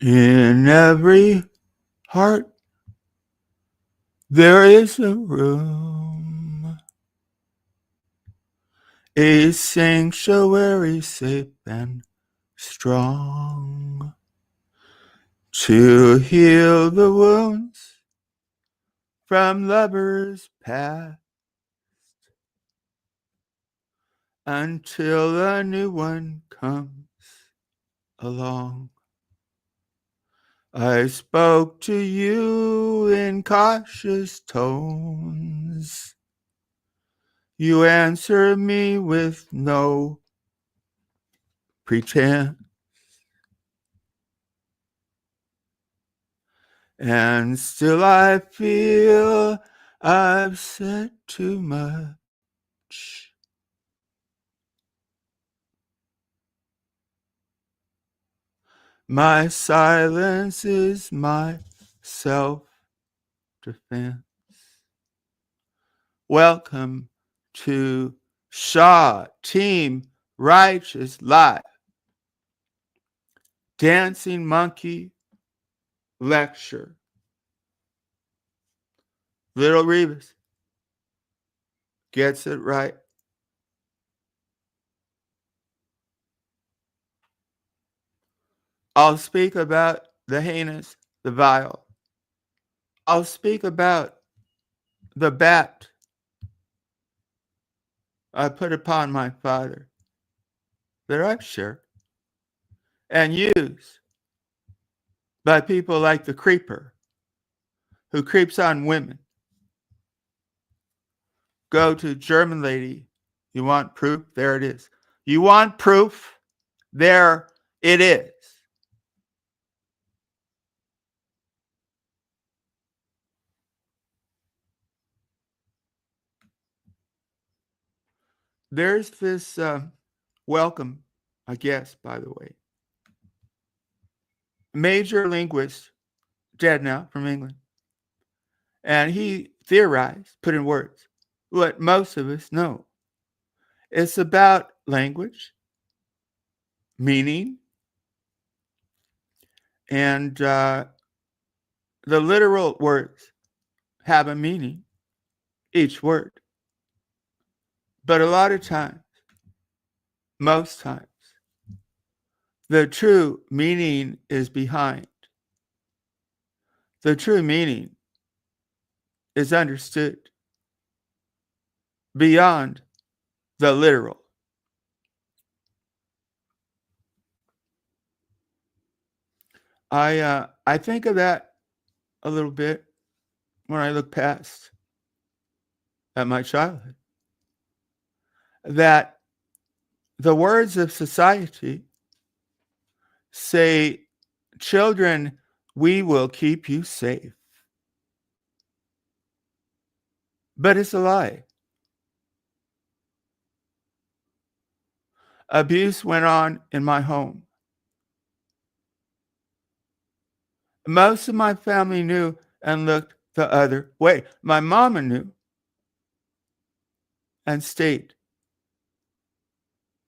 In every heart, there is a room, a sanctuary safe and strong, to heal the wounds from lovers past, until a new one comes along. I spoke to you in cautious tones. You answered me with no pretense. And still I feel I've said too much. My silence is my self-defense. Welcome to Shaw Team Righteous Life Dancing Monkey Lecture. Little Reavis gets it right. I'll speak about the heinous, the vile. I'll speak about the bat I put upon my father that I've shared and used by people like the creeper who creeps on women. Go to German lady. You want proof? There it is. You want proof? There it is. There's this welcome, I guess, by the way, major linguist, dead now, from England. And he theorized, put in words, what most of us know. It's about language, meaning, and the literal words have a meaning, each word. But a lot of times, most times, the true meaning is behind. The true meaning is understood beyond the literal. I think of that a little bit when I look past at my childhood. That the words of society say, children, we will keep you safe. But it's a lie. Abuse went on in my home. Most of my family knew and looked the other way. My mama knew and stayed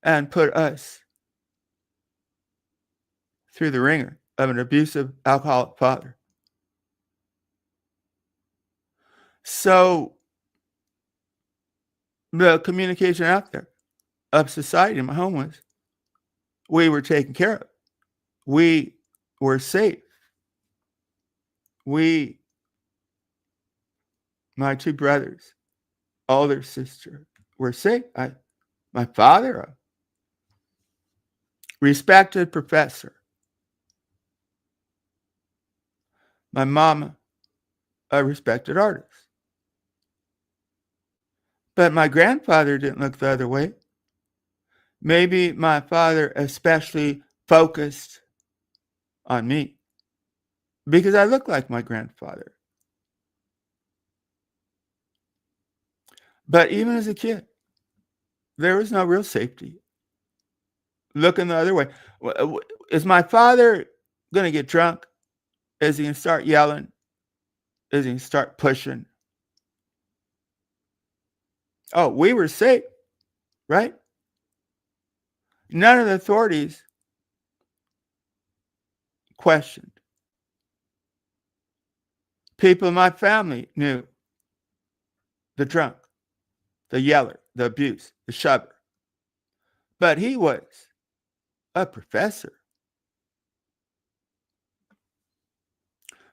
and put us through the ringer of an abusive alcoholic father. So the communication out there of society in my home was, we were taken care of. We were safe. We, my two brothers, older sister, were safe. My father, a respected professor. My mama, a respected artist. But my grandfather didn't look the other way. Maybe my father especially focused on me because I look like my grandfather. But even as a kid, there was no real safety. Looking the other way. Is my father going to get drunk? Is he going to start yelling? Is he going to start pushing? Oh, we were safe, right? None of the authorities questioned. People in my family knew the drunk, the yeller, the abuse, the shover. But he was a professor.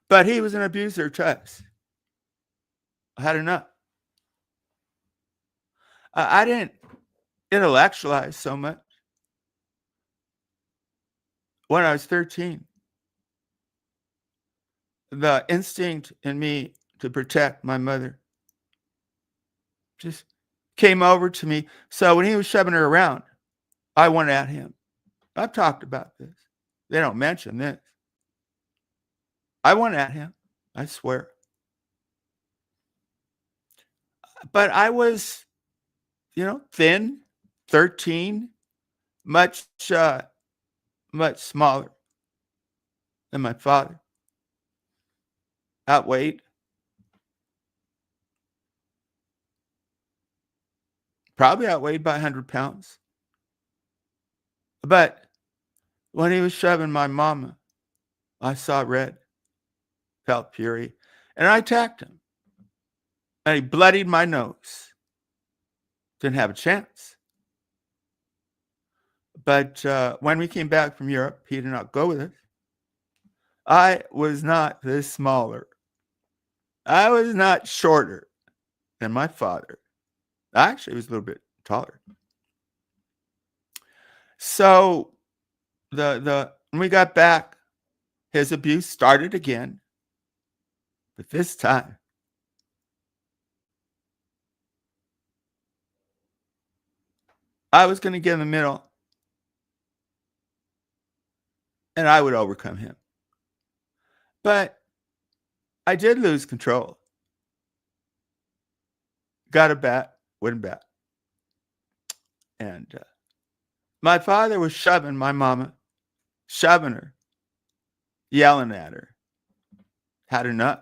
But he was an abuser to us. I had enough. I didn't intellectualize so much. When I was 13, the instinct in me to protect my mother just came over to me. So when he was shoving her around, I went at him. I've talked about this. They don't mention this. I went at him. I swear. But I was, thin, 13, much smaller than my father. Outweighed. Probably outweighed by 100 pounds. But when he was shoving my mama, I saw red, felt fury, and I attacked him. And he bloodied my nose. Didn't have a chance. But when we came back from Europe, he did not go with us. I was not this smaller. I was not shorter than my father. I actually was a little bit taller. So when we got back, his abuse started again. But this time, I was going to get in the middle, and I would overcome him. But I did lose control. Got a bat, wouldn't bat. And my father was shoving my mama, shoving her, yelling at her. Had enough.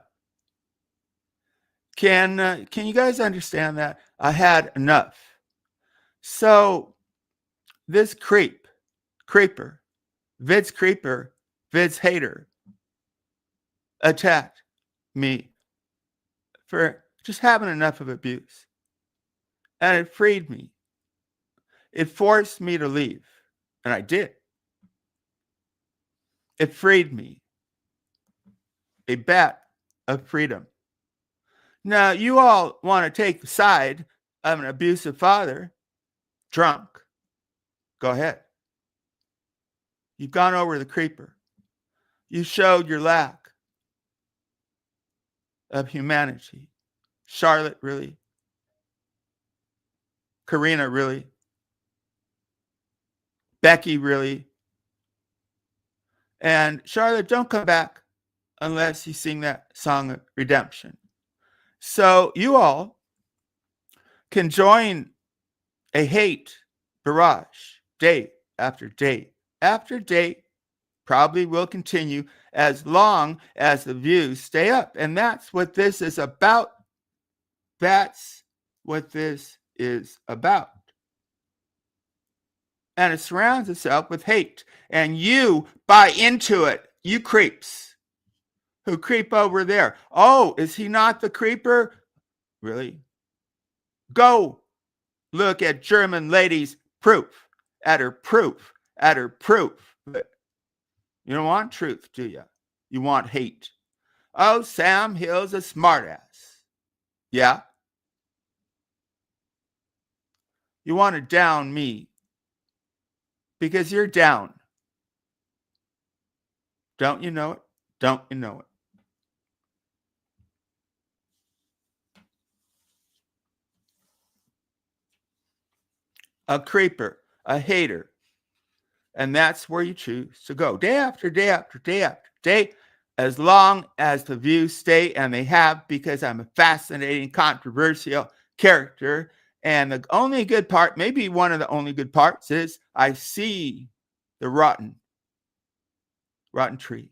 Can you guys understand that? I had enough. So this creeper, Vid's creeper, Vid's hater, attacked me for just having enough of abuse. And it freed me. It forced me to leave. And I did. It freed me. A bat of freedom. Now, you all want to take the side of an abusive father, drunk. Go ahead. You've gone over the creeper. You showed your lack of humanity. Charlotte, really? Karina, really? Becky, really? And Charlotte, don't come back unless you sing that song of redemption. So you all can join a hate barrage day after day after day. Probably will continue as long as the views stay up. And that's what this is about. That's what this is about. And it surrounds itself with hate. And you buy into it. You creeps who creep over there. Oh, is he not the creeper? Really? Go look at German lady's proof. At her proof. At her proof. But you don't want truth, do you? You want hate. Oh, Sam Hill's a smartass. Yeah? You want to down me because you're down. Don't you know it? Don't you know it? A creeper, a hater. And that's where you choose to go day after day after day after day, as long as the views stay, and they have, because I'm a fascinating, controversial character. And the only good part, maybe one of the only good parts, is I see the rotten tree.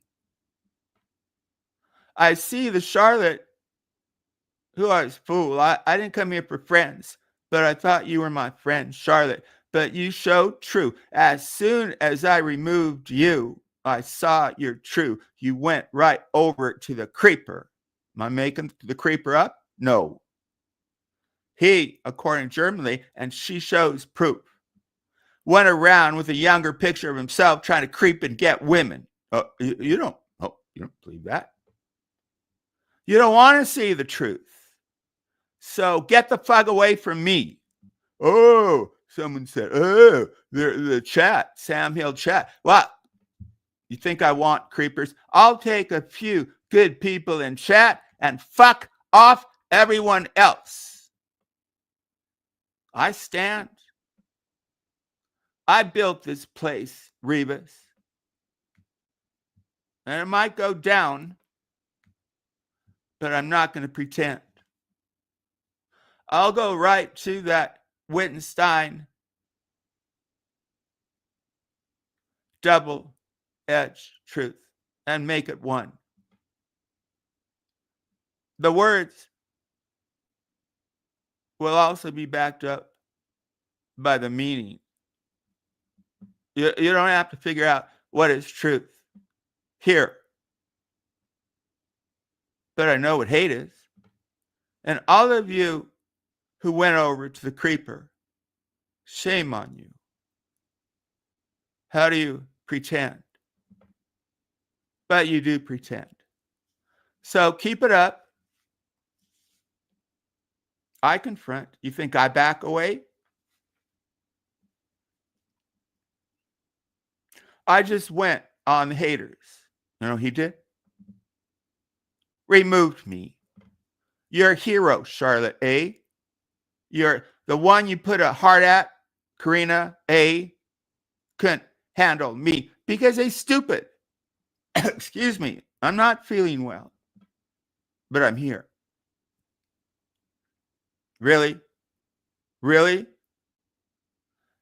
I see the Charlotte, who I was fool. I didn't come here for friends, but I thought you were my friend, Charlotte. But you showed true. As soon as I removed you, I saw you're true. You went right over to the creeper. Am I making the creeper up? No. He, according to Germany, and she shows proof, went around with a younger picture of himself trying to creep and get women. You don't believe that. You don't want to see the truth. So get the fuck away from me. Oh, someone said, oh, the chat, Sam Hill chat. Well, you think I want creepers? I'll take a few good people in chat and fuck off everyone else. I stand. I built this place, Reavis. And it might go down, but I'm not going to pretend. I'll go right to that Wittgenstein double-edged truth and make it one. The words will also be backed up by the meaning. You don't have to figure out what is truth here. But I know what hate is. And all of you who went over to the creeper, shame on you. How do you pretend? But you do pretend. So keep it up. I confront. You think I back away? I just went on the haters. You know, he did. Removed me. You're a hero, Charlotte, eh? You're the one you put a heart at, Karina, eh? Couldn't handle me because they're stupid. Excuse me. I'm not feeling well, but I'm here. Really? Really?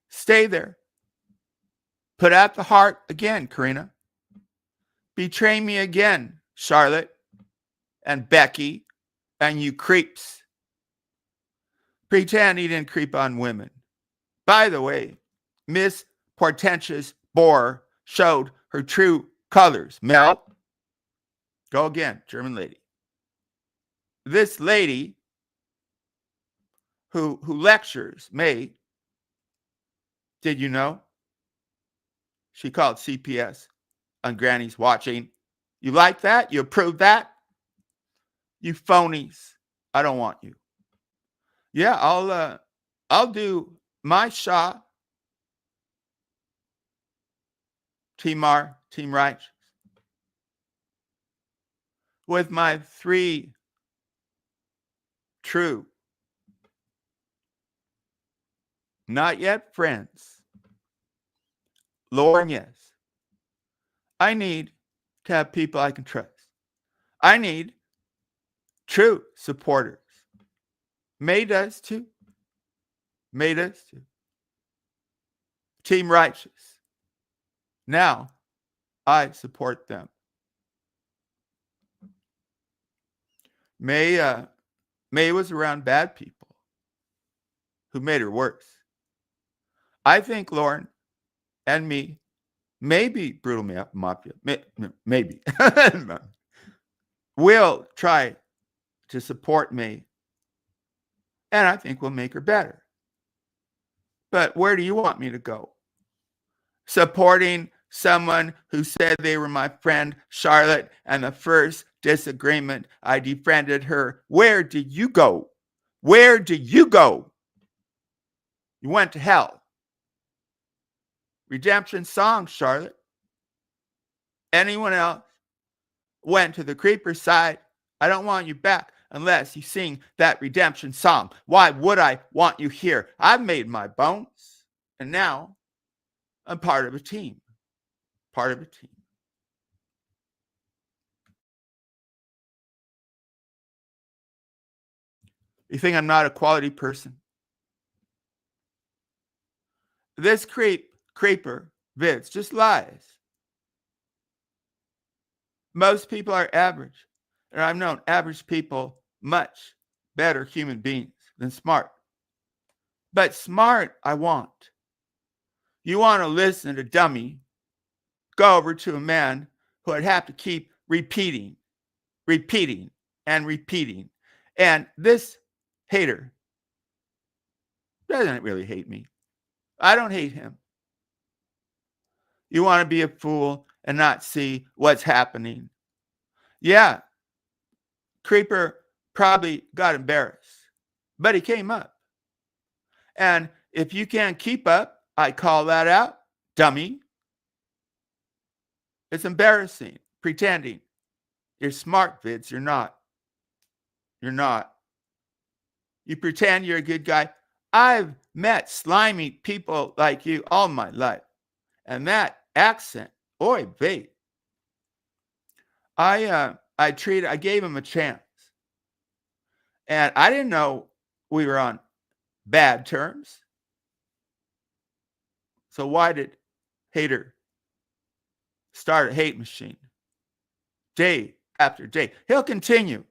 Stay there. Put out the heart again, Karina. Betray me again, Charlotte and Becky and you creeps. Pretend he didn't creep on women. By the way, Miss Portentous Boar showed her true colors. Mel, go again, German lady. This lady who lectures May, did you know? She called CPS on Granny's watching. You like that? You approve that? You phonies. I don't want you. Yeah, I'll do my shot. Team R, Team Righteous. With my 3 true, not yet friends. Lauren, yes. I need to have people I can trust. I need true supporters. May does too. May does too. Team Righteous. Now, I support them. May was around bad people who made her worse. I think Lauren and me, maybe Brutal Mafia, maybe, will try to support me, and I think we'll make her better. But where do you want me to go? Supporting someone who said they were my friend Charlotte, and the first disagreement I defriended her. Where did you go? Where did you go? You went to hell. Redemption song, Charlotte. Anyone else went to the creeper side? I don't want you back unless you sing that redemption song. Why would I want you here? I've made my bones, and now I'm part of a team. Part of a team. You think I'm not a quality person? This creeper, Vince, just lies. Most people are average. And I've known average people much better human beings than smart. But smart, I want. You want to listen to dummy go over to a man who would have to keep repeating, and repeating. And this hater doesn't really hate me. I don't hate him. You want to be a fool and not see what's happening. Yeah, Creeper probably got embarrassed, but he came up. And if you can't keep up, I call that out, dummy. It's embarrassing, pretending. You're smart, Vids. You're not. You're not. You pretend you're a good guy. I've met slimy people like you all my life. And that accent, oy vey. I gave him a chance. And I didn't know we were on bad terms. So why did Hater start a hate machine? Day after day. He'll continue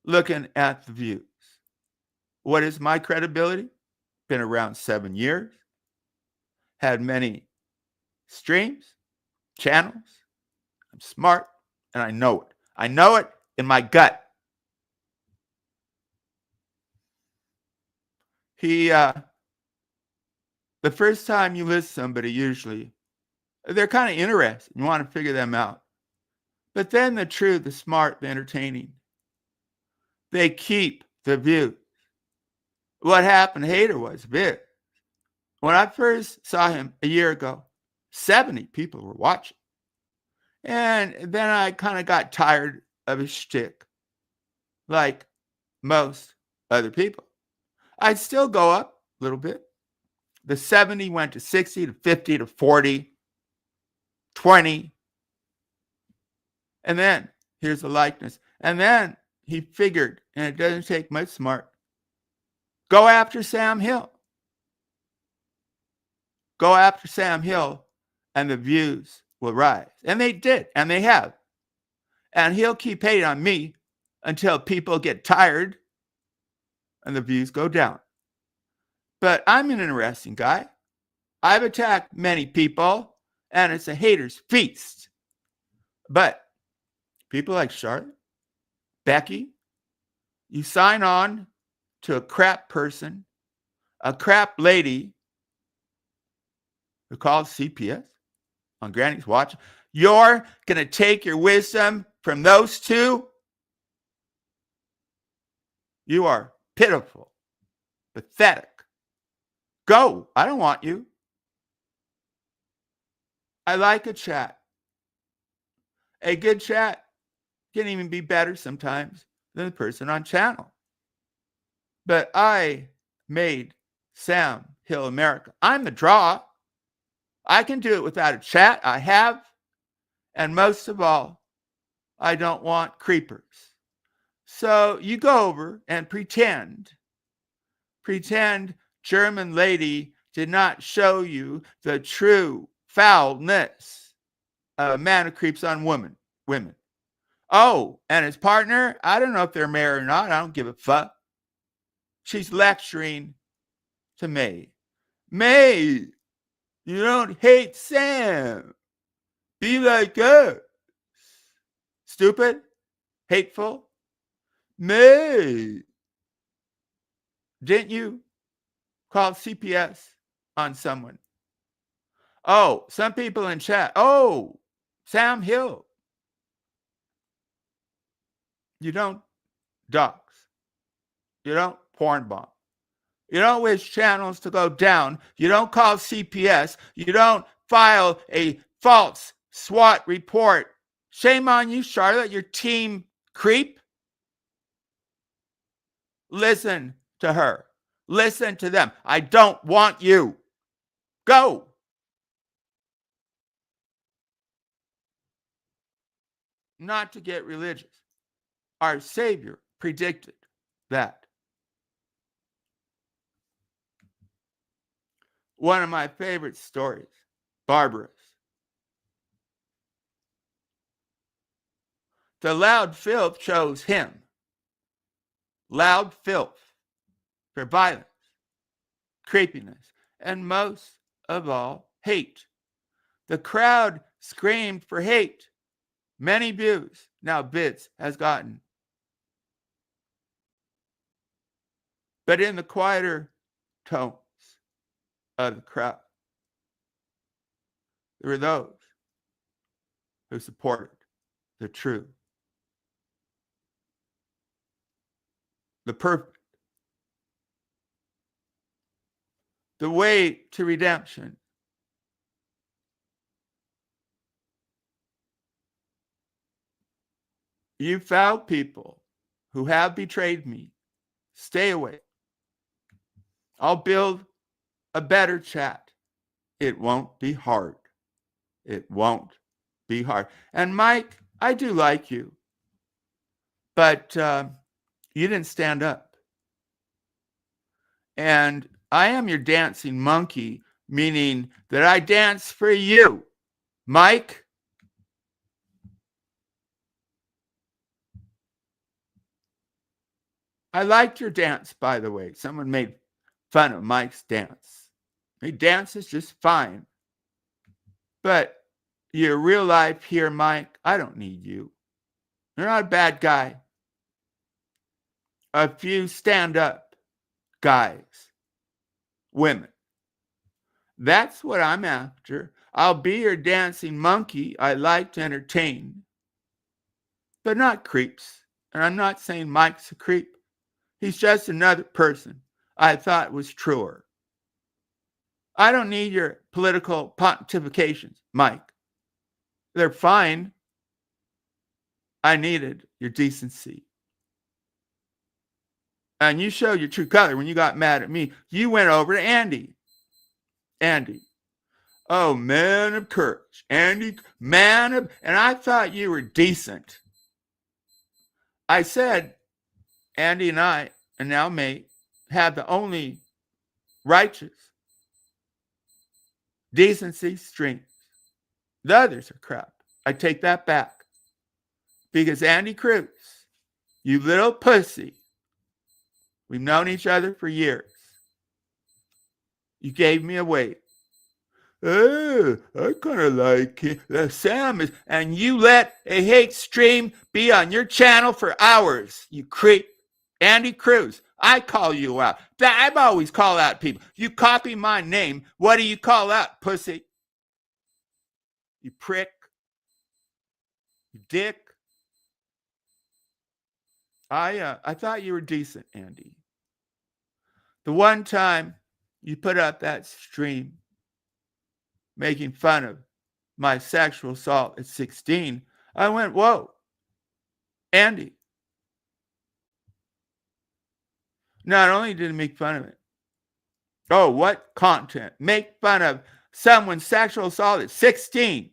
looking at the views. What is my credibility? Been around 7 years. Had many streams, channels. I'm smart, and I know it. I know it in my gut. The first time you list somebody, usually, they're kind of interested. You want to figure them out. But then the true, the smart, the entertaining, they keep the views. What happened to Hater was big. When I first saw him a year ago, 70 people were watching. And then I kind of got tired of his shtick, like most other people. I'd still go up a little bit. The 70 went to 60 to 50 to 40, 20. And then here's the likeness. And then he figured, and it doesn't take much smart, go after Sam Hill. Go after Sam Hill, and the views will rise. And they did, and they have. And he'll keep hating on me until people get tired and the views go down. But I'm an interesting guy. I've attacked many people, and it's a hater's feast. But people like Charlotte, Becky, you sign on to a crap person, a crap lady who calls CPS on Granny's watch. You're going to take your wisdom from those two? You are pitiful, pathetic. Go. I don't want you. I like a chat. A good chat can even be better sometimes than the person on channel. But I made Sam Hill America. I'm the draw. I can do it without a chat. I have. And most of all, I don't want creepers. So you go over and pretend German lady did not show you the true foulness of a man who creeps on women. Oh, and his partner, I don't know if they're married or not. I don't give a fuck. She's lecturing to May. May, you don't hate Sam. Be like us. Stupid? Hateful? May, didn't you call CPS on someone? Oh, some people in chat. Oh, Sam Hill. You don't dox. You don't porn bomb. You don't wish channels to go down. You don't call CPS. You don't file a false SWAT report. Shame on you, Charlotte, your team creep. Listen to her. Listen to them. I don't want you. Go. Not to get religious. Our Savior predicted that. One of my favorite stories, barbarous. The loud filth chose him. Loud filth for violence, creepiness, and most of all, hate. The crowd screamed for hate. Many views now Bits has gotten. But in the quieter tones of the crowd, there were those who supported the true, the perfect, the way to redemption. You foul people who have betrayed me, stay away. I'll build a better chat. It won't be hard. It won't be hard. And Mike, I do like you, but you didn't stand up. And I am your dancing monkey, meaning that I dance for you. Mike, I liked your dance, by the way. Someone made fun of Mike's dance. He dances just fine. But your real life here, Mike, I don't need you. You're not a bad guy. A few stand-up guys, women. That's what I'm after. I'll be your dancing monkey. I like to entertain, but not creeps. And I'm not saying Mike's a creep. He's just another person I thought was truer. I don't need your political pontifications, Mike. They're fine. I needed your decency. And you showed your true color when you got mad at me. You went over to Andy. Andy. Oh, man of courage. Andy, man of... And I thought you were decent. I said, Andy and I, and now may, have the only righteous decency streams. The others are crap. I take that back. Because Andy Cruz, you little pussy, we've known each other for years. You gave me away. Oh, I kind of like it. Sam is, and you let a hate stream be on your channel for hours, you creep. Andy Cruz, I call you out. I've always called out people. You copy my name. What do you call out, pussy? You prick. You dick. I thought you were decent, Andy. The one time you put up that stream making fun of my sexual assault at 16, I went, whoa, Andy. Not only did he make fun of it, oh, what content? Make fun of someone's sexual assault at 16.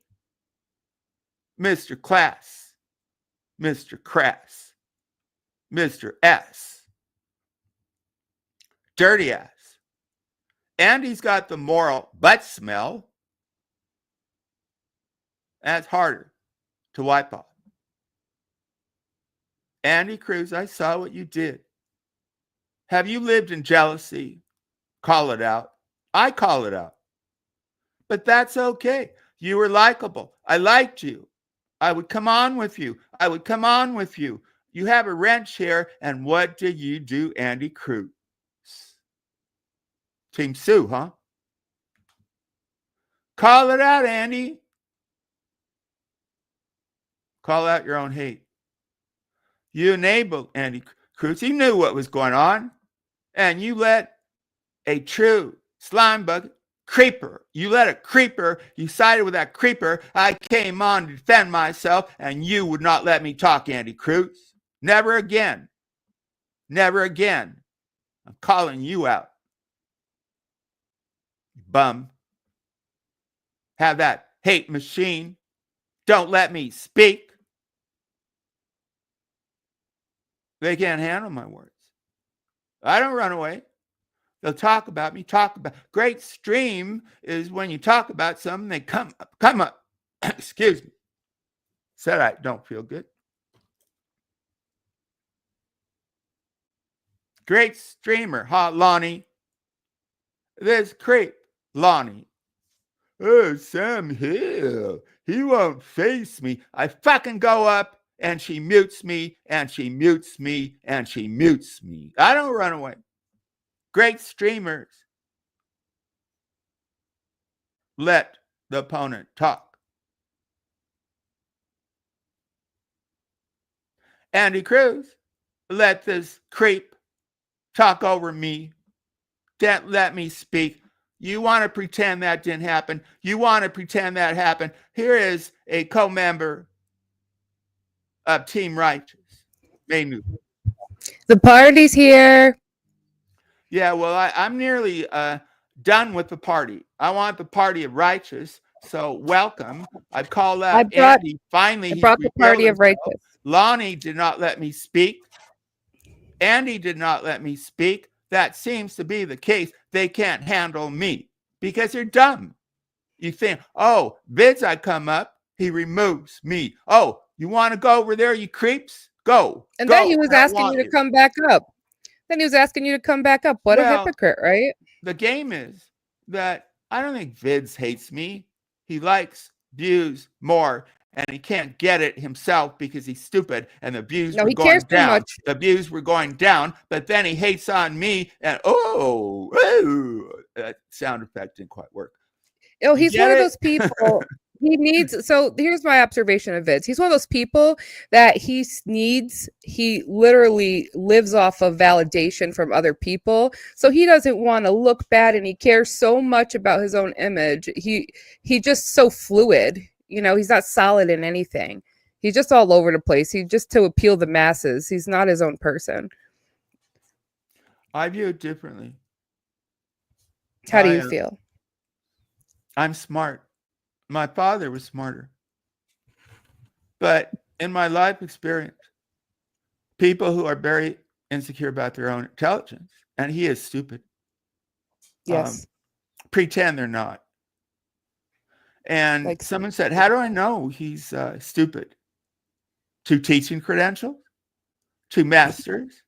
Mr. Class, Mr. Crass, Mr. S. Dirty ass. Andy's got the moral butt smell. That's harder to wipe off. Andy Cruz, I saw what you did. Have you lived in jealousy? Call it out. I call it out. But that's okay. You were likable. I liked you. I would come on with you. I would come on with you. You have a wrench here. And what did you do, Andy Cruz? Team Sue, huh? Call it out, Andy. Call out your own hate. You enabled Andy Cruz. He knew what was going on. And you let a true slime bug creeper. You let a creeper, you sided with that creeper. I came on to defend myself, and you would not let me talk, Andy Cruz. Never again. Never again. I'm calling you out. Bum. Have that hate machine. Don't let me speak. They can't handle my words. I don't run away. They'll talk about me, great stream is when you talk about something, they come up. Excuse me. Said I don't feel good. Great streamer, huh, Lonnie? This creep, Lonnie. Oh, Sam Hill, he won't face me. I fucking go up and she mutes me and she mutes me and she mutes me. I don't run away. Great streamers let the opponent talk. Andy Cruz let this creep talk over me. Don't let me speak. You want to pretend that didn't happen. You want to pretend that happened. Here is a co-member of Team Righteous. The party's here. Yeah, well, I'm nearly done with the party. I want the party of righteous. So welcome. I've called up Andy. Finally, he's brought the party of himself. righteous. Lonnie did not let me speak. Andy did not let me speak. That seems to be the case. They can't handle me because they're dumb. You think, oh, Vids, I come up, he removes me. Oh, you want to go over there, you creeps? Go. And go. then he was asking you to come back up. What a hypocrite, right? The game is that I don't think Vids hates me. He likes views more, and he can't get it himself because he's stupid, and the views were going down. The views were going down, but then he hates on me, and that sound effect didn't quite work. Oh, he's one of those people. He needs, so here's my observation of Vids. He's one of those people that he literally lives off of validation from other people. So he doesn't want to look bad, and he cares so much about his own image. He just so fluid, he's not solid in anything. He's just all over the place. He's just to appeal the masses. He's not his own person. I view it differently. How do you feel? I'm smart. My father was smarter. But in my life experience, people who are very insecure about their own intelligence, and he is stupid. Yes. Pretend they're not. And someone said, how do I know he's stupid? 2 teaching credentials, 2 masters,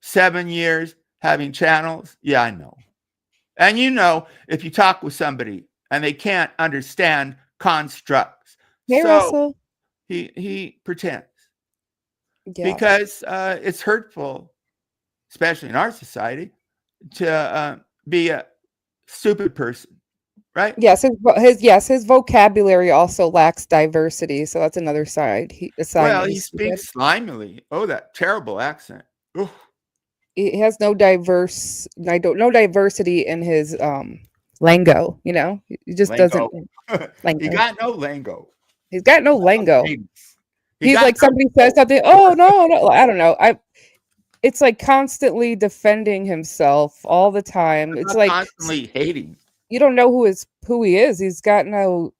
7 years having channels. Yeah, I know. And if you talk with somebody and they can't understand constructs. Hey, Russell. He pretends. Yeah. Because it's hurtful, especially in our society, to be a stupid person, right? Yes, his vocabulary also lacks diversity, so that's another side. He speaks slimily. Oh, that terrible accent. Oof. He has no diversity in his lingo, he just doesn't. He got no lingo. He's got no lingo. He's like somebody says something. Oh no, I don't know. It's like constantly defending himself all the time. It's like constantly hating. You don't know who he is. He's got no.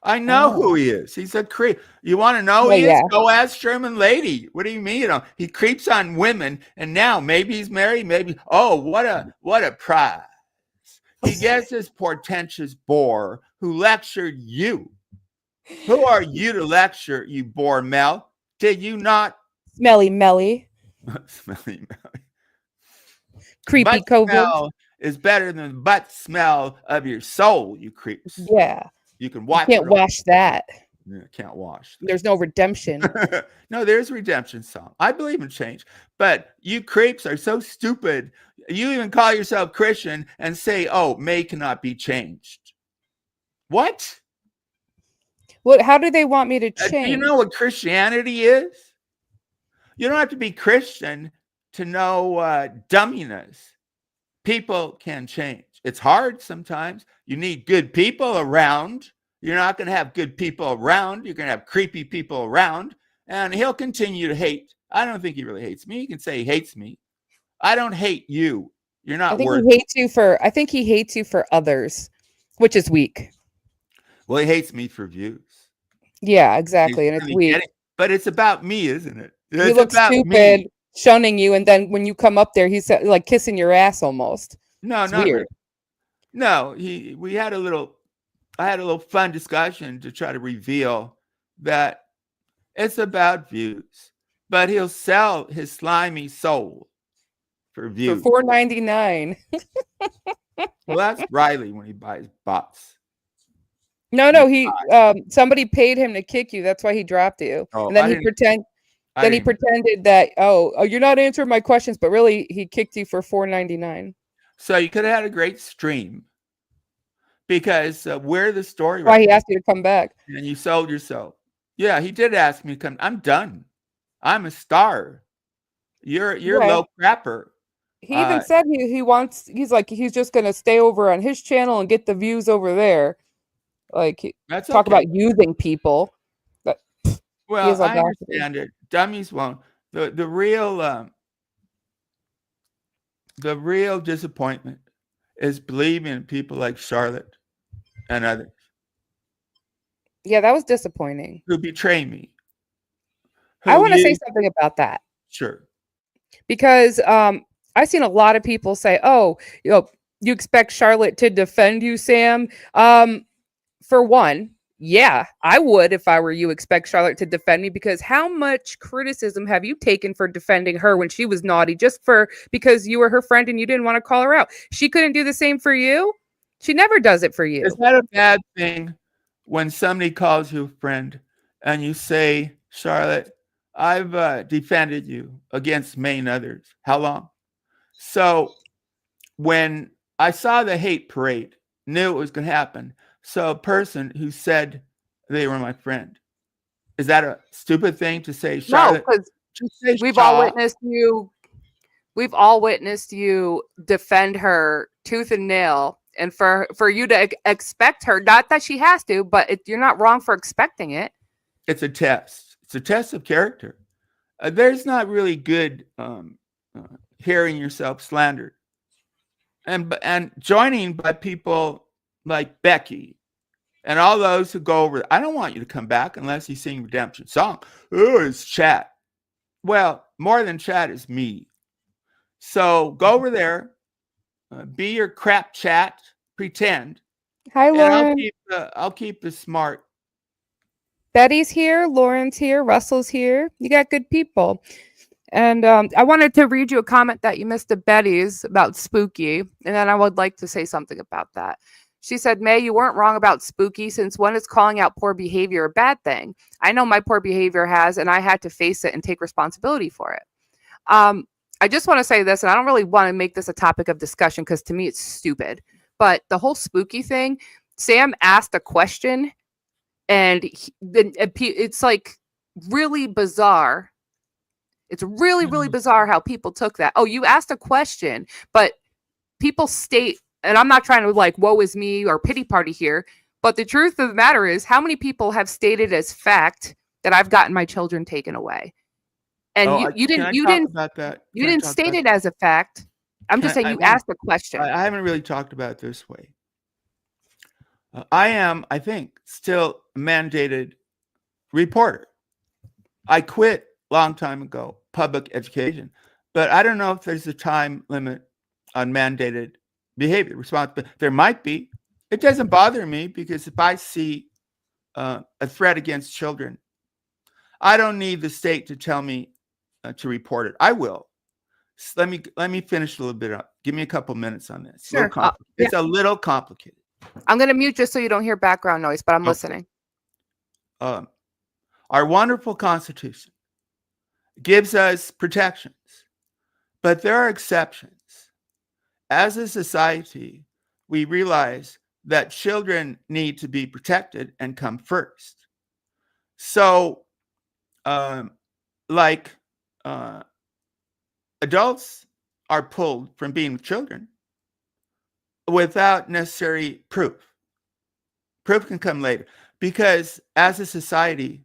I know who he is. He's a creep. You want to know who he is? Go ask Sherman Lady. What do you mean? He creeps on women, and now maybe he's married. Maybe. Oh, what a prize! He gets this portentous bore who lectured you. Who are you to lecture, you bore Mel? Did you not? Smelly Melly. Smelly Melly. Creepy COVID. Smell is better than the butt smell of your soul, you creeps. Yeah. You can wash. You can't wash that. Yeah, can't wash. There's no redemption. No, there's a redemption song. I believe in change, but you creeps are so stupid. You even call yourself Christian and say, "Oh, May cannot be changed." What? How do they want me to change? Do you know what Christianity is? You don't have to be Christian to know dumminess. People can change. It's hard sometimes. You need good people around. You're not going to have good people around. You're going to have creepy people around. And he'll continue to hate. I don't think he really hates me. He can say he hates me. I don't hate you. You're not worth it. I think he hates you for others, which is weak. Well, he hates me for views. Yeah, exactly. And it's weak. But it's about me, isn't it? He looks stupid, shunning you, and then when you come up there, he's like kissing your ass almost. No, not weird. No, I had a little fun discussion to try to reveal that it's about views, but he'll sell his slimy soul for views. For $4.99. Well, that's Riley when he buys bots. No, he somebody paid him to kick you. That's why he dropped you. Oh, And then I he didn't. pretend I then he didn't. pretended that you're not answering my questions, but really he kicked you for $4.99. So you could have had a great stream because we're the story Why right he now, asked you to come back. and you sold yourself. Yeah, he did ask me to come. I'm done. I'm a star. You're Yeah. low crapper. He even said he's just gonna stay over on his channel and get the views over there. Like That's talk okay. about using people. But he Well, has I audacity. understand it. Dummies won't. The real disappointment is believing in people like Charlotte and others Yeah, that was disappointing. who betray me, I who want to say use something about that sure. because I've seen a lot of people say, "Oh, you expect Charlotte to defend you, Sam." For one, yeah, I would if I were you expect Charlotte to defend me because how much criticism have you taken for defending her when she was naughty just for because you were her friend and you didn't want to call her out? She couldn't do the same for you. She never does it for Is you. that a bad thing when somebody calls you a friend and you say, Charlotte, I've defended you against May and others? How long? So when I saw the hate parade, knew it was going to happen. So a person who said they were my friend, is that a stupid thing to say, No, Charlotte? because Just say we've all Shaw. witnessed you. We've all witnessed you defend her tooth and nail, and for you to expect her, not that she has to, but you're not wrong for expecting it. It's a test. It's a test of character. There's not really good hearing yourself slandered and joining by people like Becky and all those who go over. I don't want you to come back unless you sing redemption song. Oh, it's chat. Well, more than chat is me. So go over there, be your crap chat, pretend, Hi, and Lauren. I'll keep the smart. Betty's here. Lauren's here. Russell's here. You got good people. And I wanted to read you a comment that you missed at Betty's about spooky. And then I would like to say something about that. She said, May, you weren't wrong about spooky since when is calling out poor behavior a bad thing? I know my poor behavior has, and I had to face it and take responsibility for it. I just want to say this, and I don't really want to make this a topic of discussion because to me it's stupid. But the whole spooky thing, Sam asked a question, and it's like really bizarre. It's really, really bizarre how people took that. Oh, you asked a question, but people state, and I'm not trying to like, woe is me or pity party here, but the truth of the matter is, how many people have stated as fact that I've gotten my children taken away? And you Can I talk about that? you didn't state it as a fact. I'm just saying you asked a question. I haven't really talked about it this way. I am, I think, still a mandated reporter. I quit a long time ago, public education, but I don't know if there's a time limit on mandated behavior responsibility. There might be. It doesn't bother me because if I see a threat against children, I don't need the state to tell me to report it. I will. Let me finish a little bit up. Give me a couple minutes on this. Sure. It's a little complicated. I'm going to mute just so you don't hear background noise, but I'm listening. Our wonderful Constitution gives us protections, but there are exceptions. As a society, we realize that children need to be protected and come first. So, adults are pulled from being with children without necessary proof. Proof can come later because as a society,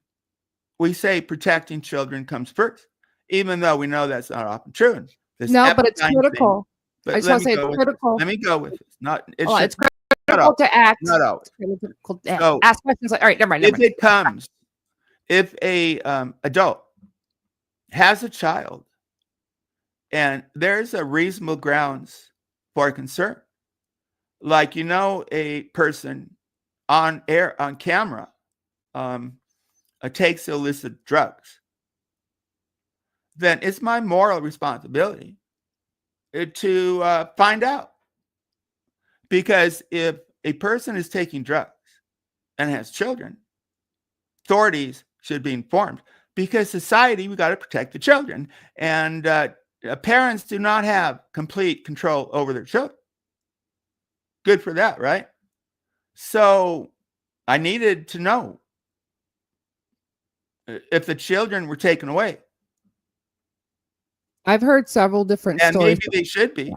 we say protecting children comes first, even though we know that's not often true. No, but it's critical. But I just want to say it's critical. Let me go with this. It's critical to act. Not always. So, ask questions like, all right, never mind. If a adult has a child and there's a reasonable grounds for concern, like, a person on camera takes illicit drugs, then it's my moral responsibility to find out. Because if a person is taking drugs and has children, authorities should be informed, because society, we got to protect the children. And parents do not have complete control over their children. Good for that, right? So I needed to know if the children were taken away. I've heard several different And stories. maybe they should be,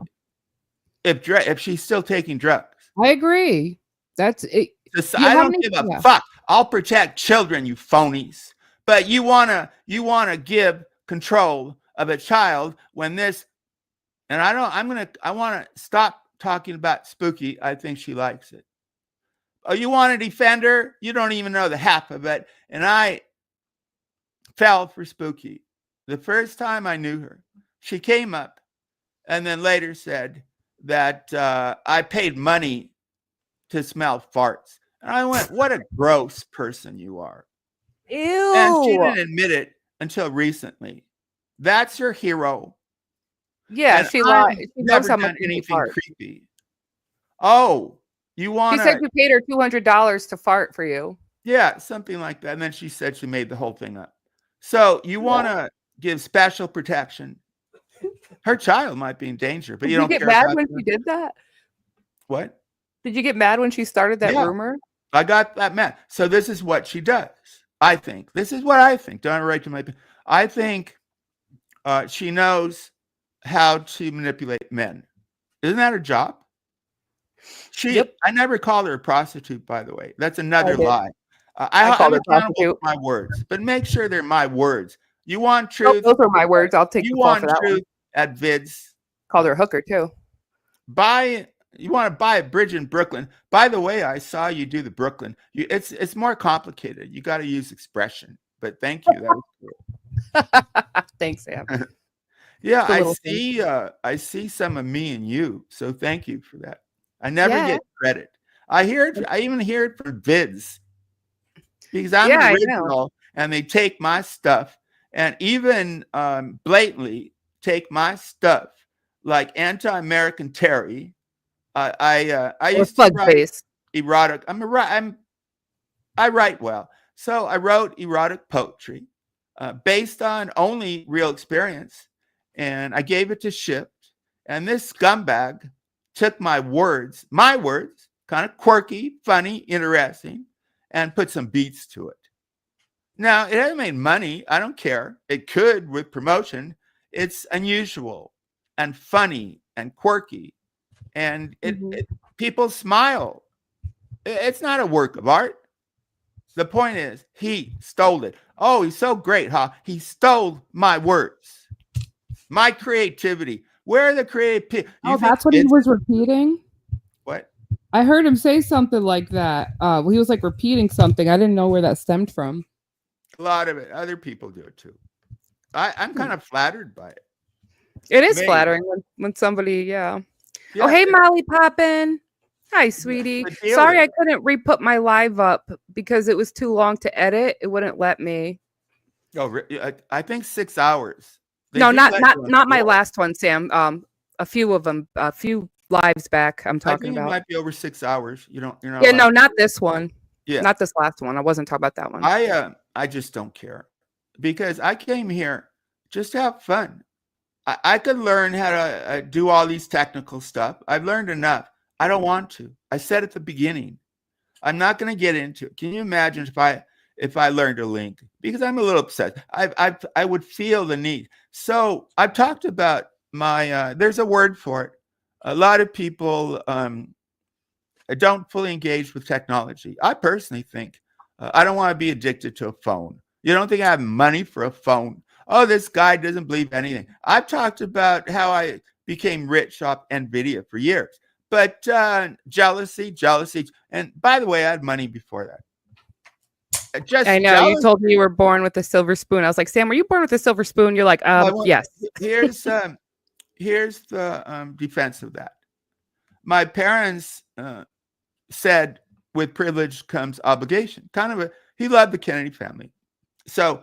if she's still taking drugs. I agree. That's it. I don't give a fuck. I'll protect children, you phonies. But you wanna give control of a child when this, and I wanna stop talking about Spooky. I think she likes it. Oh, you want to defend her? You don't even know the half of it. And I fell for Spooky. The first time I knew her, she came up and then later said that I paid money to smell farts. And I went, what a gross person you are. Ew. And she didn't admit it until recently. That's her hero. Yeah, and she lied. She knows never how done much anything fart. creepy. Oh, you want She said you paid her $200 to fart for you. Yeah, something like that. And then she said she made the whole thing up. So you want to give special protection. Her child might be in danger, but you don't get care mad about when them. she did that? What? Did you get mad when she started that rumor? I got that mad. So this is what she does. I think. This is what I think. Don't write to my. I think she knows how to manipulate men. Isn't that her job? I never called her a prostitute, by the way. That's another lie. I'm accountable for my words, but make sure they're my words. You want truth? Those are my words. I'll take you the fall for that truth one. At Vids. Called her a hooker too. You want to buy a bridge in Brooklyn. By the way, I saw you do the Brooklyn. It's more complicated. You got to use expression. But thank you. That was cool. Thanks, Sam. Yeah, I see some of me and you. So thank you for that. I never get credit. I even hear it from Vids. Because I'm original and they take my stuff and even blatantly take my stuff, like Anti-American Terry. I used to write erotic. I write well. So I wrote erotic poetry based on only real experience. And I gave it to Shift. And this scumbag took my words, kind of quirky, funny, interesting, and put some beats to it. Now, it hasn't made money. I don't care. It could with promotion. It's unusual and funny and quirky. And people smile. It's not a work of art. The point is, he stole it. Oh, he's so great, huh? He stole my words, my creativity. Where are the creative people? Oh, that's what he was repeating? What? I heard him say something like that. He was like repeating something. I didn't know where that stemmed from. A lot of it. Other people do it too. I'm kind of flattered by it. It is flattering when somebody, Oh, hey, Molly Poppin'. Hi, sweetie. Sorry I couldn't re-put my live up because it was too long to edit. It wouldn't let me. Oh, I think 6 hours. No, not my last one, Sam. A few of them, a few lives back. I'm talking about. It might be over 6 hours. You're not. Yeah, no, not this one. Yeah, not this last one. I wasn't talking about that one. I just don't care because I came here just to have fun. I could learn how to do all these technical stuff. I've learned enough. I don't want to. I said at the beginning, I'm not going to get into it. Can you imagine if I learned a link? Because I'm a little upset. I would feel the need. So I've talked about my. There's a word for it. A lot of people don't fully engage with technology. I personally think I don't want to be addicted to a phone. You don't think I have money for a phone? Oh, this guy doesn't believe anything. I've talked about how I became rich off NVIDIA for years. But jealousy. And by the way, I had money before that. I know. Jealousy. You told me you were born with a silver spoon. I was like, Sam, were you born with a silver spoon? You're like, yes. Here's the defense of that. My parents said with privilege comes obligation. He loved the Kennedy family. So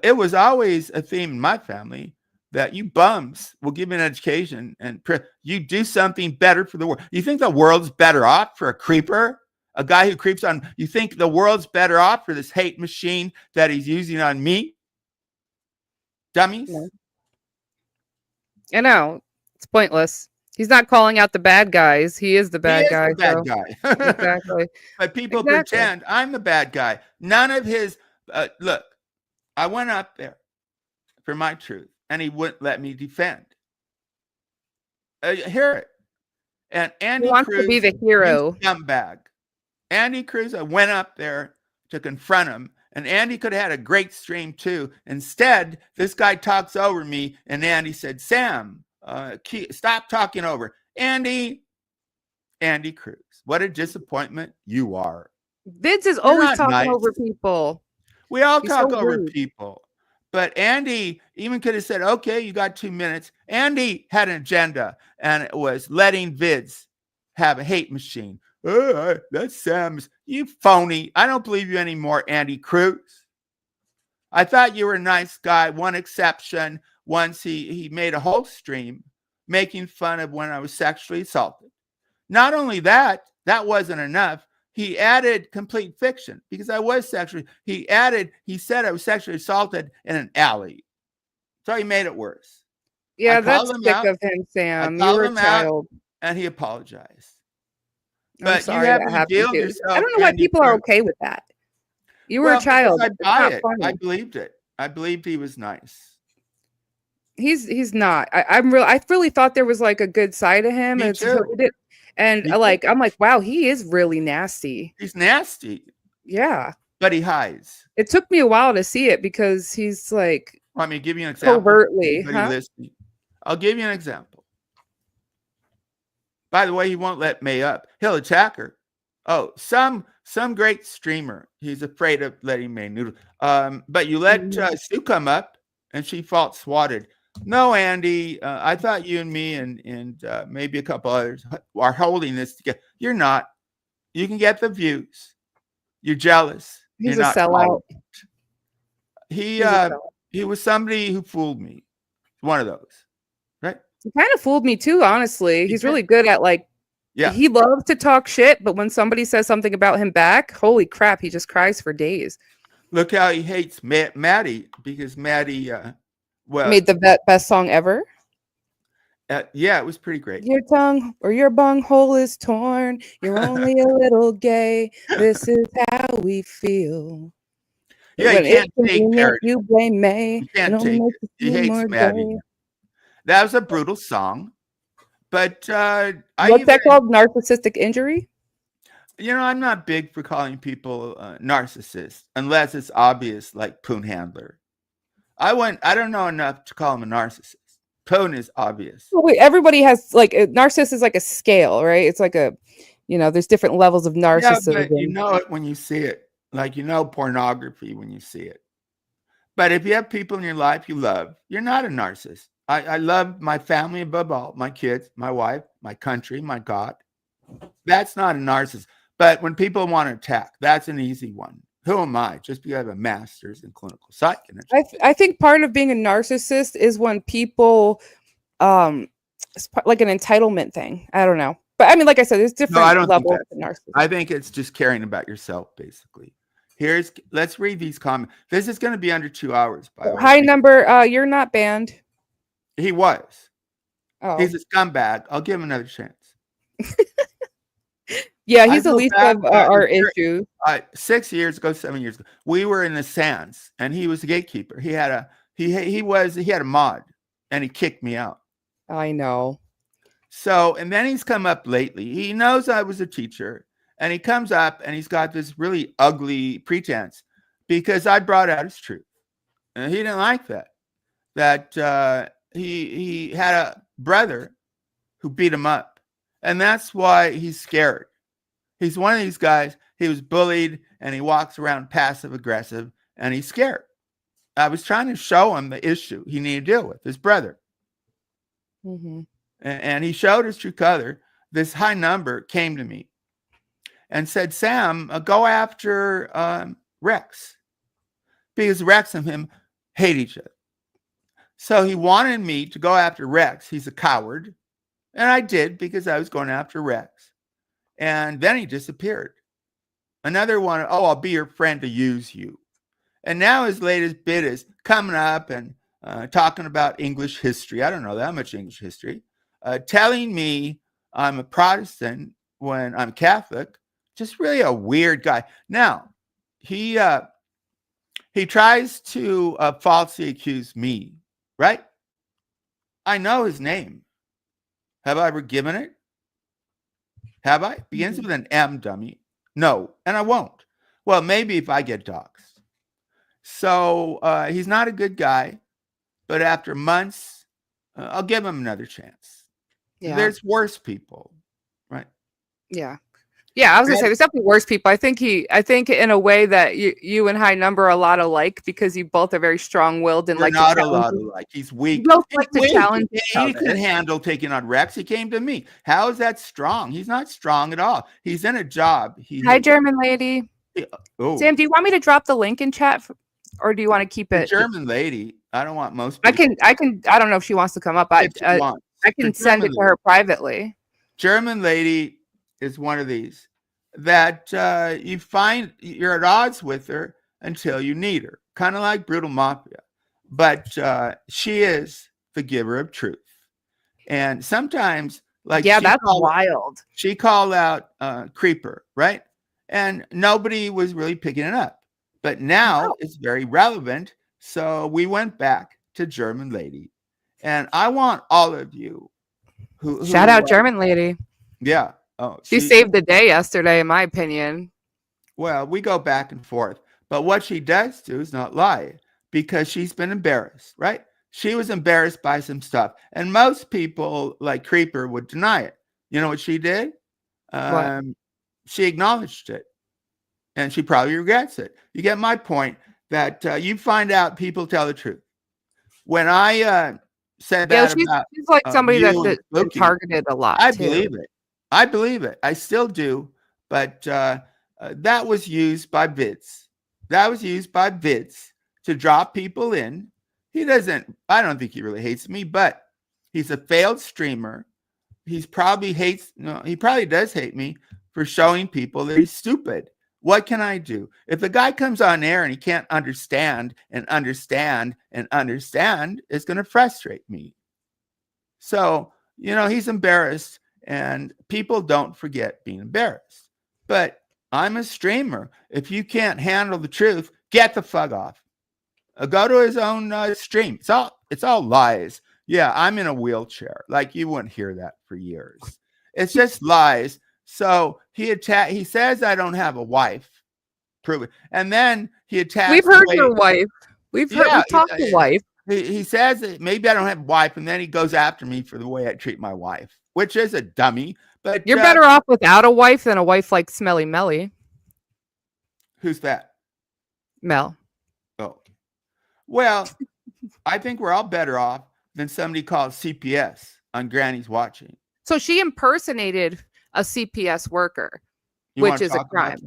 it was always a theme in my family that you bums will give you an education and you do something better for the world. You think the world's better off for a creeper? A guy who creeps on. You think the world's better off for this hate machine that he's using on me? Dummies. No. I know. It's pointless. He's not calling out the bad guys. He is the He bad is guy. the bad So guy. exactly. But people Exactly. pretend I'm the bad guy. None of his, look, I went up there for my truth, and he wouldn't let me defend. Hear it. And He Andy wants to be Cruz, the you hero. scumbag. Andy Cruz, I went up there to confront him, and Andy could have had a great stream too. Instead, this guy talks over me, and Andy said, Sam, stop talking over. Andy Cruz, what a disappointment you are. Vince is You're always not talking nice. over people. We all He's talk so over rude. people. But Andy even could have said, okay, you got 2 minutes. Andy had an agenda, and it was letting vids have a hate machine. Oh, that's Sam's. You phony. I don't believe you anymore, Andy Cruz. I thought you were a nice guy. One exception, once he made a whole stream making fun of when I was sexually assaulted. Not only that wasn't enough. He added complete fiction because I was sexually. He said I was sexually assaulted in an alley. So he made it worse. Yeah, that's sick of him, Sam. You were a child. And he apologized. I'm But sorry you have that happened revealed to you. yourself. I don't know why people are okay with that. You were a child. I buy it. Funny. I believed it. I believed he was nice. He's not. I really thought there was like a good side to him. Me too. And I'm like, wow, he is really nasty. He's nasty. Yeah. But he hides. It took me a while to see it because he's like, let me give you an example. Covertly, huh? I'll give you an example. By the way, he won't let May up. He'll attack her. Oh, some great streamer. He's afraid of letting May noodle. But you let Sue come up, and she fault swatted. No, Andy, I thought you and me and maybe a couple others are holding this together. You're not. You can get the views. You're jealous. He's You're a sellout. He was somebody who fooled me. One of those, right? He kind of fooled me too, honestly. He's really good at he loves to talk shit, but when somebody says something about him back, holy crap, he just cries for days. Look how he hates Maddie because Maddie made the best song ever. Yeah, it was pretty great. Your tongue or your bunghole is torn. You're only a little gay. This is how we feel. Yeah, you can't take parody. You blame May. You can't take it. He hates Maddie. That was a brutal song. But what's that called? Narcissistic injury? I'm not big for calling people narcissists unless it's obvious, like Poon Handler. I don't know enough to call him a narcissist. Poon is obvious. Well, everybody has narcissist is like a scale, right? It's like there's different levels of narcissism. Yeah, but you know it when you see it. Like pornography when you see it. But if you have people in your life you love, you're not a narcissist. I love my family above all, my kids, my wife, my country, my God. That's not a narcissist. But when people want to attack, that's an easy one. Who am I? Just because I have a master's in clinical psychology. I think part of being a narcissist is when people, it's like an entitlement thing. I don't know. But I mean, like I said, there's different levels of narcissism. I think it's just caring about yourself, basically. Let's read these comments. This is going to be under 2 hours, by the way. High number, you're not banned. He was. Oh. He's a scumbag. I'll give him another chance. Yeah, he's the least of our issues. 6 years ago, 7 years ago, we were in the Sands, and he was the gatekeeper. He had a mod, and he kicked me out. I know. So, and then he's come up lately. He knows I was a teacher, and he comes up, and he's got this really ugly pretense because I brought out his truth, and he didn't like that. That he had a brother who beat him up, and that's why he's scared. He's one of these guys. He was bullied, and he walks around passive aggressive, and he's scared. I was trying to show him the issue he needed to deal with, his brother. Mm-hmm. And he showed his true color. This high number came to me and said, Sam, go after Rex, because Rex and him hate each other. So he wanted me to go after Rex. He's a coward. And I did, because I was going after Rex. And then he disappeared. Another one, oh, I'll be your friend to use you. And now his latest bit is coming up and talking about English history. I don't know that much English history. Telling me I'm a Protestant when I'm Catholic. Just really a weird guy. Now, he tries to falsely accuse me, right? I know his name. Have I ever given it? Have I? Begins with an M, dummy. No, and I won't. Well, maybe if I get doxxed. So he's not a good guy, but after months, I'll give him another chance. Yeah. There's worse people, right? Yeah. Yeah, I was gonna say there's definitely worse people. I think in a way that you and High Number are a lot alike because you both are very strong-willed and We're like to not a challenge. lot alike. He's weak. You both He's like to weak. challenge He each could other. handle taking on Rex. He came to me. How is that strong? He's not strong at all. He's in a job. Hi, German lady. Oh, Sam, do you want me to drop the link in chat, or do you want to keep the it? German lady. I don't want most people. I can. I don't know if she wants to come up. I can send it to her privately. German lady is one of these that you find you're at odds with her until you need her, kind of like Brutal Mafia. But she is the giver of truth. And sometimes, like, yeah, that's wild. She called out Creeper, right? And nobody was really picking it up. But now it's very relevant. So we went back to German lady. And I want all of you who shout out German lady. Yeah. Oh, she saved the day yesterday, in my opinion. Well, we go back and forth. But what she does do is not lie because she's been embarrassed, right? She was embarrassed by some stuff. And most people like Creeper would deny it. You know what she did? She acknowledged it. And she probably regrets it. You get my point that you find out people tell the truth. When I said that about she's like somebody that's targeted a lot. I believe it. I believe it. I still do. But that was used by Vids. That was used by Vids to draw people in. I don't think he really hates me, but he's a failed streamer. He probably does hate me for showing people that he's stupid. What can I do? If the guy comes on air and he can't understand and understand and understand, it's going to frustrate me. So, he's embarrassed and people don't forget being embarrassed. But I'm a streamer. If you can't handle the truth, get the fuck off. Go to his own stream. It's all lies. Yeah, I'm in a wheelchair. Like, you wouldn't hear that for years. It's just lies. So he says I don't have a wife. Prove it. And then he attacks. We've heard your wife. We've talked to wife. He says that maybe I don't have a wife, and then he goes after me for the way I treat my wife, which is a dummy. But you're better off without a wife than a wife like Smelly Melly. Who's that? Mel. Oh. Well, I think we're all better off than somebody called CPS on Granny's Watching. So she impersonated a CPS worker, which is a crime.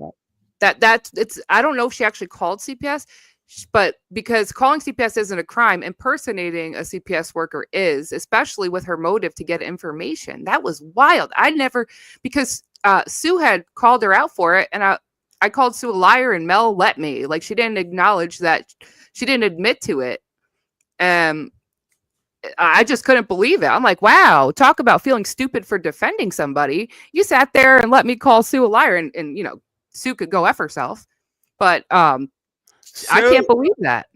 I don't know if she actually called CPS, but because calling CPS isn't a crime, impersonating a CPS worker is, especially with her motive to get information. That was wild. Because Sue had called her out for it, and I called Sue a liar, and Mel let me. Like, she didn't acknowledge that. She didn't admit to it. I just couldn't believe it. I'm like, wow, talk about feeling stupid for defending somebody. You sat there and let me call Sue a liar, and Sue could go F herself. But Sue, I can't believe that.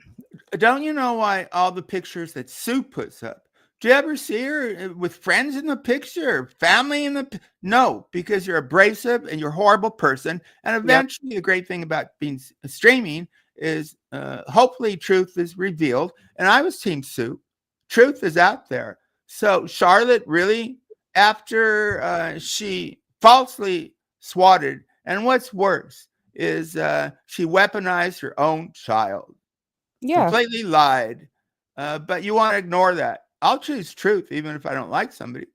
Don't you know why all the pictures that Sue puts up? Do you ever see her with friends in the picture, family in the? No, because you're abrasive and you're a horrible person. And eventually, the great thing about being streaming is hopefully truth is revealed. And I was Team Sue. Truth is out there. So Charlotte really, after she falsely swatted, and what's worse is she weaponized her own child. Yeah. Completely lied. But you want to ignore that. I'll choose truth even if I don't like somebody.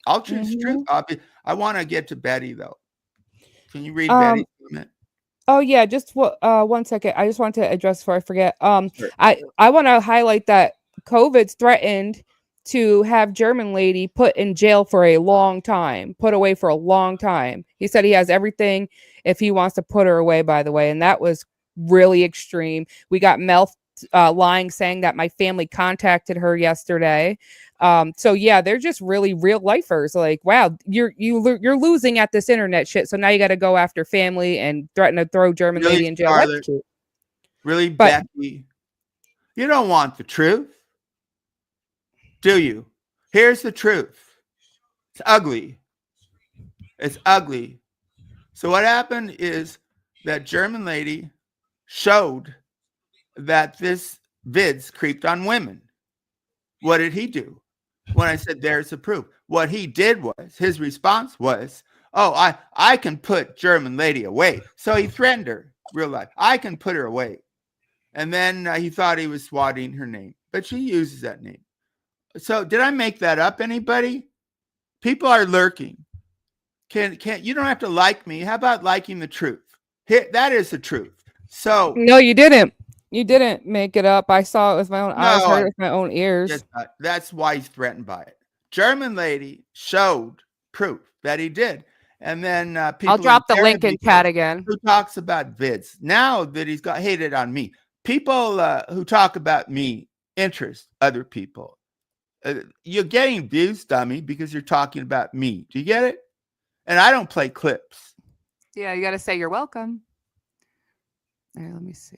I'll choose truth. I want to get to Betty, though. Can you read Betty's comment? Oh, yeah. Just 1 second. I just want to address before I forget. Sure. I want to highlight that COVID's threatened to have German lady put in jail for a long time, put away for a long time. He said he has everything if he wants to put her away, by the way. And that was really extreme. We got Mel lying, saying that my family contacted her yesterday. So yeah, they're just really real lifers. Like, wow, you're losing at this internet shit. So now you got to go after family and threaten to throw German Really, lady in jail. That's Scarlett? cute. Really, But Becky? You don't want the truth, do you? Here's the truth. It's ugly. It's ugly. So what happened is that German lady showed that this vids creeped on women. What did he do? When I said there's the proof, what he did was, his response was, oh, I can put German lady away. So he threatened her, real life. I can put her away. And then he thought he was swatting her name, but she uses that name. So did I make that up, anybody? People are lurking. Can you don't have to like me. How about liking the truth? That is the truth. So no, you didn't. You didn't make it up. I saw it with my own eyes, no, heard it with my own ears. that's why he's threatened by it. German lady showed proof that he did. And then people I'll drop the link in chat again. Who talks about vids now that he's got hated on me. People who talk about me interest other people. You're getting views, dummy, because you're talking about me. Do you get it? And I don't play clips. Yeah, you got to say you're welcome. Right, let me see.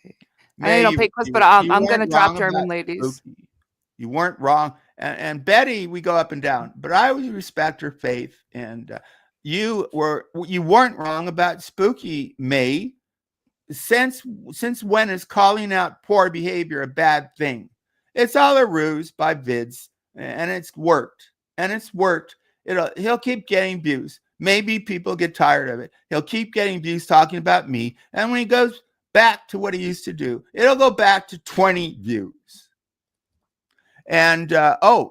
I know you don't play clips, but I'm going to drop German ladies. Spooky. You weren't wrong. And Betty, we go up and down, but I always respect her faith. And you weren't wrong about Spooky, May. Since when is calling out poor behavior a bad thing? It's all a ruse by vids, and it's worked. He'll keep getting views. Maybe people get tired of it. He'll keep getting views talking about me. And when he goes back to what he used to do, it'll go back to 20 views. And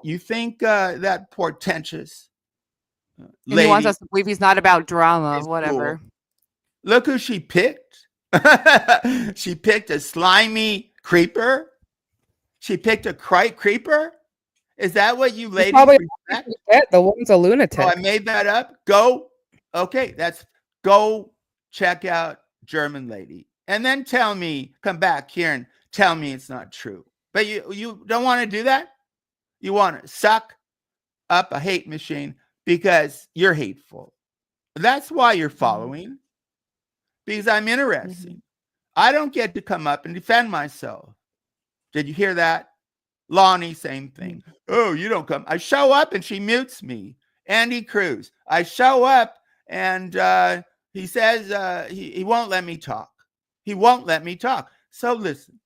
you think that portentous lady, he wants us to believe he's not about drama, whatever. Cool. Look who she picked. She picked a slimy creeper. She picked a creeper. Is that what you ladies respect? The woman's a lunatic. Oh, I made that up. Go check out German lady. And then come back here and tell me it's not true. But you don't want to do that? You want to suck up a hate machine because you're hateful. That's why you're following. Because I'm interesting. Mm-hmm. I don't get to come up and defend myself. Did you hear that? Lonnie, same thing. Oh, you don't come. I show up and she mutes me. Andy Cruz. I show up and he says he won't let me talk. He won't let me talk. So listen,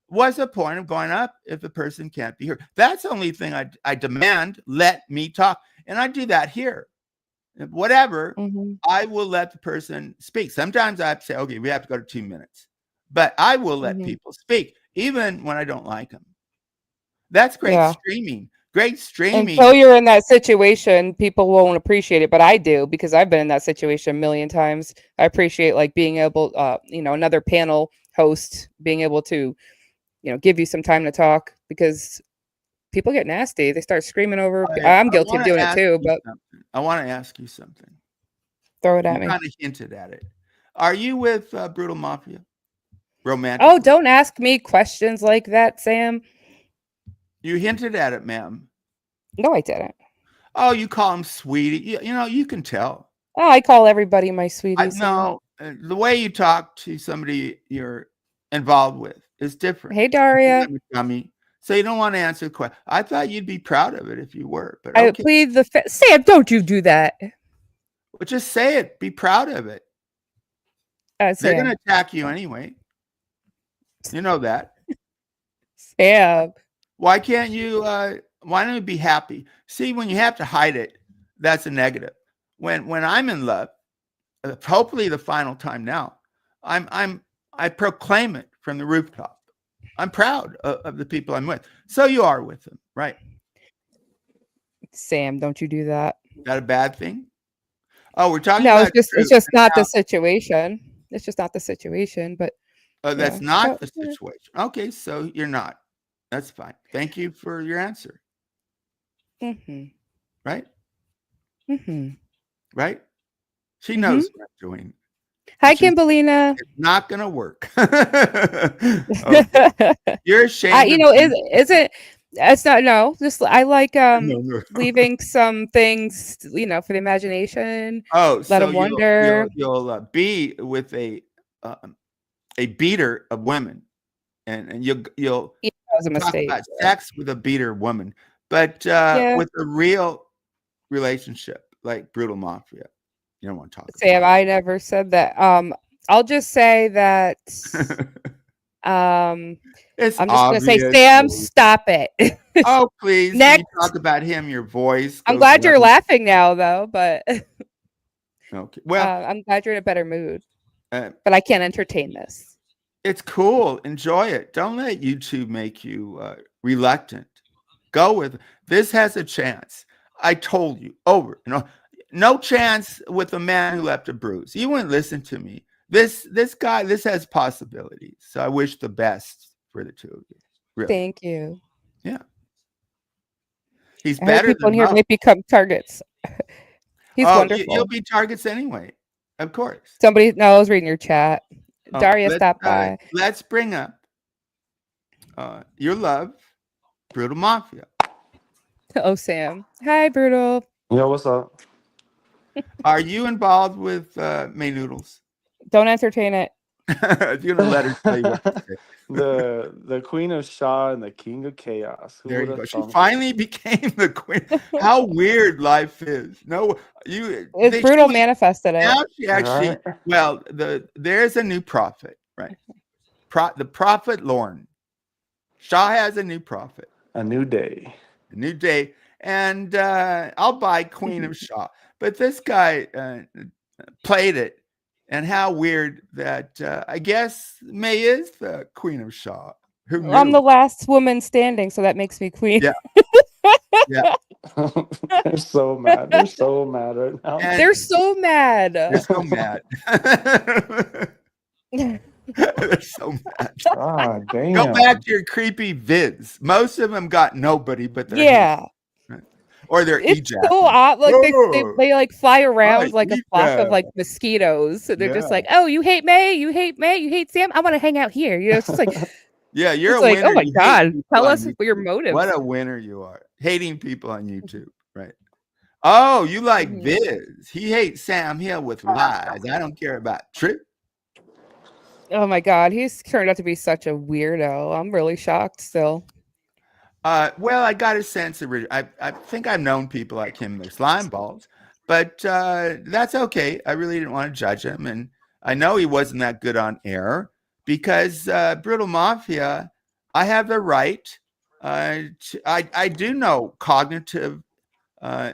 what's the point of going up if the person can't be heard? That's the only thing I demand. Let me talk. And I do that here. Whatever, I will let the person speak. Sometimes I have to say, okay, we have to go to 2 minutes. But I will let people speak, even when I don't like them. That's great streaming. Great streaming. Until you're in that situation, people won't appreciate it. But I do, because I've been in that situation a million times. I appreciate like being able, another panel host being able to, give you some time to talk, because people get nasty. They start screaming over. I'm guilty of doing it too. But I want to ask you something. Throw it at me. You kind of hinted at it. Are you with Brutal Mafia? Romantic? Oh, don't ask me questions like that, Sam. You hinted at it, ma'am. No, I didn't. Oh, you call him sweetie. You can tell. Oh, I call everybody my sweetie. No, the way you talk to somebody you're involved with is different. Hey, Daria. So you don't want to answer the question. I thought you'd be proud of it if you were. But okay. I plead the Sam, don't you do that. Well, just say it. Be proud of it. They're going to attack you anyway. You know that. Sam. Why can't you? Why don't you be happy? See, when you have to hide it, that's a negative. When I'm in love, hopefully the final time now, I proclaim it from the rooftop. I'm proud of the people I'm with. So you are with them, right? Sam, don't you do that. Is that a bad thing? Oh, we're talking about it's just not the situation. It's just not the situation, but that's not the situation. Okay, so you're not. That's fine. Thank you for your answer. Mhm. right? Mhm. Right? She Mhm. knows what I'm doing, and Hi, she's Kimberlina. it's not gonna work. Okay. You're ashamed You of know, being is it? It's not. No, just I like no, no. leaving some things, for the imagination. Oh, Let so them wonder. you'll be with a beater of women, and you'll Yeah, that was a talk mistake. about sex with a beater woman, but Yeah, with a real relationship like brutal mafia, you don't want to talk Sam, I never said that. I'll just say that. about. Um, It's I'm just gonna say, obvious. Sam, stop it. Oh, please, when you Next. talk about him, your voice I'm goes glad you're level. laughing now, though. But Okay, well, I'm glad you're in a better mood. uh, But I can't entertain this. it's cool. Enjoy it. Don't let YouTube make you reluctant. Go with it. This has a chance. I told you over and over. No chance with a man who left a bruise. You wouldn't listen to me. This guy, this has possibilities. So I wish the best for the two of you. Really. Thank you. Yeah. He's I heard better people in than here most. might become targets. He's Oh, you'll wonderful. be targets anyway. Of course. Somebody knows reading your chat. Oh, Daria stopped by. let's bring up your love, Brutal Mafia. Oh, Sam. Hi, Brutal. Yo, what's up? Are you involved with May Noodles? Don't entertain it. You're gonna let her tell you what to say. The Queen of Shaw and the King of Chaos. Who There would you have go. She thunk it? finally became the queen. How weird life is. No, It's she Brutal was manifested it. now she actually Right? well there's a new prophet, right? The prophet Lorne. Shaw has a new prophet, A new day. a new day, and I'll buy Queen of Shaw. But this guy played it, and how weird that I guess May is the Queen of Shaw. Who I'm knew? the last woman standing, so that makes me queen. Yeah, yeah. They're so mad. They're so mad right now. And They're so mad. they're so mad. They're so mad. Ah, Go back damn. to your creepy vids. Most of them got nobody but their hate, Yeah. right? Or their It's so ejacking. odd. Like Oh, they like fly I around like a eat flock of that. like mosquitoes. So they're just Yeah, like, oh, you hate May, you hate May, you hate Sam. I want to hang out here. It's just like yeah. You're it's a like, winner. oh my You hate god, people tell on us your YouTube. What motives. a winner you are. Hating people on YouTube, right? Oh, you like Mhm. Viz. He hates Sam Hill with lies. I don't care about truth. Oh my god, he's turned out to be such a weirdo. I'm really shocked still. Well, I got a sense of I think I've known people like him, they're slime balls, but that's okay. I really didn't want to judge him, and I know he wasn't that good on air because Brutal Mafia. I have the right. I do know cognitive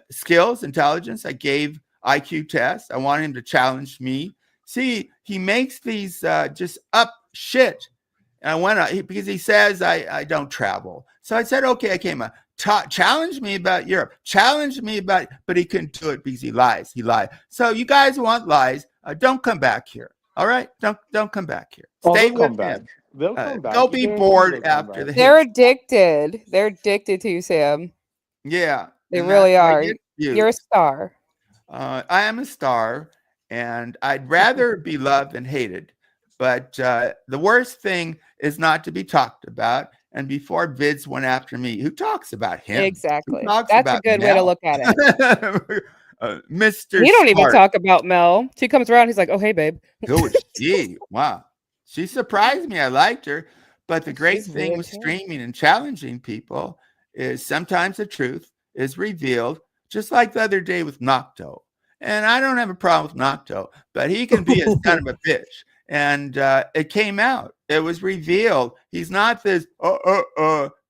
skills, intelligence. I gave IQ tests. I want him to challenge me. See, he makes these just up shit. And I went because he says I don't travel. So I said, okay, I came up. Challenge me about Europe. Challenge me about, but he couldn't do it because he lies. He lied. So you guys want lies? Don't come back here. All right, don't come back here. Oh, Stay they'll with come back. him. They'll come Go back. You be guarantee bored they'll come after back. the They're hits. addicted. They're addicted to you, Sam. Yeah, They and that's really how I are. get You're a views. star. I am a star, and I'd rather be loved than hated. But the worst thing is not to be talked about. And before Vids went after me, who talks about him? Who Exactly. talks That's a about good way to Mel? look at it. Mr. He don't even Smart. talk about Mel. She comes around, he's like, oh hey babe. Who is she? Wow. She surprised me. I liked her. But the great She's thing weird with too. streaming and challenging people is sometimes the truth is revealed, just like the other day with Nocto. And I don't have a problem with Nocto, but he can be a son of a bitch. And it came out. It was revealed. He's not this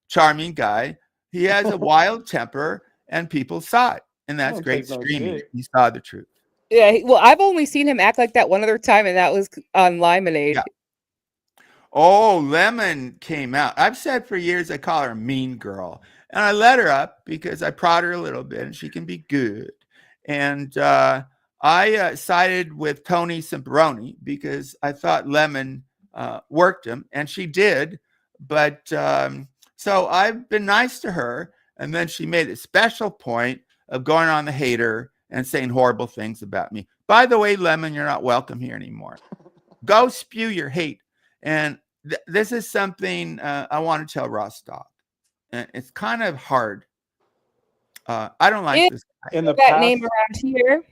charming guy. He has a wild temper, and people saw it. And I that's don't great take no streaming. shit. He saw the truth. Yeah, well, I've only seen him act like that one other time, and that was on Lemonade. Yeah. Oh, Lemon came out. I've said for years I call her a mean girl. And I let her up because I prod her a little bit and she can be good. And I sided with Tony Simperoni because I thought Lemon worked him, and she did. But so I've been nice to her. And then she made a special point of going on the hater and saying horrible things about me. By the way, Lemon, you're not welcome here anymore. Go spew your hate. And this is something I want to tell Rostock. And it's kind of hard. I don't like this guy. In the that past, name around here.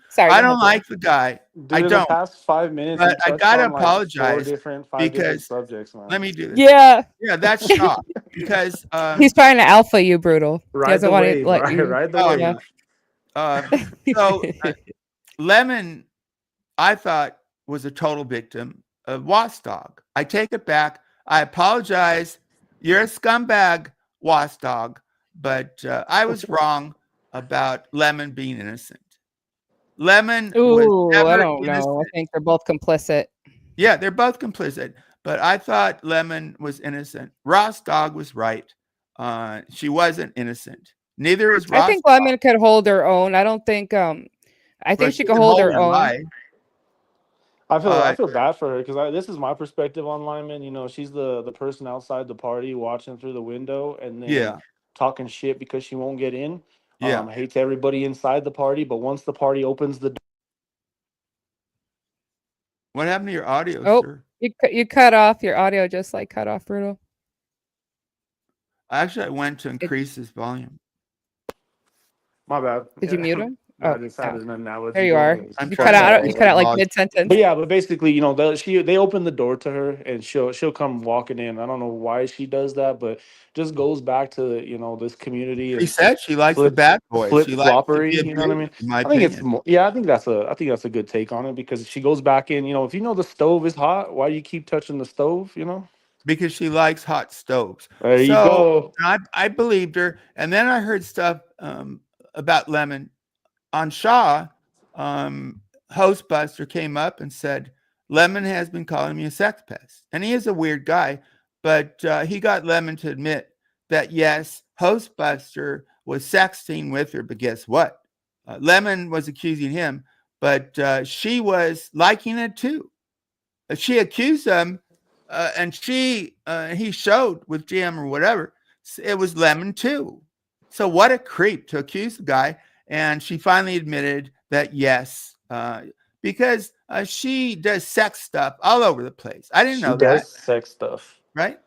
Sorry. I go don't ahead, like the guy. dude, I in the don't. past 5 minutes, But you I touched gotta on like five apologize different because subjects, man. let me do this. Yeah. Yeah, that's shock. Because He's trying to alpha you, Brutal. He Ride doesn't the want wave, to let right? you. Ride the Oh, wave. so Lemon, I thought, was a total victim of Wasdog. I take it back. I apologize. You're a scumbag, Wasdog, but I was wrong about Lemon being innocent. Lemon was Ooh, I never don't innocent. know. I think they're both complicit. Yeah, they're both complicit, but I thought Lemon was innocent. Rostock was right. She wasn't innocent. Neither was Rostock. I think Lemon could hold her own. I don't think I think she could hold her own. Lie. I feel bad for her because this is my perspective on Lyman. You know, she's the person outside the party watching through the window and then talking shit because she won't get in. Yeah. Hates everybody inside the party, but once the party opens the door. What happened to your audio, Oh, sir? you cut off your audio, just like cut off, Brutal. Actually, I went to increase his volume. My bad. Did you mute him? I just had an analogy. There you are. going. You cut out like mid-sentence. But yeah, but basically, you know, they open the door to her and she'll come walking in. I don't know why she does that, but just goes back to, you know, this community. She And said she likes the bad boys. Flip She likes floppery, to be you know what I mean? abused, in my I think it's opinion. more, yeah, I think that's a good take on it because she goes back in, you know, if you know the stove is hot, why do you keep touching the stove, you know? Because she likes hot stoves. There you go. I believed her. And then I heard stuff about Lemon. On Shaw, Hostbuster came up and said, Lemon has been calling me a sex pest. And he is a weird guy, but he got Lemon to admit that, yes, Hostbuster was sexting with her, but guess what? Lemon was accusing him, but she was liking it too. She accused him, and he showed with GM or whatever, it was Lemon too. So what a creep to accuse the guy. And she finally admitted that, yes, because she does sex stuff all over the place. I didn't know that. Sex stuff. Right?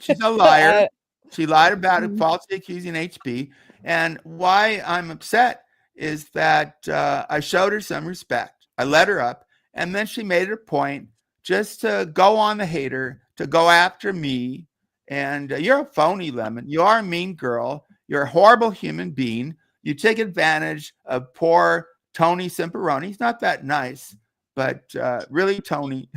She's a liar. She lied about it, falsely accusing HB. And why I'm upset is that I showed her some respect. I let her up. And then she made it a point just to go on the hater, to go after me. And you're a phony, Lemon. You are a mean girl. You're a horrible human being. You take advantage of poor Tony Simperoni. He's not that nice, but really, Tony,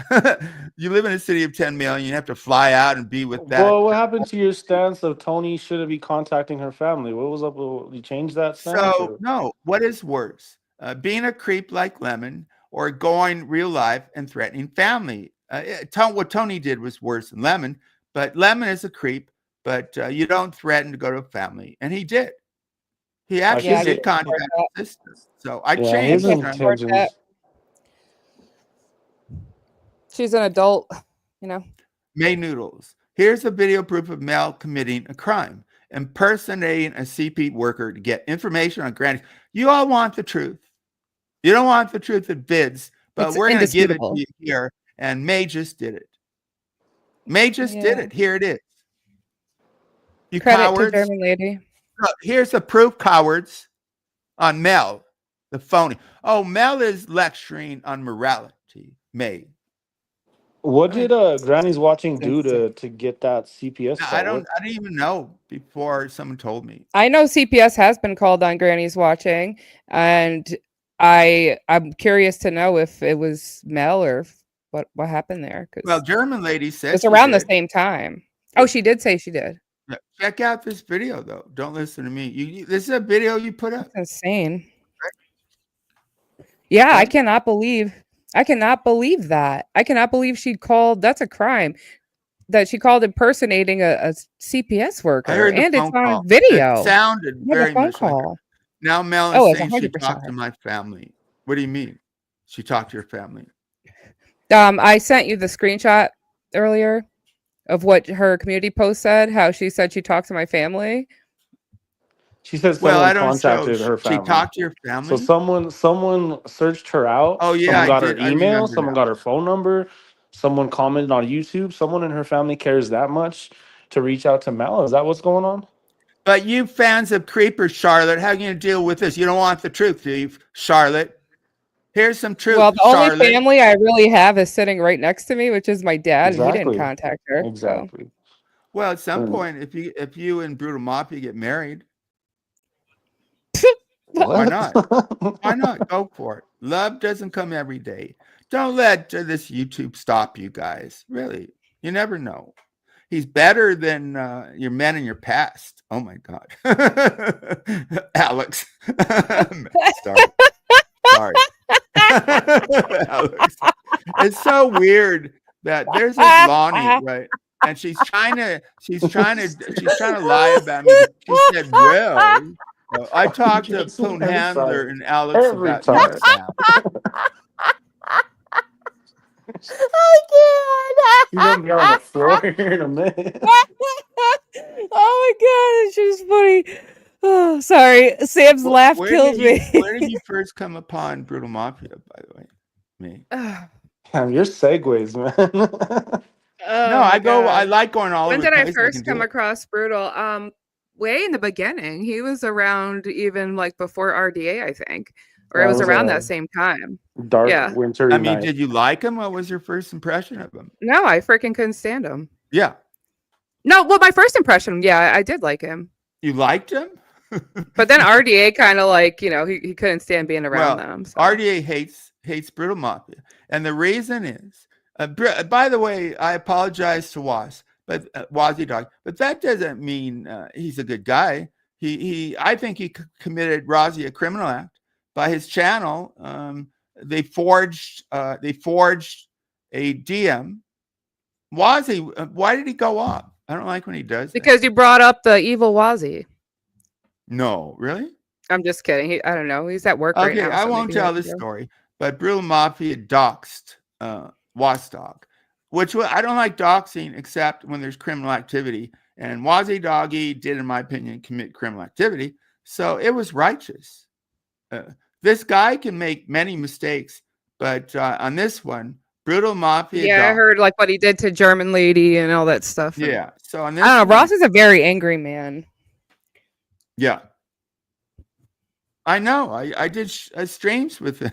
you live in a city of 10 million. You have to fly out and be with that. Well, what happened to your stance of Tony shouldn't be contacting her family? What was up? You changed that stance? So, no, what is worse? Being a creep like Lemon or going real life and threatening family? What Tony did was worse than Lemon, but Lemon is a creep, but you don't threaten to go to a family. And he did. He actually did contact his sister. So I changed. His intentions. She's an adult, you know. May Noodles. Here's a video proof of Mel committing a crime, impersonating a CP worker to get information on Granny. You all want the truth. You don't want the truth at bids, but we're going to give it to you here. And May just did it. May just did it. Here it is. You Credit cowards. to German lady. Look, here's the proof, cowards, on Mel, the phony. Oh, Mel is lecturing on morality. May. What did Granny's Watching do to get that CPS call? I didn't even know before someone told me. I know CPS has been called on Granny's Watching, and I'm curious to know if it was Mel or what happened there. Well, German lady said it's around the same time. Oh, she did say she did. Check out this video, though. Don't listen to me. This is a video you put up. That's insane. Right? Yeah, I cannot believe that. I cannot believe she called. That's a crime. That she called impersonating a CPS worker. I heard the and phone it's on call. video. It sounded very much like her. Now Mel is saying she talked to my family. What do you mean? She talked to your family? I sent you the screenshot earlier of what her community post said, how she said she talked to my family. She said Well, someone I don't. So contacted her she family. talked to your So family. someone searched her out. Oh yeah, Someone I got her did. I email. remember Someone now. got her phone number. Someone commented on YouTube. Someone in her family cares that much to reach out to Mel. Is that what's going on? But you fans of creepers, Charlotte, how are you going to deal with this? You don't want the truth, do you, Charlotte? Here's some Well, truth, the only Charlotte. family I really have is sitting right next to me, which is my dad, and he didn't Exactly. contact her. So Exactly. Well, at some And point, if you and Brutal Mafia get married, why what? not? Why not? Go for it. Love doesn't come every day. Don't let this YouTube stop you guys. Really, you never know. He's better than your men in your past. Oh my God, Alex. Sorry, Alex. It's so weird that there's this Lonnie, right? And she's trying to lie about me. She said, "Well, I talked to Jason, Poon every Handler time. and Alex Every about your time. family." I You're gonna be on the floor can't. here in a minute. Oh my god, it's just funny. Oh, sorry, Sam's laugh killed me. Where did you first come upon Brutal Mafia? By the way, me. Damn, your segues, man. No, Oh I my go. I god. like going all When over the did I place. I can first do come it. across Brutal? Way in the beginning. He was around even like before RDA, I think. Or it That was was around a that same time. dark, Yeah. wintry I mean, night. did you like him? What was your first impression of him? No, I freaking couldn't stand him. Yeah, No, well, my first impression, yeah, I did like him. you liked him. But then RDA kind of like, he couldn't stand being around Well, them. So. RDA hates Brutal Mafia, and the reason is, by the way, I apologize to but Wazzy Dog, but that doesn't mean he's a good guy. I think he committed a criminal act by his channel. They forged a DM. Wazzy, why did he go off? I don't like when he does that. Because you brought up the evil Wazzy. No, really? I'm just kidding. I don't know. He's at work right now. Okay, I So won't maybe tell this story, but Brutal Mafia doxed Wasdog, which I don't like doxing except when there's criminal activity. And Wazzy Doggy did, in my opinion, commit criminal activity. So it was righteous. This guy can make many mistakes, but on this one, Brutal Mafia. Yeah, I heard like what he did to German lady and all that stuff. And Yeah. So on this, I don't know. Ross is a very angry man. Yeah. I know. I did streams with him.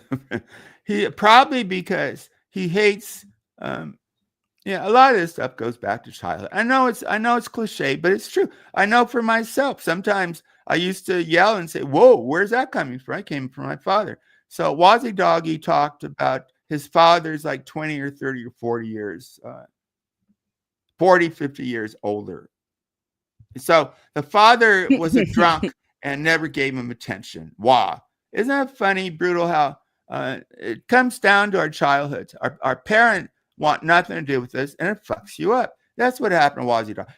He probably because he hates. A lot of this stuff goes back to childhood. I know it's cliche, but it's true. I know for myself. Sometimes I used to yell and say, "Whoa, where's that coming from?" I came from my father. So Wazzy Doggy talked about his father's like 20 or 30 or 40 years, 40, 50 years older. So the father was a drunk and never gave him attention. Wow. Isn't that funny, Brutal, how it comes down to our childhoods. Our parent want nothing to do with this, and it fucks you up. That's what happened to Wazzy Dog.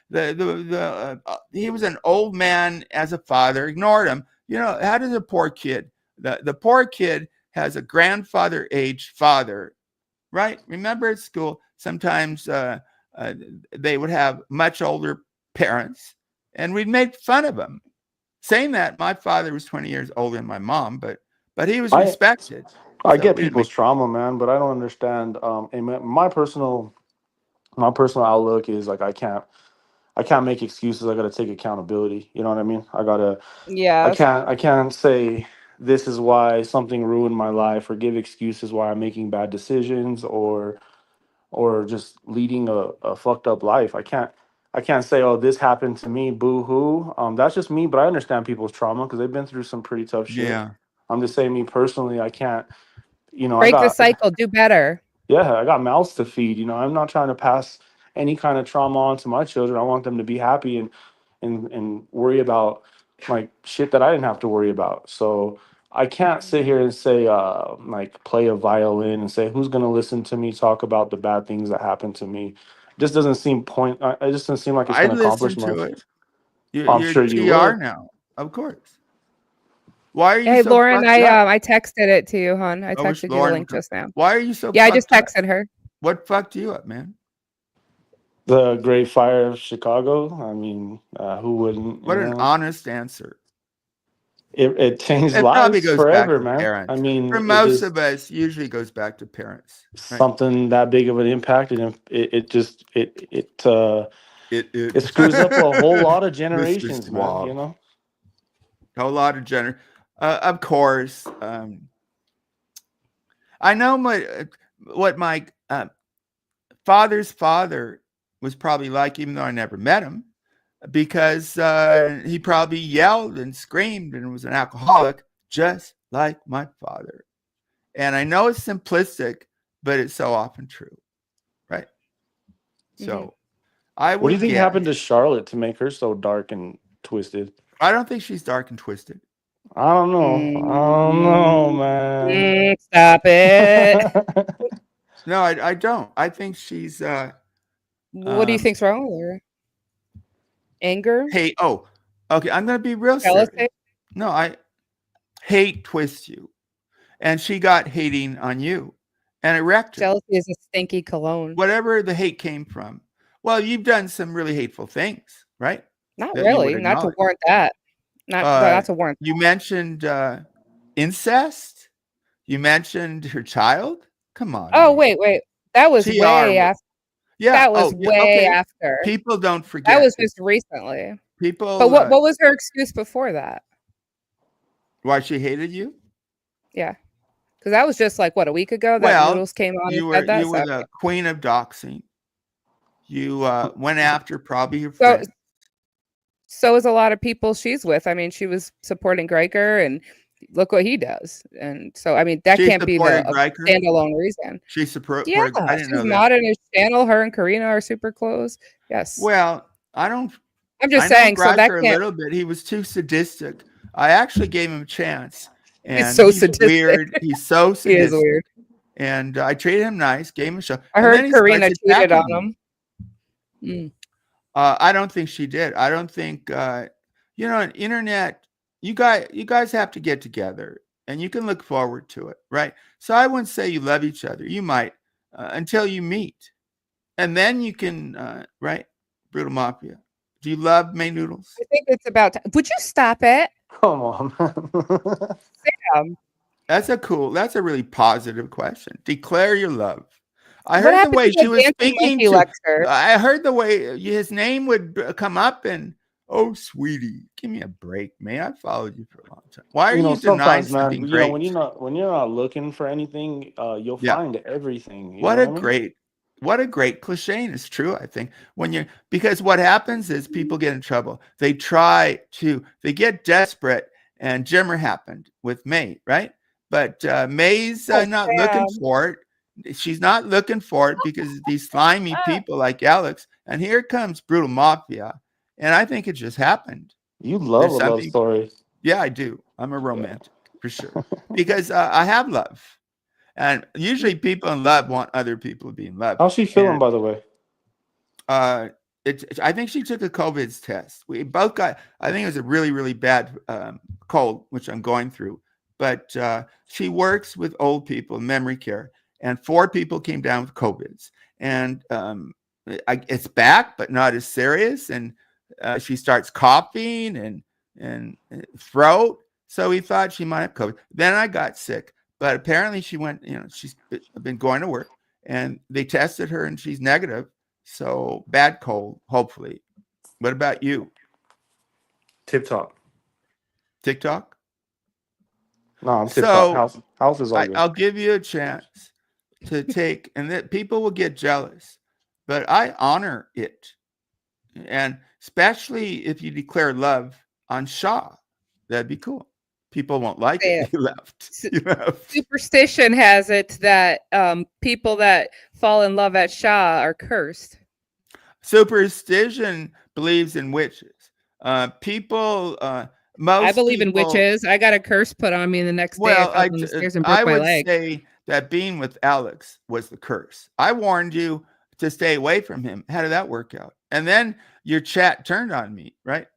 He was an old man as a father, ignored him. How does a poor kid, the poor kid has a grandfather age father, right? Remember at school, sometimes they would have much older parents, and we'd make fun of them. Saying that, my father was 20 years older than my mom, but he was respected. I So get we didn't people's trauma, man, but I don't understand. And my personal outlook is like I can't make excuses. I got to take accountability. You know what I mean? I Yes. can't say this is why something ruined my life or give excuses why I'm making bad decisions or just leading a fucked up life. I can't say, oh, this happened to me, boo hoo. That's just me, but I understand people's trauma because they've been through some pretty tough shit. Yeah. I'm just saying, me personally, I can't. I Break the got cycle. Do better. I got mouths to feed. I'm not trying to pass any kind of trauma on to my children. I want them to be happy and worry about like shit that I didn't have to worry about. So I can't sit here and say like play a violin and say who's gonna listen to me talk about the bad things that happened to me. Just doesn't seem it just doesn't seem like it's I'd gonna listen accomplish to much. it. I'm You're sure you TR would. now, of course. Why are you Hey, so Lauren, fucked up? I texted it to you, hon. I I wish texted you the Lauren would link come. just now. Why are you so Yeah, I just fucked up? texted her. What fucked you up, man? The Great Fire of Chicago. I mean, who wouldn't? What an honest answer. it changed It probably lives goes back forever, to man. I parents. mean, For it most just of us, usually goes back to parents, right? something that big of an impact, and it just It it screws up a whole lot of Mr. generations, man. You Suave. know. A whole lot of of course. I know what my father's father was probably like, even though I never met him, because he probably yelled and screamed and was an alcoholic, just like my father. And I know it's simplistic, but it's so often true, right? So I What do you would think guess. happened to Charlotte to make her so dark and twisted? I don't think she's dark and twisted. I don't know. I don't know, man. Stop it. No, I don't. I think she's What do you think's wrong with her? Anger? hate. Oh, okay. I'm gonna be real serious. Jealousy? No, I hate twist you, and she got hating on you, and it wrecked her. Jealousy is a stinky cologne. Whatever the hate came from. Well, you've done some really hateful things, right? Not That you would really. Not to acknowledge. warrant that. Not to warrant You mentioned incest. You mentioned her child. Come on, Oh, man. wait. That was way TR. after. Yeah. That was Oh, yeah. way Okay. after. People don't That forget. was just recently. People. But what was her excuse before that? Why she hated you? Yeah. Because that was just like, what, a week ago that Well, Noodles came on you and were said that? you were the queen of doxing. You went after probably your So, friends. so is a lot of people she's with. I mean, she was supporting Greiker, and look what he does. And so, I mean, that She can't be supported the Riker. standalone reason. She supported. Yeah, I didn't she's know that. modding his channel. Her and Karina are super close. Yes. Well, I don't. I'm just I know saying, so that Riker a can't. little bit. He was too sadistic. I actually gave him a chance, He's and so he's sadistic. weird. He's so He is sadistic. weird. And I treated him nice, gave him a show. I And heard then he Karina starts cheated on attacking me. him. I don't think she did. I don't think internet. You guys have to get together, and you can look forward to it, right? So I wouldn't say you love each other. You might until you meet, and then you can right. Brutal Mafia. Do you love May Noodles? I think it's about time. Would you stop it? Come on, man. Sam. That's a really positive question. Declare your love. I What heard the happened way to she the was dancing speaking monkey to. lecture? I heard the way his name would come up, and oh, sweetie, give me a break, man. I followed you for a long time. Why are you denying Sometimes, man, something great? when you're not looking for anything, you'll Yeah. find everything. You What know a what I mean? great cliche, and it's true. I think because what happens is people get in trouble. They get desperate, and Jimmer happened with May, right? But May's not looking for it. She's not looking for it because of these slimy people like Alex. And here comes Brutal Mafia, and I think it just happened. You love a love story. Yeah, I do. I'm a romantic for sure because I have love. And usually people in love want other people to be in love. How's she feeling, by the way? I think she took a COVID test. We both got, I think it was a really, really bad cold, which I'm going through. But she works with old people in memory care, and 4 people came down with COVIDs. And it's back, but not as serious. And she starts coughing and throat. So we thought she might have COVID. Then I got sick. But apparently she went, she's been going to work, and they tested her and she's negative. So bad cold, hopefully. What about you? TikTok. TikTok? No, I'm TikTok. So House is all good. I'll give you a chance to take, and that people will get jealous, but I honor it. And especially if you declare love on Shaw, that'd be cool. People won't like it. You left. Superstition has it that people that fall in love at Shaw are cursed. Superstition believes in witches. Most I believe in witches. I got a curse put on me the next day. I fell down the stairs and broke my leg. I would say that being with Alex was the curse. I warned you to stay away from him. How did that work out? And then your chat turned on me, right?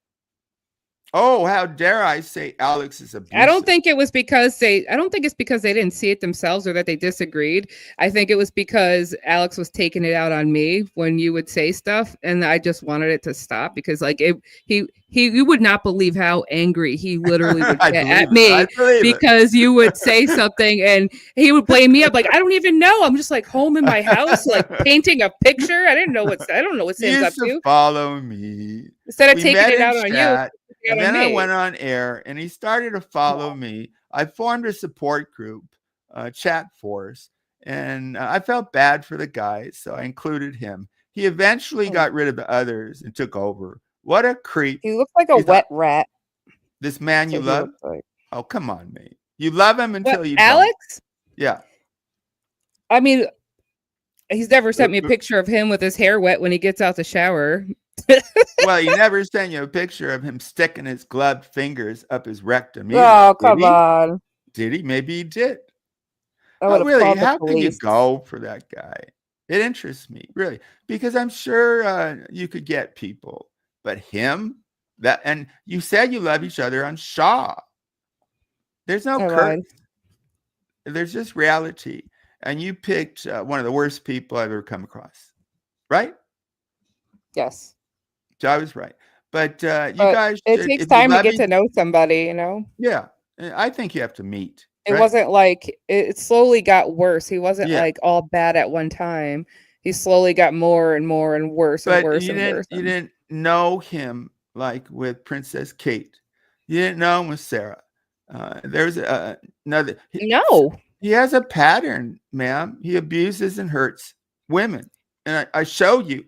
Oh, how dare I say Alex is I don't abusive? think it was because they I don't think it's because they didn't see it themselves or that they disagreed. I think it was because Alex was taking it out on me when you would say stuff, and I just wanted it to stop because like he you would not believe how angry he literally would I get at believe it. I me believe because you would say something and he would blame me up like I don't even know. I'm just like home in my house like it. painting a picture. I don't know what He Sam's up used to to. follow me. Instead of We taking met it in out on you, chat, taking and it out on then I me. went on air, and he started to follow me. I formed a support group, chat force, and I felt bad for the guy, so I included him. He eventually Mm. got rid of the others and took over. What a creep. He looks like a You thought, wet rat. this man That's you what he love? looks like. Oh, come on, mate. You love him What, until you don't. Alex? Yeah. I mean, he's never sent Oop, me a oop. picture of him with his hair wet when he gets out the shower. Well, he never sent you a picture of him sticking his gloved fingers up his rectum either. Oh, Did come he? on. Did he? Maybe he did. I Oh, would have really? called the How can you police. go for that guy? It interests me, really, because I'm sure you could get people, but him, that, and you said you love each other on Shaw. There's no I curse. lied. There's just reality. And you picked one of the worst people I've ever come across, right? Yes. So I was right. But you But guys it should, takes if you time to love get each, to know somebody, you know? yeah, I think you have to meet, It right? wasn't like it slowly got worse. He wasn't Yeah. like all bad at one time. He slowly got more and more and worse and But worse and worse. you didn't know him like with Princess Kate. You didn't know him with Sarah. There's another. No. He has a pattern, ma'am. He abuses and hurts women, and I showed you.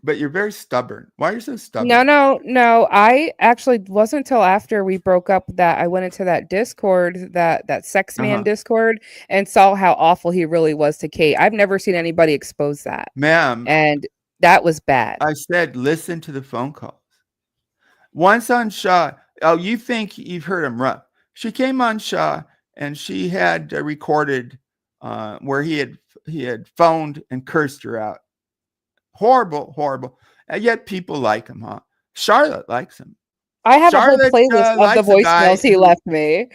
But you're very stubborn. Why are you so stubborn? No. I actually wasn't until after we broke up that I went into that Discord, that sex man Uh-huh. Discord, and saw how awful he really was to Kate. I've never seen anybody expose that. Ma'am, And that was bad. I said listen to the phone calls. Once on Shaw, oh, you think you've heard him rough. She came on Shaw and she had recorded where he had phoned and cursed her out. Horrible, horrible. And yet people like him, huh? Charlotte likes him. I have a whole Charlotte playlist of the likes a guy voicemails he who left me.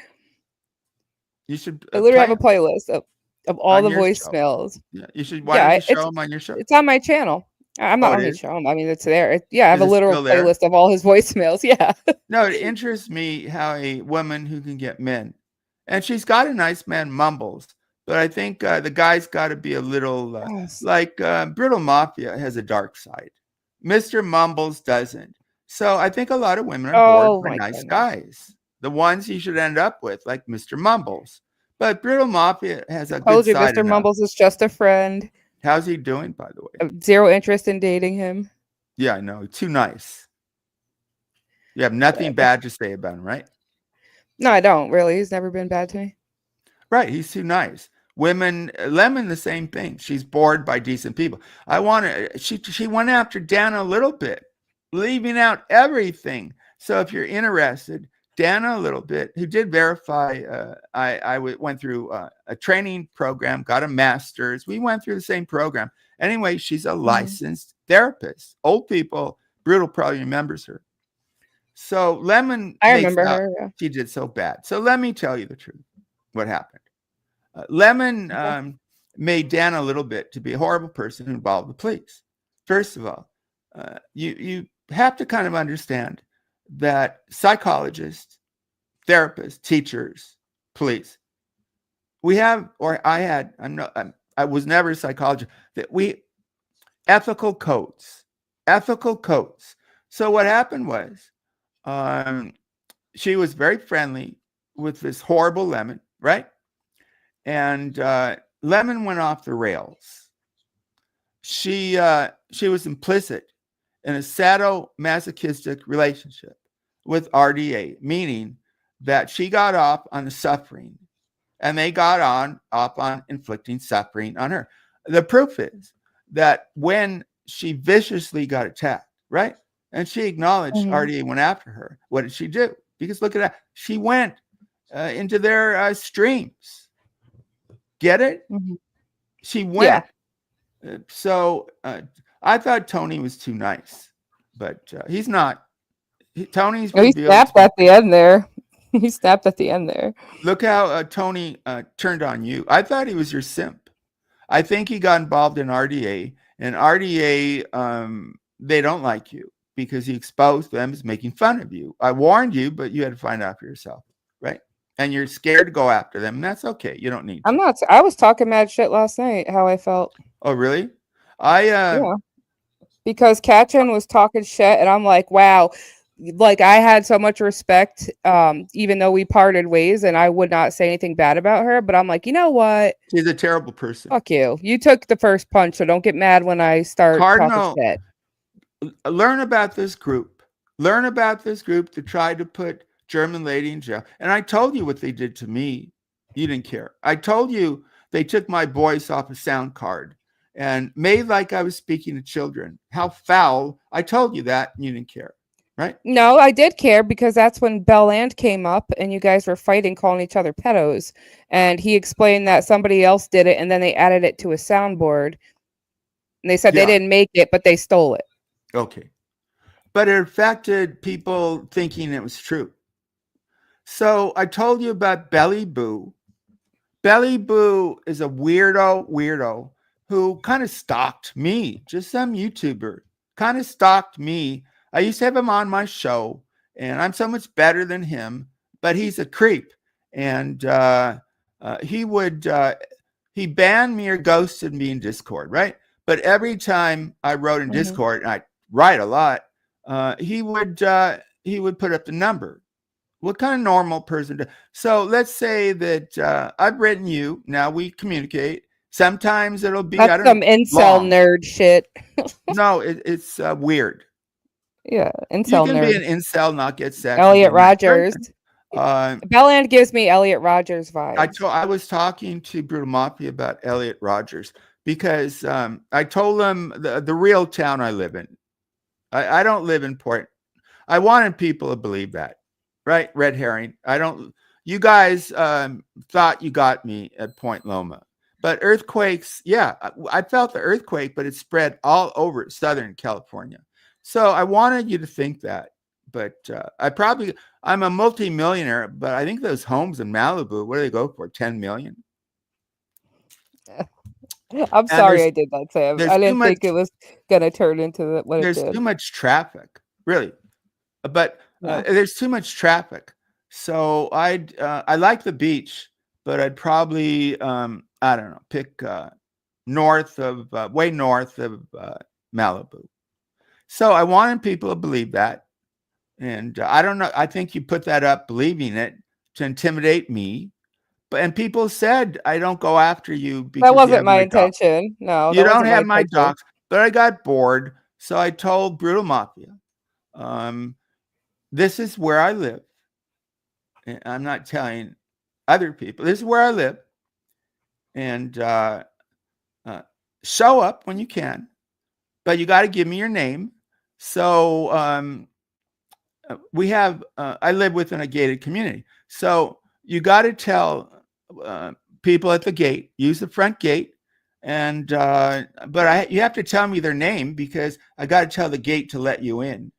you should I literally have play a him playlist of all on the your show. voicemails. Yeah, you should. Why don't Yeah, you show him on your show? it's on my channel. I'm Oh, not it on the is. show. I mean, it's there. Yeah, I have Is a it literal still there? playlist of all his voicemails. Yeah. No, it interests me how a woman who can get men, and she's got a nice man, mumbles, but I think the guy's got to be a little Yes. like Brittle Mafia has a dark side. Mr. Mumbles doesn't. So I think a lot of women are bored Oh by my nice goodness. guys, the ones you should end up with, like Mr. Mumbles. But Brittle Mafia has a good Told you, side Mr. enough. Mumbles is just a friend. How's he doing, by the way? Zero interest in dating him. Yeah, I know. Too nice. You have nothing bad to say about him, right? No, I don't really. He's never been bad to me. Right. He's too nice. Women, Lemon, the same thing. She's bored by decent people. She went after Dana a little bit, leaving out everything. So if you're interested, Dana a little bit, who did verify, I went through a training program, got a master's. We went through the same program. Anyway, she's a licensed therapist. Old people, Brutal probably remembers her. So Lemon I makes remember out her. Yeah. she did so bad. So let me tell you the truth. What happened? Lemon Okay. made Dan a little bit to be a horrible person who involved the police. First of all, you have to kind of understand that psychologists, therapists, teachers, police, we have, or I had, I was never a psychologist, that we ethical codes. So what happened was, she was very friendly with this horrible Lemon, right? And Lemon went off the rails. She was implicit in a sadomasochistic relationship with RDA, meaning that she got off on the suffering, and they got off on inflicting suffering on her. The proof is that when she viciously got attacked, right, and she acknowledged RDA went after her, what did she do? Because look at that, she went into their streams. Get it? She went. Yeah. So I thought Tony was too nice, but he's not. Tony's Oh, he revealed. snapped at the end there. He snapped at the end there. Look how Tony turned on you. I thought he was your simp. I think he got involved in RDA, and RDA, they don't like you because he exposed them as making fun of you. I warned you, but you had to find out for yourself, right? And you're scared to go after them, and that's okay. You don't need to. I'm not. I was talking mad shit last night. How I felt. Oh, really? I Yeah. Because Katrin was talking shit, and I'm like, wow. Like I had so much respect, even though we parted ways, and I would not say anything bad about her. But I'm like, you know what? she's a terrible person. Fuck you. You took the first punch, so don't get mad when I start Cardinal, talking shit. learn about this group. Learn about this group that tried to put German lady in jail. And I told you what they did to me. You didn't care. I told you they took my voice off a sound card and made like I was speaking to children. How foul. I told you that and you didn't care, right? No, I did care because that's when Belland came up and you guys were fighting, calling each other pedos. And he explained that somebody else did it and then they added it to a soundboard. And they said they didn't make it, but they stole it. Okay. But it affected people thinking it was true. So I told you about Belly Boo. Belly Boo is a weirdo who kind of stalked me, just some YouTuber, kind of stalked me. I used to have him on my show, and I'm so much better than him, but he's a creep. And he banned me or ghosted me in Discord, right? But every time I wrote in Discord, and I write a lot, he would put up the number. What kind of normal person? So let's say that I've written you. Now we communicate. Sometimes it'll be That's some incel nerd shit. No, it's weird. Yeah, incel you can nerd. be an incel, not get sex. Elliot Rogers. Belland gives me Elliot Rogers vibes. I was talking to Brutal Mafia about Elliot Rogers because I told him the real town I live in. I don't live in Port. I wanted people to believe that. Right, red herring. You guys thought you got me at Point Loma, but earthquakes. Yeah, I felt the earthquake, but it spread all over Southern California. So I wanted you to think that, but I'm a multimillionaire, but I think those homes in Malibu, what do they go for? 10 million. I'm sorry I did that, Sam. I didn't think it was gonna turn into what it did. There's too much traffic, really, but. There's too much traffic, so I like the beach, but I'd probably I don't know, pick way north of Malibu. So I wanted people to believe that, and I don't know. I think you put that up, believing it, to intimidate me, and people said I don't go after you because that wasn't my intention. No, you don't have my docs, but I got bored, so I told Brutal Mafia. This is where I live. I'm not telling other people. This is where I live. And show up when you can. But you got to give me your name. So I live within a gated community. So you got to tell people at the gate, use the front gate. And but you have to tell me their name because I got to tell the gate to let you in.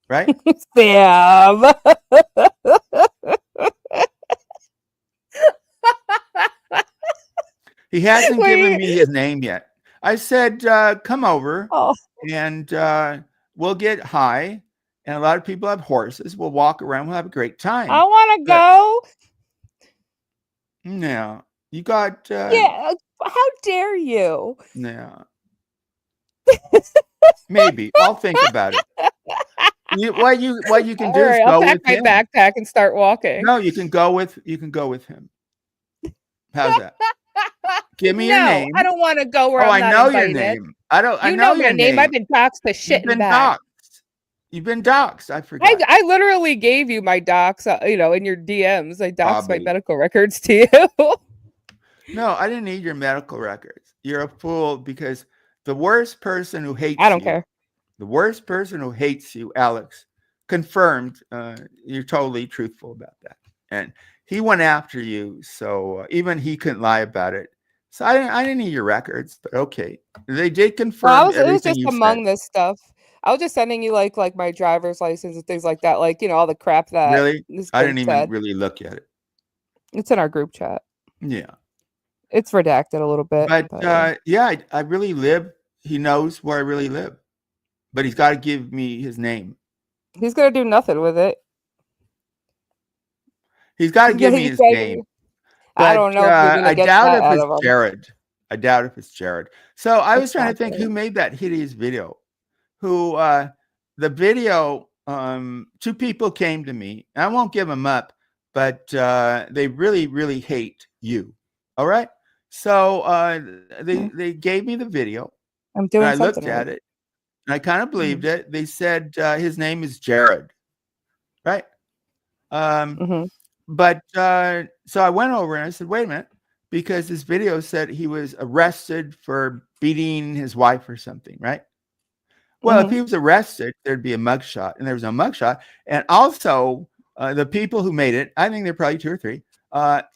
Right? Sam. He hasn't given me his name yet. I said, come over and we'll get high. And a lot of people have horses. We'll walk around. We'll have a great time. I want to go. No. You got... yeah. How dare you? No. Maybe. I'll think about it. What you can do is I'll go pack with my him. backpack and start walking. No, you can go with him. How's that? Give me your name. I don't want to go where I'm not know invited. Your name. I know my name. I've been doxxed to shit in the back. You've been doxxed. I forgot. I literally gave you my docs, in your DMs. I doxed my medical records to you. No, I didn't need your medical records. You're a fool because the worst person who hates you. I don't care. The worst person who hates you, Alex, confirmed you're totally truthful about that. And he went after you. So even he couldn't lie about it. So I didn't need your records, but okay. They did confirm it was just among this stuff. I was just sending you like my driver's license and things like that, like all the crap that Really? this I kid didn't even said. really look at it. It's in our group chat. Yeah. It's redacted a little bit, But yeah. I really live. He knows where I really live, but he's got to give me his name. He's gonna do nothing with it. He's got to give me his name. But I don't know if you're gonna I get doubt that if out it's of him. Jared. I doubt if it's Jared. So I was It's trying not to think who Jared. made that hideous video. Who the video? 2 people came to me. I won't give them up, but they really, really hate you. All right. So they gave me the video. I'm doing and I something looked at right. it, and I kind of believed it. They said his name is Jared, right? But so I went over and I said, wait a minute, because this video said he was arrested for beating his wife or something, right? Well, if he was arrested, there'd be a mugshot, and there was no mugshot. And also, the people who made it, I think they're probably 2 or 3,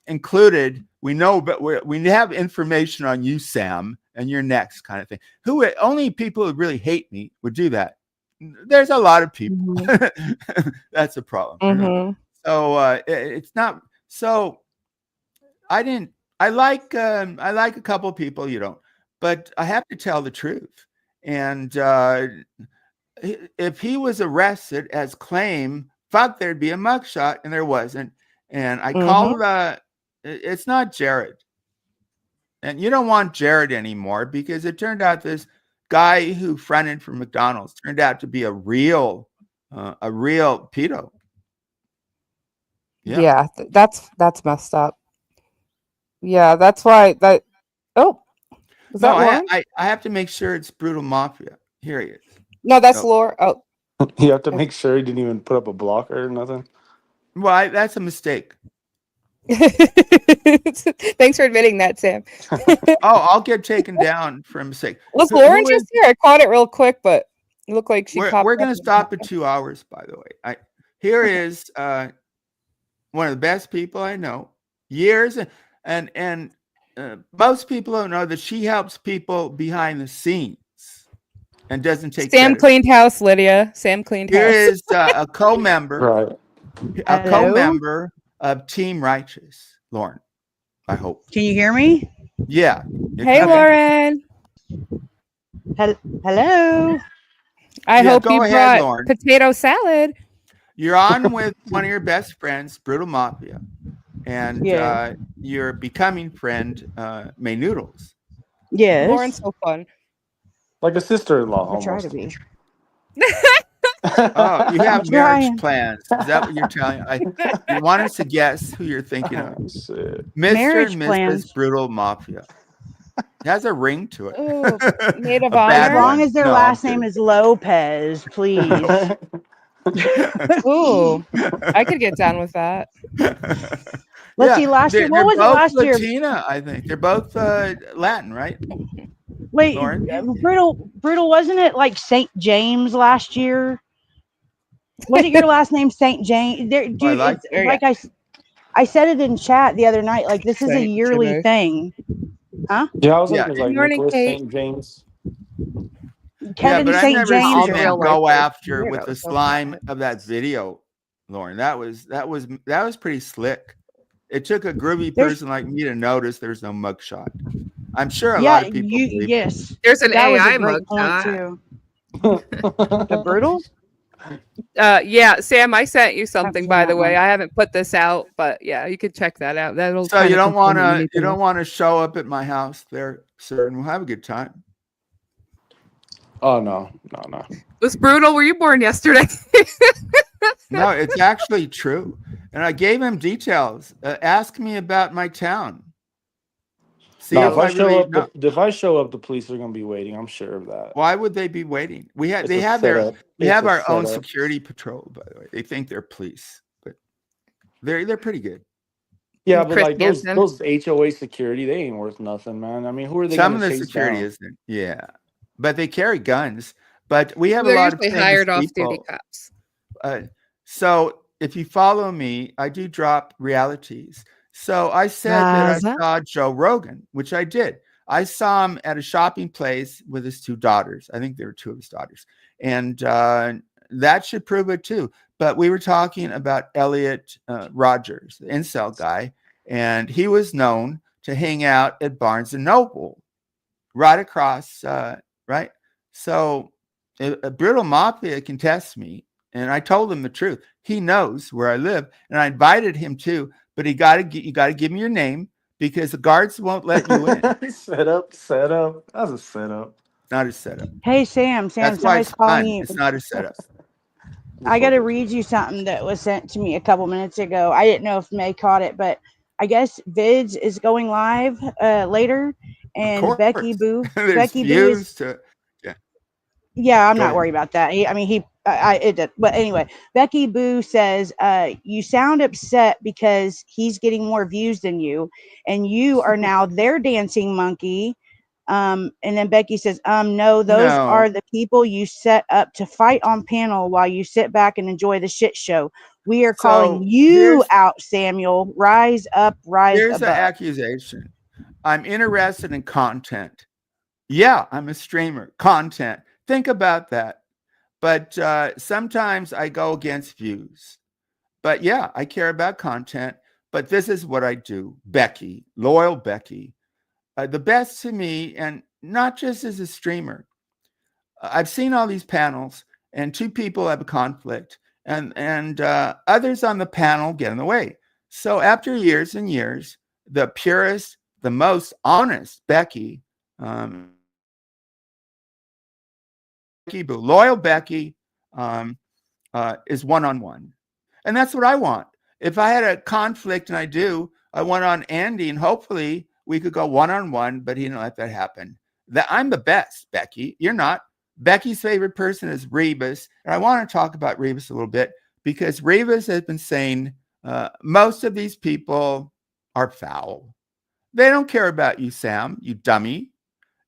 included. We know, but we have information on you, Sam, and you're next, kind of thing. Only people who really hate me would do that. There's a lot of people. That's a problem. So it's not. So I didn't. I like a couple of people. You don't, but I have to tell the truth. And if he was arrested as claim, thought there'd be a mugshot, and there wasn't. And I called. It's not Jared, and you don't want Jared anymore because it turned out this guy who fronted for McDonald's turned out to be a real pedo. Yeah, that's messed up. Yeah, that's why that. Oh, was that Lauren? I have to make sure it's Brutal Mafia. Here he is. No, that's Lauren. Oh, you have to make sure he didn't even put up a blocker or nothing. Well, that's a mistake. Thanks for admitting that, Sam. I'll get taken down for a mistake. Was Lauren just here? I caught it real quick, but it looked like she. We're going to stop at 2 hours, by the way. Here is one of the best people I know. Years and most people don't know that she helps people behind the scenes and doesn't take. Sam cleaned house, Lydia. Sam cleaned house. Here is a co-member, right? A co-member of Team Righteous, Lauren. I hope. Can you hear me? Yeah. Hey, Lauren. Hello. I hope you brought Lauren. Potato salad. You're on with one of your best friends, Brutal Mafia, and your becoming friend, May Noodles. Yes. Lauren's so fun. Like a sister-in-law. I try to be. Oh, you have marriage plans. Is that what you're telling me? You want us to guess who you're thinking of? Mr. Marriage and Mrs. plans. Brutal Mafia. It has a ring to it. Ooh, maid of honor. As long as their last name is Lopez, please. Ooh, I could get down with that. Let's see. Last year, what was it last year? Latina, I think they're both Latin, right? Wait, brutal. Wasn't it like St. James last year? Wasn't your last name St. James? I said it in chat the other night. Like this is a yearly thing, huh? Yeah, I was like Nicholas St. James. Kevin St. James. Go after with the slime of that video, Lauren. That was pretty slick. It took a groovy person like me to notice there's no mugshot. I'm sure a lot of people. Yes, there's an AI mugshot too. The brutal. Yeah, Sam, I sent you something by the way. I haven't put this out, but yeah, you could check that out. So you don't want to show up at my house there, sir, and we'll have a good time. Oh no. It was brutal. Were you born yesterday? No, it's actually true. And I gave him details. Ask me about my town. See if I show up, the police are going to be waiting. I'm sure of that. Why would they be waiting? We have our own security patrol, by the way. They think they're police, but they're pretty good. Yeah, but like those HOA security, they ain't worth nothing, man. I mean, who are they? Some of the security isn't. Yeah, but they carry guns. But we have a lot of hired off-duty cops. So if you follow me, I do drop realities. So I said that I saw Joe Rogan, which I did. I saw him at a shopping place with his 2 daughters. I think there were 2 of his daughters. And that should prove it too. But we were talking about Elliot Rogers, the incel guy, and he was known to hang out at Barnes and Noble, right across, right? So a brutal mafia can test me, and I told him the truth. He knows where I live, and I invited him too. But you got to give me your name because the guards won't let you in. Set up. That was a setup. Not a setup. Hey, Sam, That's why somebody's it's calling fun. you. It's not a setup. I got to read you something that was sent to me a couple minutes ago. I didn't know if May caught it, but I guess Vids is going live later, Of and course. Becky Boo. There's Becky Boo views is. to. Yeah. Yeah, I'm Go not ahead. worried about that. It did. But anyway, Becky Boo says, you sound upset because he's getting more views than you, and you are now their dancing monkey. And then Becky says, no, those are No. the people you set up to fight on panel while you sit back and enjoy the shit show. We are calling So you out, Samuel. Rise up, rise here's the above. accusation. I'm interested in content. Yeah, I'm a streamer. Content. Think about that. But sometimes I go against views. But yeah, I care about content. But this is what I do. Becky, loyal Becky, the best to me, and not just as a streamer. I've seen all these panels, and 2 people have a conflict, and others on the panel get in the way. So after years and years, the purest, the most honest Becky, loyal Becky, is one-on-one. And that's what I want. If I had a conflict, and I went on Andy, and hopefully we could go one-on-one, but he didn't let that happen. I'm the best, Becky. You're not. Becky's favorite person is Reavis. And I want to talk about Reavis a little bit because Reavis has been saying most of these people are foul. They don't care about you, Sam, you dummy.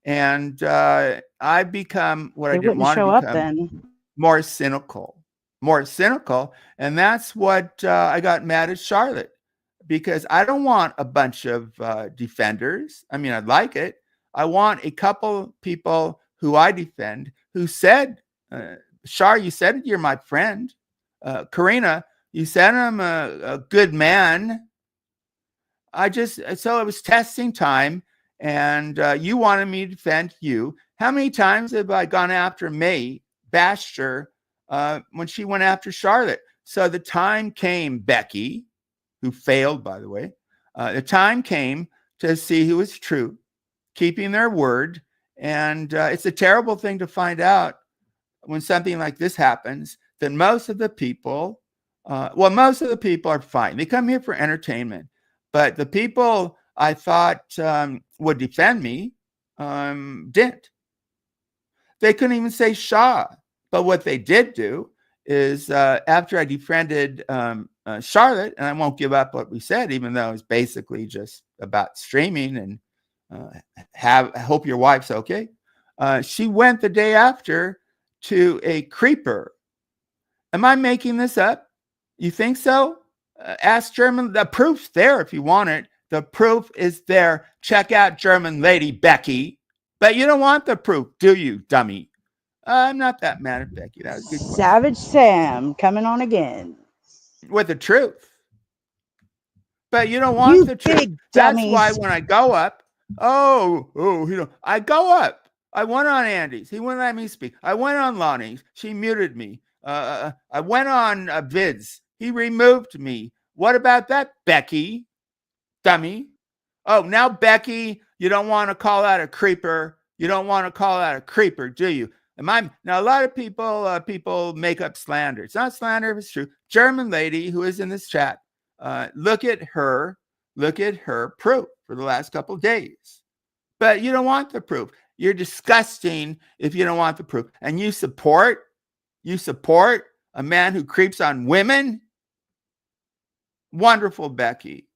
And I've become what They I didn't wouldn't want to show up become, then. more cynical. And that's what I got mad at Charlotte, because I don't want a bunch of defenders. I mean, I'd like it. I want a couple people who I defend who said, Char, you said you're my friend. Karina, you said I'm a good man. So it was testing time, and you wanted me to defend you. How many times have I gone after May, bashed her when she went after Charlotte? So the time came, Becky, who failed, by the way, the time came to see who was true, keeping their word. And it's a terrible thing to find out when something like this happens, that most of the people are fine. They come here for entertainment. But the people I thought would defend me didn't. They couldn't even say Shaw. But what they did do is after I defriended Charlotte, and I won't give up what we said, even though it's basically just about streaming and I hope your wife's okay. She went the day after to a creeper. Am I making this up? You think so? Ask German. The proof's there if you want it. The proof is there. Check out German lady Becky. But you don't want the proof, do you, dummy? I'm not that mad at Becky. That was a good question. Savage Sam coming on again. With the truth. But you don't want the truth. Big That's dummies. why when I go up, I go up. I went on Andy's. He wouldn't let me speak. I went on Lonnie's. She muted me. I went on Vids. He removed me. What about that, Becky? Dummy. Oh, now, Becky, you don't want to call out a creeper. You don't want to call out a creeper, do you? Now, a lot of people make up slander. It's not slander if it's true. German lady who is in this chat, look at her proof for the last couple of days. But you don't want the proof. You're disgusting if you don't want the proof. And you support a man who creeps on women? Wonderful, Becky.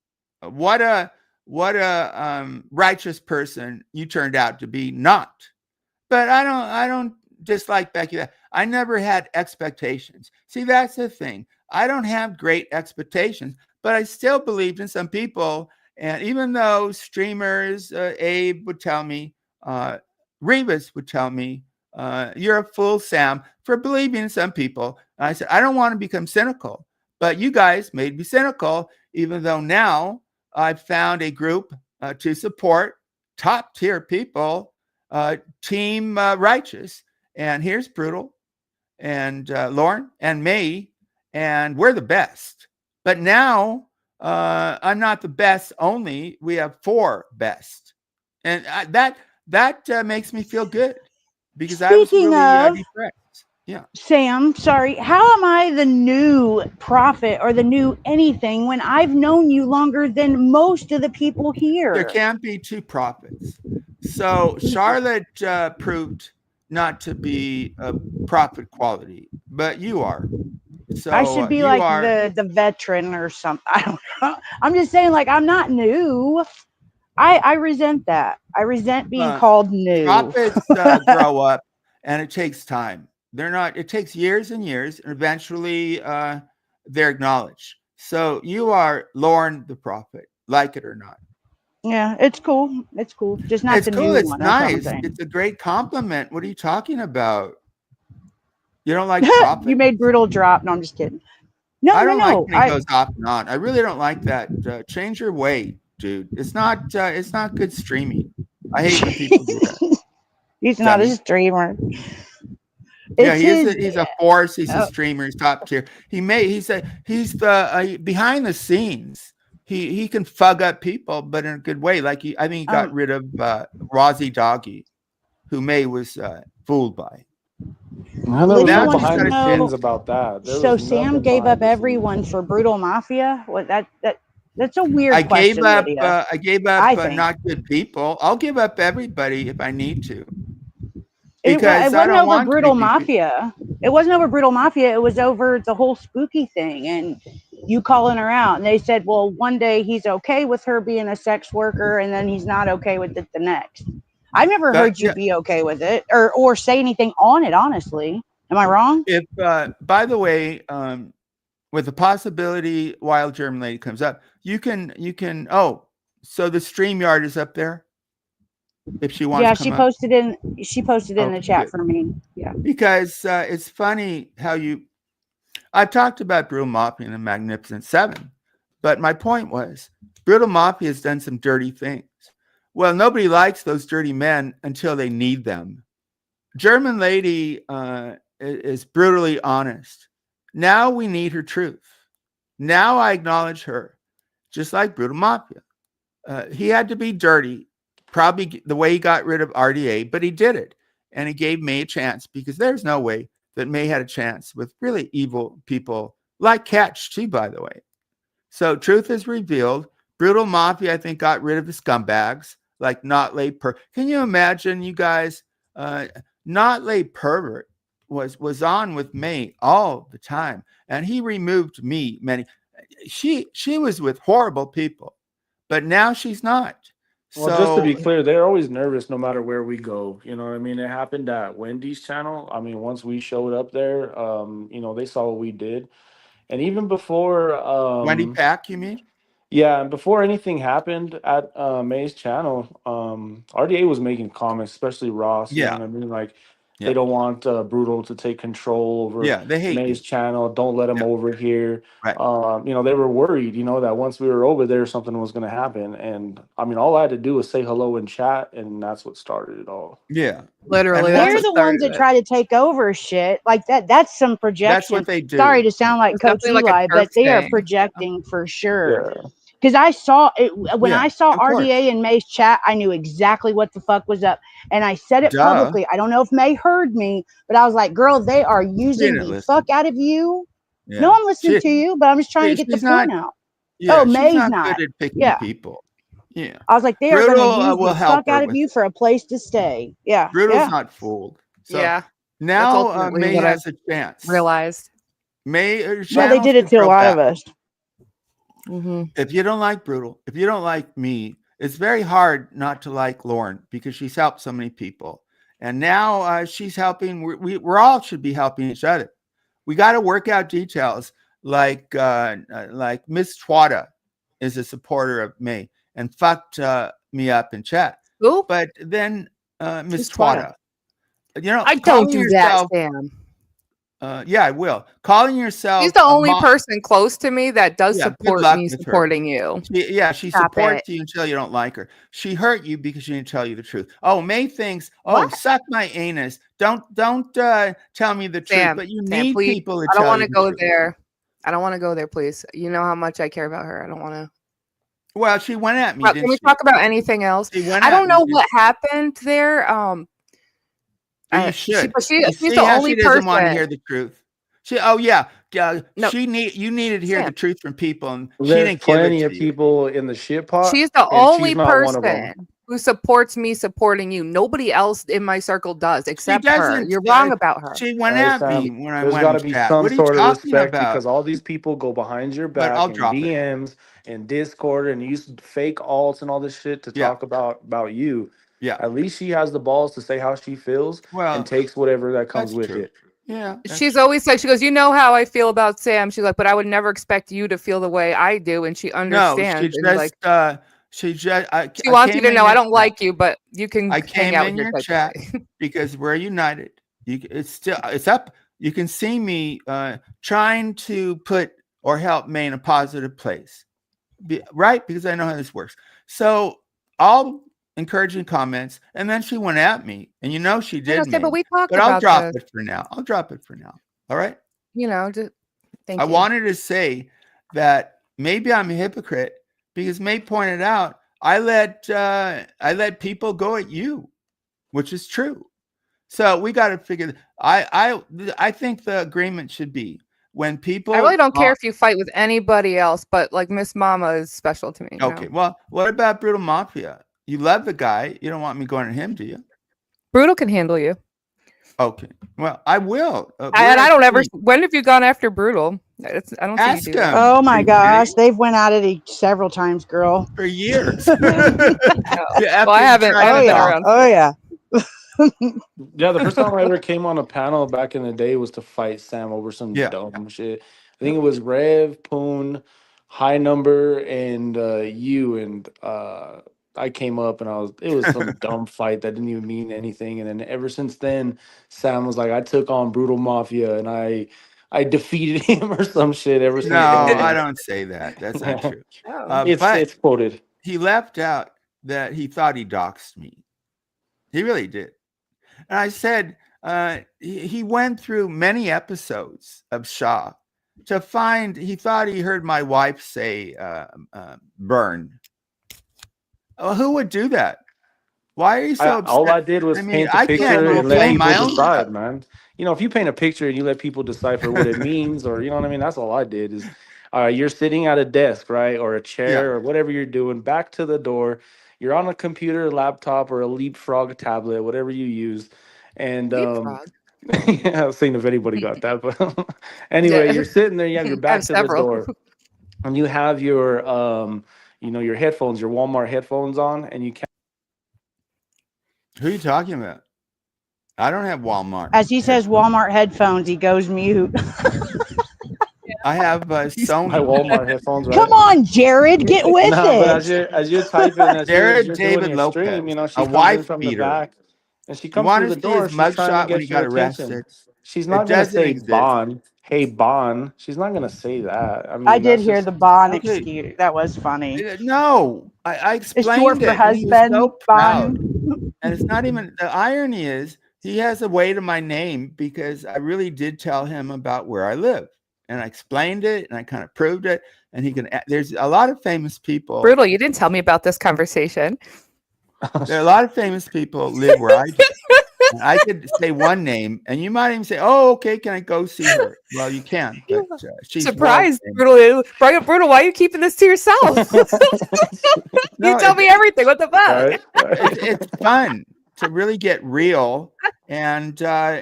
What a righteous person you turned out to be. Not. But I don't dislike Becky. I never had expectations. See, that's the thing. I don't have great expectations, but I still believed in some people, And even though streamers, Abe would tell me, Reavis would tell me, you're a fool, Sam, for believing in some people. And I said, I don't want to become cynical, but you guys made me cynical, even though now I've found a group to support top tier people, Team Righteous. And here's Brutal and Lauren and me, and we're the best. But now I'm not the best only. We have 4 best. And that makes me feel good because I was Speaking really of, depressed. Yeah. Sam, sorry, how am I the new prophet or the new anything when I've known you longer than most of the people There here? can't be 2 prophets. So Charlotte proved not to be a prophet quality, but you are. I So should be you like are the veteran or something. I don't know. I'm just saying, like, I'm not new. I resent that. I resent being uh, called new. prophets grow up, and it takes time. They're not. It takes years and years, and eventually they're acknowledged. So you are Lauren the prophet, like it or not. Yeah, it's cool. It's cool. Just not It's the cool. new It's one. That's all I'm nice. saying. It's a great compliment. What are you talking about? You don't like prophet? You made brutal drop. No, I'm just kidding. No, I no, don't like no. when he goes off and on. I really don't like that. Change your way, dude. It's not. It's not good streaming. I hate when people do that. He's not a Dummy. streamer. Yeah, It's his. he's a force. He's a Uh, streamer. He's top tier. He's the behind the scenes. He can fug up people, but in a good way. Like I think he got rid of Rozzy Doggy, who May was fooled by. No, there was Lydia Now no she's wants got behind to the a chance. scenes know. about that. There So was Sam nothing gave behind up the scenes. everyone for brutal mafia. What that's a weird question, Lydia. I gave up I think not good people. I'll give up everybody if I need to it because I wasn't don't over want to be brutal beat. mafia. It wasn't over brutal mafia. It was over the whole spooky thing and you calling her out. And they said, well, one day he's okay with her being a sex worker, and then he's not okay with it the next. I've never But heard you yeah, be okay with it or say anything on it. Honestly, am I wrong? if by the way, with the possibility Wild German Lady comes up, you can. Oh, so the StreamYard is up there if she wants Yeah, to come up. she posted in the Okay, chat good. for me. Yeah. Because it's funny how you. I've talked about Brutal Mafia and the Magnificent Seven, but my point was Brutal Mafia has done some dirty things. Well, nobody likes those dirty men until they need them. German Lady is brutally honest. Now we need her truth. Now I acknowledge her, just like Brutal Mafia. He had to be dirty, probably the way he got rid of RDA, but he did it. And he gave May a chance because there's no way that May had a chance with really evil people like Catch, too, by the way. So truth is revealed. Brutal Mafia, I think, got rid of the scumbags like Notlay Per. Can you imagine, you guys? Notlay Pervert was on with May all the time, and he removed me many. She was with horrible people, but now she's not. Well, just to be So clear, they're always nervous no matter where we go. You know what I mean? It happened at Wendy's channel. I mean, once we showed up there, they saw what we did. And even before, Wendy Pack, you mean? yeah, and before anything happened at May's channel, RDA was making comments, especially Ross, you know Yeah, what I mean? Like, they yeah, don't want Brutal to take control over yeah. They hate May's you. channel. Don't let him Yeah, over here. right. They were worried, that once we were over there, something was going to happen. And I mean, all I had to do was say hello in chat, and that's what started it all. Yeah, Literally, and that's They're what the ones started that it. try to take over shit like that. That's some that's what projection. they Sorry do. to sound like It's Coach definitely like a Eli, but turf they are thing. Yeah. projecting for sure. Yeah. Because I saw it when I Yeah, saw of course. RDA and May's chat, I knew exactly what the fuck was up, and I said it Duh. publicly. I don't know if May heard me, but I was like, "Girl, they are She using didn't the listen. fuck out of you." No, Yeah, I'm listening to you, but I'm just trying to get the she's not. point out. Oh, Yeah, she's May's not not. good at picking Yeah, people. Yeah, I was like, they are going to Brutal use will the help fuck her out of with you it. for a place to stay. Yeah, Brutal's yeah. not fooled. So Yeah. That's now ultimately May what I've has a chance. realized. May her Well, they channel did it should to a grow lot back. of us. Mm-hmm. If you don't like Brutal, if you don't like me, it's very hard not to like Lauren because she's helped so many people. And now she's helping. We're all should be helping each other. We got to work out details like Miss Twada is a supporter of May. and fucked me up in chat. Who? But then Miss Who's Twada? Twada, you know, I don't calling do that, yourself, Sam. yeah, I will. Calling yourself She's the a only mom. person close to me that does Yeah, good support luck me with her. supporting you. She Stop supports it. you until you don't like her. She hurt you because she didn't tell you the truth. Oh, May thinks, What? suck my anus. Don't tell me the truth. Sam, But you Sam, need please. people to I don't tell want you to the go truth. there. I don't want to go there, please. You know how much I care about her. I don't want to. Well, she went at me, Can didn't we she? talk about anything else? She went I at don't me. know what happened there. But you should. You She's see the how only she doesn't want to person. hear the truth. Oh yeah, No, you needed to hear the Sam. truth from people, and she There's didn't give it plenty to of you. people in the shit pot, She's the and she's only not one of them. person who supports me supporting you. Nobody else in my circle does She except her. doesn't. You're wrong about her. She went Hey, at Sam, me when I there's went got in to be chat. some What are you sort of talking respect about? because all these people go behind your But back I'll in drop it. DMs and Discord and use fake alts and all this shit to Yeah. talk about you. Yeah. At least she has the balls to say how she feels Well, and takes whatever that comes that's with true. it. Yeah. that's She's true. always like, she goes, you know how I feel about Sam. She's like, but I would never expect you to feel the way I do. And she No, understands. And like, she just I she wants you came to in know your I don't chat. like you, but you can I hang came out in with your your type chat of way. because we're united. It's up. You can see me trying to put or help May in a positive place, right? Because I know how this works. So all encouraging comments, and then she went at me, and you know she I know, did Sam, me. but we talked But I'll about drop this. it for now. I'll drop it for now. All right. You know, just thank I you. wanted to say that maybe I'm a hypocrite because May pointed out I let people go at you, which is true. So we got to figure. I think the agreement should be when people. I really don't care if you fight with anybody else, but like Miss Mama is special to me. You Okay. know? Well, what about Brutal Mafia? You love the guy. You don't want me going at him, do you? Brutal can handle you. Okay. Well, I will. And I don't ever. When have you gone after Brutal? I don't Ask see you do that. him. Oh my BJ, gosh, they've went at it several times, girl. for years. Well, I haven't Oh been yeah, around. oh yeah. Yeah, the first time I ever came on a panel back in the day was to fight Sam over some Yeah. dumb shit. I think it was Rev, Poon, High Number, and you. And I came up and it was some dumb fight that didn't even mean anything. And then ever since then, Sam was like, I took on Brutal Mafia and I defeated him or some shit ever since No, then. I don't say that. That's not true. Oh. But It's quoted. he left out that he thought he doxed me. He really did. And I said he went through many episodes of Shaw to find he thought he heard my wife say burn. Who would do that? Why are you so upset? All I did was I mean, paint the I can't picture even and let blame people my own decide, stuff. man. You know, if you paint a picture and you let people decipher what it means, or you know what I mean, that's all I did. Is you're sitting at a desk, right, or a chair, Yeah. or whatever you're doing, back to the door. You're on a computer, laptop, or a Leapfrog tablet, whatever you use, and Leapfrog. yeah, I was seeing if anybody got that, but anyway, you're sitting there, you have your I have back to the several. door, and you have your your headphones, your Walmart headphones on, and you can't. Who are you talking about? I don't have Walmart. As he says headphones. Walmart headphones, he goes mute. I have My Sony. Walmart headphones, right? Come on, Jared, get with No, but it. as you're typing, as Jared you're doing David your Lopez, stream, you know, she a comes in wife from the beater. back, and she You comes through want the to see his door. She's trying to mugshot when he get your got attention. arrested? She's It not gonna doesn't say exist. Bon. Hey Bon. She's not gonna say that. I mean, I did that's hear just the Bon Okay. excuse. That was funny. No, I It's short explained for it, and he was husband, so proud. Bon. And it's not even the irony is he has a way to my name because I really did tell him about where I live, and I explained it, and I kind of proved it. And he can. There's a lot of famous people. Brutal. You didn't tell me about this conversation. There are a lot of famous people live where I do. And I could say one name, and you might even say, "Oh, okay, can I go see her?" Well, you can, but she's Surprised, world Brutal. Brutal, why are you keeping this to yourself? No, you tell me everything. What the fuck? right. it's fun to really get real. And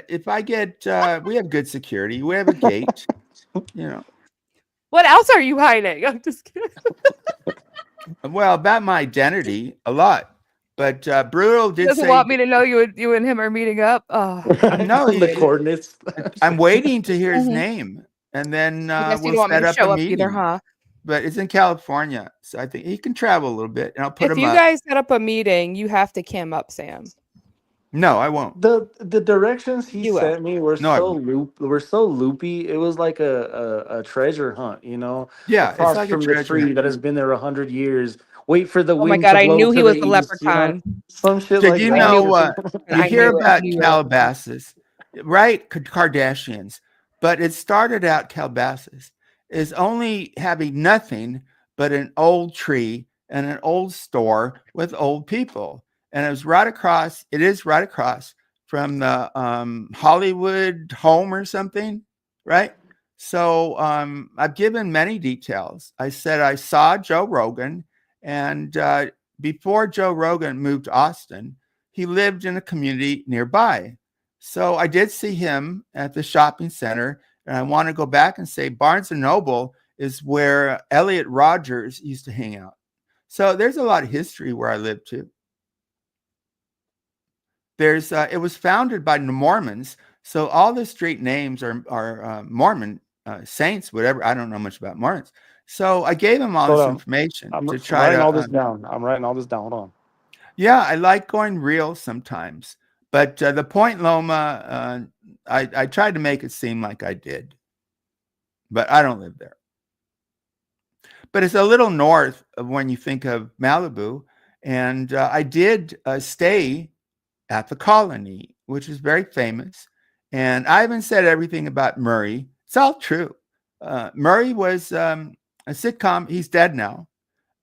if I get, we have good security. We have a gate. You know. What else are you hiding? I'm just kidding. Well, about my identity, a lot. But Brutal He did doesn't say, want me to know you and him are meeting up. Oh, no, The coordinates. I'm waiting to hear his Mhm. name, and then I guess you we'll don't want me set to up show a up either, meeting. huh? but it's in California, so I think he can travel a little bit, and I'll put If him you up. guys set up a meeting, you have to cam up Sam. No, I won't. The directions he You will. sent me were No, I so won't. loopy. It was like a treasure hunt, you know, Yeah, it's across like a from the treasure tree hunt. that has been there 100 years. Wait for the Oh my wind god, to I blow knew he to the was the east, you know, leprechaun. some shit Did like you I knew that. know? it. You I hear knew it. I about knew it. Calabasas, right? Kardashians, but it started out Calabasas is only having nothing but an old tree and an old store with old people, and it was right across. It is right across from the Hollywood home or something, right? So I've given many details. I said I saw Joe Rogan, and before Joe Rogan moved to Austin, he lived in a community nearby. So I did see him at the shopping center, and I want to go back and say Barnes and Noble is where Elliot Rodgers used to hang out. So there's a lot of history where I live too. It was founded by the Mormons, so all the street names are Mormon saints, whatever. I don't know much about Mormons, so I gave him all Hold this on, information I'm to try writing to. all this down. I'm writing all this down. Hold on. Yeah, I like going real sometimes, but the Point Loma, I tried to make it seem like I did, but I don't live there. But it's a little north of when you think of Malibu, and I did stay at the Colony, which is very famous. And I haven't said everything about Murray. It's all true. Murray was a sitcom. He's dead now,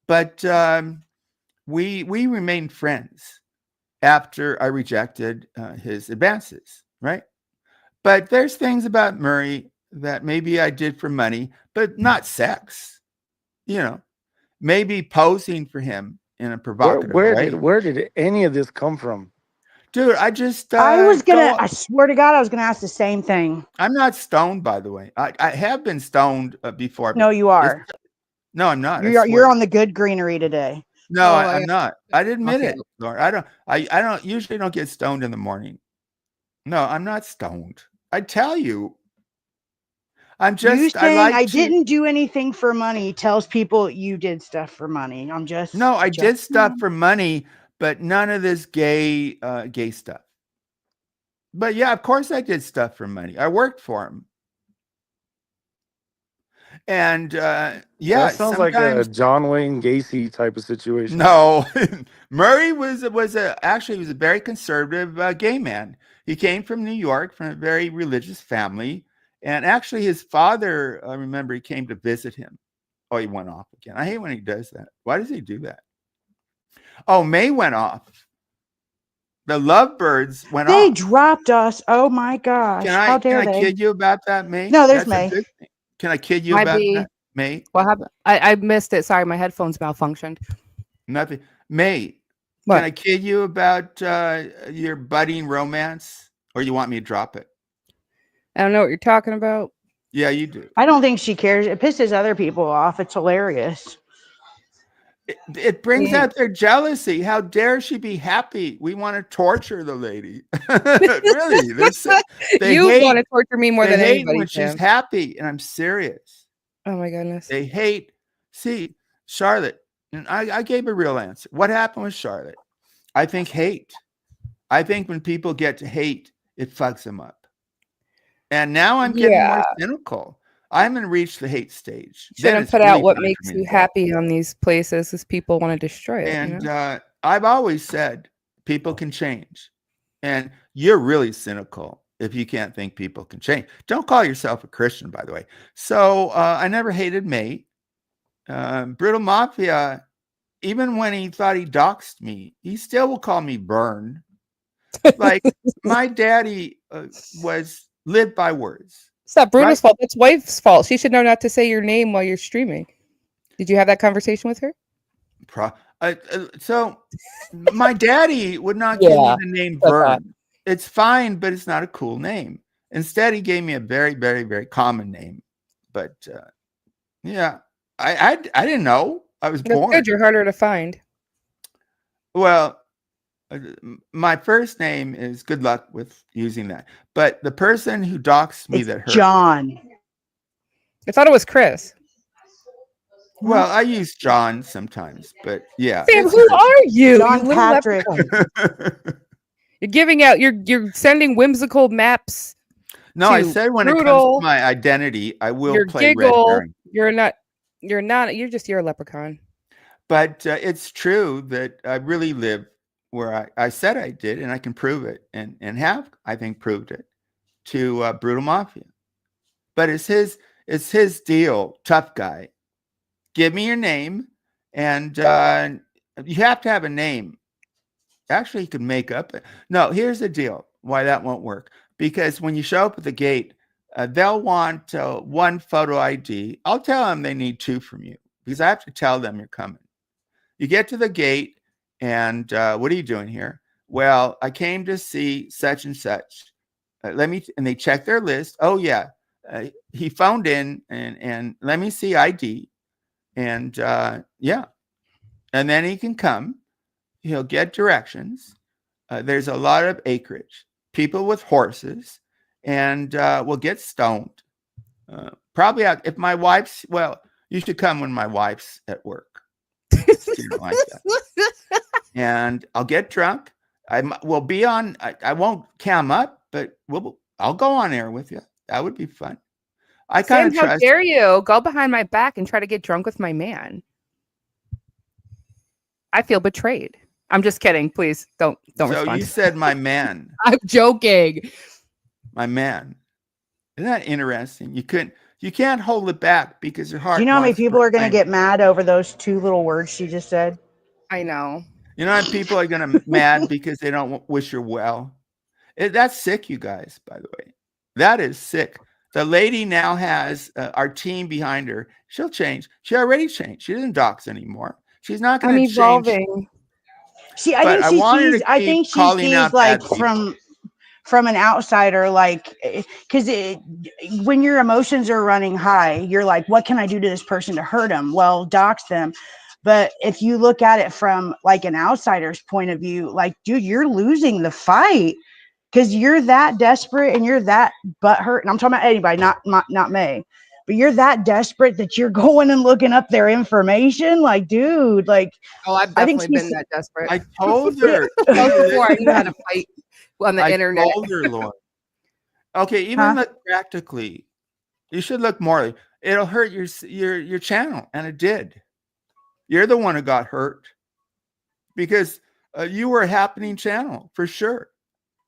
but we remained friends after I rejected his advances, right? But there's things about Murray that maybe I did for money, but not sex. You know, maybe posing for him in a provocative way. Where did any of this come from? Dude, I just I swear to God, I was gonna ask the same thing. I'm not stoned, by the way. I have been stoned before, but No, you it's are. no, I'm not. I You're swear. on the good greenery today. No, Oh my I'm god. not. I'd admit Okay. it, Laura. I don't usually don't get stoned in the morning. No, I'm not stoned. I tell you. You I saying like I to. didn't do anything for money tells people you did stuff for money. No, I did stuff saying. for money, but none of this gay stuff. But yeah, of course I did stuff for money. I worked for him. And yeah, That sounds like a sometimes John Wayne Gacy type of situation. no. Murray was actually he was a very conservative gay man. He came from New York from a very religious family, and actually his father, I remember, he came to visit him. Oh, he went off again. I hate when he does that. Why does he do that? Oh, May went off. The lovebirds went They off. dropped us. Oh my gosh. How Can dare I they? kid you about that, May? No, there's That's a May. good thing. Can I kid you Might about be. that, May? What happened? I missed it. Sorry, my headphones malfunctioned. Nothing. May, can What? I kid you about your budding romance, or you want me to drop it? I don't know what you're talking about. Yeah, you do. I don't think she cares. It pisses other people off. It's hilarious. It brings Yeah. out their jealousy. How dare she be happy? We want to torture the lady. Really, they You want hate. to torture me more They than hate anybody, when she's Sam. happy, and I'm serious. Oh my goodness. They hate. See, Charlotte, and I gave a real answer. What happened with Charlotte? I think hate. I think when people get to hate, it fucks them up. And now I'm getting more Yeah. cynical. I'm going to reach the hate stage. Then Shouldn't it's put really out what time makes for me you to go. happy on these places because people want to destroy it, you And know? I've always said people can change. And you're really cynical if you can't think people can change. Don't call yourself a Christian, by the way. So I never hated May. Brutal Mafia, even when he thought he doxed me, he still will call me Burn. Like my daddy lived by words. It's not Bruno's Right? fault. That's wife's fault. She should know not to say your name while you're streaming. Did you have that conversation with her? So my daddy would not give me Yeah, the name that's that. Vern. It's fine, but it's not a cool name. Instead, he gave me a very, very, very common name. But yeah, I didn't know. I was That's born. good. You're harder to find. Well, my first name is good luck with using that. But the person who doxed me It's that hurt. John. I thought it was Chris. Well, I use John sometimes, but yeah, Sam, it's who are you? John You little Patrick. leprechaun. You're giving out. You're sending whimsical maps. No, I to said when it comes to Brutal. my identity, I will Your play red giggle. herring. You're not. You're not. You're a leprechaun. But it's true that I really live where I said I did, and I can prove it, and have, I think, proved it to Brutal Mafia. But it's his deal, tough guy. Give me your name, and you have to have a name. Actually, you could make up it. No, here's the deal why that won't work. Because when you show up at the gate, they'll want one photo ID. I'll tell them they need 2 from you because I have to tell them you're coming. You get to the gate, and what are you doing here? Well, I came to see such and such. And they check their list. Oh yeah, he phoned in, and let me see ID. And yeah, and then he can come. He'll get directions. There's a lot of acreage, people with horses, and we'll get stoned. Probably if my wife's, well, you should come when my wife's at work. She don't like that. And I'll get drunk. We'll be on, I won't cam up, but I'll go on air with you. That would be fun. I kind of Sam, how trust. dare you go behind my back and try to get drunk with my man? I feel betrayed. I'm just kidding. Please don't So respond. you said my man. I'm joking. My man. Isn't that interesting? You can't hold it back because your heart. Do you know how many wants to people are going to proclaim get mad over those 2 little words she just said? I know. You know how people are going to mad because they don't wish her well. That's sick, you guys, by the way. That is sick. The lady now has our team behind her. She'll change. She already changed. She doesn't dox anymore. She's not going I'm to change. evolving. See, I But I think want her she sees. to I keep think she calling sees out like bad people. from an outsider, like because when your emotions are running high, you're like, what can I do to this person to hurt them? Well, dox them. But if you look at it from like an outsider's point of view, like, dude, you're losing the fight because you're that desperate and you're that butthurt. And I'm talking about anybody, not May. But you're that desperate that you're going and looking up their information. Like, dude, like, Oh, I've I think definitely been she's. that desperate. I told her. Before I knew how to fight on the I internet. told her, Lord. Okay, even Huh? look practically. You should look morally. It'll hurt your channel, and it did. You're the one who got hurt because you were a happening channel for sure.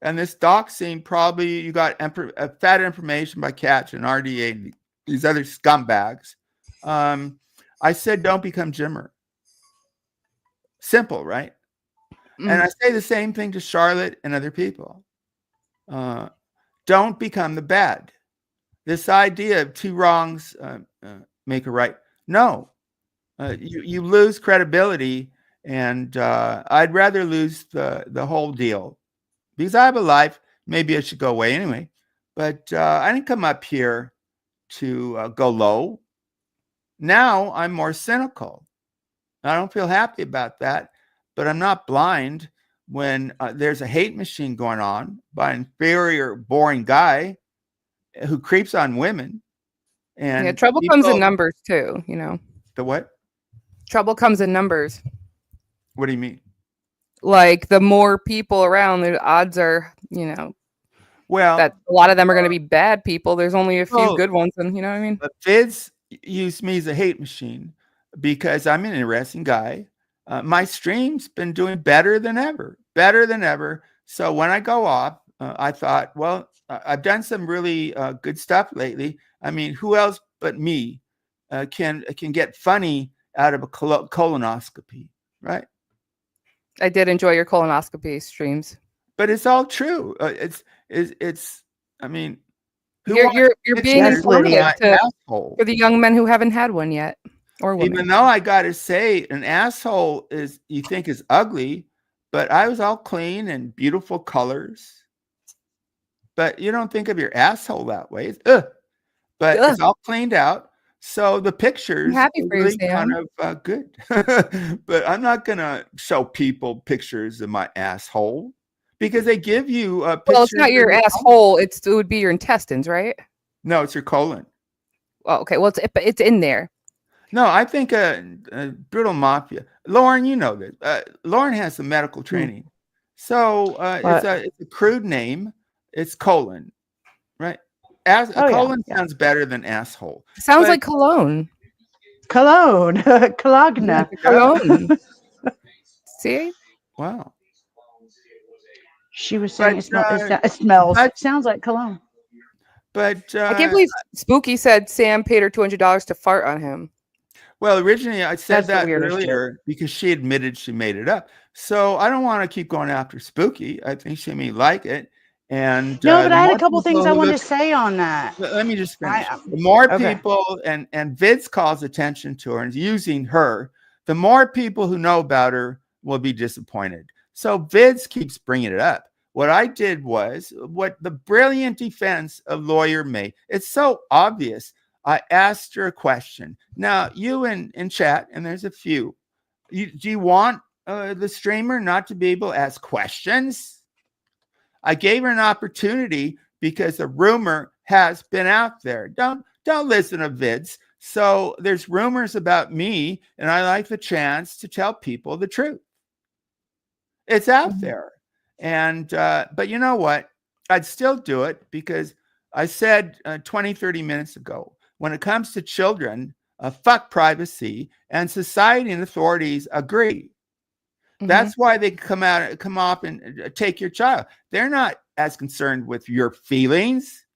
And this doxing, probably you got fat information by Catch and RDA and these other scumbags. I said, don't become Jimmer. Simple, right? And I say the same thing to Charlotte and other people. Don't become the bad. This idea of 2 wrongs make a right. No, you lose credibility, and I'd rather lose the whole deal because I have a life. Maybe I should go away anyway. But I didn't come up here to go low. Now I'm more cynical. I don't feel happy about that, but I'm not blind when there's a hate machine going on by an inferior, boring guy who creeps on women. And yeah, trouble comes in numbers too, you know. The what? Trouble comes in numbers. What do you mean? Like the more people around, the odds are, you know, well, that a lot of them are going to be bad people. There's only a few good ones, and you know what I mean? But Fizz used me as a hate machine because I'm an interesting guy. My stream's been doing better than ever. So when I go off, I thought, well, I've done some really good stuff lately. I mean, who else but me can get funny out of a colonoscopy, right? I did enjoy your colonoscopy streams, but it's all true. It's. I mean, you're being informative for the young men who haven't had one yet, or women. Even though I got to say, an asshole is you think is ugly, but I was all clean and beautiful colors. But you don't think of your asshole that way. It's, but it's all cleaned out. So the pictures are really kind of good. But I'm not going to show people pictures of my asshole because they give you pictures. Well, it's not your asshole. It would be your intestines, right? No, it's your colon. Oh, okay. Well, it's in there. No, I think brutal mafia. Lauren, you know this. Lauren has some medical training, so it's a crude name. It's colon, right? Colon sounds better than asshole. Sounds like cologne. Cologne, Cologne. Cologne. See? Wow. She was saying But, it smells. but- Sounds like cologne. But I can't believe Spooky said Sam paid her $200 to fart on him. well, originally I said That's the that weirdest earlier because she admitted she made it up. So I don't want to keep going after Spooky. I think she may like it. And No, but the I had a more couple things people I who wanted look- to say on that. Let me just finish. The more okay. people, and Vids calls attention to her and using her, the more people who know about her will be disappointed. So Vids keeps bringing it up. What I did was what the brilliant defense of lawyer made. It's so obvious. I asked her a question. Now, you in chat, and there's a few. Do you want the streamer not to be able to ask questions? I gave her an opportunity because the rumor has been out there. Don't listen to Vids. So there's rumors about me, and I like the chance to tell people the truth. It's out there. And but you know what? I'd still do it because I said 20, 30 minutes ago, when it comes to children, fuck privacy, and society and authorities agree. That's why they come off and take your child. They're not as concerned with your feelings.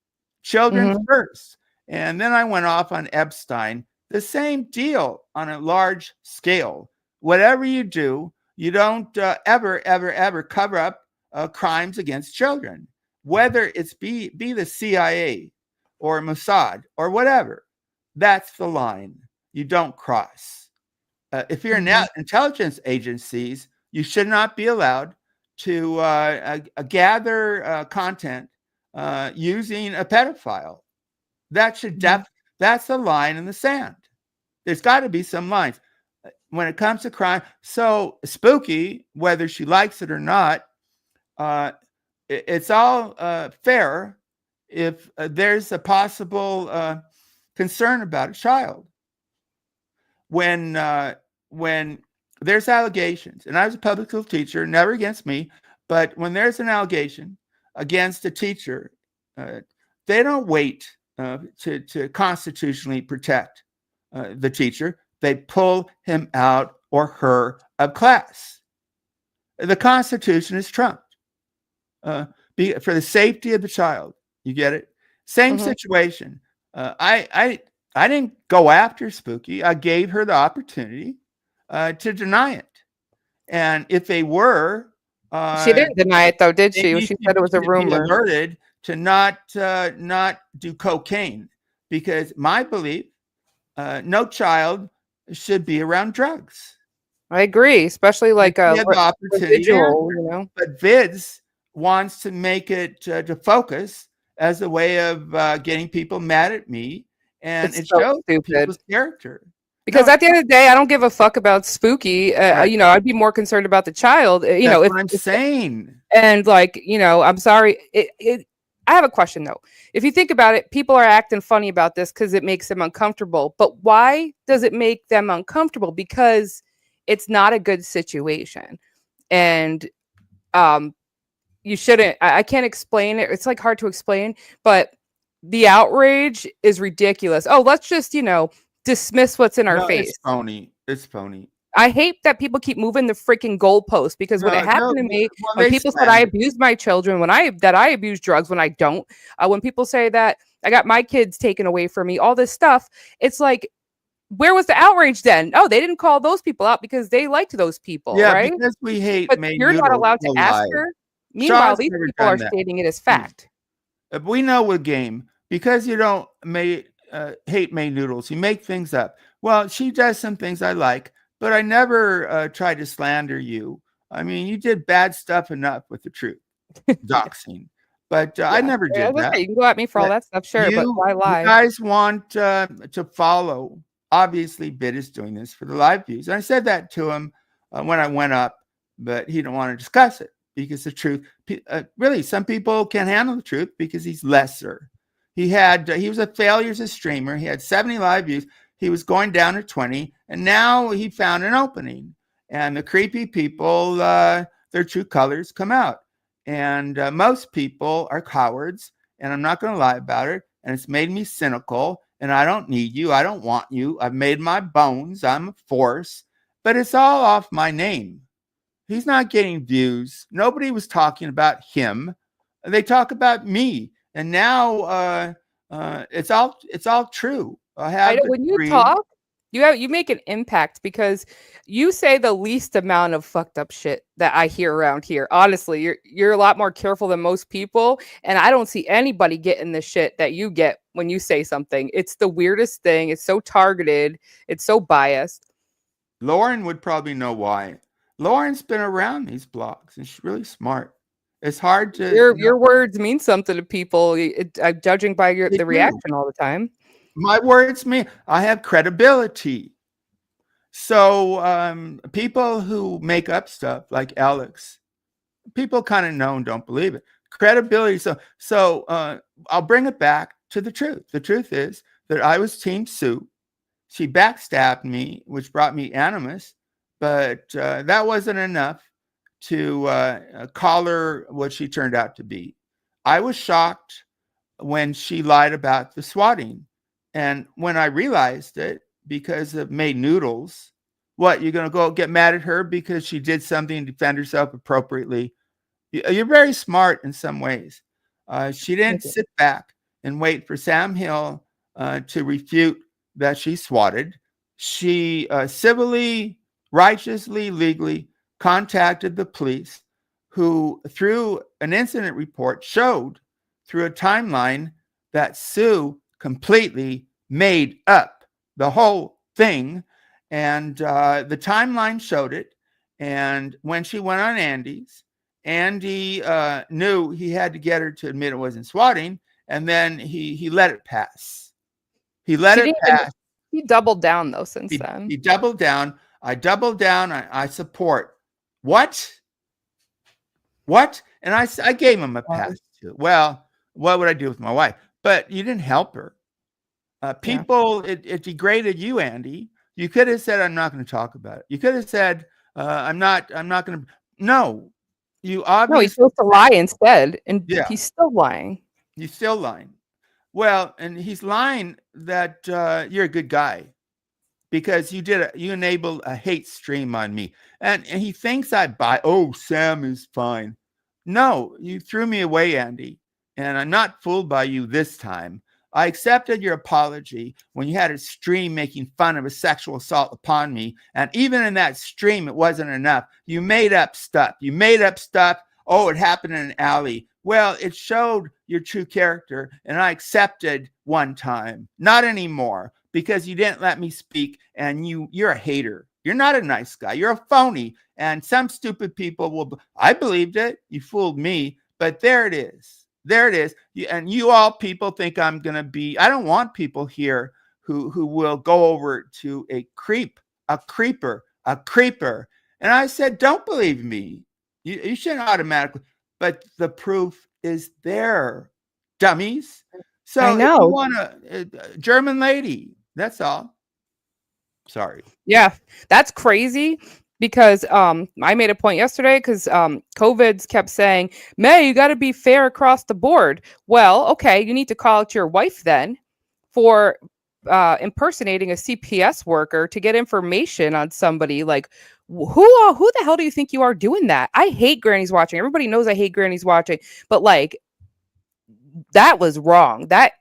Children first. And then I went off on Epstein. The same deal on a large scale. Whatever you do, you don't ever cover up crimes against children. Whether it's be the CIA or Mossad or whatever, that's the line you don't cross. If you're in intelligence agencies, you should not be allowed to gather content using a pedophile. That should that's a line in the sand. There's got to be some lines when it comes to crime. So Spooky, whether she likes it or not, it's all fair if there's a possible concern about a child. When there's allegations, and I was a public school teacher, never against me, but when there's an allegation against a teacher, they don't wait to constitutionally protect the teacher. They pull him out or her of class. The Constitution is trumped for the safety of the child. You get it? Same situation. I didn't go after Spooky. I gave her the opportunity to deny it. And if they were, she didn't deny it though, did she? She said it was a rumor. Alerted to not do cocaine, because my belief, no child should be around drugs. I agree, especially like a individual, you know. But Vids wants to make it to focus as a way of getting people mad at me, and It's it so shows stupid. people's character. Because at the end of the day, I don't give a fuck about Spooky. You know, I'd be more concerned about the child. You know, That's what I'm saying. And like, you know, I'm sorry. I have a question though. If you think about it, people are acting funny about this because it makes them uncomfortable. But why does it make them uncomfortable? Because it's not a good situation, and you shouldn't. I can't explain it. It's like hard to explain, but the outrage is ridiculous. Oh, let's just dismiss what's in our face. It's phony. It's phony. I hate that people keep moving the freaking goalposts, because when it happened to me, when people said I abused my children, when I abuse drugs, when I don't, when people say that I got my kids taken away from me, all this stuff, it's like, where was the outrage then? Oh, they didn't call those people out because they liked those people, right? Because we hate. But you're not allowed to ask her. Meanwhile, these people are stating it as fact. We know what game, because you don't hate May Noodles. You make things up. Well, she does some things I like, but I never tried to slander you. I mean, you did bad stuff enough with the truth, doxing. But I never did that. Okay. You can go at me for all that stuff, sure, but why lie? You guys want to follow. Obviously, Bid is doing this for the live views. And I said that to him when I went up, but he didn't want to discuss it because the truth, really, some people can't handle the truth because he's lesser. He was a failure as a streamer. He had 70 live views. he was going down to 20, and now he found an opening. And the creepy people, their true colors come out. And most people are cowards, and I'm not going to lie about it. And it's made me cynical, and I don't need you. I don't want you. I've made my bones. I'm a force, but it's all off my name. He's not getting views. Nobody was talking about him. They talk about me. And now it's all true. I I have know a when you degree. talk, you make an impact because you say the least amount of fucked up shit that I hear around here. Honestly, you're a lot more careful than most people, and I don't see anybody getting the shit that you get when you say something. It's the weirdest thing. It's so targeted. It's so biased. Lauren would probably know why. Lauren's been around these blogs, and she's really smart. It's hard to Your words mean something to people. I'm judging by they the do. reaction all the time. My words mean I have credibility. So people who make up stuff like Alex, people kind of know and don't believe it. Credibility. So I'll bring it back to the truth. The truth is that I was Team Sue. She backstabbed me, which brought me animus, but that wasn't enough to call her what she turned out to be. I was shocked when she lied about the swatting. And when I realized it, because of May Noodles, what, you're going to go get mad at her because she did something to defend herself appropriately? You're very smart in some ways. She didn't sit back and wait for Sam Hill to refute that she swatted. She civilly, righteously, legally contacted the police, who, through an incident report, showed through a timeline that Sue completely made up the whole thing. And the timeline showed it. And when she went on Andy's, Andy knew he had to get her to admit it wasn't swatting, and then he let it pass. He let it pass. He doubled down though since then. He doubled down. I doubled down. I support. What? And I gave him a pass too. Well, what would I do with my wife? But you didn't help her. People, it degraded you, Andy. You could have said, I'm not going to talk about it. You could have said, I'm not going to. No, you obviously. No, he's supposed to lie instead. And he's still lying. He's still lying. Well, and he's lying that you're a good guy because you enabled a hate stream on me. And he thinks I buy, oh, Sam is fine. No, you threw me away, Andy. And I'm not fooled by you this time. I accepted your apology when you had a stream making fun of a sexual assault upon me. And even in that stream, it wasn't enough. You made up stuff. Oh, it happened in an alley. Well, it showed your true character, and I accepted one time. Not anymore, because you didn't let me speak, and you're a hater. You're not a nice guy. You're a phony. And some stupid people will. I believed it. You fooled me. But there it is. There it is. And you all people think I'm going to be. I don't want people here who will go over to a creeper. And I said, don't believe me. You shouldn't automatically. But the proof is there, dummies. So I know. if you want a German lady, that's all. Sorry. Yeah, that's crazy because I made a point yesterday because COVID's kept saying, May, you got to be fair across the board. Well, okay, you need to call out your wife then for impersonating a CPS worker to get information on somebody. Like, who the hell do you think you are doing that? I hate Granny's Watching. Everybody knows I hate Granny's Watching, but like, that was wrong. That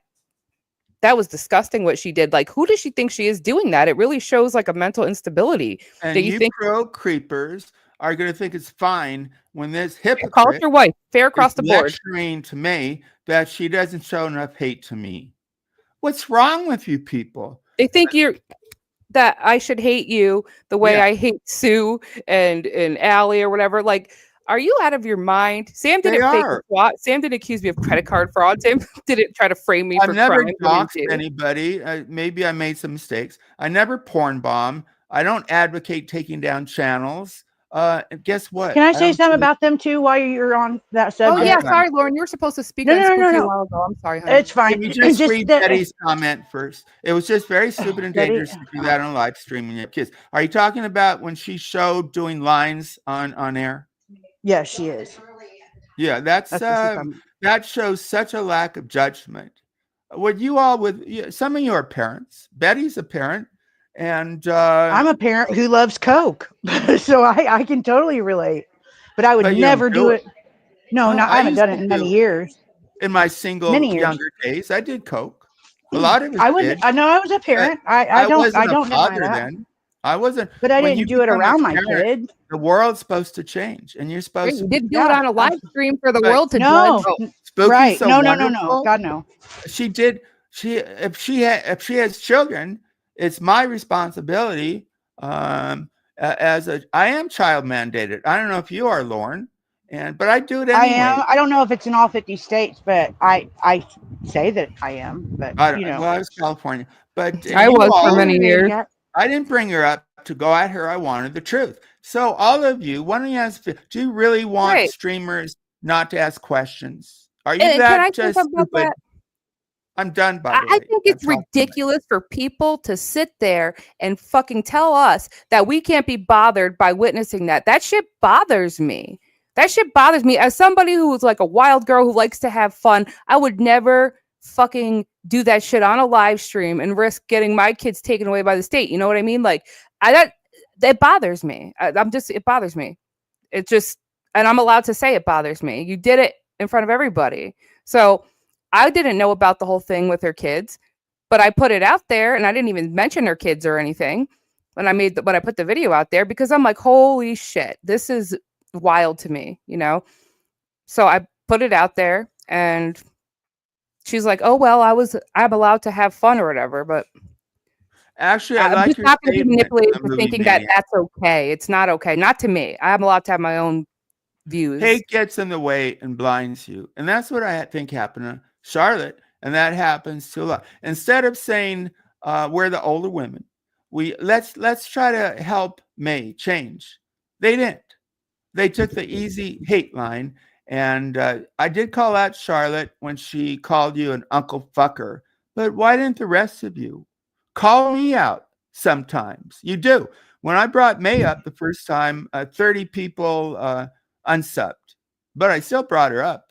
was disgusting what she did. Like, who does she think she is doing that? It really shows like a mental instability. And that you think pro creepers are going to think it's fine when this hypocrite call it your wife, fair across the board, lecturing to me that she doesn't show enough hate to me. What's wrong with you people? They think that I should hate you the way I hate Sue and Allie or whatever. Like, are you out of your mind? Sam didn't fake the swat. Sam didn't accuse me of credit card fraud. Sam didn't try to frame me for crime. I've never doxed anybody. Maybe I made some mistakes. I never porn bomb. I don't advocate taking down channels. And guess what? Can I I say don't something see about them too while you're on that Oh I'm yeah, subject? done. sorry, Lauren. You were supposed to speak No, on no, no, no, Spooky a no. while ago. I'm sorry, honey. It's fine. Can you just Just read that Betty's comment first? It was just very stupid and Betty. dangerous to do that on live stream when you have kids. Are you talking about when she showed doing lines on air? Yeah, she is. Yeah, That's what she's talking about. that shows such a lack of judgment. Would you all some of you are parents. Betty's a parent, and I'm a parent who loves Coke, so I can totally relate. But I would but you don't never do do it. it. No, Oh, not I I haven't used done to it in many do years. in my single Many years. younger days. I did coke. A lot of us I was. did, I know I was a but parent. I I don't. I wasn't a don't deny father that. then. I wasn't. But I When didn't you do it become a around my parent, kid. the world's supposed to change, and you're Yeah, supposed you to did do it Yeah. on a live stream for the but world to judge. No. oh, Spooky's Right. so No. No. No. No. wonderful. God no. She did. If she has children, it's my responsibility. As I am child mandated. I don't know if you are, Lauren, but I do it I anyway. am. I don't know if it's in all 50 states, but I say that I am. But I you don't, know. well, I was California, but I you was for all, many years. I didn't bring her up to go at her. I wanted the truth. So all of you, why don't you ask? Do you really want Right. streamers not to ask questions? Are you And can I that say just something about stupid? that? I'm done. By the I way, think I'm it's talking. ridiculous for people to sit there and fucking tell us that we can't be bothered by witnessing that. That shit bothers me. That shit bothers me. As somebody who's like a wild girl who likes to have fun, I would never fucking do that shit on a live stream and risk getting my kids taken away by the state. You know what I mean? Like, that bothers me. It bothers me. It just, and I'm allowed to say it bothers me. You did it in front of everybody. So I didn't know about the whole thing with her kids, but I put it out there and I didn't even mention her kids or anything when I put the video out there because I'm like, holy shit, this is wild to me, you know? So I put it out there and she's like, oh, well, I'm allowed to have fun or whatever, but Actually, I I'm like just your not going to be statement. manipulated A for movie thinking that maniac. that's okay. It's not okay. Not to me. I'm allowed to have my own views. Hate gets in the way and blinds you, and that's what I think happened to Charlotte, and that happens to a lot. Instead of saying we're the older women, let's try to help May change. They didn't. They took the easy hate line, and I did call out Charlotte when she called you an uncle fucker. But why didn't the rest of you call me out? Sometimes you do. When I brought May up the first time, 30 people unsubbed, but I still brought her up,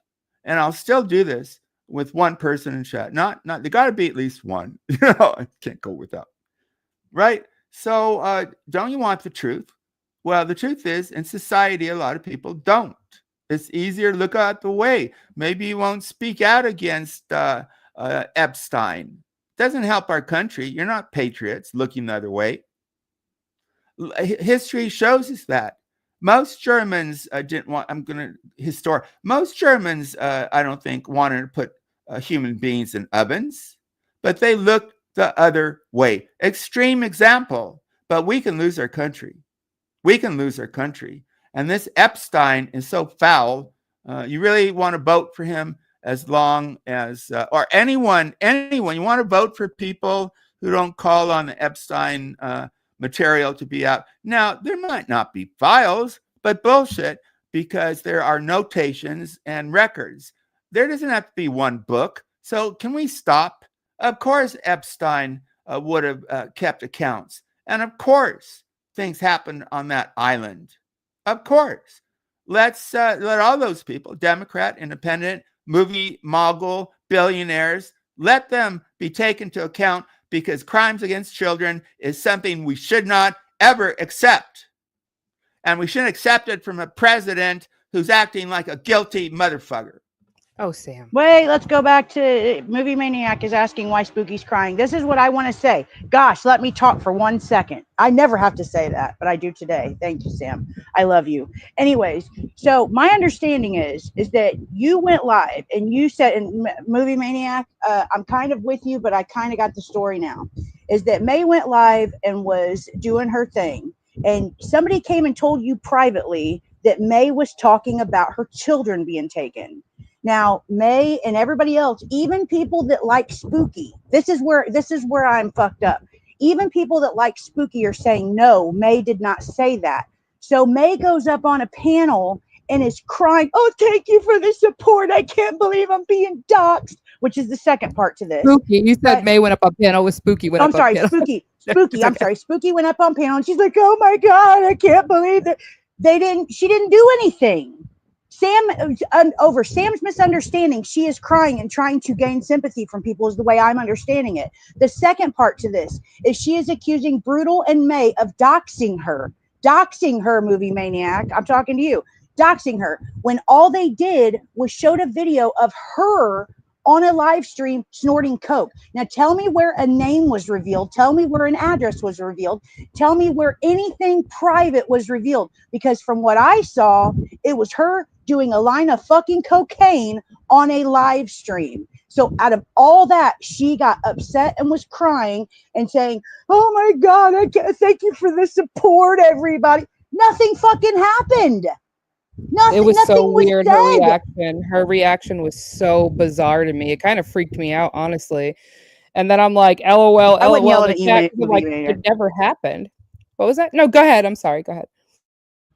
and I'll still do this with one person in chat. Not they got to be at least one. I can't go without. Right? So don't you want the truth? Well, the truth is, in society, a lot of people don't. It's easier to look out the way. Maybe you won't speak out against Epstein. Doesn't help our country. You're not patriots looking the other way. History shows us that. Most Germans didn't want, most Germans, I don't think, wanted to put human beings in ovens, but they looked the other way. Extreme example, but we can lose our country. We can lose our country. And this Epstein is so foul. You really want to vote for him as long as, or anyone, you want to vote for people who don't call on the Epstein material to be out. Now, there might not be files, but bullshit, because there are notations and records. There doesn't have to be one book. So can we stop? Of course, Epstein would have kept accounts. And of course, things happened on that island. Of course. Let's let all those people, Democrat, independent, movie mogul, billionaires, let them be taken to account, because crimes against children is something we should not ever accept. And we shouldn't accept it from a president who's acting like a guilty motherfucker. Oh, Sam. Wait, let's go back to Movie Maniac is asking why Spooky's crying. This is what I want to say. Gosh, let me talk for 1 second. I never have to say that, but I do today. Thank you, Sam. I love you. Anyways, so my understanding is that you went live and you said in Movie Maniac, I'm kind of with you, but I kind of got the story now, is that May went live and was doing her thing. And somebody came and told you privately that May was talking about her children being taken. Now, May and everybody else, even people that like Spooky, this is where I'm fucked up. Even people that like Spooky are saying, no, May did not say that. So May goes up on a panel and is crying, "Oh, thank you for the support. I can't believe I'm being doxxed," which is the second part to this. Spooky. You said But May went up on panel with Spooky went I'm up on sorry, panel. Spooky. It's I'm okay. sorry, Spooky went up on panel and she's like, "Oh my God, I can't believe that she didn't do anything." Sam, over Sam's misunderstanding, she is crying and trying to gain sympathy from people, is the way I'm understanding it. The second part to this is she is accusing Brutal and May of doxing her. Doxing her, movie maniac. I'm talking to you. Doxing her when all they did was showed a video of her on a live stream snorting coke. Now tell me where a name was revealed. Tell me where an address was revealed. Tell me where anything private was revealed. Because from what I saw, it was her doing a line of fucking cocaine on a live stream. So out of all that, she got upset and was crying and saying, "Oh my God, I can't, thank you for the support, everybody." Nothing fucking happened. It was so Nothing was weird. Her said. reaction. Her reaction was so bizarre to me. It kind of freaked me out, honestly. And then I'm like, LOL, I wasn't LOL yelling in at the you, chat. 'Cause I'm movie like, maniac. it never happened. What was that? No, go ahead. I'm sorry. Go ahead.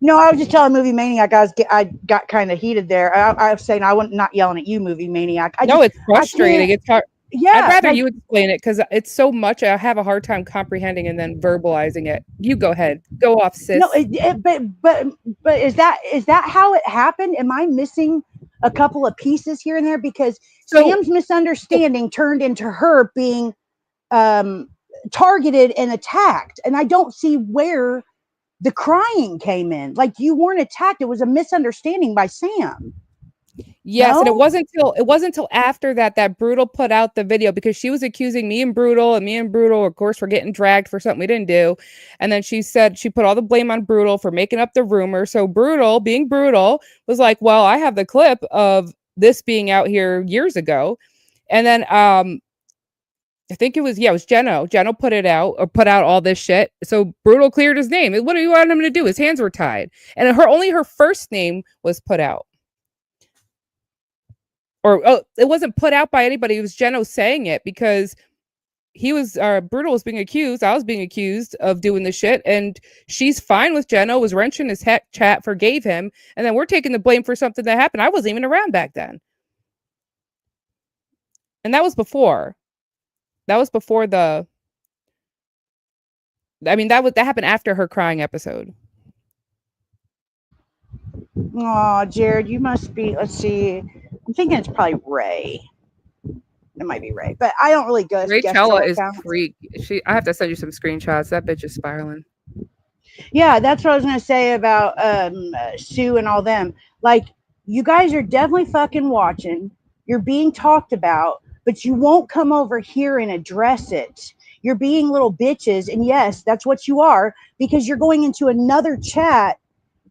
No, I was just telling movie maniac. I got kind of heated there. I was saying I wasn't not yelling at you, movie maniac. No, it's I frustrating. can't. It's hard. I'd Yeah, rather like you explain it because it's so much. I have a hard time comprehending and then verbalizing it. You go ahead. Go off, sis. no, but is that how it happened? Am I missing a couple of pieces here and there? Because So Sam's misunderstanding turned into her being targeted and attacked, and I don't see where the crying came in. Like, you weren't attacked; it was a misunderstanding by Sam. yes, and No? it wasn't until after that Brutal put out the video because she was accusing me and Brutal, of course, were getting dragged for something we didn't do. And then she said she put all the blame on Brutal for making up the rumor. So Brutal, being Brutal, was like, "Well, I have the clip of this being out here years ago." And then I think it was Geno. Geno put it out or put out all this shit. So Brutal cleared his name. What do you want him to do? His hands were tied. And only her first name was put out. Or it wasn't put out by anybody. It was Geno saying it because he was Brutal was being accused. I was being accused of doing this shit, and she's fine with Geno. Was wrenching his chat, forgave him, and then we're taking the blame for something that happened. I wasn't even around back then, and that was before. That was before the. I mean, that happened after her crying episode. Oh, Jared, you must be. Let's see. I'm thinking it's probably Ray. It might be Ray, but I don't really go to guest troll Rachella is accounts. freak. I have to send you some screenshots. That bitch is spiraling. Yeah, that's what I was gonna say about Sue and all them. Like, you guys are definitely fucking watching. You're being talked about, but you won't come over here and address it. You're being little bitches, and yes, that's what you are, because you're going into another chat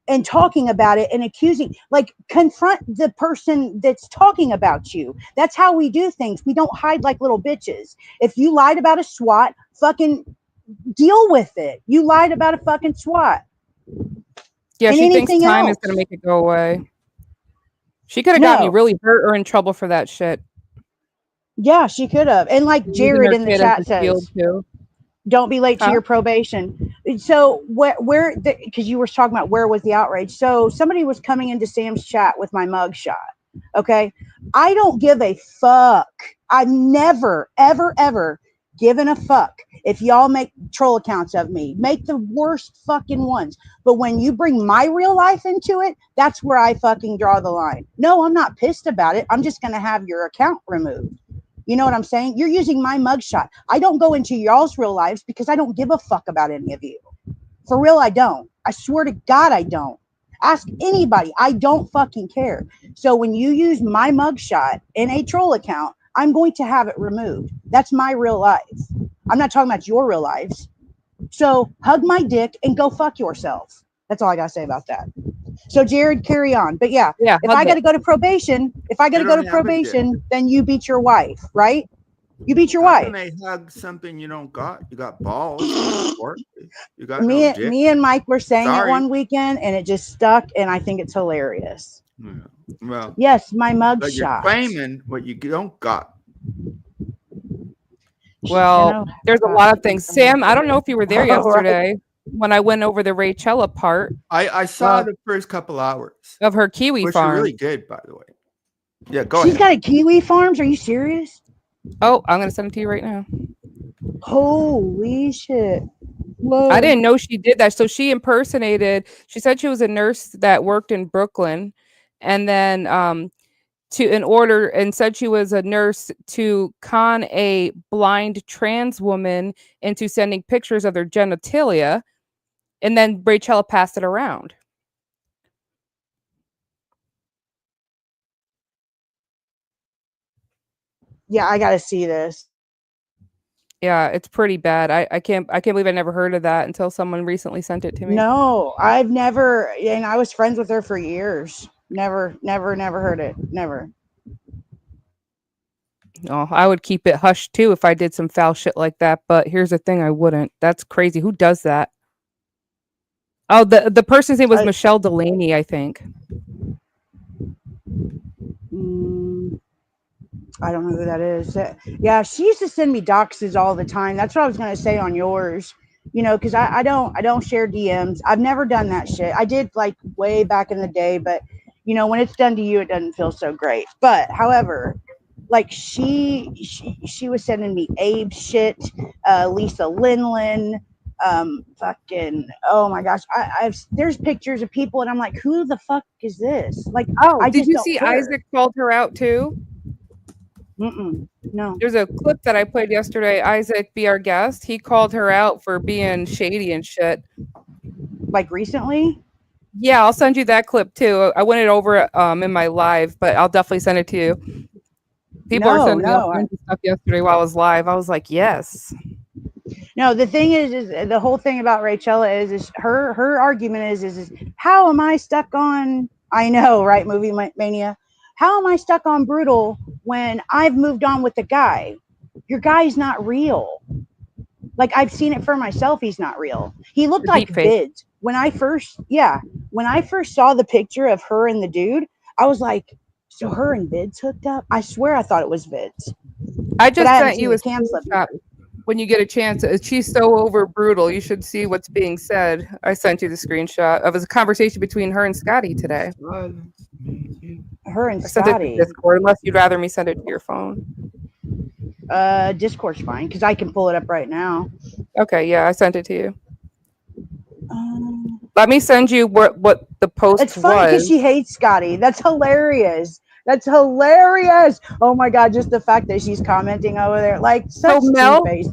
and talking about it and accusing, like, confront the person that's talking about you. That's how we do things. We don't hide like little bitches. If you lied about a SWAT, fucking deal with it. You lied about a fucking SWAT. Yeah, And she thinks anything time else. is gonna make it go away. She could have got me No. really hurt or in trouble for that shit. Yeah, she could have. And like Using Jared her in the kid as chat a says, shield too. don't be late to Huh? your probation. So where because you were talking about where was the outrage. So somebody was coming into Sam's chat with my mug shot. Okay. I don't give a fuck. I've never, ever, ever given a fuck if y'all make troll accounts of me. Make the worst fucking ones. But when you bring my real life into it, that's where I fucking draw the line. No, I'm not pissed about it. I'm just going to have your account removed. You know what I'm saying? You're using my mugshot. I don't go into y'all's real lives because I don't give a fuck about any of you. For real, I don't. I swear to God, I don't. Ask anybody. I don't fucking care. So when you use my mugshot in a troll account, I'm going to have it removed. That's my real life. I'm not talking about your real lives. So hug my dick and go fuck yourself. That's all I gotta say about that. So Jared, carry on. But yeah, if I got to go to probation, then you beat your wife, right? You beat your How wife. can they hug something you don't got? You got balls. You got no Me, dick. me and Mike were saying it Sorry. one weekend, and it just stuck, and I think it's hilarious. Yeah. Well, Yes, my mug but you're shot. claiming what you don't got. Well, there's a lot of things. Sam, I don't know if you were there yesterday. when I went over the Rachella part I saw the first couple hours, of her kiwi which are farm. really good, by the way. Yeah, go She's ahead. got a kiwi farms. Are you serious? Oh, I'm gonna send it to you right now. Holy shit! Whoa. I didn't know she did that. So she impersonated. She said she was a nurse that worked in Brooklyn, and then said she was a nurse to con a blind trans woman into sending pictures of their genitalia, and then Rachella passed it around. Yeah, I gotta see this. Yeah, it's pretty bad. I can't believe I never heard of that until someone recently sent it to me. No, I've never, and I was friends with her for years. Never heard it. Never. Oh, I would keep it hushed too if I did some foul shit like that. But here's the thing, I wouldn't. That's crazy. Who does that? Oh, the person's name was Michelle Delaney, I think. I don't know who that is. Yeah, she used to send me doxes all the time. That's what I was gonna say on yours. You know, because I don't share DMs. I've never done that shit. I did like way back in the day, but you know, when it's done to you, it doesn't feel so great. But however, like she was sending me Abe shit, Lisa Linlin, fucking, oh my gosh, there's pictures of people, and I'm like, who the fuck is this? Like, Oh, I did just you don't see care. Isaac called her out too? No. There's a clip that I played yesterday. Isaac, be our guest. He called her out for being shady and shit. Like recently? Yeah, I'll send you that clip too. I went it over in my live, but I'll definitely send it to you. People were sending me all kinds of stuff yesterday while I was live. I was like, yes. No, the thing is the whole thing about Rachella is her argument is how am I stuck on? I know, right? Movie mania. How am I stuck on brutal when I've moved on with the guy? Your guy's not real. Like, I've seen it for myself. He's not real. He looked like vids when I first saw the picture of her and the dude. I was like, so her and vids hooked up? I swear I thought it was vids. I just sent you a screenshot when you get a chance. She's so over brutal. You should see what's being said. I sent you the screenshot of a conversation between her and Scotty today. Her and I sent it Scotty. to Discord, unless you'd rather me send it to your phone. Discord's fine because I can pull it up right now. Okay, yeah, I sent it to you. Let me send you what the post was. It's funny because she hates Scotty. That's hilarious. That's hilarious. Oh my god, just the fact that she's commenting over there, like such two-faced.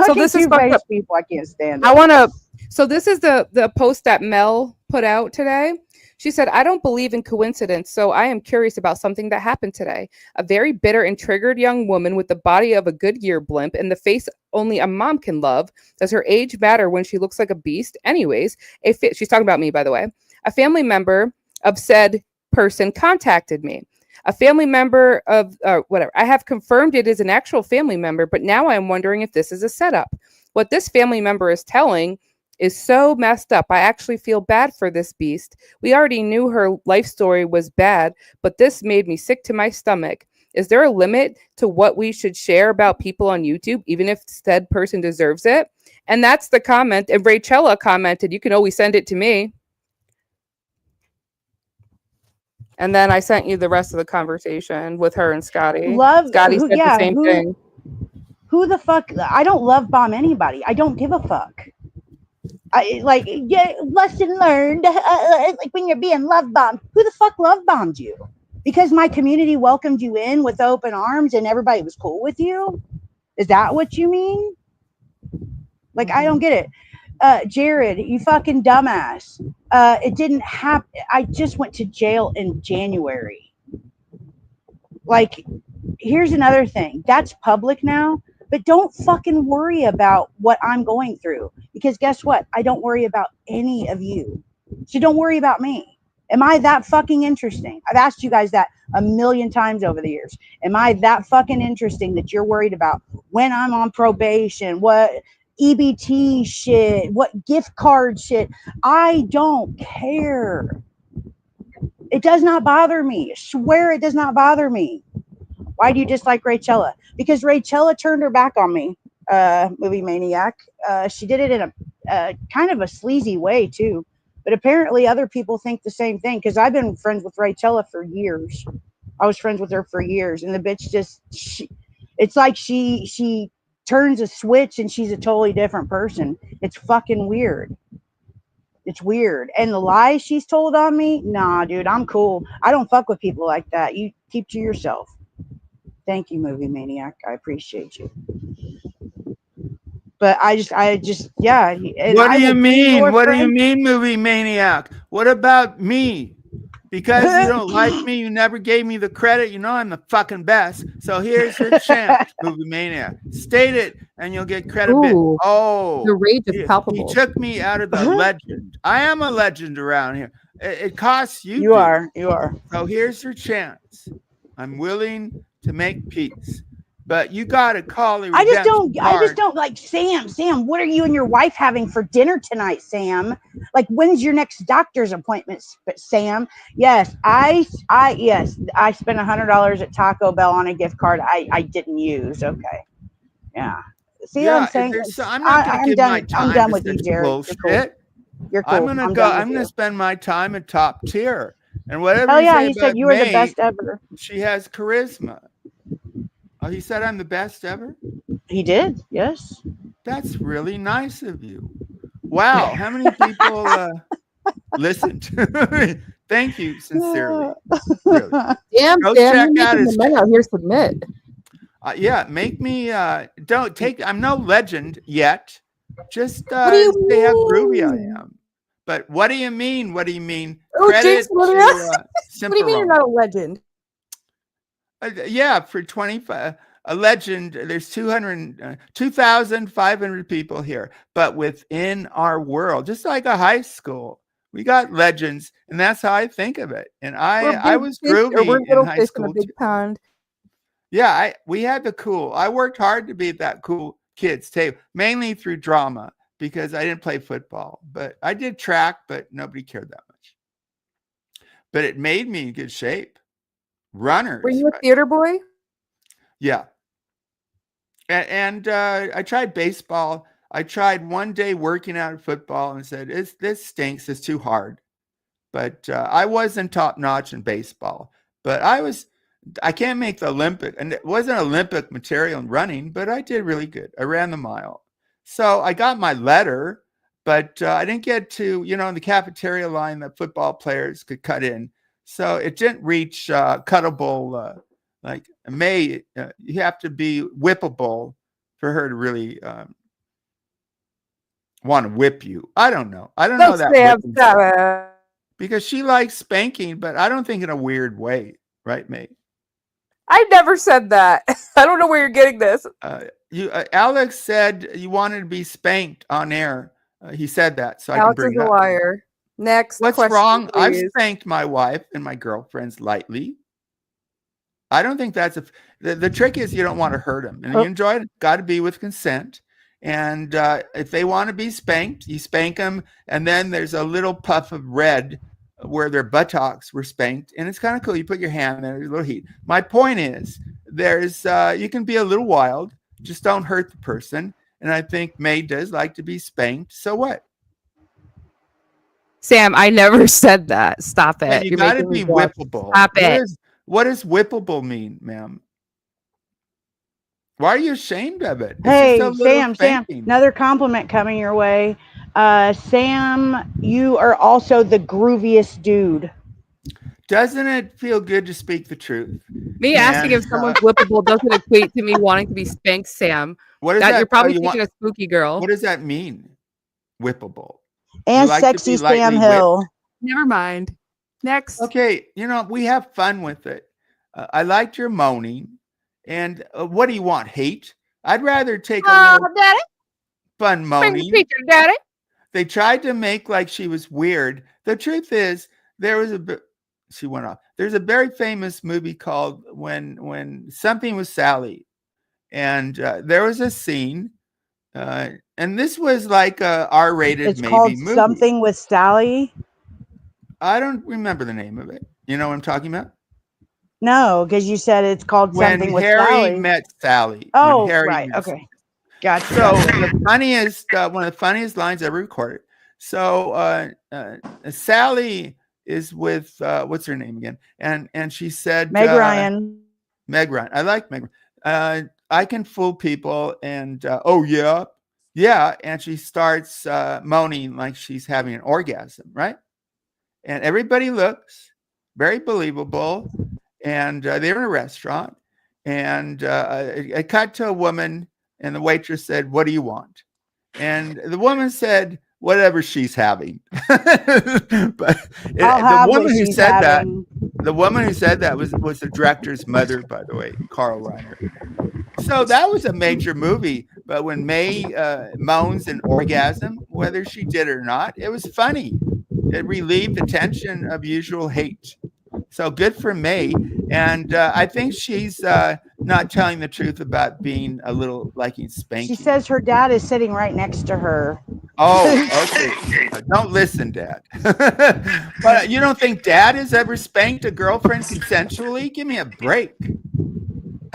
So this is two-faced people. I can't stand it. I want to. So this is the post that Mel put out today. She said, I don't believe in coincidence, so I am curious about something that happened today. A very bitter and triggered young woman with the body of a Goodyear blimp and the face only a mom can love. Does her age matter when she looks like a beast? Anyways, she's talking about me, by the way. A family member of said person contacted me. A family member of whatever. I have confirmed it is an actual family member, but now I'm wondering if this is a setup. What this family member is telling is so messed up. I actually feel bad for this beast. We already knew her life story was bad, but this made me sick to my stomach. Is there a limit to what we should share about people on YouTube, even if said person deserves it? And that's the comment. And Rachella commented, you can always send it to me. And then I sent you the rest of the conversation with her and Scotty. Scotty said the same thing. Who the fuck? I don't love bomb anybody. I don't give a fuck. Lesson learned. Like when you're being love bombed. Who the fuck love bombed you? Because my community welcomed you in with open arms and everybody was cool with you? Is that what you mean? Like, I don't get it. Jared, you fucking dumbass. It didn't happen. I just went to jail in January. Like, here's another thing. That's public now. But don't fucking worry about what I'm going through. Because guess what? I don't worry about any of you. So don't worry about me. Am I that fucking interesting? I've asked you guys that a million times over the years. Am I that fucking interesting that you're worried about when I'm on probation? What EBT shit? What gift card shit? I don't care. It does not bother me. I swear it does not bother me. Why do you dislike Rachella? Because Rachella turned her back on me, movie maniac. She did it in a kind of a sleazy way too. But apparently, other people think the same thing because I've been friends with Rachella for years. I was friends with her for years, and the bitch it's like she turns a switch and she's a totally different person. It's fucking weird. It's weird. And the lies she's told on me, nah, dude, I'm cool. I don't fuck with people like that. You keep to yourself. Thank you, Movie Maniac. I appreciate you. But yeah. And What do I you will be mean? your What do you friend. mean, movie maniac? What about me? Because you don't like me, you never gave me the credit. You know I'm the fucking best. So here's your chance, movie maniac. State it, and you'll get credit. Ooh, the Oh, rage is he palpable. took me out of the legend. I am a legend around here. It costs you. You are. So here's your chance. I'm willing to make peace, but you got to call the redemption I just card. don't like Sam, what are you and your wife having for dinner tonight, Sam? Like, when's your next doctor's appointment, Sam? Yes, yes, I spent $100 at Taco Bell on a gift card I didn't use. Okay. Yeah. See what I'm saying? I'm not going to give my time I'm done to with you, such Jared. bullshit. You're cool. I'm going to go. I'm going to spend my time at top tier. And whatever Hell you yeah, say he about said you were the May, best ever. she has charisma. Oh, he said I'm the best ever? He did, yes. That's really nice of you. Wow. How many people listened? Thank you sincerely. Really. Damn, Go Sam, check you're out making his the men out here submit. yeah, make me don't take I'm no legend yet. Just What do you say how groovy I mean? am. But what do you mean? What do you mean? Oh, Credit Jinx, what do you mean you're Simperone. not a legend? Yeah, for 25 a legend, there's 2,500 people here. But within our world, just like a high school, we got legends, and that's how I think of it. And I was groovy we're in little high fish in a school big too. pond. Yeah, we had the cool. I worked hard to be at that cool kids table, mainly through drama because I didn't play football, but I did track, but nobody cared that much. But it made me in good shape. Runners. Were you a theater boy? Yeah. And I tried baseball. I tried one day working out at football and said, this stinks. It's too hard. But I wasn't top notch in baseball. But I can't make the Olympic, and it wasn't Olympic material in running, but I did really good. I ran the mile. So I got my letter, but I didn't get to, in the cafeteria line that football players could cut in. So it didn't reach cuttable, like May. You have to be whippable for her to really want to whip you. I don't know. I don't know that. Because she likes spanking, but I don't think in a weird way. Right, May? I never said that. I don't know where you're getting this. Alex said you wanted to be spanked on air. He said that, so Alex I can bring is a liar. Next What's question, wrong? please. I've spanked my wife and my girlfriends lightly. I don't think that's the trick is you don't want to hurt them, and you enjoy it. Got to be with consent. And if they want to be spanked, you spank them, and then there's a little puff of red where their buttocks were spanked, and it's kind of cool. You put your hand there, there's a little heat. My point is, there's you can be a little wild, just don't hurt the person. And I think May does like to be spanked. So what? Sam, I never said that. Stop it. And you got to be whippable. Stop it. What does whippable mean, ma'am? Why are you ashamed of it? Hey, Sam, another compliment coming your way. Sam, you are also the grooviest dude. Doesn't it feel good to speak the truth? Me asking if someone's whippable doesn't equate to me wanting to be spanked, Sam. What is that? You're probably thinking a spooky girl. What does that mean? Whippable. And sexy Sam Hill. Whipped? Never mind. Next. Okay, we have fun with it. I liked your moaning. And what do you want? Hate? I'd rather take a little Daddy. fun moaning. Picture, Daddy. They tried to make like she was weird. The truth is, she went off. There's a very famous movie called When Something Was Sally. And there was a scene, and this was like a R-rated it's maybe called movie. Something with Sally. I don't remember the name of it. You know what I'm talking about? No, because you said it's called Something with Harry Sally. Met Sally. Oh, right. Okay. Gotcha. So Gotcha. the funniest, one of the funniest lines ever recorded. So Sally is with what's her name again? And she said, Meg Ryan. Meg Ryan. I like Meg Ryan. I can fool people, and oh yeah, yeah. And she starts moaning like she's having an orgasm, right? And everybody looks very believable. And they're in a restaurant, and it cut to a woman, and the waitress said, "What do you want?" And the woman said, "Whatever she's having." But I'll the have what woman who she's said that, having. the woman who said that was the director's mother, by the way, Carl Reiner. So that was a major movie. But when May moans an orgasm, whether she did it or not, it was funny. It relieved the tension of usual hate. So good for May. And I think she's not telling the truth about being a little liking She spanking. says her dad is sitting right next to her. Oh, okay. Don't listen, Dad. But you don't think Dad has ever spanked a girlfriend consensually? Give me a break. Your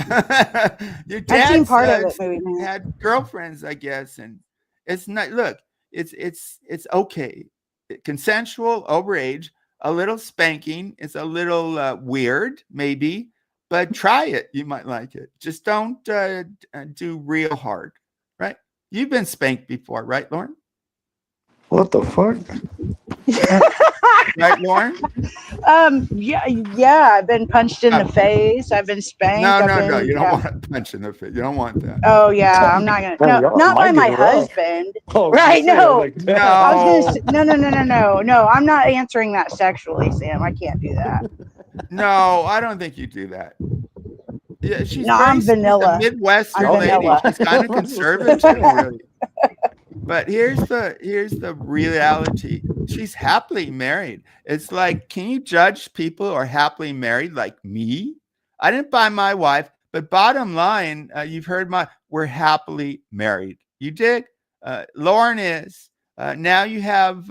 I've seen dad's part of it, movie man. had girlfriends, I guess, and it's not. Look, it's okay. Consensual, overage, a little spanking. It's a little weird, maybe, but try it. You might like it. Just don't do real hard, right? You've been spanked before, right, Lauren? What the fuck? Right, Lauren? Yeah. I've been punched in the face. I've been spanked. No. You don't Yeah. want to punch in the face. You don't want that. Oh yeah, I'm not gonna. Man, No, y'all not by might my get rough. husband. Oh, Right? No. like, No. I was gonna. No. I'm not answering that sexually, Sam. I can't do that. No, I don't think you do that. Yeah, she's No, I'm she's a vanilla. Midwestern I'm lady. vanilla. She's kind of conservative, really. But here's the reality. She's happily married. It's like, can you judge people who are happily married like me? I didn't buy my wife, but bottom line, you've heard we're happily married. You dig? Lauren is. Now you have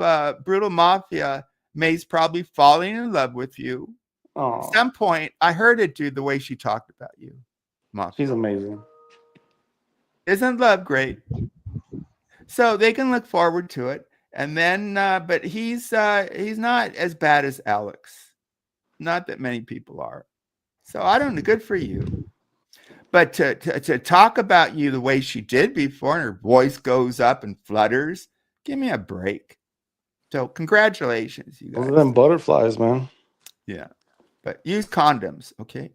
Brutal Mafia. May's probably falling in love with you. At some point, I heard it, dude, the way she talked about you. Mafia. She's amazing. Isn't love great? So they can look forward to it. And then, but he's not as bad as Alex. Not that many people are. So I don't know. Good for you. But to talk about you the way she did before, and her voice goes up and flutters, give me a break. So congratulations, you Those guys. are them butterflies, man. Yeah. But use condoms, okay?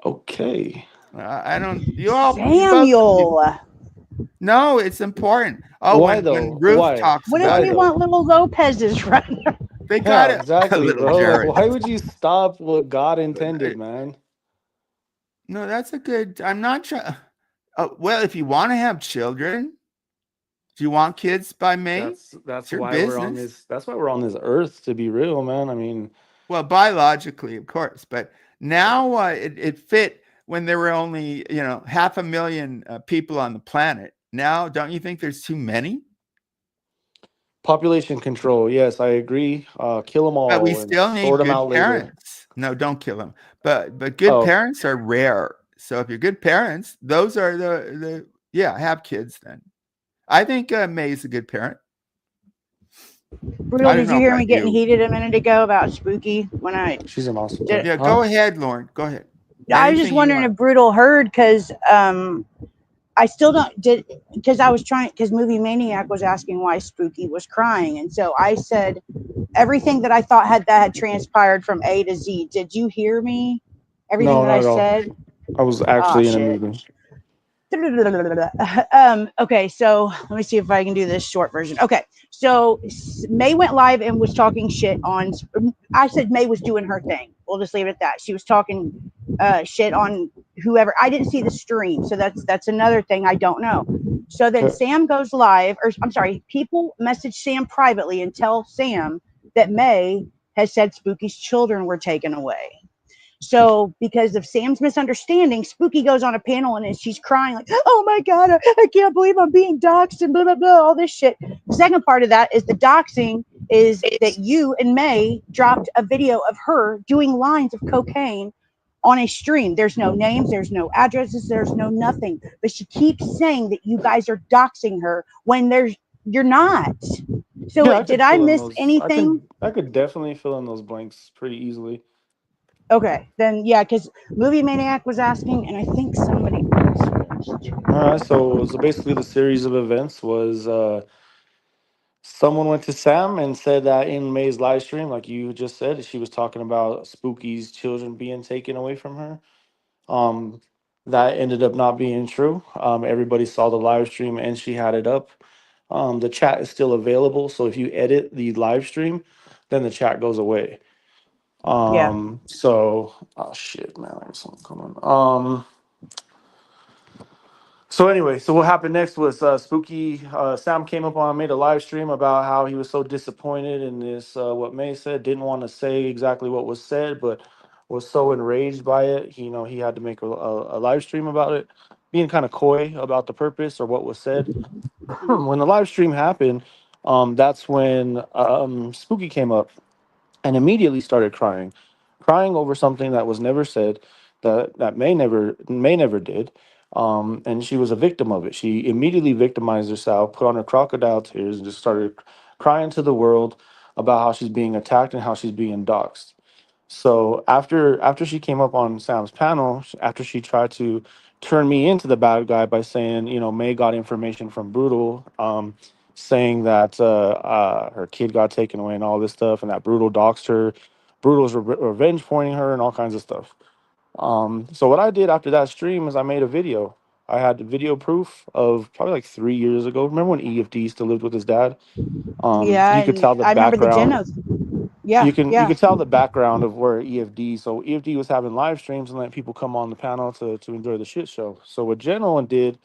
Okay. I don't. You all. Samuel. No, it's important. Oh, Why when though? Ruth Why? talks What if about we it, want little Lopez's running? they Yeah, got a exactly, little bro. Like, Jared. why would you stop what God intended, man? No, that's a good. I'm not trying. Well, if you want to have children, do you want kids by May? That's It's your why we're on business. this. That's why we're on this earth, to be real, man. I mean, Well, biologically, of course, but now it fit when there were only 500,000 people on the planet. Now, don't you think there's too many? population control. Yes, I agree. Kill them But we all and still need sort them out good later. parents. No, don't kill them. But good Oh, parents are rare. So if you're good parents, those are the have kids then. I think May's a good parent. Brutal, I don't did you know hear about me getting you. heated a minute ago about Spooky when I she's an awesome did? parent. Yeah, go ahead, Lauren. Go ahead. I was just Anything you wondering want. if Brutal heard because I still don't did because I was trying because Movie Maniac was asking why Spooky was crying, and so I said everything that I thought had transpired from A to Z. Did you hear me? Everything No, that not I at all. said. I was Oh actually in a shit. meeting. Okay, so let me see if I can do this short version. Okay, so May went live and was talking shit on. I said May was doing her thing. We'll just leave it at that. She was talking shit on whoever. I didn't see the stream, so that's another thing I don't know. So then Okay. Sam goes live, or I'm sorry, people message Sam privately and tell Sam that May has said Spooky's children were taken away. So, because of Sam's misunderstanding, Spooky goes on a panel and she's crying like, "Oh my god, I can't believe I'm being doxxed and blah blah blah." All this shit. The second part of that is the doxing is that you and May dropped a video of her doing lines of cocaine on a stream. There's no names, there's no addresses, there's no nothing. But she keeps saying that you guys are doxing her when there's you're not. So Yeah, I did could I fill in miss those. anything? I could definitely fill in those blanks pretty easily. Okay, then yeah, because Movie Maniac was asking, and I think somebody else was too. All right, so basically the series of events was someone went to Sam and said that in May's live stream, like you just said, she was talking about Spooky's children being taken away from her. Um, that ended up not being true. Everybody saw the live stream and she had it up. The chat is still available, so if you edit the live stream, then the chat goes away. Yeah, So oh shit, man, I got something coming. So anyway, so what happened next was Spooky Sam came up on made a live stream about how he was so disappointed in this what May said, didn't want to say exactly what was said, but was so enraged by it. He had to make a live stream about it, being kind of coy about the purpose or what was said. When the live stream happened, that's when Spooky came up and immediately started crying over something that was never said, that May never did, and she was a victim of it. She immediately victimized herself, put on her crocodile tears, and just started crying to the world about how she's being attacked and how she's being doxxed. So after she came up on Sam's panel, after she tried to turn me into the bad guy by saying, May got information from Brutal, saying that her kid got taken away and all this stuff, and that Brutal doxed her, Brutal's revenge pointing her, and all kinds of stuff. So what I did after that stream is I made a video. I had video proof of probably like 3 years ago. Remember when EFD still lived with his dad? yeah, You could and tell the I remember the background Genos. Yeah, you yeah, could tell the background of where EFD. So EFD was having live streams and letting people come on the panel to enjoy the shit show. So what Gentleman did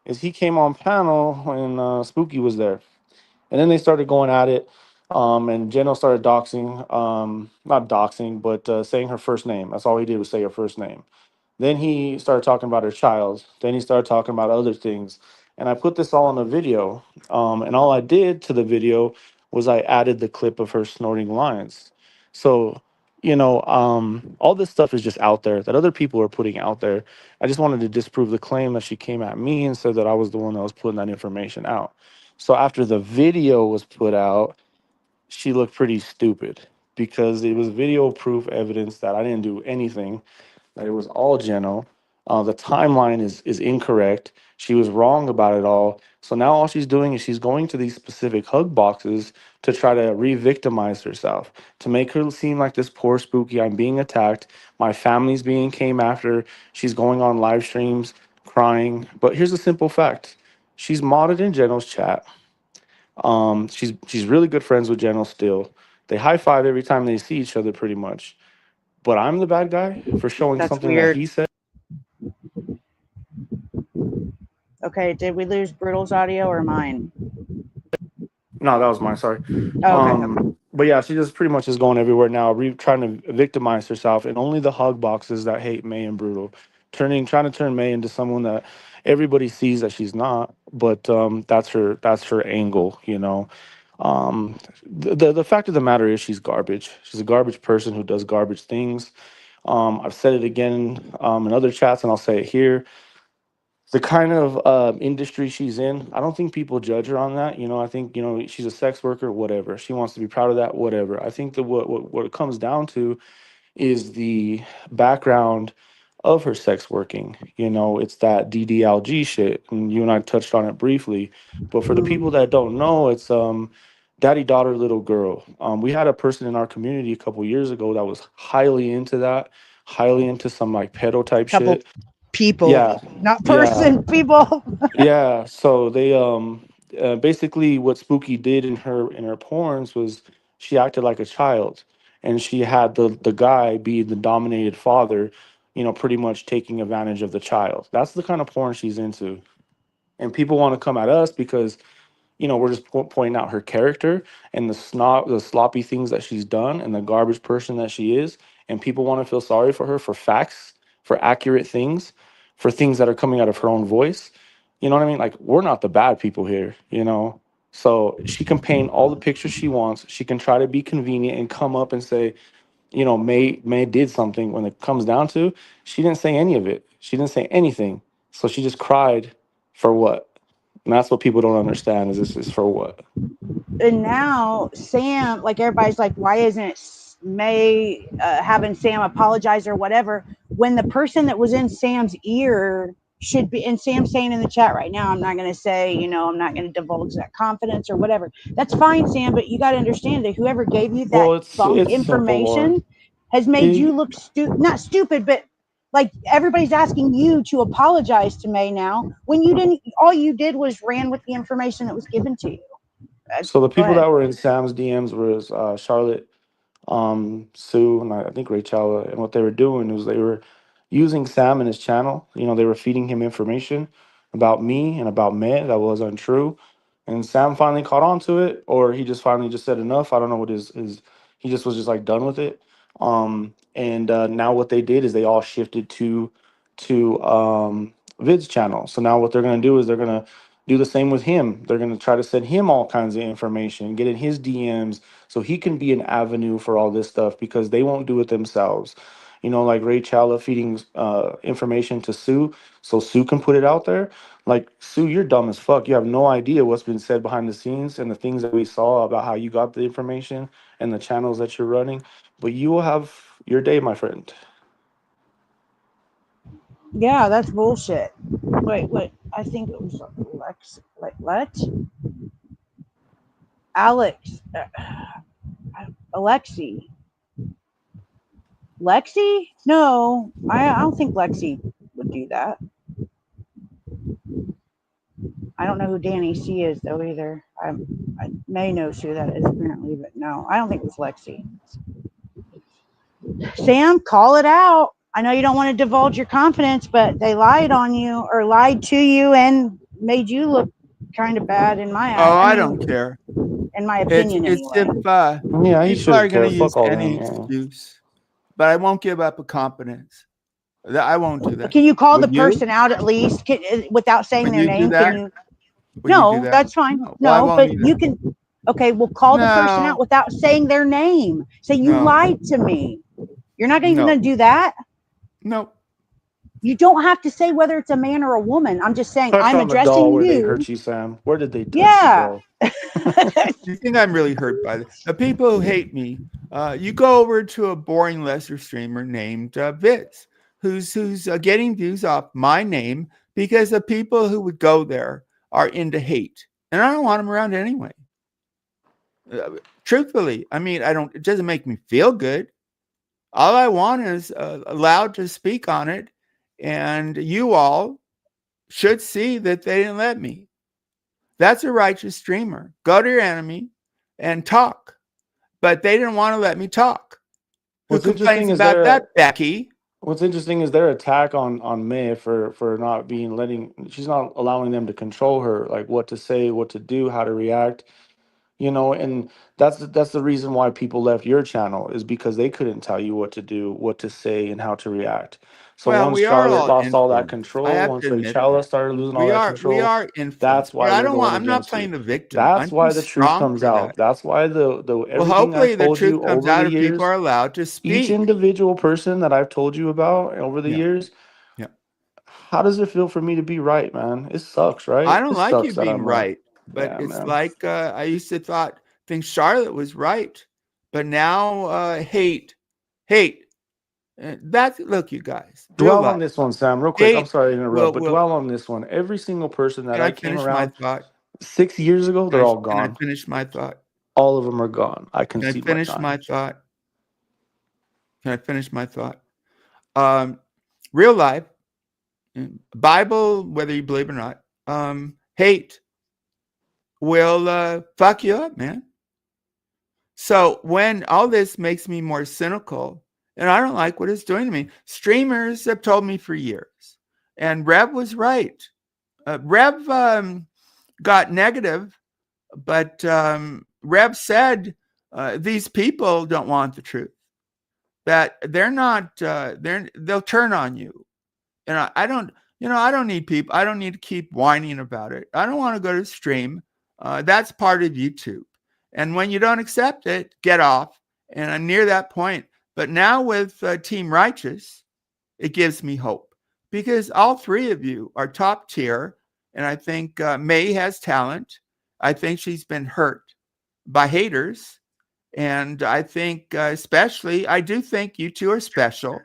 is he came on panel when Spooky was there, and then they started going at it. And Geno started doxing, not doxing, but saying her first name. That's all he did was say her first name. Then he started talking about her child. Then he started talking about other things. And I put this all in a video. And all I did to the video was I added the clip of her snorting lines. So, all this stuff is just out there that other people are putting out there. I just wanted to disprove the claim that she came at me and said that I was the one that was putting that information out. So after the video was put out, she looked pretty stupid because it was video proof evidence that I didn't do anything, that it was all Geno. The timeline is incorrect. She was wrong about it all. So now all she's doing is she's going to these specific hug boxes to try to re-victimize herself, to make her seem like this poor Spooky. I'm being attacked. My family's being came after. She's going on live streams crying. But here's a simple fact. She's modded in Geno's chat. She's really good friends with Geno still. They high five every time they see each other pretty much. But I'm the bad guy for showing that's something that weird. he said. Okay, did we lose Brutal's audio or mine? No, that was mine. Sorry. Oh, okay, okay. But yeah, she just pretty much is going everywhere now, trying to victimize herself, and only the hug boxes that hate May and Brutal, trying to turn May into someone that everybody sees that she's not. But that's her angle, the fact of the matter is she's garbage. She's a garbage person who does garbage things. I've said it again in other chats, and I'll say it here. The kind of industry she's in, I don't think people judge her on that. I think she's a sex worker, whatever. She wants to be proud of that, whatever. I think that what it comes down to is the background of her sex working. It's that DDLG shit, and you and I touched on it briefly. But for the people that don't know, it's daddy daughter little girl. We had a person in our community a couple years ago that was highly into that, highly into some like pedo type Couple shit. people, Yeah, not yeah. person, people. Yeah, so they basically what Spooky did in her porns was she acted like a child, and she had the guy be the dominated father, pretty much taking advantage of the child. That's the kind of porn she's into. And people want to come at us because we're just pointing out her character and the sloppy things that she's done and the garbage person that she is. And people want to feel sorry for her for facts, for accurate things, for things that are coming out of her own voice. You know what I mean? Like, we're not the bad people here. So she can paint all the pictures she wants. She can try to be convenient and come up and say, May did something. When it comes down to, she didn't say any of it. She didn't say anything. So she just cried for what? And that's what people don't understand is this is for what? And now Sam, like everybody's like, why isn't it May having Sam apologize or whatever? When the person that was in Sam's ear should be, and Sam's saying in the chat right now, I'm not going to say, I'm not going to divulge that confidence or whatever. That's fine, Sam, but you got to understand that whoever gave you that Well, bunk it's simple, Laura. information has made you look not stupid, but like everybody's asking you to apologize to May now when you didn't. All you did was ran with the information that was given to you. So the Go people ahead. that were in Sam's DMs was Charlotte, Sue, and I think Rachel. And what they were doing was they were using Sam in his channel. They were feeding him information about me and about May that was untrue. And Sam finally caught on to it, or he just finally just said enough. I don't know what his he just was just like done with it. And now what they did is they all shifted to Vid's channel. So now what they're gonna do is they're gonna do the same with him. They're going to try to send him all kinds of information, get in his DMs so he can be an avenue for all this stuff because they won't do it themselves. Like Ray Chala feeding information to Sue so Sue can put it out there. Like, Sue, you're dumb as fuck. You have no idea what's been said behind the scenes and the things that we saw about how you got the information and the channels that you're running. But you will have your day, my friend. Yeah, that's bullshit. Wait. I think it was Lex. Wait, what? Alex. Alexi. Lexi? No, I don't think Lexi would do that. I don't know who Danny C is though either. I may know who that is apparently, but no, I don't think it was Lexi. Sam, call it out. I know you don't want to divulge your confidence, but they lied on you or lied to you and made you look kind of bad in my eye. Oh, I I mean, don't care. in my It's opinion it's anyway. if Yeah, he people are shouldn't going to care. use Fuck all any them. Yeah. excuse, but I won't give up a confidence. I won't do that. Can you call the Would you? person out at least without saying Would their you do name? Can that? you? Would you do No, that? that's fine. No. Well, I No, won't but either. you can. Okay, well, call the person out No. without saying their name. Say you No. lied to me. You're not even No. going to do that. No. You don't have to say whether it's a man or a woman. I'm just saying Touch I'm on the doll addressing where they you. hurt you, Sam. Where did they touch you, Yeah. bro? You think I'm really hurt by this? The people who hate me, you go over to a boring lesser streamer named Viz, who's getting views off my name because the people who would go there are into hate, and I don't want them around anyway. Truthfully, I mean, it doesn't make me feel good. All I want is allowed to speak on it, and you all should see that they didn't let me. That's a righteous streamer. Go to your enemy and talk. But they didn't want to let me talk. Who What's complains interesting is about that, their Becky? What's interesting is their attack on May for not she's not allowing them to control her, like what to say, what to do, how to react. And that's the reason why people left your channel is because they couldn't tell you what to do, what to say, and how to react. So Well, once we are Charlotte all lost all that influenced. I control, have once to admit Rachella that. started losing all We that are control, influenced. that's why But they're going I'm not against playing you. the victim. That's I'm too why the truth strong comes for that. out. That's why the Well, everything I've hopefully the told truth you comes over the out and people years, are allowed to each speak. individual person that I've told you about over the Yeah. years, Yeah. how does it feel for me to be right, man? It sucks, I right? don't It like you sucks that being I'm right. right, but Yeah, it's man. like I used to think Charlotte was right, but now hate. That's look, you guys, real Dwell on life this one, Sam, real quick. I'm hate sorry to interrupt, but will. dwell on this one. Every single person that Can I I came finish my around thought? 6 years ago, they're all Can I gone. finish my thought? All of them are gone. I Can I concede my finish time. my thought? Can I finish my thought? Um, real life, Bible, whether you believe it or not, hate will fuck you up, man. So when all this makes me more cynical, and I don't like what it's doing to me, streamers have told me for years, and Rev was right. Rev got negative, but Rev said these people don't want the truth. That they're not. They'll turn on you, and I don't. I don't need people. I don't need to keep whining about it. I don't want to go to stream. That's part of YouTube. And when you don't accept it, get off. And I'm near that point. But now with Team Righteous, it gives me hope because all three of you are top tier. And I think May has talent. I think she's been hurt by haters. And I think especially, I do think you two are special.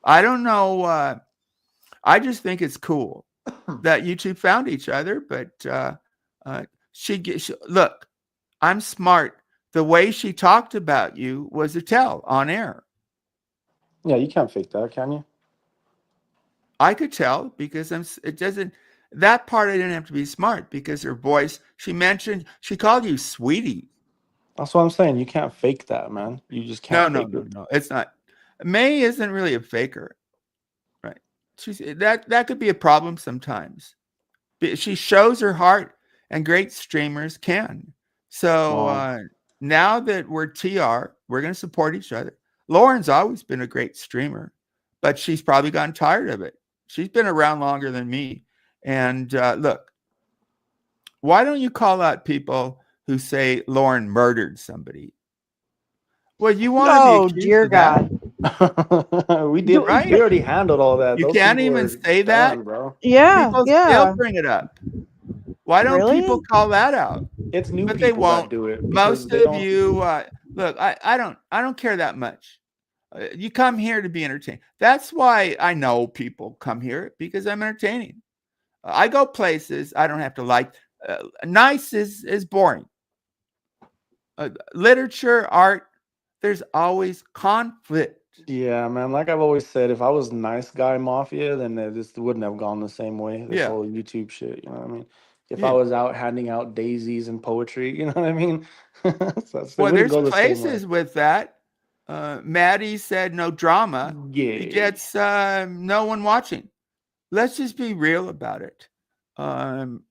I don't know. I just think it's cool that you two found each other. But look, I'm smart. The way she talked about you was a tell on air. Yeah, you can't fake that, can you? I could tell because it doesn't, that part I didn't have to be smart because her voice, she called you sweetie. That's what I'm saying. You can't fake that, man. You just can't fake it. No. It's not. May isn't really a faker, right? That could be a problem sometimes. She shows her heart, and great streamers can. So now that we're TR, we're going to support each other. Lauren's always been a great streamer, but she's probably gotten tired of it. She's been around longer than me. And look, why don't you call out people who say Lauren murdered somebody? Well, you want to be accused dear of that? God. We did, Right? we already handled all that. You Those can't people even are say that? done, bro. Yeah, People yeah. still bring it up. Why don't Really? people call that out? It's new But they people that won't. do it because Most they of don't. you, look, I don't care that much. You come here to be entertained. That's why I know people come here because I'm entertaining. I go places I don't have to like. Nice is boring. Literature, art, there's always conflict. Yeah, man. Like I've always said, if I was nice guy mafia, then this wouldn't have gone the same way. This Yeah. whole YouTube shit, you know what I mean? If Yeah. I was out handing out daisies and poetry, you know what I mean? So it Well, wouldn't there's go the same way. places with that. Maddie said no drama. Yeah. It gets no one watching. Let's just be real about it.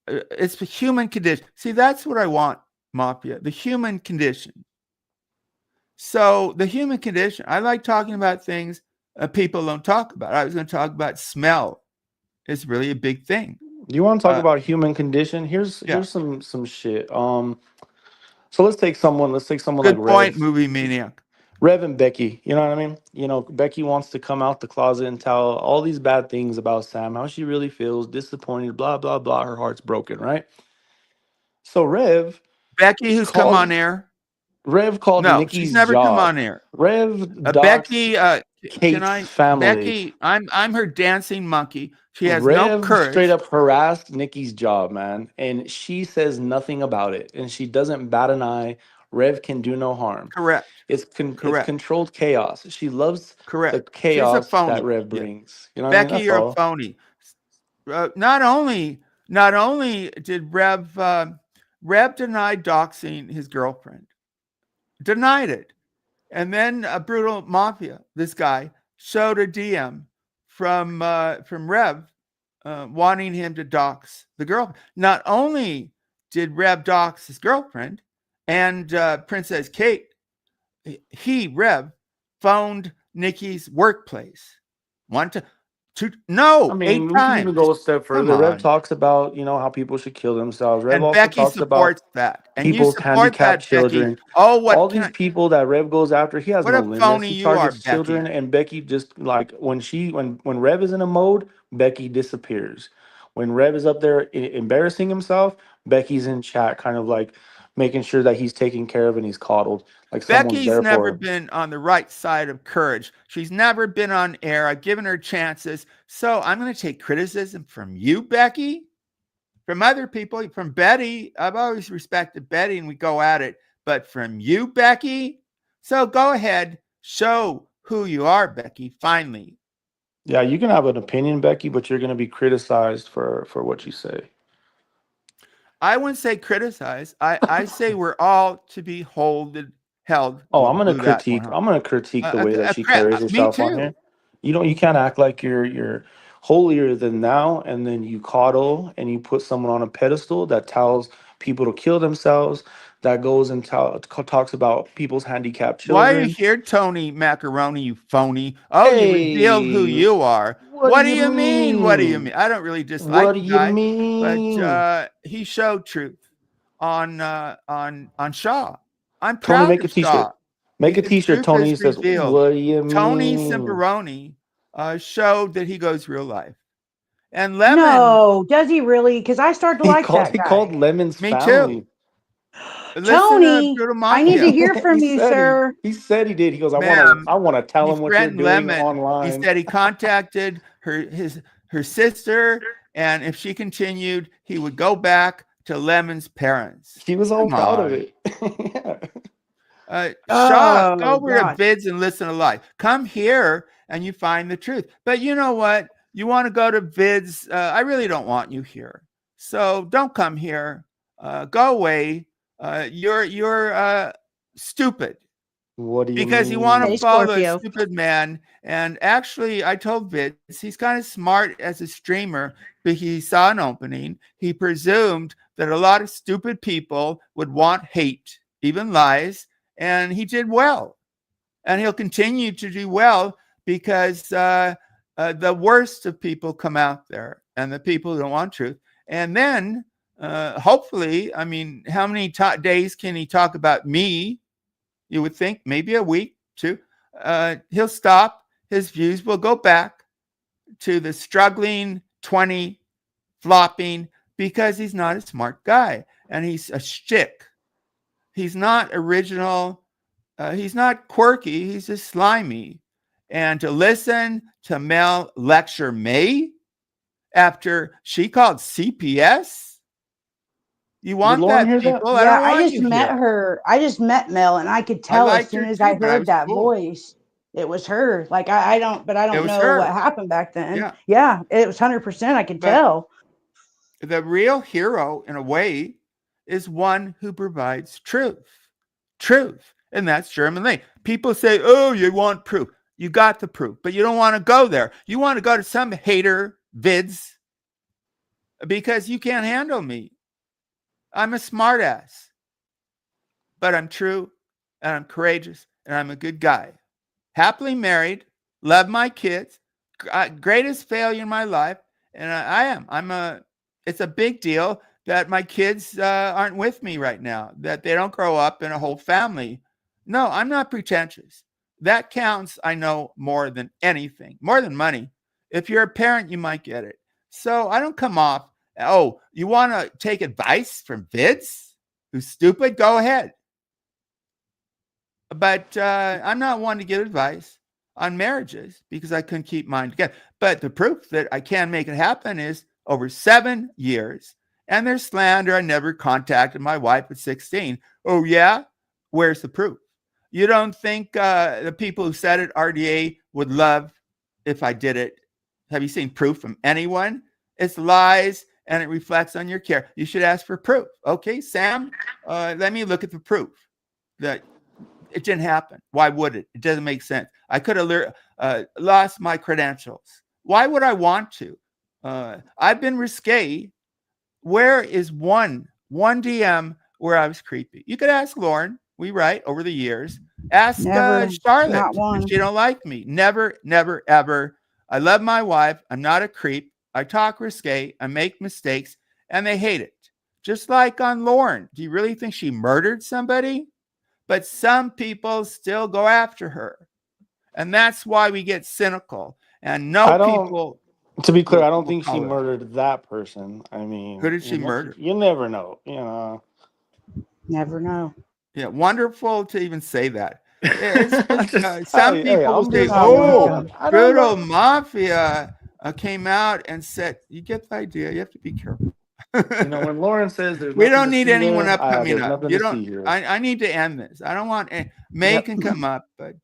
It's the human condition. See, that's what I want, Mafia, the human condition. So the human condition, I like talking about things people don't talk about. I was going to talk about smell. It's really a big thing. You want to talk about human condition? Here's some shit. So let's take someone Good like point, Rev. movie maniac. Rev and Becky, you know what I mean? You know, Becky wants to come out the closet and tell all these bad things about Sam, how she really feels, disappointed, blah, blah, blah. Her heart's broken, right? So Becky, who's come on air? Rev called No, she's Nikki's never come job. on air. Rev Becky, Kate's family. Becky, I'm her dancing monkey. She has Rev no courage. straight up harassed Nikki's job, man, and she says nothing about it, and she doesn't bat an eye. Rev can do no harm. Correct. It's controlled chaos. She loves the chaos She's a phony. that Rev brings. You know, Becky, what I mean? you're a phony. Not only did Rev denied doxing his girlfriend, denied it, and then a brutal mafia. This guy showed a DM from Rev wanting him to dox the girl. Not only did Rev dox his girlfriend and Princess Kate, Rev phoned Nikki's workplace. No, I mean, 8 we times. can even go a step further. Rev talks about, how people should kill themselves. Rev and also Becky talks supports about that. And people's you support handicapped that, children. Becky. Oh, all these people that Rev goes after, he has what no a limits. phony He you are, targets children, Becky. and Becky just like when Rev is in a mode, Becky disappears. When Rev is up there embarrassing himself, Becky's in chat, kind of like making sure that he's taken care of and he's coddled, like someone's Becky's there never for him. been on the right side of courage. She's never been on air. I've given her chances. So I'm going to take criticism from you, Becky, from other people, from Betty. I've always respected Betty and we go at it. But from you, Becky, so go ahead, show who you are, Becky, finally. Yeah, you can have an opinion, Becky, but you're going to be criticized for what you say. I wouldn't say criticize. I say we're all to be held. Oh, I'm gonna critique the way that she carries herself on here. You can't act like you're holier than thou, and then you coddle and you put someone on a pedestal that tells people to kill themselves, that goes and talks about people's handicapped children. Why are you here, Tony Macaroni, you phony? Oh, you revealed who you are. What do you mean? What do you mean? I don't really dislike what do you mean? But he showed truth on Shaw. I'm Tony, proud make of a t-shirt. Shaw. Make a His T-shirt, truth Tony. is Says, revealed. "What do you Tony mean?" Cimbaroni showed that he goes real life. And Lemon, No, does he really? Because I start to like that He called guy. Lemon's me too. family. Listen to Tony, Brutal I need to Mafia. hear from you, sir. He said he did. He goes, Ma'am, I wanna tell he him what you're threatened doing Lemon. He online. said he contacted her sister, and if she continued, he would go back to Lemon's parents. He was all Come proud of on. it. Yeah. Shaw, go Oh over to God. Vids and listen to live. Come here and you find the truth. But you know what? You want to go to Vids. I really don't want you here. So don't come here. Go away. You're stupid What do you because you want to Hey, mean? follow a Scorpio. stupid man. And actually, I told Vids he's kind of smart as a streamer, but he saw an opening. He presumed that a lot of stupid people would want hate, even lies, and he did well. And he'll continue to do well because the worst of people come out there, and the people who don't want truth. And then, hopefully, I mean, how many days can he talk about me? You would think maybe a week, 2. He'll stop. His views will go back to the struggling 20 flopping because he's not a smart guy and he's a shtick. He's not original. He's not quirky. He's just slimy. And to listen to Mel lecture May after she called CPS, you Did want Lauren that, hear that? people? I Yeah, don't I want just you met here. her. I just met Mel, and I could I tell as liked soon her as I too, but I heard was that fooled. voice, it was her. Like I don't, but I It don't was know what her. happened back then. Yeah. Yeah, it was 100%. I could But tell. the real hero, in a way, is one who provides truth. Truth. And that's German Lee. People say, oh, you want proof. You got the proof, but you don't want to go there. You want to go to some hater vids because you can't handle me. I'm a smartass, but I'm true and I'm courageous and I'm a good guy. Happily married, love my kids, greatest failure in my life. And I am. It's a big deal that my kids aren't with me right now, that they don't grow up in a whole family. No, I'm not pretentious. That counts, I know, more than anything, more than money. If you're a parent, you might get it. So I don't come off, oh, you want to take advice from Vids, who's stupid? Go ahead. But I'm not one to give advice on marriages because I couldn't keep mine together. But the proof that I can make it happen is over 7 years. And there's slander. I never contacted my wife at 16. Oh, yeah? Where's the proof? You don't think the people who said it, RDA, would love if I did it? Have you seen proof from anyone? It's lies and it reflects on your care. You should ask for proof. Okay, Sam, let me look at the proof that it didn't happen. Why would it? It doesn't make sense. I could have lost my credentials. Why would I want to? I've been risque. Where is one DM where I was creepy? You could ask Lauren. We write over the years. Ask Never, Charlotte not if one. she don't like me. Never, never, ever. I love my wife. I'm not a creep. I talk risque. I make mistakes, and they hate it. Just like on Lauren. Do you really think she murdered somebody? But some people still go after her. And that's why we get cynical. And no I don't. people To be clear, I don't will think she color. murdered that person. I Who mean, did she murder? you never know. You know. Never know. Yeah, wonderful to even say that. It's just some Hey, people will I'm say, just, Oh you my "Oh, know, God. I don't Brutal know. Mafia came out and said." You get the idea. You have to be careful. You know, when Lauren says there's We nothing don't to need see anyone there, up coming there's up. nothing You to don't. see here. I need to end this. I don't want. May Yep. can come up, but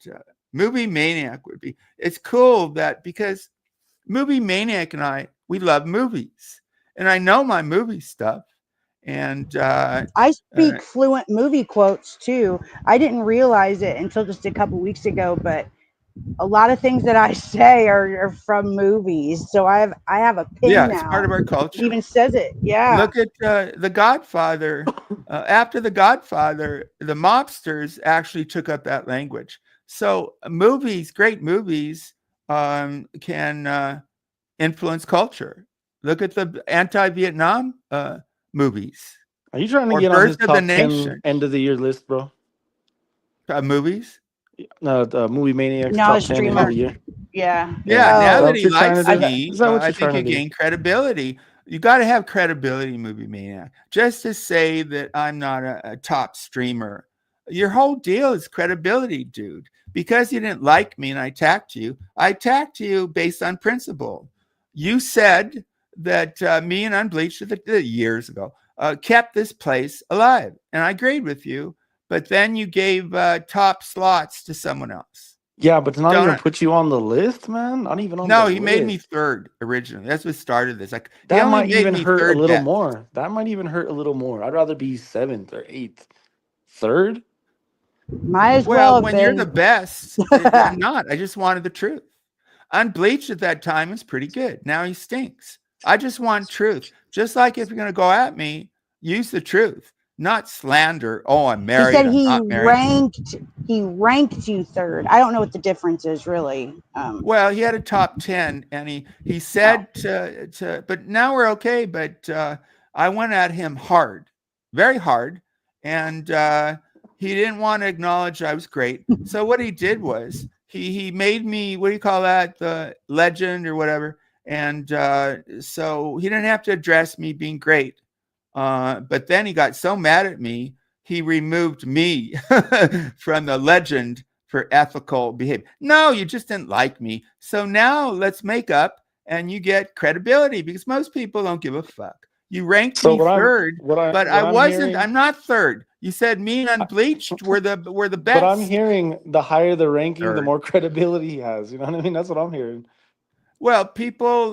Movie Maniac would be. It's cool that because Movie Maniac and we love movies, and I know my movie stuff, and I speak fluent movie quotes too. I didn't realize it until just a couple weeks ago, but a lot of things that I say are from movies. So I have a yeah, pin it's part now. of our It culture. even says it. Yeah. Look at The Godfather. After The Godfather, the mobsters actually took up that language. So movies, great movies, can influence culture. Look at the anti-Vietnam movies Are you trying to or get on his Birth of the top 10 Nation end of the year list, bro? movies. The movie Maniacs No, top the 10 of streamer. the year. Yeah. Yeah, Yeah. now Is that Oh, that what he you're trying to likes do? me, Is that what I you're think trying you to do? gain credibility. You got to have credibility, Movie Maniac, just to say that I'm not a top streamer. Your whole deal is credibility, dude. Because you didn't like me and I attacked you based on principle. You said that me and Unbleached years ago kept this place alive, and I agreed with you. But then you gave top slots to someone else. Yeah, but to not even Don't put you on the list, man. Not even on the No, he made me list. third originally. That's what started this. Like he That only might made even me hurt a third little best. more. That might even hurt a little more. I'd rather be 7th or 8th. Third? might as well Well, have when you're the been. best, I'm not. I just wanted the truth. Unbleached at that time was pretty good. Now he stinks. I just want truth. Just like if you're going to go at me, use the truth, not slander. Oh, I'm He married. said I'm he not married. ranked you third. I don't know what the difference is really. Well, he had a top 10 and he Oh. said but now we're okay. But I went at him hard, very hard. And he didn't want to acknowledge I was great. So what he did was he made me, what do you call that? The legend or whatever. And so he didn't have to address me being great. But then he got so mad at me, he removed me from the legend for ethical behavior. No, you just didn't like me. So now let's make up and you get credibility because most people don't give a fuck. You ranked So me third, but I I'm wasn't. hearing I'm not third. You said me and I- Unbleached were the but I'm best. hearing the higher the ranking, the Third. more credibility he has. You know what I mean? That's what I'm hearing. Well, people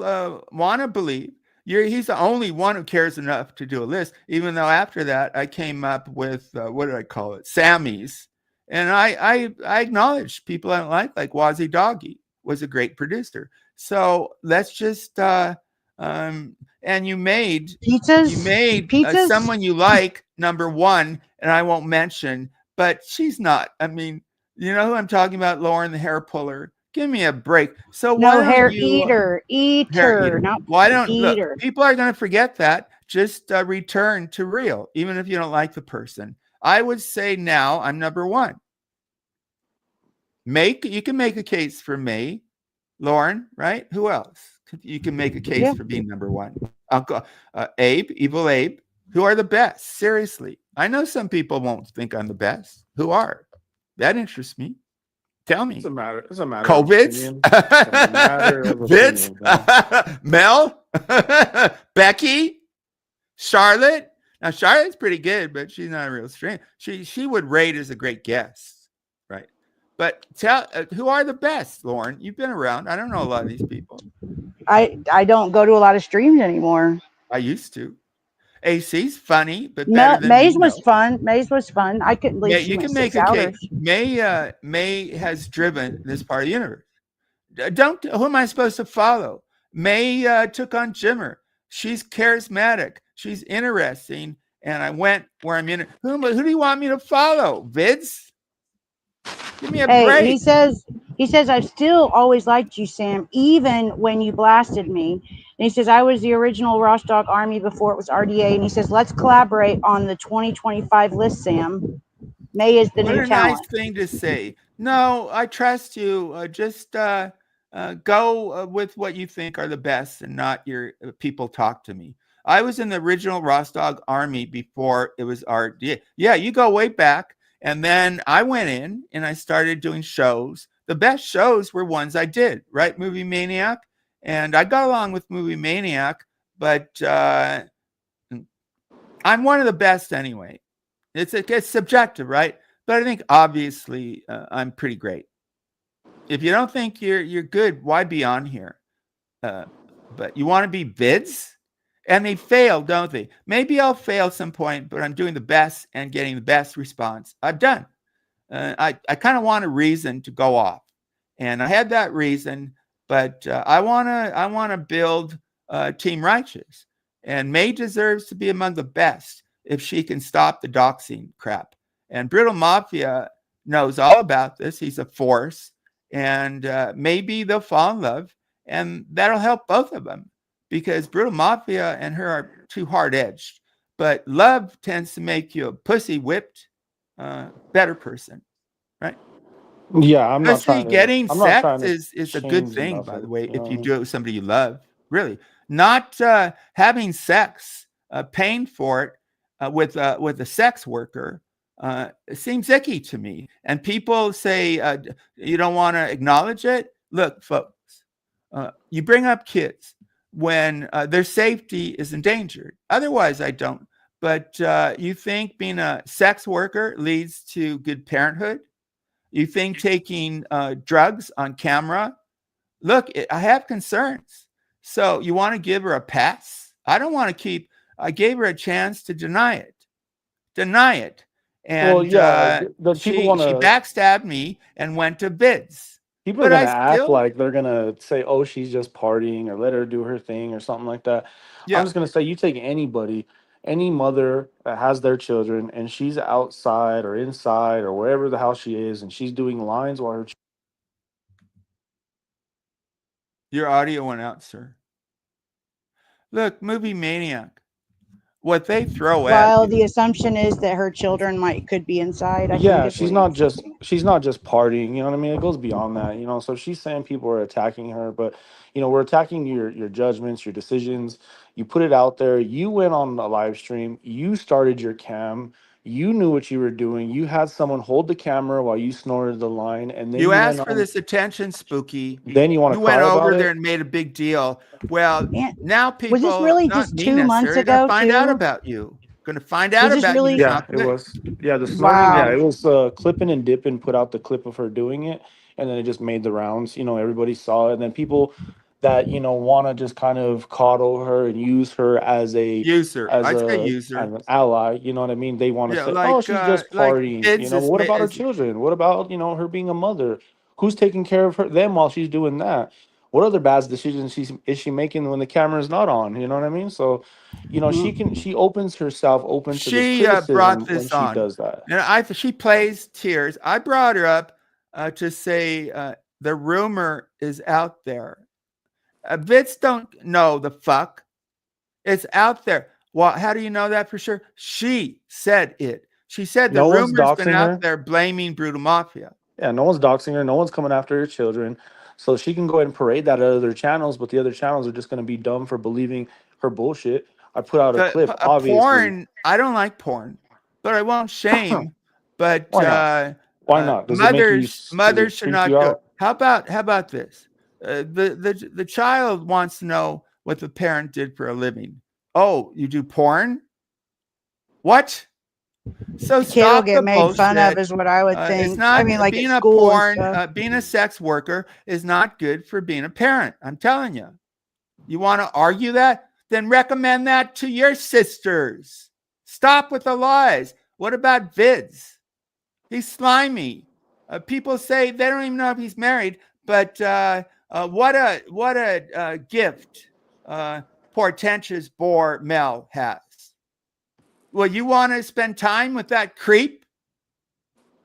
want to believe he's the only one who cares enough to do a list, even though after that I came up with, what did I call it? Sammy's. And I acknowledge people I don't like Wazzy Doggy was a great producer. So let's just, and you made Pizzas. someone you like number one, and I won't mention, but she's not. I mean, you know who I'm talking about, Lauren, the hair puller. Give me a break. So why No, don't hair you eater, hair eater? not Why don't look? eater. People are going to forget that. Just return to real, even if you don't like the person. I would say now I'm number one. You can make a case for me, Lauren, right? Who else? You can make a case Yeah. for being number one. Uncle Abe, Evil Abe. Who are the best? Seriously, I know some people won't think I'm the best. Who are? That interests me. Tell me. It's a matter. It's a matter of COVIDs, opinion. It's a matter of Vince, opinion, man. Mel, Becky, Charlotte. Now Charlotte's pretty good, but she's not a real stranger. She would rate as a great guest, right? But tell who are the best, Lauren? You've been around. I don't know a lot of these people. I don't go to a lot of streams anymore. I used to. AC's funny, but better than me. Maze was No. fun. Maze was fun. I couldn't believe she You went can 6 make a case. hours. May has driven this part of the universe. Who am I supposed to follow? May took on Jimmer. She's charismatic. She's interesting. And I went where I'm in. Who do you want me to follow? Vids? Give me a Hey, break. he says I've still always liked you, Sam, even when you blasted me. And he says I was the original Ross Dog Army before it was RDA. And he says let's collaborate on the 2025 list, Sam. May is the What new a nice talent. thing to say. No, I trust you. Just go with what you think are the best and not your people talk to me. I was in the original Rostog Army before it was RDA. Yeah, you go way back. And then I went in and I started doing shows. The best shows were ones I did, right? Movie Maniac. And I got along with Movie Maniac, but I'm one of the best anyway. It's subjective, right? But I think obviously I'm pretty great. If you don't think you're good, why be on here? But you want to be vids? And they fail, don't they? Maybe I'll fail at some point, but I'm doing the best and getting the best response I've done. I kind of want a reason to go off, and I had that reason, but I wanna build Team Righteous, and May deserves to be among the best if she can stop the doxing crap. And Brittle Mafia knows all about this. He's a force, and maybe they'll fall in love, and that'll help both of them because Brutal Mafia and her are too hard edged. But love tends to make you a pussy whipped, better person, right? Yeah, See, getting I'm not sex trying to is a good change thing, by the nothing. way, You know if what I you mean? do it with somebody you love. Really, not having sex, paying for it with a sex worker. It seems icky to me. And people say you don't want to acknowledge it. Look, folks, you bring up kids when their safety is endangered. Otherwise, I don't. But you think being a sex worker leads to good parenthood? You think taking drugs on camera? Look, I have concerns. So you want to give her a pass? I don't want to keep. I gave her a chance to deny it, Well, and yeah, the people want she to backstabbed me and went to bids. people are But gonna I act still, like they're gonna say, "Oh, she's just partying," or "Let her do her thing," or something like that. I'm yeah, just gonna say, you take anybody, any mother that has their children, and she's outside or inside or wherever the hell she is, and she's doing lines while her your audio went out, sir. Look, movie maniac. What they throw at While you. the assumption is that her children could be inside, I think yeah, is what he's saying. she's not just partying, you know what I mean? It goes beyond that, you know. So she's saying people are attacking her, but we're attacking your judgments, your decisions. You put it out there, you went on a live stream, you started your cam, you knew what you were doing, you had someone hold the camera while you snorted the line, and then You you went asked for on, this attention, Spooky. then you want to You went cry about over there it. and made a big deal. Well, And now was this people, really not just me 2 months necessarily, are going to ago find out too? about you. Going to find out Was this about you really? is Yeah, not it good. was. Yeah, the snorting. Yeah, Wow. it was clipping and dipping. Put out the clip of her doing it, and then it just made the rounds. Everybody saw it, and then people that want to just kind of coddle her and use her as a User. as I say a as user. an ally. You know what I mean? They want to Yeah, say, "Oh, she's just like partying." kids But is, what about her children? What about her being a mother? Who's taking care of them while she's doing that? What other bad decisions is she making when the camera is not on? You know what I mean? So, Mm. she opens herself open to this she brought criticism when this she on. does that. And she plays tears. I brought her up to say the rumor is out there. Bits don't know the fuck. It's out there. Well, how do you know that for sure? She said it. She said the No one's rumor's been doxing out her. there blaming Brutal Mafia. Yeah, no one's doxing her. No one's coming after her children. So she can go ahead and parade that at other channels, but the other channels are just going to be dumb for believing her bullshit. I put out a clip, obviously. Porn, I don't like porn, but I won't shame. But Why not? Why not? Does it make you? Does mothers it should creep not you do it. out? How about this? The child wants to know what the parent did for a living. Oh, you do porn? What? So The kid will stop get the made fun of, bullshit. is what I would It's think. I not mean, like at being a school and porn, stuff. being a sex worker is not good for being a parent. I'm telling you. You want to argue that? Then recommend that to your sisters. Stop with the lies. What about Vids? He's slimy. People say they don't even know if he's married, but what a gift portentous bore Mel has. Well, you want to spend time with that creep?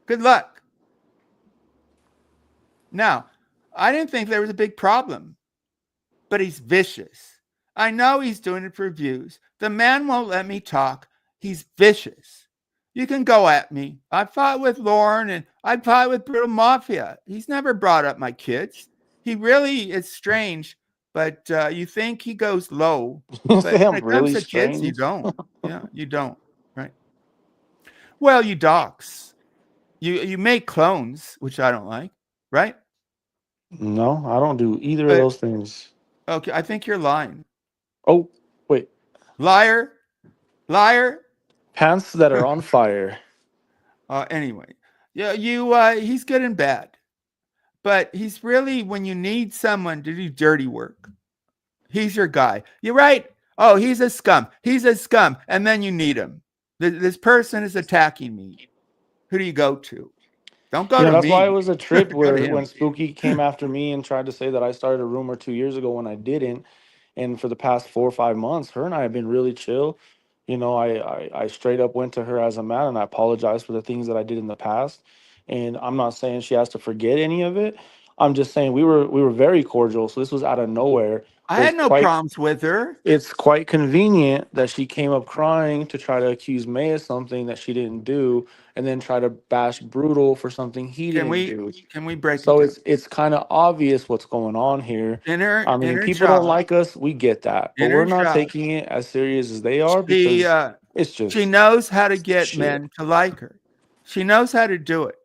Good luck. Now, I didn't think there was a big problem, but he's vicious. I know he's doing it for views. The man won't let me talk. He's vicious. You can go at me. I fought with Lauren and I fought with Brutal Mafia. He's never brought up my kids. He really is strange, but you think he goes low. You But say when I'm it comes really to kids, you strange. don't. Yeah, you don't. Right. Well, you dox. You make clones, which I don't like. Right. No, I don't do either of Uh, those things. okay, I think you're lying. Oh, wait. Liar, liar. Pants that are on fire. Anyway, yeah, he's good and bad, but he's really when you need someone to do dirty work, he's your guy. You're right. Oh, he's a scum. He's a scum, and then you need him. This person is attacking me. Who do you go to? Don't go to That's why it me. was a trip Go to where when him. Spooky came after me and tried to say that I started a rumor 2 years ago when I didn't. And for the past 4 or 5 months, her and I have been really chill. I straight up went to her as a man and I apologized for the things that I did in the past. And I'm not saying she has to forget any of it. I'm just saying we were very cordial. So this was out of nowhere. I had no problems with her. It's quite convenient that she came up crying to try to accuse May of something that she didn't do, and then try to bash Brutal for something he Can didn't we do. break it So down? it's kind of obvious what's going on here. I In mean, her people don't job, like us. We get that, but in we're her not job, taking it as serious as they are she because it's she just knows how to get shit. men to like her. She knows how to do it,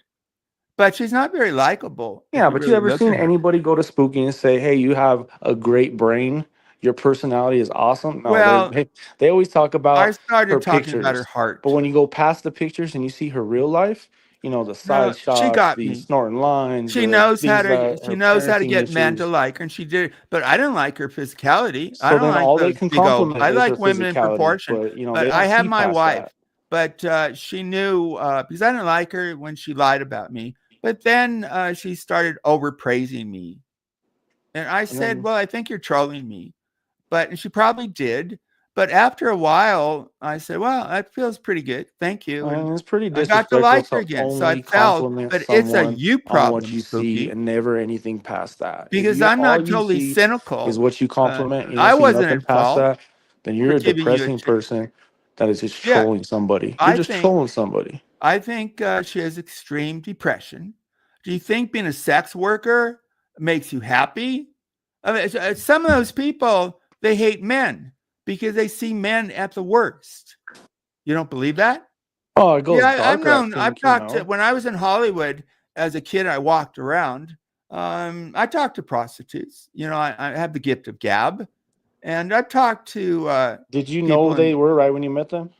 but she's not very likable if Yeah, you but you really ever look seen at her. anybody go to Spooky and say, "Hey, you have a great brain. Your personality is awesome"? No, Well, they always talk I about her started talking about her pictures, but heart. when you go past the pictures and you see her real life, you know the No, side she shots, got the me. snorting lines, the things that She her knows how to parenting get men to issues. like her, and she did. But I didn't like her physicality. I So don't then like all they those can big old. compliment I is her like women in physicality, proportion. but you know But they I don't have see my past wife. that. But she knew because I didn't like her when she lied about me. But then she started overpraising me, and I And said, then "Well, I think you're trolling me." And she probably did. But after a while, I said, "Well, that feels pretty good. Thank you." And it's pretty I got to disrespectful like her to again. So I only felt, compliment but it's a someone you on what problem, you see Spooky, and never anything past that. If because you I'm all not you totally see is cynical. what you compliment and you don't I see wasn't nothing at past fault that, then for you're a giving you a depressing chance. person that is just Yeah, trolling somebody. You're I just think trolling somebody. she has extreme depression. Do you think being a sex worker makes you happy? I mean, some of those people, they hate men because they see men at the worst. You don't believe that? Oh, it Yeah, goes I've darker, I known. I've think, you talked to know. when I was in Hollywood as a kid. I walked around. I talked to prostitutes. I have the gift of gab, and I've talked to Did you know people they in were right when you met them?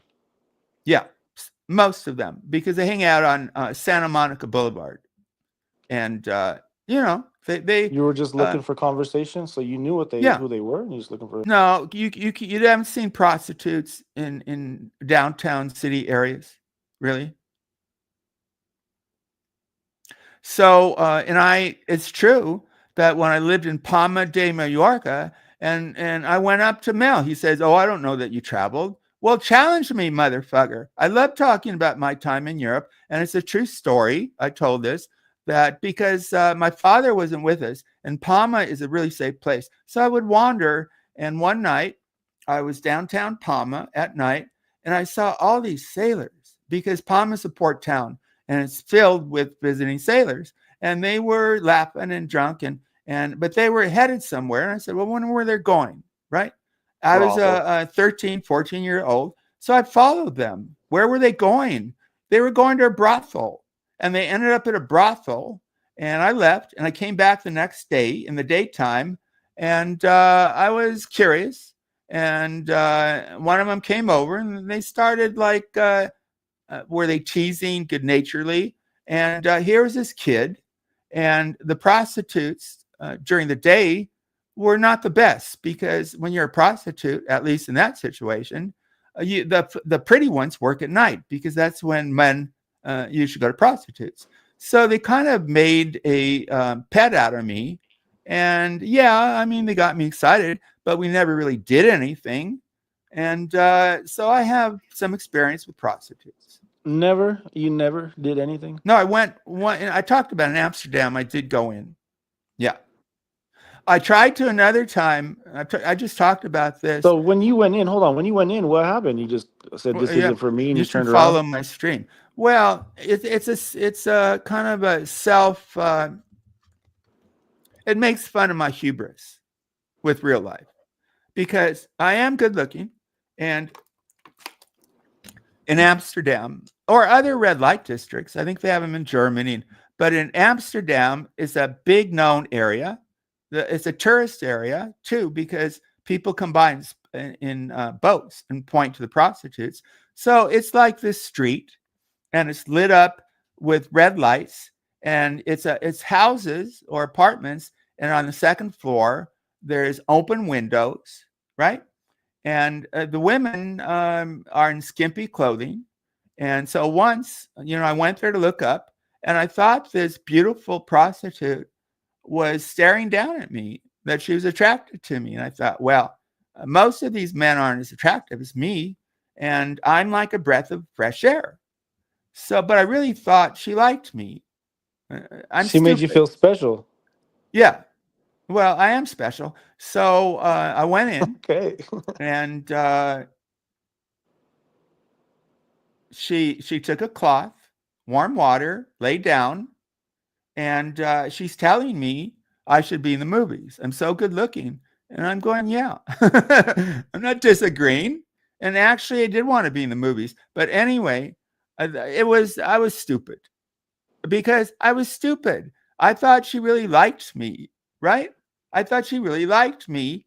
yeah, most of them because they hang out on Santa Monica Boulevard, and they You were just uh, looking for conversation, so you knew yeah. who they were, and you're just looking for. No, you haven't seen prostitutes in downtown city areas, really. So, it's true that when I lived in Palma de Mallorca and I went up to Mel, he says, "Oh, I don't know that you traveled." Well, challenge me, motherfucker. I love talking about my time in Europe, and it's a true story. I told this that because my father wasn't with us, and Palma is a really safe place. So I would wander, and one night I was downtown Palma at night, and I saw all these sailors because Palma's a port town and it's filled with visiting sailors. And they were laughing and drunk but they were headed somewhere. And I said, well, I wonder where they're going, right? I was Brothel. a 13, 14-year-old. So I followed them. Where were they going? They were going to a brothel. And they ended up at a brothel. And I left and I came back the next day in the daytime. And I was curious. And one of them came over and they started were they teasing good naturedly? And here was this kid, and the prostitutes during the day were not the best because when you're a prostitute, at least in that situation, the pretty ones work at night because that's when men usually go to prostitutes. So they kind of made a pet out of me. And yeah, I mean, they got me excited, but we never really did anything. And so I have some experience with prostitutes. You never did anything. No, I went one. I talked about in Amsterdam. I did go in. Yeah, I tried to another time. I just talked about this. So when you went in, hold on, when you went in, what happened? You just said this Yeah, isn't for me, and you you should turned around. follow my stream. Well, it's a kind of a self. It makes fun of my hubris with real life because I am good looking, and in Amsterdam or other red light districts. I think they have them in Germany, but in Amsterdam is a big known area. It's a tourist area too because people come by in boats and point to the prostitutes. So it's like this street, and it's lit up with red lights, and it's houses or apartments, and on the second floor there's open windows, right? And the women are in skimpy clothing. And so once, I went there to look up, and I thought this beautiful prostitute was staring down at me, that she was attracted to me. And I thought, well, most of these men aren't as attractive as me, and I'm like a breath of fresh air. So, but I really thought she liked me. I'm She made you stupid. feel special. Yeah. Well, I am special. So I went in Okay. and she took a cloth, warm water, laid down, and she's telling me I should be in the movies. I'm so good looking. And I'm going, yeah. I'm not disagreeing. And actually, I did want to be in the movies. But anyway, I was stupid because I was stupid. I thought she really liked me, right? I thought she really liked me.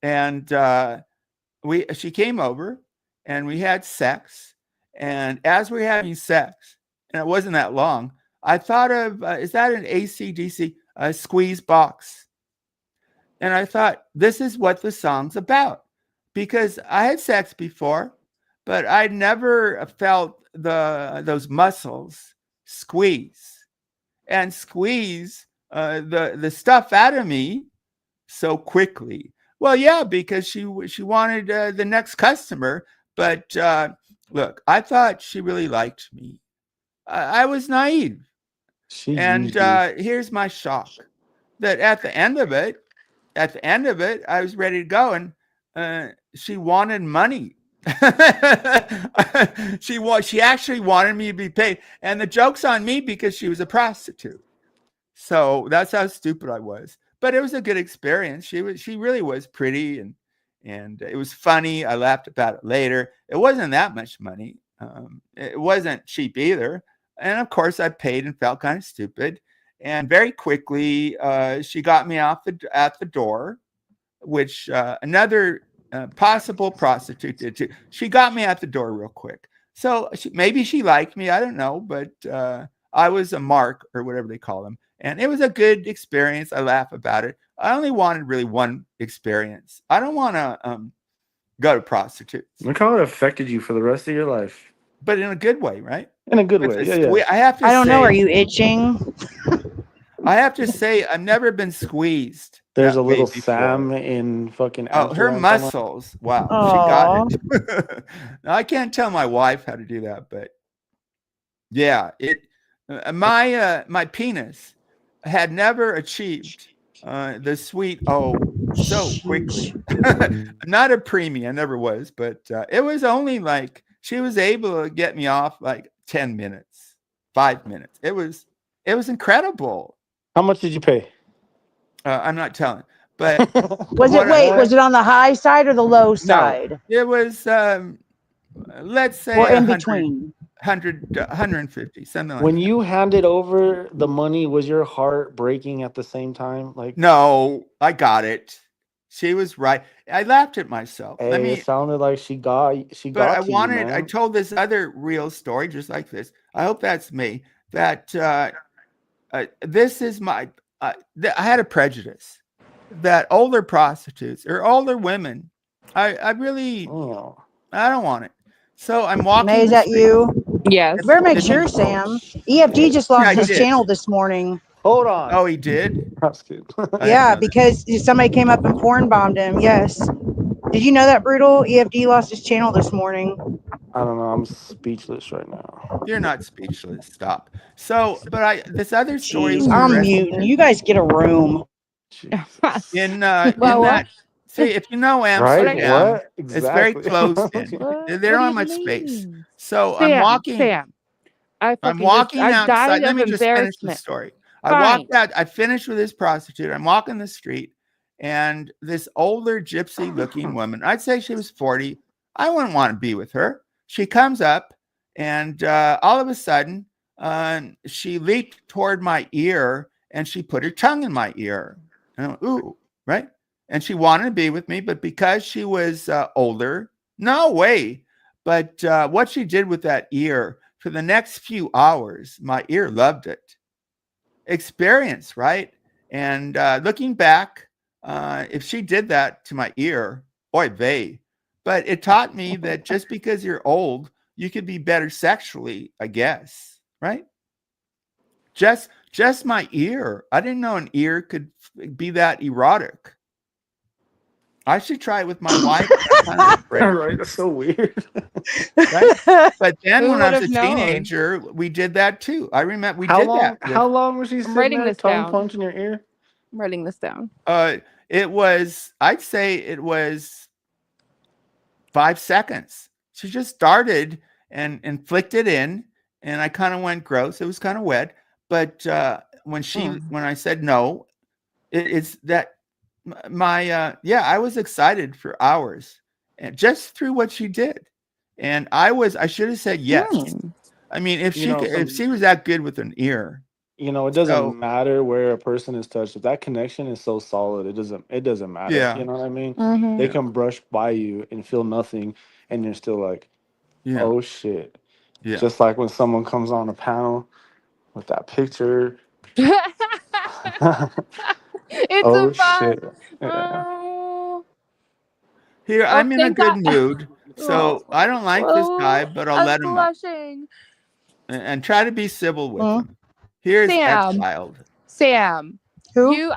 And she came over and we had sex. And as we were having sex, and it wasn't that long, I thought of, is that an AC/DC squeeze box? And I thought, this is what the song's about. Because I had sex before, but I'd never felt those muscles squeeze and squeeze the stuff out of me so quickly. Well, yeah, because she wanted the next customer. But look, I thought she really liked me. I was naive. She And used you. here's my shock that at the end of it, I was ready to go, and she wanted money. She actually wanted me to be paid, and the joke's on me because she was a prostitute. So that's how stupid I was. But it was a good experience. She really was pretty, and it was funny. I laughed about it later. It wasn't that much money. It wasn't cheap either. And of course, I paid and felt kind of stupid. And very quickly, she got me at the door, which another possible prostitute did too. She got me at the door real quick. So maybe she liked me. I don't know, but I was a mark or whatever they call them. And it was a good experience. I laugh about it. I only wanted really one experience. I don't want to go to prostitutes. Look how it affected you for the rest of your life. But in a good way, right? In a good way. Yeah. I have to I don't say, know. Are you itching? I have to say, I've never been squeezed. There's that a little way before. Sam in fucking Oh, her Amsterdam muscles. Wow. She got it. Now, I can't tell my wife how to do that, but yeah, my penis had never achieved the sweet so quickly. Not a preemie, I never was, but it was only like she was able to get me off like 10 minutes, 5 minutes. It was incredible. How much did you pay? I'm not telling, but Was it on the high side or the low side? No, it was let's say Or in 100, between? 150, something like When that. you handed over the money, was your heart breaking at the same time? Like, No, I got it. She was right. I laughed at myself. hey, it sounded like she got But to you, man. I told this other real story just like this. I hope that's me. That this is my. I had a prejudice that older prostitutes or older women, I really Oh. I don't want it. So I'm walking. May, is the that street. you? Yes. You better make Did sure, he- Sam. EFD just lost I his did. channel this morning. Hold on. Oh, he did? That's good. I didn't Yeah, know that. because somebody came up and porn bombed him. Yes. Did you know that, Brutal? EFD lost his channel this morning. I don't know. I'm speechless right now. You're not speechless. Stop. So, but this other story Jeez, was I'm interesting. muting. You guys get a room. Jesus. In Well, that, see, if you know Right? Amsterdam, What? it's very Exactly. close in. What? They What don't do have you much space. mean? So Sam, I'm walking I outside. died Let of me just finish the embarrassment. story. Fine. I walked out. I finished with this prostitute. I'm walking the street, and this older gypsy-looking woman, I'd say she was 40. I wouldn't want to be with her. She comes up, and all of a sudden, she leaped toward my ear, and she put her tongue in my ear. And I went, ooh, right? And she wanted to be with me, but because she was older, no way. But what she did with that ear for the next few hours, my ear loved it. Experience, right? And looking back, if she did that to my ear, oy vey. But it taught me that just because you're old, you could be better sexually, I guess, right? Just my ear. I didn't know an ear could be that erotic. I should try it with my wife. I'm kind of afraid. Right? That's so weird. Right? But then Who when I was a would've known? teenager, we did that too. I remember we How did long? that. How long was she sitting writing there, this tongue down. punch in your ear? I'm writing this down. I'd say it was 5 seconds. She just started and flicked it in, and I kind of went gross. It was kind of wet, but when I said no, it's that I was excited for hours, and just through what she did, and I should have said yes. I mean, if she was that good with an ear, it doesn't matter where a person is touched. If that connection is so solid, it doesn't matter. Yeah. You know what I mean? Mm-hmm. They can brush by you and feel nothing, and you're still like, oh shit. Yeah. Just like when someone comes on a panel with that picture. It's oh a vibe. shit. Yeah. Oh. Here, I'm in a good mood, so I don't like this guy, but I'll let him up and try to be civil with him. Here's Exiled. Sam. Who? You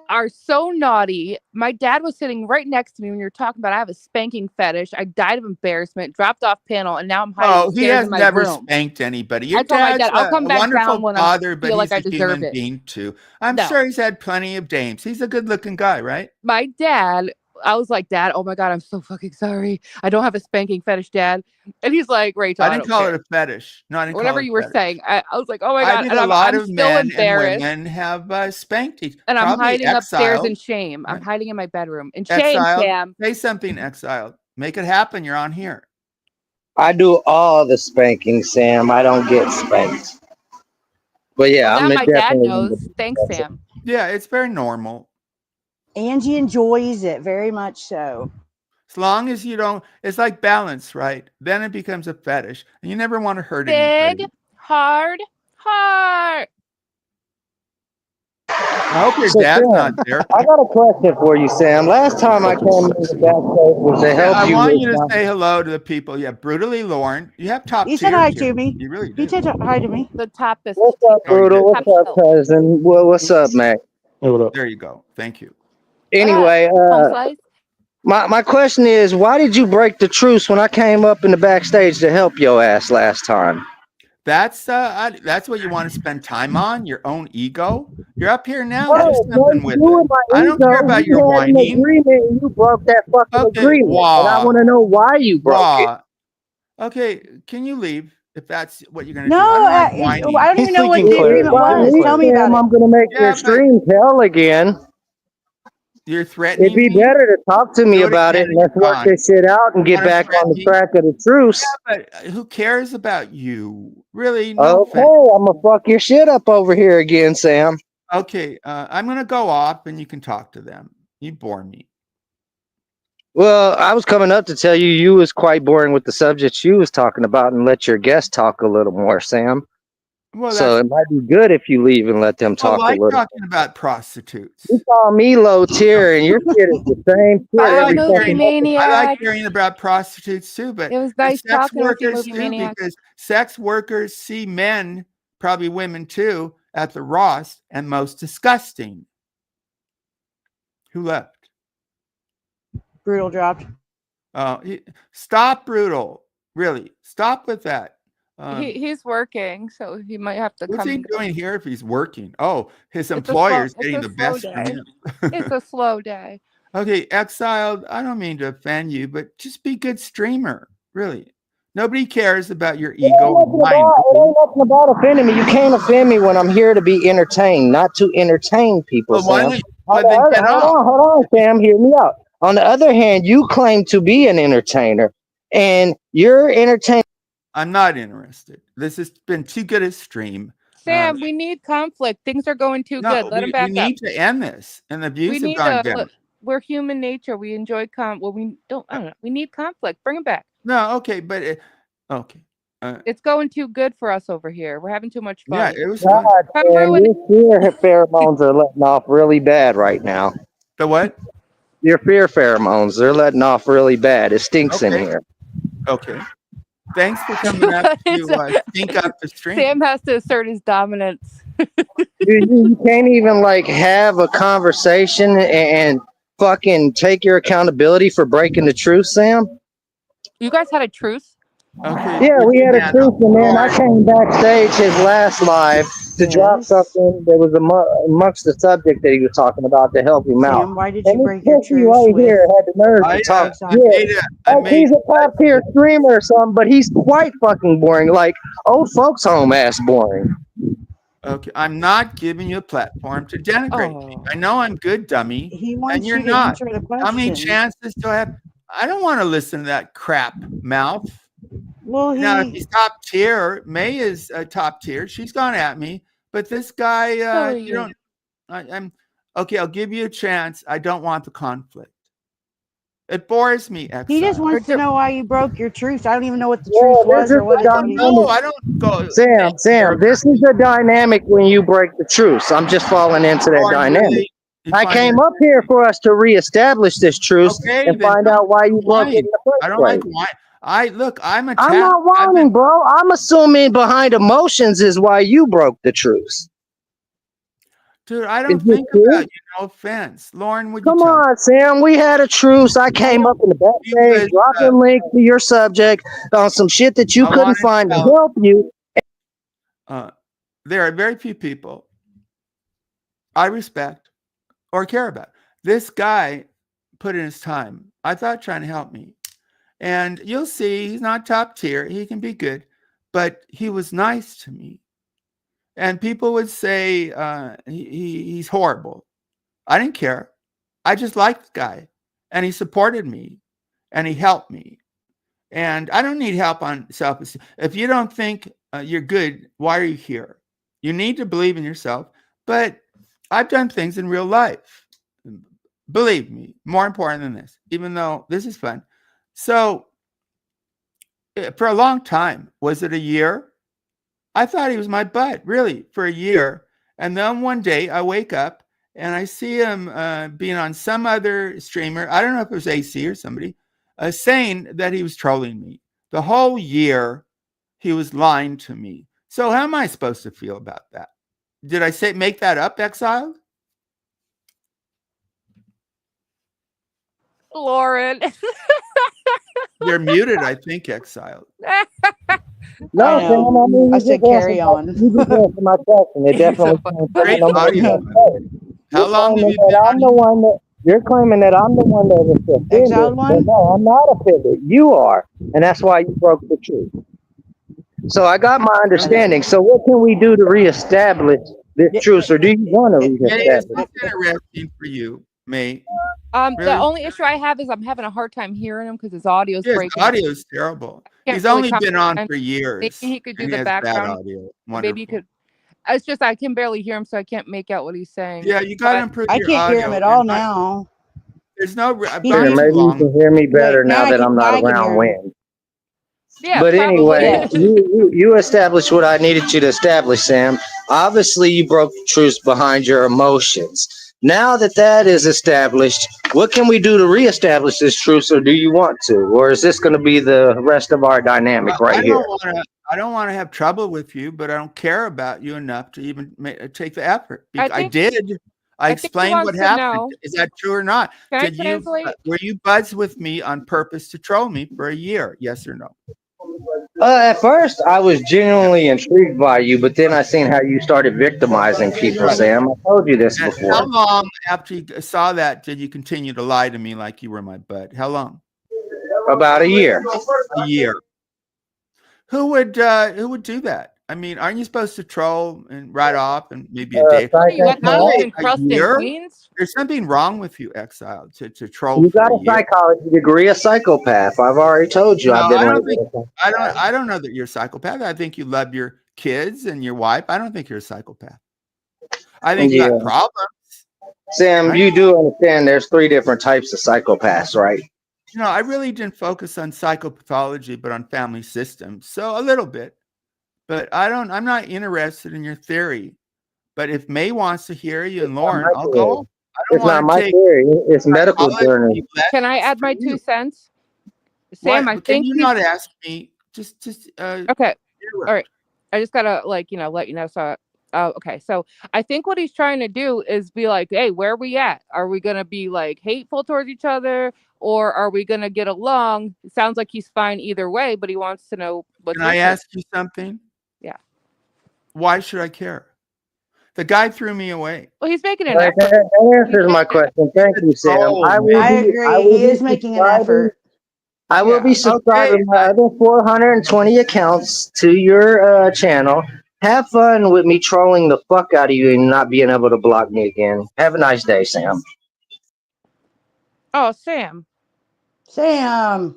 are so naughty. My dad was sitting right next to me when you were talking about I have a spanking fetish. I died of embarrassment, dropped off panel, and now I'm hiding he upstairs has in my never room. spanked anybody. Your I told my dad's dad, I'll come a back wonderful down when father, I but feel he's like I a deserve human it. being too. I'm No. sure he's had plenty of dames. He's a good-looking guy, right? My dad, I was like, Dad, oh my God, I'm so fucking sorry. I don't have a spanking fetish, Dad. And he's like, Rachel, I didn't call it a fetish. No, I didn't whatever call it you were fetish. saying. I was like, oh my God. I think And a lot I'm of still men embarrassed. and women have spanked each. And I'm hiding upstairs in shame. Right? I'm hiding in my bedroom. In shame, Exiled. Sam. Say something, Exiled. Make it happen. You're on here. I do all the spanking, Sam. I don't get spanked. But yeah, Well, now I'm my dad definitely knows. Thanks, Sam. Yeah, it's very normal. Angie enjoys it very much so. As long as you don't, it's like balance, right? Then it becomes a fetish, and you never want to hurt anybody. Big, hard heart. I hope your So, dad's Sam, not there. I got a question for you, Sam. Last time I came in the backstage was to help I you. want you to say hello to the people. Yeah, Brutally Lauren. You have top He tier said hi here. to me. You really He do. said hi to me. The toppest. What's up, Oh, you Brutal? did. What's up, cousin? What's up, Mac? Hey, what up? There you go. Thank you. Anyway, Home slice. my question is, why did you break the truce when I came up in the backstage to help your ass last time? That's what you want to spend time on, your own ego. You're up here now. Oh, Do something with it. I don't care about your We had an whining. agreement and you broke that fucking agreement. And I want to know why you broke it. Okay, can you leave if that's what you're going to No, do? I don't like I whining. don't even know what seeking the clarity. agreement was. Seeking Tell me about it. I'm going to make Yeah, your but- streams hell again. You're threatening It'd be me? better to talk to me Do it about again it and and let's you're work gone. this shit out and get Wanna back threaten on the me? track of the truce. Yeah, but who cares about you? Really? No Okay, offense. I'm gonna fuck your shit up over here again, Sam. Okay, I'm going to go off and you can talk to them. You bore me. Well, I was coming up to tell you was quite boring with the subjects you was talking about and let your guest talk a little more, Sam. Well, So it might be good if you leave and let them I talk like a little. talking about prostitutes. You call me low tier and your shit is the same shit I every like, fucking hearing, I like hearing about prostitutes too, but It was nice sex talking with you, workers movie too, maniac. because sex workers see men, probably women too, at the rawest and most disgusting. Who left? Brutal dropped. Stop, Brutal. Really, stop with that. He's working, so he might have to What's come. he doing here if he's working? Oh, his It's a employer's slow- getting it's the a slow best from day. him. It's a slow day. Okay, Exiled, I don't mean to offend you, but just be a good streamer. Really. Nobody cares about your ego. It ain't nothing about offending me. You can't offend me when I'm here to be entertained, not to entertain people, Sam. Hold on, Sam, hear me out. On the other hand, you claim to be an entertainer, and you're entertaining. I'm not interested. This has been too good a stream. Sam, we need conflict. Things are going too good. Let him back we need to end this. And the views have gone down. We're human nature. We enjoy we don't. I don't know. We need conflict. Bring him back. No, okay, but okay. It's going too good for us over here. We're having too much fun. Yeah, it was God, your fear pheromones are letting off really bad right now. The what? Your fear pheromones, they're letting off really bad. It stinks in here. Okay. Thanks for coming up to stink up the stream. Sam has to assert his dominance. You can't even have a conversation and fucking take your accountability for breaking the truth, Sam. You guys had a truce? Okay, Yeah, would we you had a now, truce, and man, I Lauren? came backstage his last live to drop Yes. something that was amongst the subject that he was talking about to help him out. Sam, why did you And this break your pussy truce right with here had the nerve to talk I Exile? shit. made I Like made he's a top tier streamer or something, but he's quite fucking boring. Like old folks home ass boring. okay. I'm not giving you a platform to denigrate me. Oh. I know I'm good, dummy, He and wants you're you to not. answer the How many question. chances do I have? I don't want to listen to that crap mouth. Well, Now, if he's he top tier, May is top tier. She's gone at me, but this guy, So are you you. don't. I'm okay. I'll give you a chance. I don't want the conflict. It bores me, he just Exile. wants to know why you broke your truce. I don't even know what the Yeah, truce this was is or what the I don't anybody. know. dynamic. I don't go. Sam, this is the dynamic when you break the truce. I'm just falling into that Lauren, dynamic. really, you I find came that up here for us to reestablish this truce okay? and Then find don't out why you broke it whine. in the I first don't place. like whine. I look. I'm I'm attacked. not I've whining, been. bro. I'm assuming behind emotions is why you broke the truce. Dude, I Is don't this think true? about you. No offense, Lauren. Would you Come tell me? on, Sam. We had a truce. I came up in the You backstage, was. dropped a link to your subject on some shit that you I couldn't want to find to tell. help you. There are very few people I respect or care about. This guy put in his time. I thought trying to help me. And you'll see he's not top tier. He can be good, but he was nice to me. And people would say he's horrible. I didn't care. I just liked the guy. And he supported me and he helped me. And I don't need help on self esteem. If you don't think you're good, why are you here? You need to believe in yourself. But I've done things in real life. Believe me, more important than this, even though this is fun. So, for a long time, was it a year? I thought he was my butt, really, for a year. And then one day I wake up and I see him being on some other streamer. I don't know if it was AC or somebody, saying that he was trolling me. The whole year he was lying to me. So how am I supposed to feel about that? Did I say make that up, Exiled? Lauren. You're muted, I think, Exiled. No, I Sam. know. I mean, I said carry on. you just answered my question. It You're so definitely funny. came from Great the number audio. one place. How You're long have claiming you that been I'm on the here? one that you're claiming that I'm the one that was offended, Exiled but one? no, I'm not offended. You are, and that's why you broke the truth. So I got my understanding. So what can we do to reestablish this Yeah, truth, or do you want to May, is reestablish? this interesting for you, May? The Really? only issue I have is I'm having a hard time hearing him because his audio's His breaking. audio is terrible. Can't He's really only been on comprehend. for Maybe years, he could do and he the has bad background. audio. Maybe you Wonderful. could. It's just I can barely hear him, so I can't make out what he's saying. Yeah, you got to But improve I your can't hear him audio. at And all now. there's no. I've He's gone Here, too maybe you long. can hear me better Wait, now that I'm now not I can around hear him. wind. yeah, But probably. anyway, Yes. you established what I needed you to establish, Sam. Obviously, you broke the truce behind your emotions. Now that that is established, what can we do to reestablish this truce, or do you want to, or is this going to be the rest of our dynamic right I here? don't want to. I don't want to have trouble with you, but I don't care about you enough to even take the effort. I did. I think he explained what wants to happened. know. Is that true or not? Can I Did you? translate? Were you buds with me on purpose to troll me for a year? Yes or no? At first, I was genuinely intrigued by you, but then I seen how you started victimizing people, Right. Sam. I told you this And before. how long after you saw that did you continue to lie to me like you were my bud? How long? About a year. A year. Who would do that? I mean, aren't you supposed to troll and write off and maybe a day? What are you at the Psychopath. Golden A Crust in year? Queens? There's something wrong with you, Exile, to troll You for got a a year. psychology degree, a psychopath. I've already told you. No, I've been I don't labeled think a psychopath. I don't know that you're a psychopath. I think you love your kids and your wife. I don't think you're a psychopath. I think you got Yeah. problems. Sam, Right? you do understand there's 3 different types of psychopaths, right? You know, I really didn't focus on psychopathology, but on family systems. So a little bit. But I'm not interested in your theory. But if May wants to hear you and Lauren, I'll go. I don't It's not want to my take theory. It's medical psychology journey. Can I lessons add my from 2 you. cents? What? Sam, I But can think you he's not ask me? Just okay. All right. I just gotta let you know. So Oh, okay. So I think what he's trying to do is be like, hey, where are we at? Are we going to be like hateful towards each other, or are we going to get along? It sounds like he's fine either way, but he wants to know what's Can I your take. ask you something? Yeah. Why should I care? The guy threw me away. Well, he's making an All right, effort. that He's answers my making an question. Thank you, Sam. Oh, I man. I will agree. be He is making an subscribing. effort. I will be Yeah. subscribing Okay. my other 420 accounts to your channel. Have fun with me trolling the fuck out of you and not being able to block me again. Have a nice day, Sam. Oh, Sam. Sam.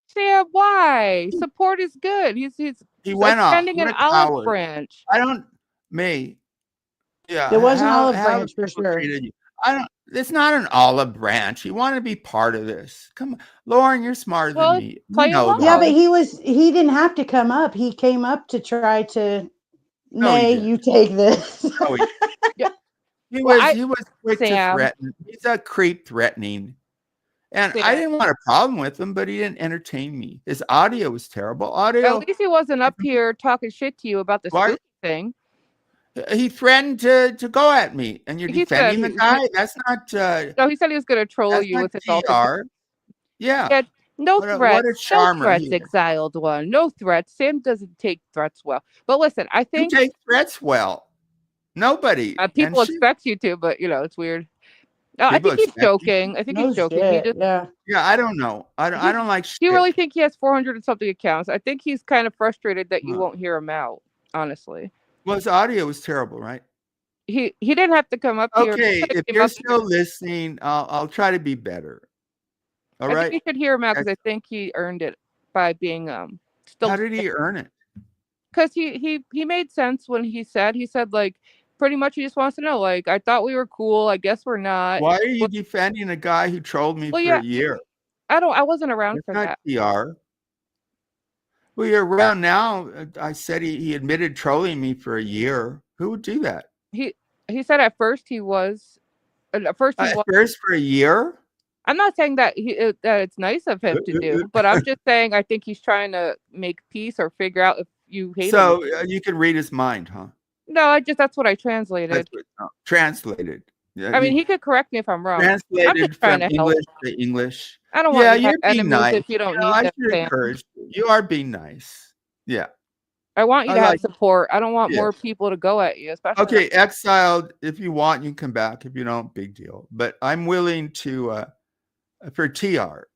Sam, why? Support is good. He's He went off. extending What an a olive coward. branch. I don't, May. Yeah. There was an olive How have branch for people sure. treated you? I don't. It's not an olive branch. You want to be part of this. Come on, Lauren. You're smarter than Well, me. You play know Yeah, that. but along. he didn't have to come up. He came up to try to No, he May, didn't. you take this. No, he didn't. Yeah. He Well, was quick to Sam, threaten. He's a creep threatening. And I Sam. didn't want a problem with him, but he didn't entertain me. His audio was terrible. At Audio. least he wasn't up here talking shit to you about the Why? spooky thing. He threatened to go at me, and you're He said defending the guy. That's not. no, he said he was going to troll That's you not with his altercation. TR. Yeah. Yeah, no What a threats, no charmer threats, he is. exiled one, no threats. Sam doesn't take threats well. But listen, I You think take threats well. Nobody. And people expect you to, but it's weird. I people think he's expect you. joking. I think No he's joking. He shit. just Yeah. Yeah, I don't know. I don't like do you really shit. think he has 400 and something accounts? I think he's kind of frustrated that you Huh. won't hear him out. Honestly, Well, his audio was terrible, right? he didn't have to come up here. Okay, He could've if came you're up here. still listening, I'll try to be better. All I think right. you should hear him out because I think he earned it by being still. How did he earn it? Because he made sense when he said like pretty much he just wants to know like I thought we were cool. I guess we're not. Why are you defending a guy who trolled me Well, for yeah, a year? I wasn't around It's for not that. PR. Well, you're around now. I said he admitted trolling me for a year. Who would do that? He said at first he was. At first he was. First for a year? I'm not saying that that it's nice of him to do, but I'm just saying I think he's trying to make peace or figure out if you hate him. So you can read his mind, huh? No, that's what I translated. That's what, translated. Yeah, I mean, he could correct me if I'm wrong. I'm translated just trying from to help. English to English. I don't Yeah, want you to have you're being enemies nice. if you don't need I them, should Sam. encourage you. You are being nice. Yeah. I want you I to have like- support. I don't want yeah. more people to go at you, especially. Okay, exiled. If you want, you can come back. If you don't, big deal. But I'm willing to for TR.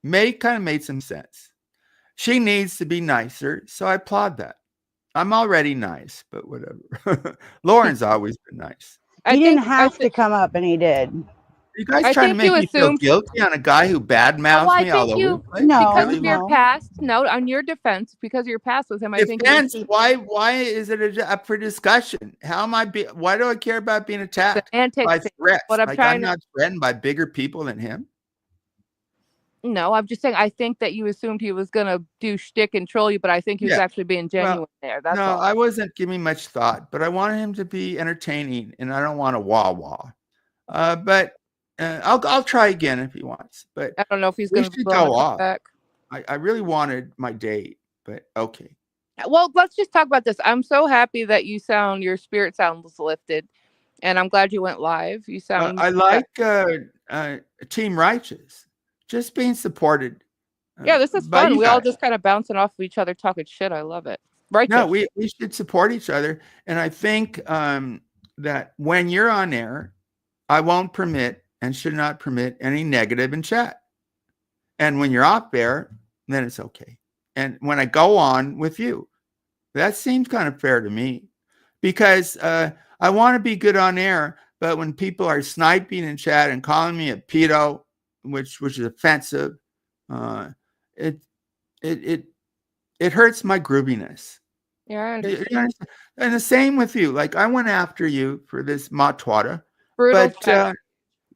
May kind of made some sense. She needs to be nicer, so I applaud that. I'm already nice, but whatever. Lauren's always been nice. He didn't have to come up, and he did. You guys I trying to think you make me feel assumed- guilty on a guy who badmouths Well, I me all think over you the place? No, because Really, of your no. past. No, on your defense, because of your past with him, I think you defense? assumed Why is it up for discussion? How am I why do I care about being attacked antics. by threats? But I'm Like trying I'm to. not threatened by bigger people than him. No, I'm just saying. I think that you assumed he was gonna do shtick and troll you, but I think he was Yeah. actually being genuine there. That's No, all. I wasn't giving much thought, but I wanted him to be entertaining, and I don't want a wah-wah. But I'll try again if he wants. But I don't know if he's we gonna should be willing go to come off. back. I really wanted my date, but okay. Well, let's just talk about this. I'm so happy that your spirit sounds lifted, and I'm glad you went live. You sound. I like Team Righteous, just being supported. Yeah, this is by fun. you We all guys. just kind of bouncing off of each other, talking shit. I love it. Right. No, we should support each other. And I think that when you're on air, I won't permit and should not permit any negative in chat. And when you're off air, then it's okay. And when I go on with you, that seems kind of fair to me because I want to be good on air. But when people are sniping in chat and calling me a pedo, which is offensive, it hurts my grooviness. Yeah, I understand. And the same with you. Like I went after you for this matwada, Brutal.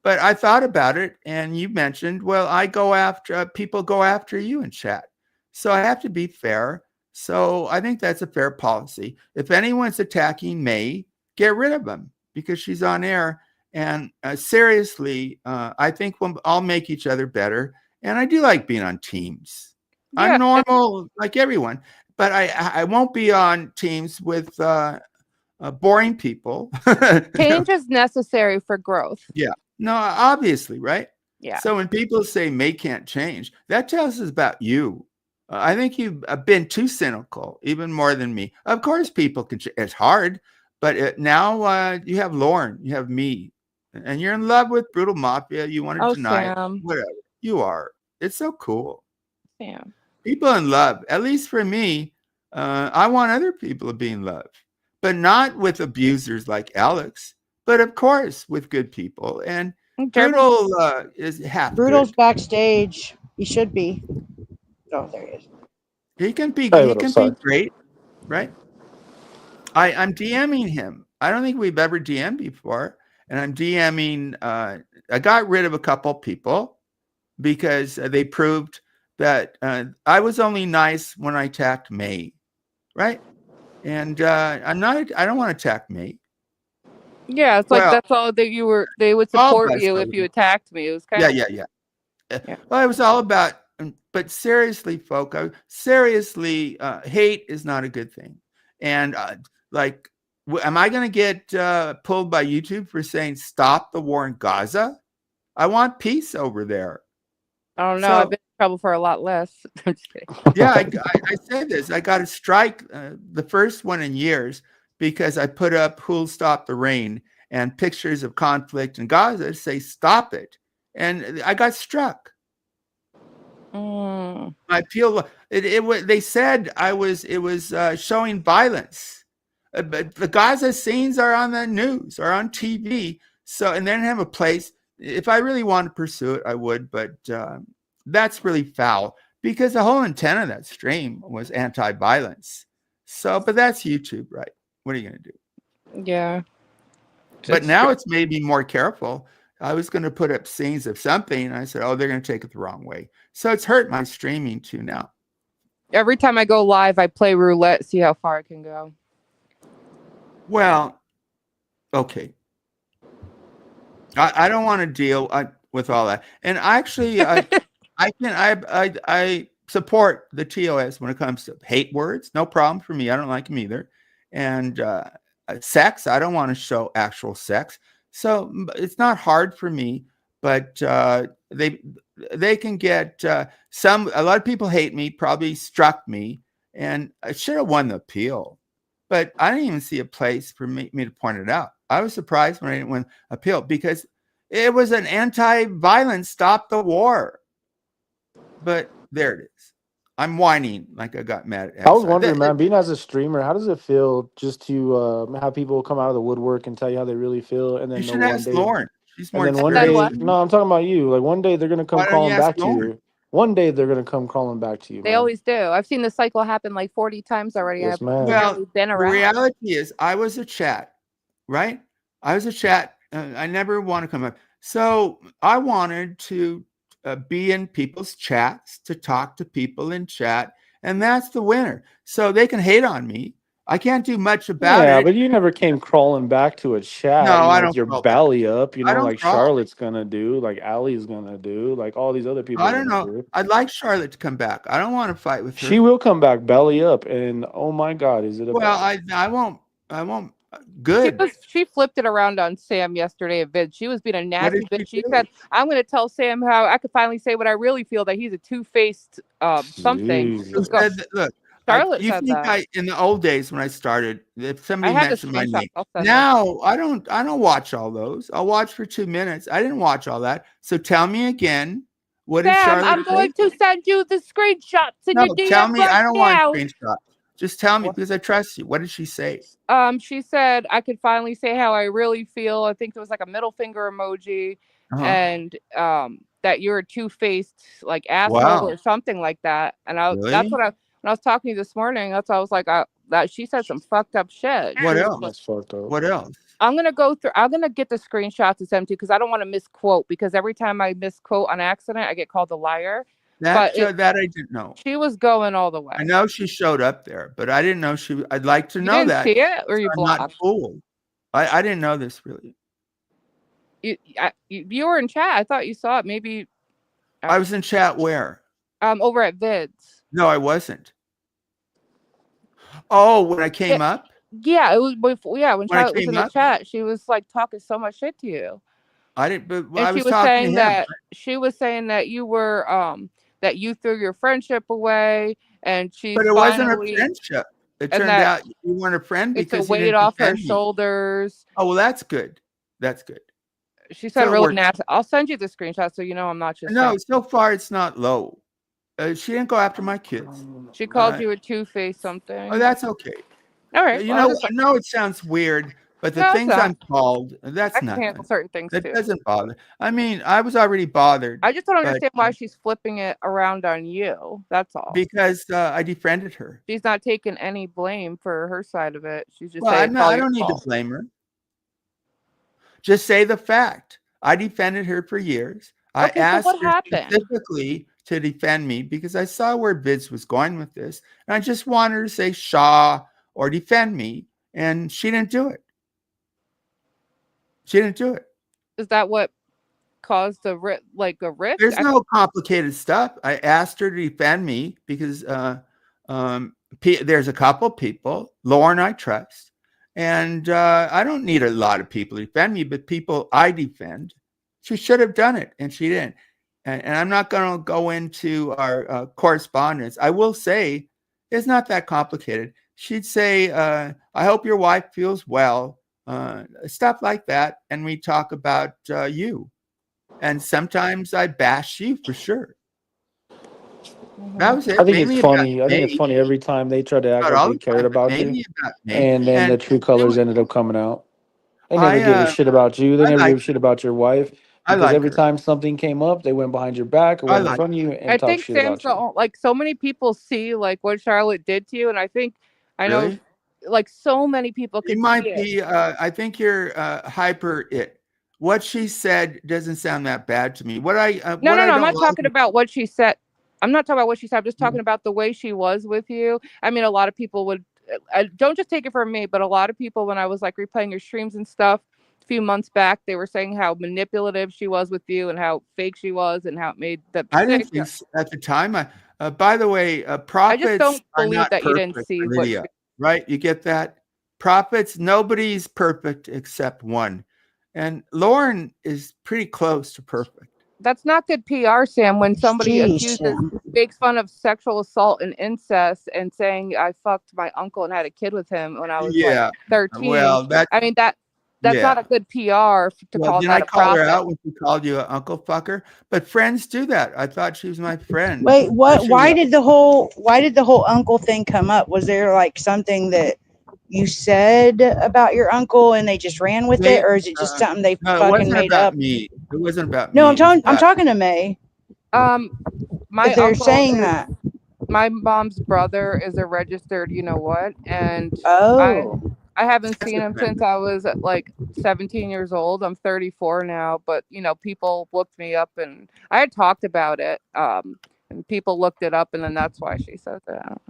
but I thought about it, and you mentioned, well, I go after people go after you in chat, so I have to be fair. So I think that's a fair policy. If anyone's attacking May, get rid of them because she's on air. And seriously, I think we'll all make each other better. And I do like being on teams. Yeah. I'm normal like everyone, but I won't be on teams with boring people. Change is necessary for growth. Yeah. No, obviously, right? Yeah. So when people say May can't change, that tells us about you. I think you've been too cynical, even more than me. Of course, people can. It's hard, but now you have Lauren, you have me, and you're in love with Brutal Mafia. You want to deny it, Sam. whatever. You are. It's so cool. Sam. People in love, at least for me, I want other people to be in love, but not with abusers like Alex, but of course with good people. And Brutal is half Brutal's good. backstage. He should be. Oh, there he is. He can be. Hey, He what up, can sorry. be great, right? I'm DMing him. I don't think we've ever DM'd before, and I'm DMing. I got rid of a couple people because they proved that I was only nice when I attacked May, right? And I'm not. I don't want to attack May. Yeah, it's like that's all that you were. They would all support of us you are. if you attacked me. It was kind of Yeah. Well, it was all about. But seriously, folk, seriously, hate is not a good thing. And like, am I going to get pulled by YouTube for saying stop the war in Gaza? I want peace over there. I don't know. I've been in trouble for a lot less. Yeah, I say this. I got a strike, the first one in years, because I put up "Who'll Stop the Rain" and pictures of conflict in Gaza say "Stop it," and I got struck. I feel they said it was showing violence, but the Gaza scenes are on the news or on TV. So, and they didn't have a place. If I really wanted to pursue it, I would, but that's really foul because the whole intent of that stream was anti-violence. So, but that's YouTube, right? What are you going to do? Yeah. But now it's made me more careful. I was going to put up scenes of something. And I said, oh, they're going to take it the wrong way. So it's hurt my streaming too now. Every time I go live, I play roulette, see how far I can go. Well, okay. I don't want to deal with all that. And actually, I support the TOS when it comes to hate words. No problem for me. I don't like them either. And sex, I don't want to show actual sex. So it's not hard for me, but they can get a lot of people hate me, probably struck me, and I should have won the appeal. But I didn't even see a place for me to point it out. I was surprised when I didn't win appeal because it was an anti-violence, stop the war. But there it is. I'm whining like I got mad at. I was wondering, man, being as a streamer, how does it feel just to have people come out of the woodwork and tell you how they really feel, and then you should ask Lauren. She's more and then one day, no, I'm talking about you. Like one day they're gonna come crawling back to you. One day they're gonna come crawling back to you. They always do. I've seen the cycle happen like 40 times already. Yes, well, been around. The reality is, I was a chat, right? I was a chat. I never want to come up. So I wanted to be in people's chats, to talk to people in chat, and that's the winner. So they can hate on me. I can't do much about it. Yeah, but you never came crawling back to a chat. No, I don't. With your belly up, like crawl. Charlotte's gonna do, like Allie's gonna do, like all these other people. I don't know. I'd like Charlotte to come back. I don't want to fight with her. She will come back belly up, and oh my God, is it? Well, I won't. Good. She flipped it around on Sam yesterday at Vid. She was being a nasty bitch. She said, "I'm going to tell Sam how I could finally say what I really feel, that he's a two-faced something." Look, Charlotte you said think that. in the old days when I started, if somebody mentioned my name, now I don't watch all those. I'll watch for 2 minutes. I didn't watch all that. So tell me again. What did Charlotte I'm going to send you the screenshots in your DM tell me. I don't want screenshots. Just tell me because I trust you. What did she say? She said I could finally say how I really feel. I think there was like a middle finger emoji, and that you're a two-faced like asshole or something like that. And that's what when I was talking to you this morning. That's what I was like. That she said some fucked up shit. What else? That's fucked up. What else? I'm gonna go through. I'm gonna get the screenshots to send to you because I don't want to misquote. Because every time I misquote on accident, I get called a liar. That I didn't know. She was going all the way. I know she showed up there, but I didn't know she. I'd like to know that. You didn't see it, or you blocked? I'm not fooled. I didn't know this really. You were in chat. I thought you saw it. Maybe. I was in chat where? Over at Vids. No, I wasn't. Oh, when I came up? Yeah, it was before. Yeah, when when I Charlotte was came in the up. chat, she was like talking so much shit to you, I didn't, but and I was talking to him. she was saying that you were that you threw your friendship away, and But she's it wasn't a finally friendship. It and turned that out you weren't a friend it's a because you weight didn't off her defend me. shoulders. Oh, well, that's good. That's good. She said So it really worked. nasty. I'll send you the screenshot so you know I'm not just saying. No, so far it's not low. She didn't go after my kids. She called you a two-faced something. Oh, that's okay. All right. You Well, know, I know it sounds weird, but the No, it's things not. I'm called, that's I can handle nothing. certain things That too. doesn't bother. I mean, I was already bothered. I just don't but understand why she's flipping it around on you. That's all. because I defriended her. She's not taking any blame for her side of it. She's just Well, saying it's all I your don't need to fault. blame her. Just say the fact. I defended her for years. I Okay, so asked what her happened? specifically to defend me because I saw where Vids was going with this. And I just wanted her to say Shaw or defend me. And she didn't do it. She didn't do it. Is that what caused a rift? There's no complicated stuff. I asked her to defend me because there's a couple people, Lauren I trust, and I don't need a lot of people to defend me, but people I defend. She should have done it, and she didn't. And I'm not going to go into our correspondence. I will say it's not that complicated. She'd say, I hope your wife feels well, stuff like that. And we talk about you. And sometimes I bash you for sure. That was it. I think it's Mainly funny. about I think it's me. funny every time they try to act Not like all they the cared time, but about you, mainly about me. and then the true colors ended up coming out. They never gave a shit about you. They I never like gave a shit about your wife I because like every her. time something came up, they went behind your back or I went in like front of you I and talked think shit Sam's about you. like so many people see like what Charlotte did to you, and I know Really? like so many people You could might see it. be. I think you're hyper. It. What she said doesn't sound that bad to me. What I No, what I I'm don't not like. talking about what she said. I'm not talking about what she said. I'm just talking about the way she was with you. I mean, a lot of people would. Don't just take it from me, but a lot of people, when I was like replaying your streams and stuff a few months back, they were saying how manipulative she was with you and how fake she was and how it made them I sick. didn't think at the time. By the way, I just prophets don't are believe not that you didn't perfect, see what. Lydia. Right? You get that? Prophets, nobody's perfect except one. And Lauren is pretty close to perfect. That's not good PR, Sam, when somebody Jeez, Sam. makes fun of sexual assault and incest and saying I fucked my uncle and had a kid with him when I was like Yeah. 13. Well, I mean that's not a good PR to Well, call didn't that I a call her prophet. out when she called you an uncle fucker? But friends do that. I thought she was my friend. Wait, what? She Why was. did the whole uncle thing come up? Was there like something that you said about your uncle and they just ran with it, or is it just something they No, it fucking wasn't made about up? me. It wasn't about No, me. It was I'm about talking to May. My If they're uncle saying is that. my mom's brother is a registered, you know what, and Oh, I haven't sex seen him offender. since I was like 17 years old. I'm 34 now, but people looked me up and I had talked about it. And people looked it up, and then that's why she said that.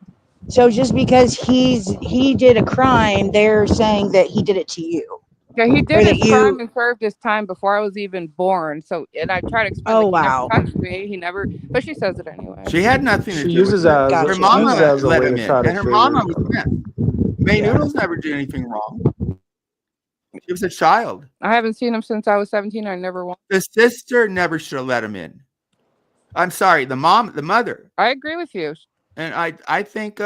so just because he did a crime, they're saying that he did it to you, Yeah, he or did that his crime you? and served his time before I was even born. So, and I try to explain, Oh like, he never wow, touched me. He never, but she says it anyway. She had nothing to She do with uses it. as Her she uses gotcha. mama as a let way him to in, try to and her trigger. mama was Smith. May Yeah. Noodles never did anything wrong. She was a child. I haven't seen him since I was 17. I never want. The sister never should have let him in. I'm sorry, the mother. I agree with you. And I think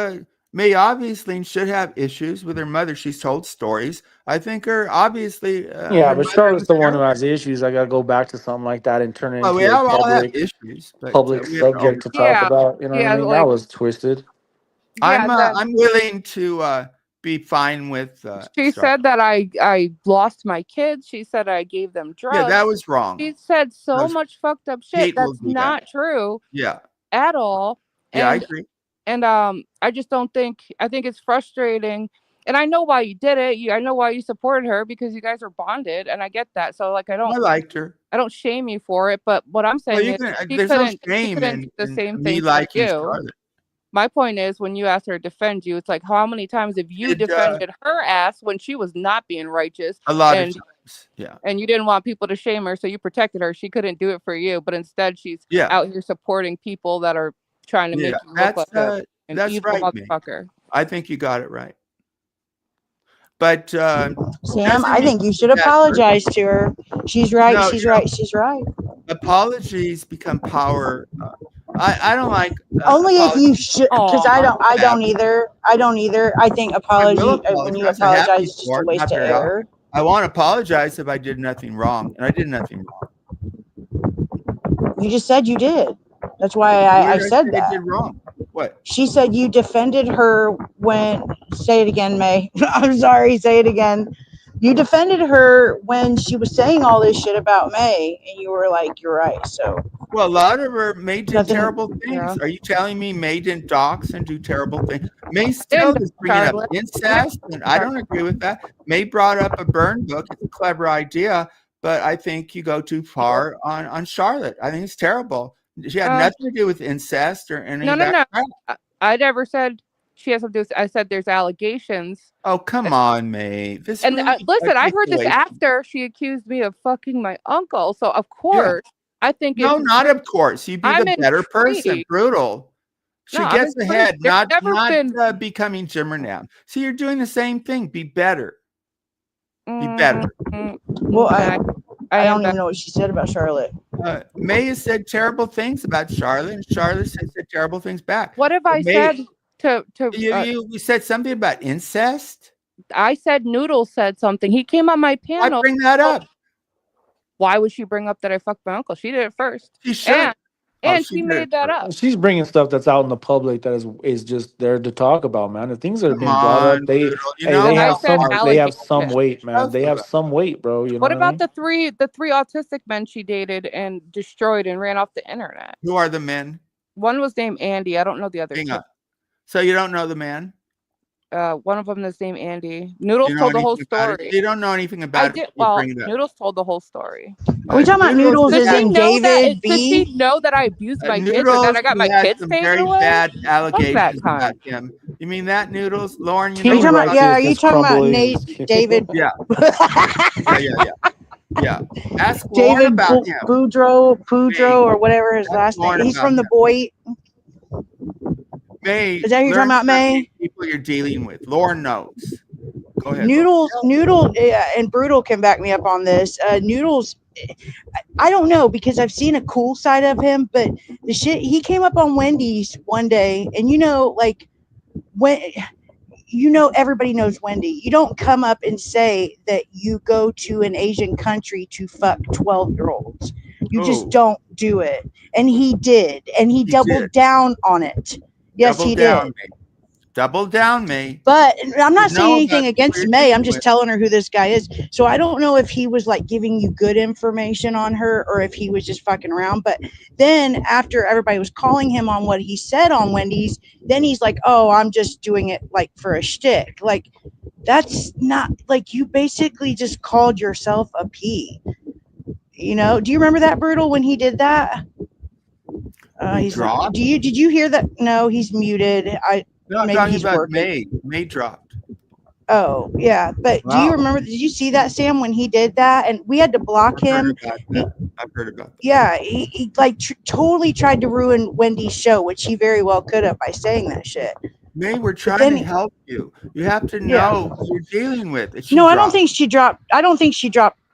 May obviously should have issues with her mother. She's told stories. I think obviously Yeah, her but mother Charlotte's was the one who terrible. has issues. I gotta go back to something like that and turn it Well, we into a all have public issues, but we have to subject to overcome. talk Yeah, about. You know what I yeah, mean? That like was twisted. yeah. That I'm willing to be fine with she Star. said that I lost my kids. She said I gave them Yeah, that drugs. was wrong. She said so Because much fucked up shit Kate will that's do that. not true Yeah, at all. I And agree. I just don't think. I think it's frustrating. And I know why you did it. I know why you supported her, because you guys are bonded, and I get that. So like I I liked her. don't shame you for it, but what I'm Well, saying you is can. she There's no couldn't shame do the in same me thing for liking you. Charlotte. My point is, when you asked her to defend you, it's like, how many times have you Did defended her ass when she was not being righteous, a lot of and times. Yeah, you didn't want people to shame her, so you protected her. She couldn't do it for you, but instead she's yeah, out here supporting people that are trying to make you look like an that's evil right, man. motherfucker. I think you got it right. But Sam, doesn't I mean think you she's should a bad person. apologize to her. She's right. No, She's right. She's right. apologies become power. I don't like Only if you apologies. should, because Aw. I don't either. I don't either. I think I will apology when you apologize. I have apologize is just a before, waste not of very often. air. I want to apologize if I did nothing wrong, and I did nothing wrong. You just said you did. That's why What I did I said say I that. did wrong? What? She said you defended her when. Say it again, May. I'm sorry. Say it again. You defended her when she was saying all this shit about May, and you were like, "You're right." So Well, a lot of her May did nothing. terrible Yeah. things. Are you telling me May didn't dox and do terrible things? May didn't still is bringing up Charlotte. incest, and I don't agree with that. May brought up a burn book. It's a clever idea, but I think you go too far on Charlotte. I think it's terrible. She had nothing to do with incest or any No, of no, that no. crap. I never said she has something to do. I said there's allegations. Oh, come on, May. This And really listen, I heard this articulation. after she accused me of fucking my uncle. So of Yeah. course, I think No, it's not of course. You'd be I'm the better person. intrigued. Brutal. She No, I'm gets intrigued. ahead, There's not never been. becoming Jimmer now. See, you're doing the same thing. Be better. Be better. Well, I I don't am even know what she said about Charlotte. May has said terrible things about Charlotte, and Charlotte has said terrible things back. What have I May, said to you said something about incest? I said Noodles said something. He came on my Why panel. bring that up? Why would she bring up that I fucked my uncle? She did it first. She should. And she she did made it that first. up. She's bringing stuff that's out in the public that is just there to talk about, man. The things that are Come being brought on, up, they Brutal. You hey, know they And I have how said some hard they have some allegations. weight, man. They have some weight, bro. You know What what I about mean? the three autistic men she dated and destroyed and ran off the internet? Who are the men? One was named Andy. I don't know the other Hang two. on. So you don't know the man? One of them is named Andy. Do Noodles you know told the whole anything about it? story. You don't know anything I about did. it. Well, Bring it up. Noodles told the whole story. Are we talking about Noodles Does as she in know that? David Does B? she know that I abused my kids and Noodles, then I got who my has kids some taken very away? bad Fuck that allegations cunt. about him. You mean that, Noodles? Lauren, you Are you know Teen talking about? Yeah. Are you righteousness talking about crumbling. Nate David? Yeah. Yeah. Ask Lauren David about him. Pudro, or whatever his Ask last name. Lauren He's about from the him. Boy. May, Is that who you're talking about, May? People you're dealing with. Lauren knows. Go ahead. Noodles, and Brutal can back me up on this. Noodles, I don't know because I've seen a cool side of him, but the shit he came up on Wendy's one day, and like when everybody knows Wendy. You don't come up and say that you go to an Asian country to fuck 12-year-olds. You just don't do it. And he did, and he doubled down on it. Yes, he did. Double down, May. But I'm not saying anything against May. I'm just telling her who this guy is. So I don't know if he was like giving you good information on her or if he was just fucking around. But then after everybody was calling him on what he said on Wendy's, then he's like, oh, I'm just doing it like for a shtick. Like, that's not like you basically just called yourself a P. Do you remember that, Brutal, when he did that? He's dropped? Did you hear that? No, he's muted. No, I'm talking about May. May dropped. Oh, yeah. But do you remember, did you see that, Sam, when he did that? And we had to block him. I've heard about that. Yeah, he totally tried to ruin Wendy's show, which he very well could have by saying that shit. May, we're trying to help you. You have to know who you're dealing with. No, I don't think she dropped.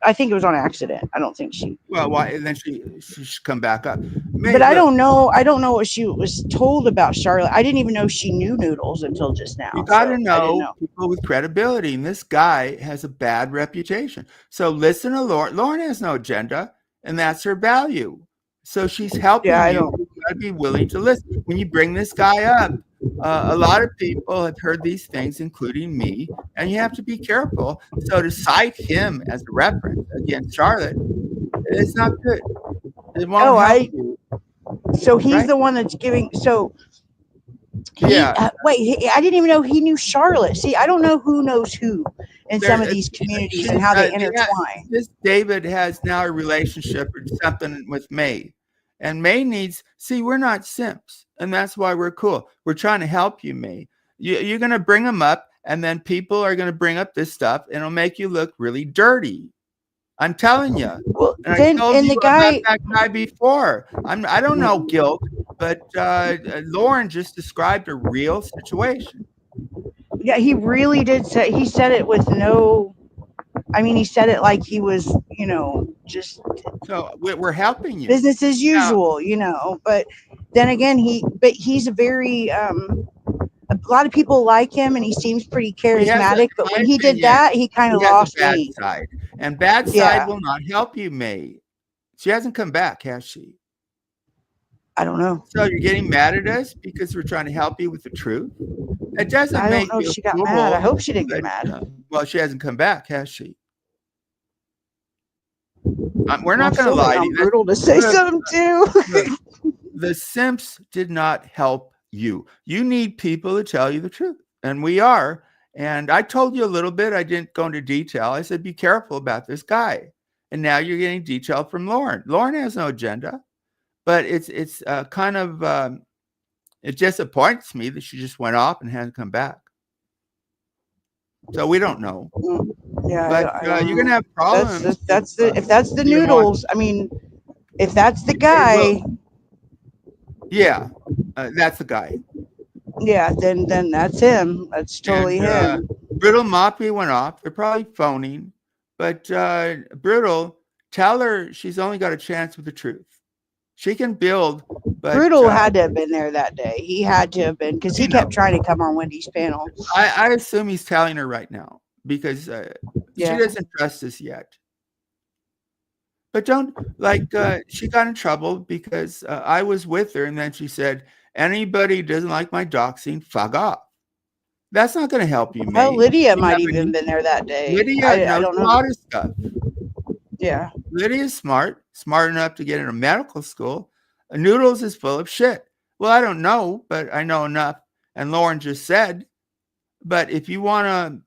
I think it was on accident. I don't think she. Well, why? And then she should come back up. May, but I don't know. I don't know what she was told about Charlotte. I didn't even know she knew Noodles until just now. You got to know people with credibility, and this guy has a bad reputation. So listen to Lauren. Lauren has no agenda, and that's her value. So she's helping you. You got to be willing to listen. When you bring this guy up, a lot of people have heard these things, including me, and you have to be careful. So to cite him as a reference against Charlotte, it's not good. It won't help you. So he's the one that's giving. So wait, I didn't even know he knew Charlotte. See, I don't know who knows who in some of these communities and how they intertwine. This David has now a relationship or something with May. And May needs, we're not simps, and that's why we're cool. We're trying to help you, May. You're going to bring them up, and then people are going to bring up this stuff, and it'll make you look really dirty. I'm telling you. Well, and I told you about that guy before. I don't know guilt, but Lauren just described a real situation. Yeah, he really did say. He said it with no. I mean, he said it like he was, just So we're helping you. business as Now, usual. But then again, he's a very a lot of people like him, and he seems pretty he has, charismatic. in But my when he did opinion, that, he kind he of has a lost bad me. side. And bad side Yeah, will not help you, May. She hasn't come back, has she? I don't know. So you're getting mad at us because we're trying to help you with the truth? It doesn't I don't make know if you she got a mad. I fool, hope she didn't get but mad. well, she hasn't come back, has she? We're Well, not I'm going to still waiting lie to on you. Brutal to say Look, something too. look, the simps did not help you. You need people to tell you the truth, and we are. And I told you a little bit. I didn't go into detail. I said, be careful about this guy. And now you're getting detail from Lauren. Lauren has no agenda, but it's kind of it disappoints me that she just went off and hasn't come back. So we don't know. Yeah, But I you're don't going to know. have problems If that's the you want. noodles. I mean, if that's the It will. guy, Yeah, that's the guy. yeah, then that's him. That's totally And him. Brittle Moppy went off. They're probably phoning. But Brittle, tell her she's only got a chance with the truth. She can build, but Brutal had to have been there that day. He had to have been because he you know, kept trying to come on Wendy's panel. I assume he's telling her right now because she Yeah. doesn't trust us yet. But don't she got in trouble because I was with her, and then she said, "Anybody who doesn't like my doxing, fuck off." That's not going to help you, Well, mate. Lydia You might have a even new been there that day. Lydia I knows don't a know. lot of stuff. Yeah. Lydia's smart enough to get into medical school. Noodles is full of shit. Well, I don't know, but I know enough. And Lauren just said, but if you want to,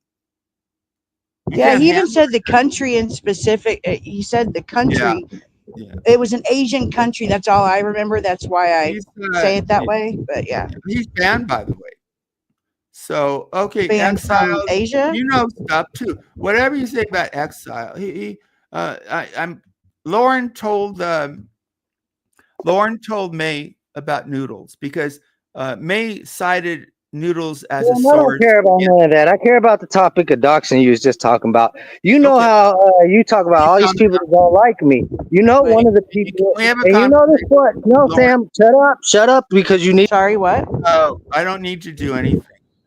you Yeah, can't he even handle said the country in specific. He said the it. Yeah, country. yeah. It was an Asian country. That's all I remember. That's why I He's say it that way. But yeah, he's banned, by the way. So okay, banned from exiles. Asia. You know stuff too. Whatever you say about exile, I'm. Lauren told May about Noodles because May cited Noodles as a Well, I don't source. care about none of that. I care about the topic of doxing you was just talking about. You know Okay, how you talk about you all tell these me people that don't like me. You know, May. one of the Can people, we have a and you know this conversation, what? No, Lauren? Sam, shut up, because you need. Sorry, what? Oh, I don't need to do anything.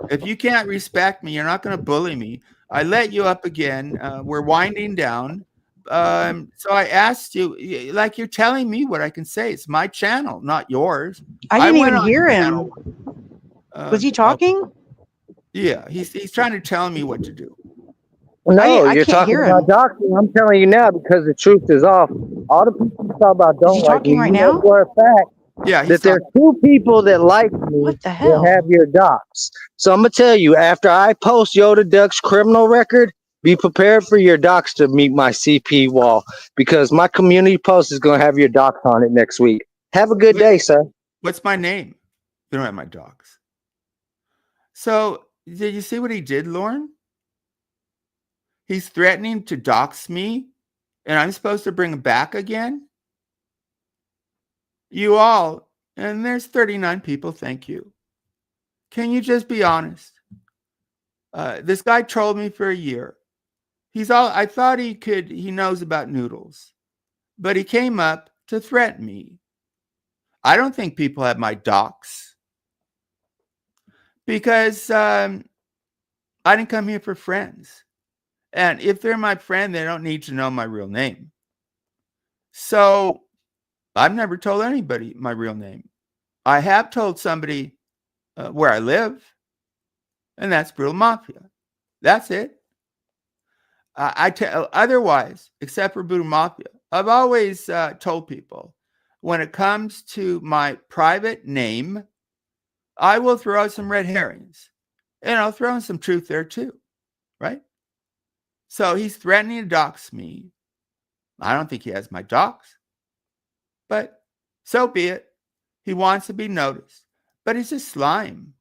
If you can't respect me, you're not going to bully me. I let you up again. We're winding down. So I asked you, like you're telling me what I can say. It's my channel, not yours. I I didn't went even on hear your him. channel. Was he Okay. talking? Yeah, he's trying to tell me what to do. No, I you're can't talking hear about him. doxing. I'm telling you now because the truth is off. All the people you talk about Is he don't like me. talking right You know now? for a fact Yeah, he's that there's talking. 2 people that like me What the that hell? have your docs. So I'm gonna tell you, after I post Yoda Duck's criminal record, be prepared for your docs to meet my CP wall because my community post is gonna have your docs on it next week. Have a good day, sir. What's my name? They don't have my dogs. So did you see what he did, Lauren? He's threatening to dox me, and I'm supposed to bring him back again? You all, and there's 39 people, thank you. Can you just be honest? This guy trolled me for a year. I thought he knows about noodles, but he came up to threaten me. I don't think people have my docs because I didn't come here for friends. And if they're my friend, they don't need to know my real name. So I've never told anybody my real name. I have told somebody where I live, and that's Brutal Mafia. That's it. I tell otherwise, except for Brutal Mafia, I've always told people when it comes to my private name, I will throw out some red herrings, and I'll throw in some truth there too, right? So he's threatening to dox me. I don't think he has my docs, but so be it. He wants to be noticed, but he's a slime,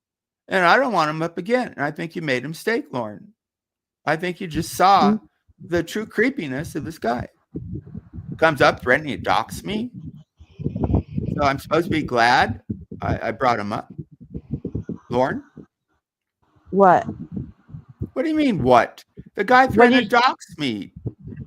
and I don't want him up again. And I think you made a mistake, Lauren. I think you just saw the true creepiness of this guy. Comes up threatening to dox me. So I'm supposed to be glad I brought him up. Lauren? What? What do you mean, what? The guy threatened to dox me.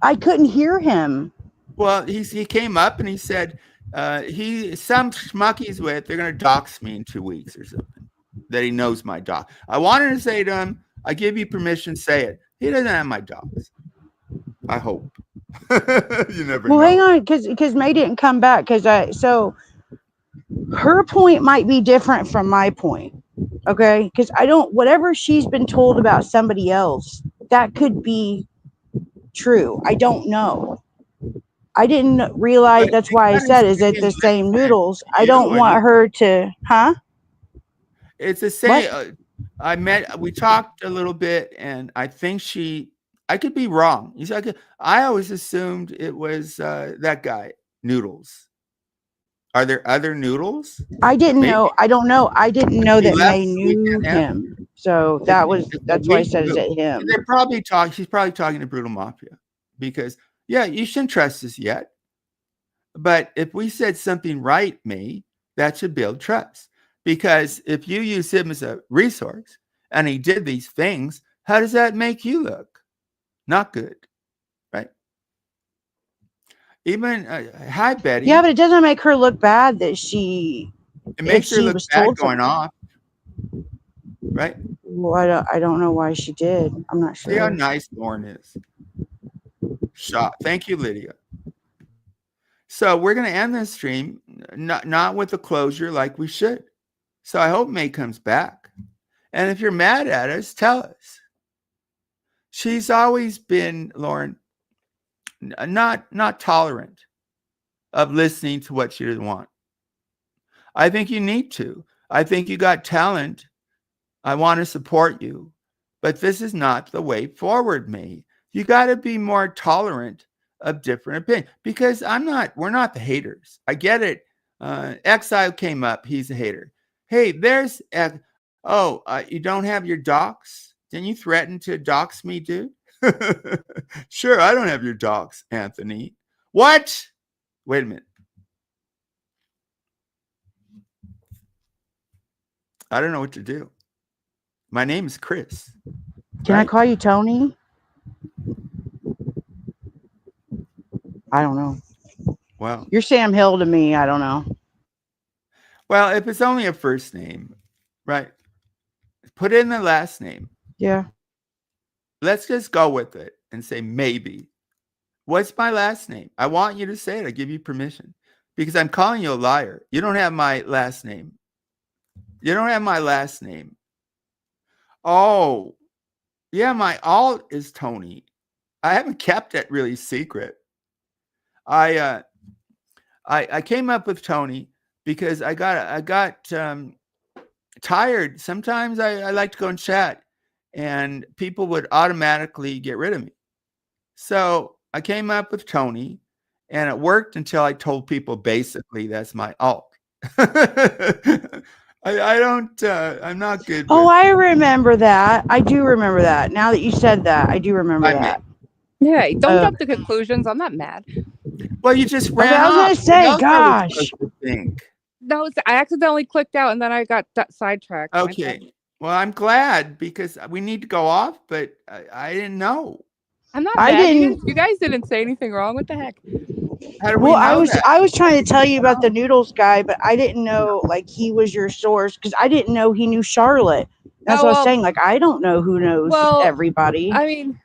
I couldn't hear him. Well, he came up and he said, some schmuck he's with, they're going to dox me in 2 weeks or something. That he knows my doc. I wanted to say to him, I give you permission, say it. He doesn't have my docs. I hope. You never know. Well, hang on, because May didn't come back. So her point might be different from my point. Okay? Because whatever she's been told about somebody else, that could be true. I don't know. I didn't realize, that's why I said, is it the same noodles? I don't want her to, huh? It's the same. We talked a little bit, and I think I could be wrong. I always assumed it was that guy, Noodles. Are there other Noodles? I didn't know. I don't know. I didn't know that May knew him. So that's why I said, is it him? She's probably talking to Brutal Mafia, because you shouldn't trust us yet. But if we said something right, May, that should build trust. Because if you use him as a resource and he did these things, how does that make you look? Not good, right? Even, hi, Betty. Yeah, but it doesn't make her look bad that it makes her look bad going off, right? Well, I don't know why she did. I'm not sure. See how nice Lauren is. Shot. Thank you, Lydia. So we're going to end this stream, not with a closure like we should. So I hope May comes back. And if you're mad at us, tell us. She's always been, Lauren, not tolerant of listening to what she doesn't want. I think you need to. I think you got talent. I want to support you. But this is not the way forward, May. You got to be more tolerant of different opinions. Because we're not the haters. I get it. Exile came up. He's a hater. Hey, there's, you don't have your docs? Didn't you threaten to dox me, dude? Sure, I don't have your docs, Anthony. What? Wait a minute. I don't know what to do. My name is Chris. Can I call you Tony? I don't know. Well, you're Sam Hill to me. I don't know. Well, if it's only a first name, right? Put in the last name. Yeah. Let's just go with it and say maybe. What's my last name? I want you to say it. I give you permission. Because I'm calling you a liar. You don't have my last name. You don't have my last name. Oh, yeah, my alt is Tony. I haven't kept it really secret. I came up with Tony because I got tired. Sometimes I like to go and chat, and people would automatically get rid of me. So I came up with Tony, and it worked until I told people basically that's my alt. I'm not good. Oh, I remember that. I do remember that. Now that you said that, I do remember that. Yeah, don't jump to conclusions. I'm not mad. Well, you just ran I was going to say, gosh. No, I accidentally clicked out and then I got sidetracked. Okay. Well, I'm glad because we need to go off, but I didn't know. I'm not mad. You guys didn't say anything wrong. What the heck? How do we know I was trying to tell you about the noodles guy, but I didn't know like he was your source because I didn't know he knew Charlotte. That's what I was saying. Like I don't know who knows everybody. I mean,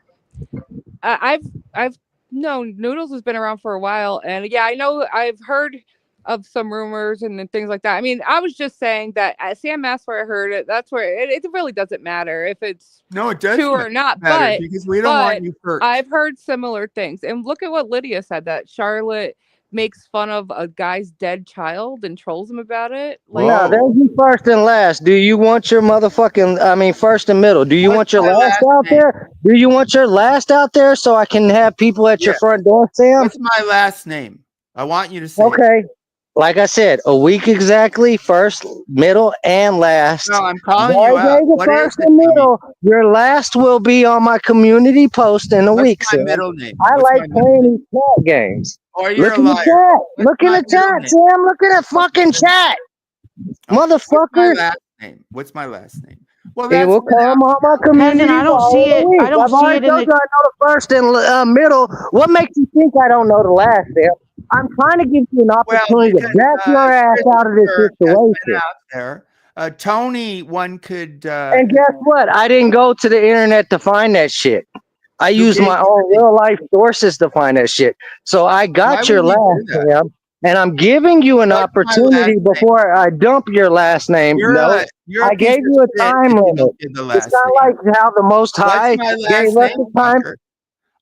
I've known Noodles has been around for a while, and yeah, I know I've heard of some rumors and things like that. I mean, I was just saying that Sam asked where I heard it. That's where it really doesn't matter if it's true or not. But because we don't want you hurt. I've heard similar things, and look at what Lydia said, that Charlotte makes fun of a guy's dead child and trolls him about it. Like, no, there's you first and last. Do you want your first and middle? Do you want your last out there? Do you want your last out there so I can have people at your front door, Sam? What's my last name? I want you to say okay. Like I said, a week exactly, first, middle, and last. No, I'm calling you out. What first and middle. Your last will be on my community post in a week. What's my middle name? I like playing these chat games. Or you're Look in the chat. Look in the chat, Sam. Look at that fucking chat. Motherfucker. name? What's my last name? Well, It that's will been come on my community Cousin, I don't all see the it. week. I don't I've see already it in told you the. I know the first and middle. What makes you think I don't know the last, Sam? I'm trying to give you an well opportunity to because back your ass out of this Christopher has been situation. out there. Tony, one could. And guess what? I didn't go to the internet to find that shit. I Who used gave my you own the? real life sources to find that shit. So I Why got would your you do last that? name, and I'm giving you an What's my last opportunity name? before I dump your last name. No, You're I a piece gave of you a shit time if you limit. don't give the It's last not name. like how the Most What's High my gave last us name, the time. fucker?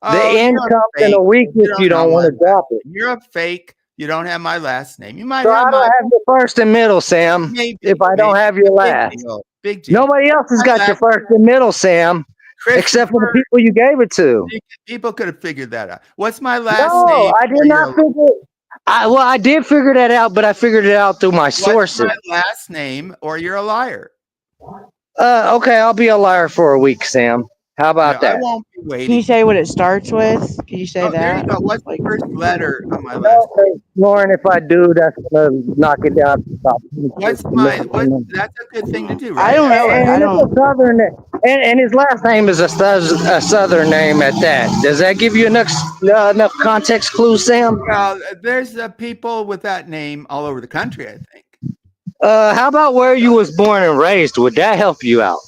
The Oh, end you're a comes in a fake. week You if you don't know don't my want to last drop it. name. You're a fake. You don't have my last name. You might So have I my don't have your first and middle, Sam. If I don't maybe. have your Big last, deal. Big deal. nobody else has My got your last first and middle, Sam, except for the Christopher. people you gave it to. People could have figured that out. What's my last No, name? I did Or not figure. I did figure that out, but I figured it out through my what's sources. my last name? Or you're a liar. Okay, I'll be a liar for a week, Sam. How about I that? won't be Can you waiting. say what it starts with? Can you say Oh, there you that? go. What's the Like, first letter of my No, last name? 'cause, Lauren, if I do, that's gonna knock it down. What's my what? That's a good thing to do, I right? don't know it. I And it's a don't. southern, and his last name is a southern name at that. Does that give you enough context clues, Sam? Well, there's people with that name all over the country, I think. How about where you was born and raised? Would that help you out?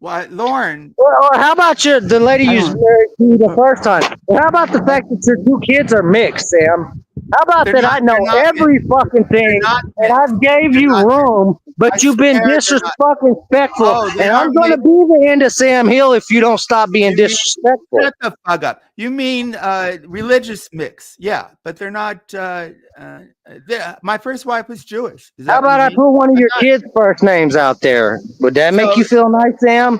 Well, Lauren, Or how about the lady I you don't. married to the first time? Or how about the fact that your two kids are mixed, Sam? How about they're that I they're know not mixed. every fucking They're thing not and mixed. I've gave They're you not. room, I but you've been swear they're not. disrespectful. Oh, they And are I'm gonna mixed. be the end of Sam Hill if you don't stop being You mean disrespectful. shut the fuck up? You mean religious mix? Yeah, but they're not. My first wife was Jewish. Is How that what about you I mean? put one of I'm your not. kids' first names out there? Would that make So you feel nice, Sam?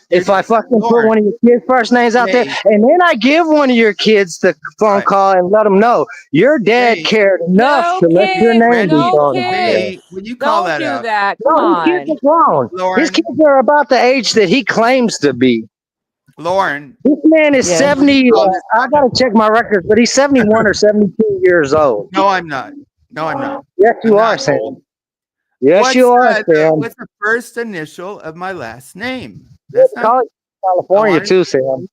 you're If I fucking put Lauren. one of your kids' first names out there, Hey, and then I give one of your kids the phone right. call and let them know your dad Hey, cared enough No to let your kids, name be no Brandy. thrown out there. kids. Hey, when you call Don't that do out, that. Come No, his kids on. are grown. His Lauren, kids are about the age that he claims to be. Lauren, This man is Yes. when you 70. call this I gotta check my records, but he's 71 or 72 years old. No, I'm not. No, I'm not. Yes, I'm you are, not Sam. old. Yes, you are, Sam. What's the first initial of my last name? That's not. College, I California wanted. too, Sam.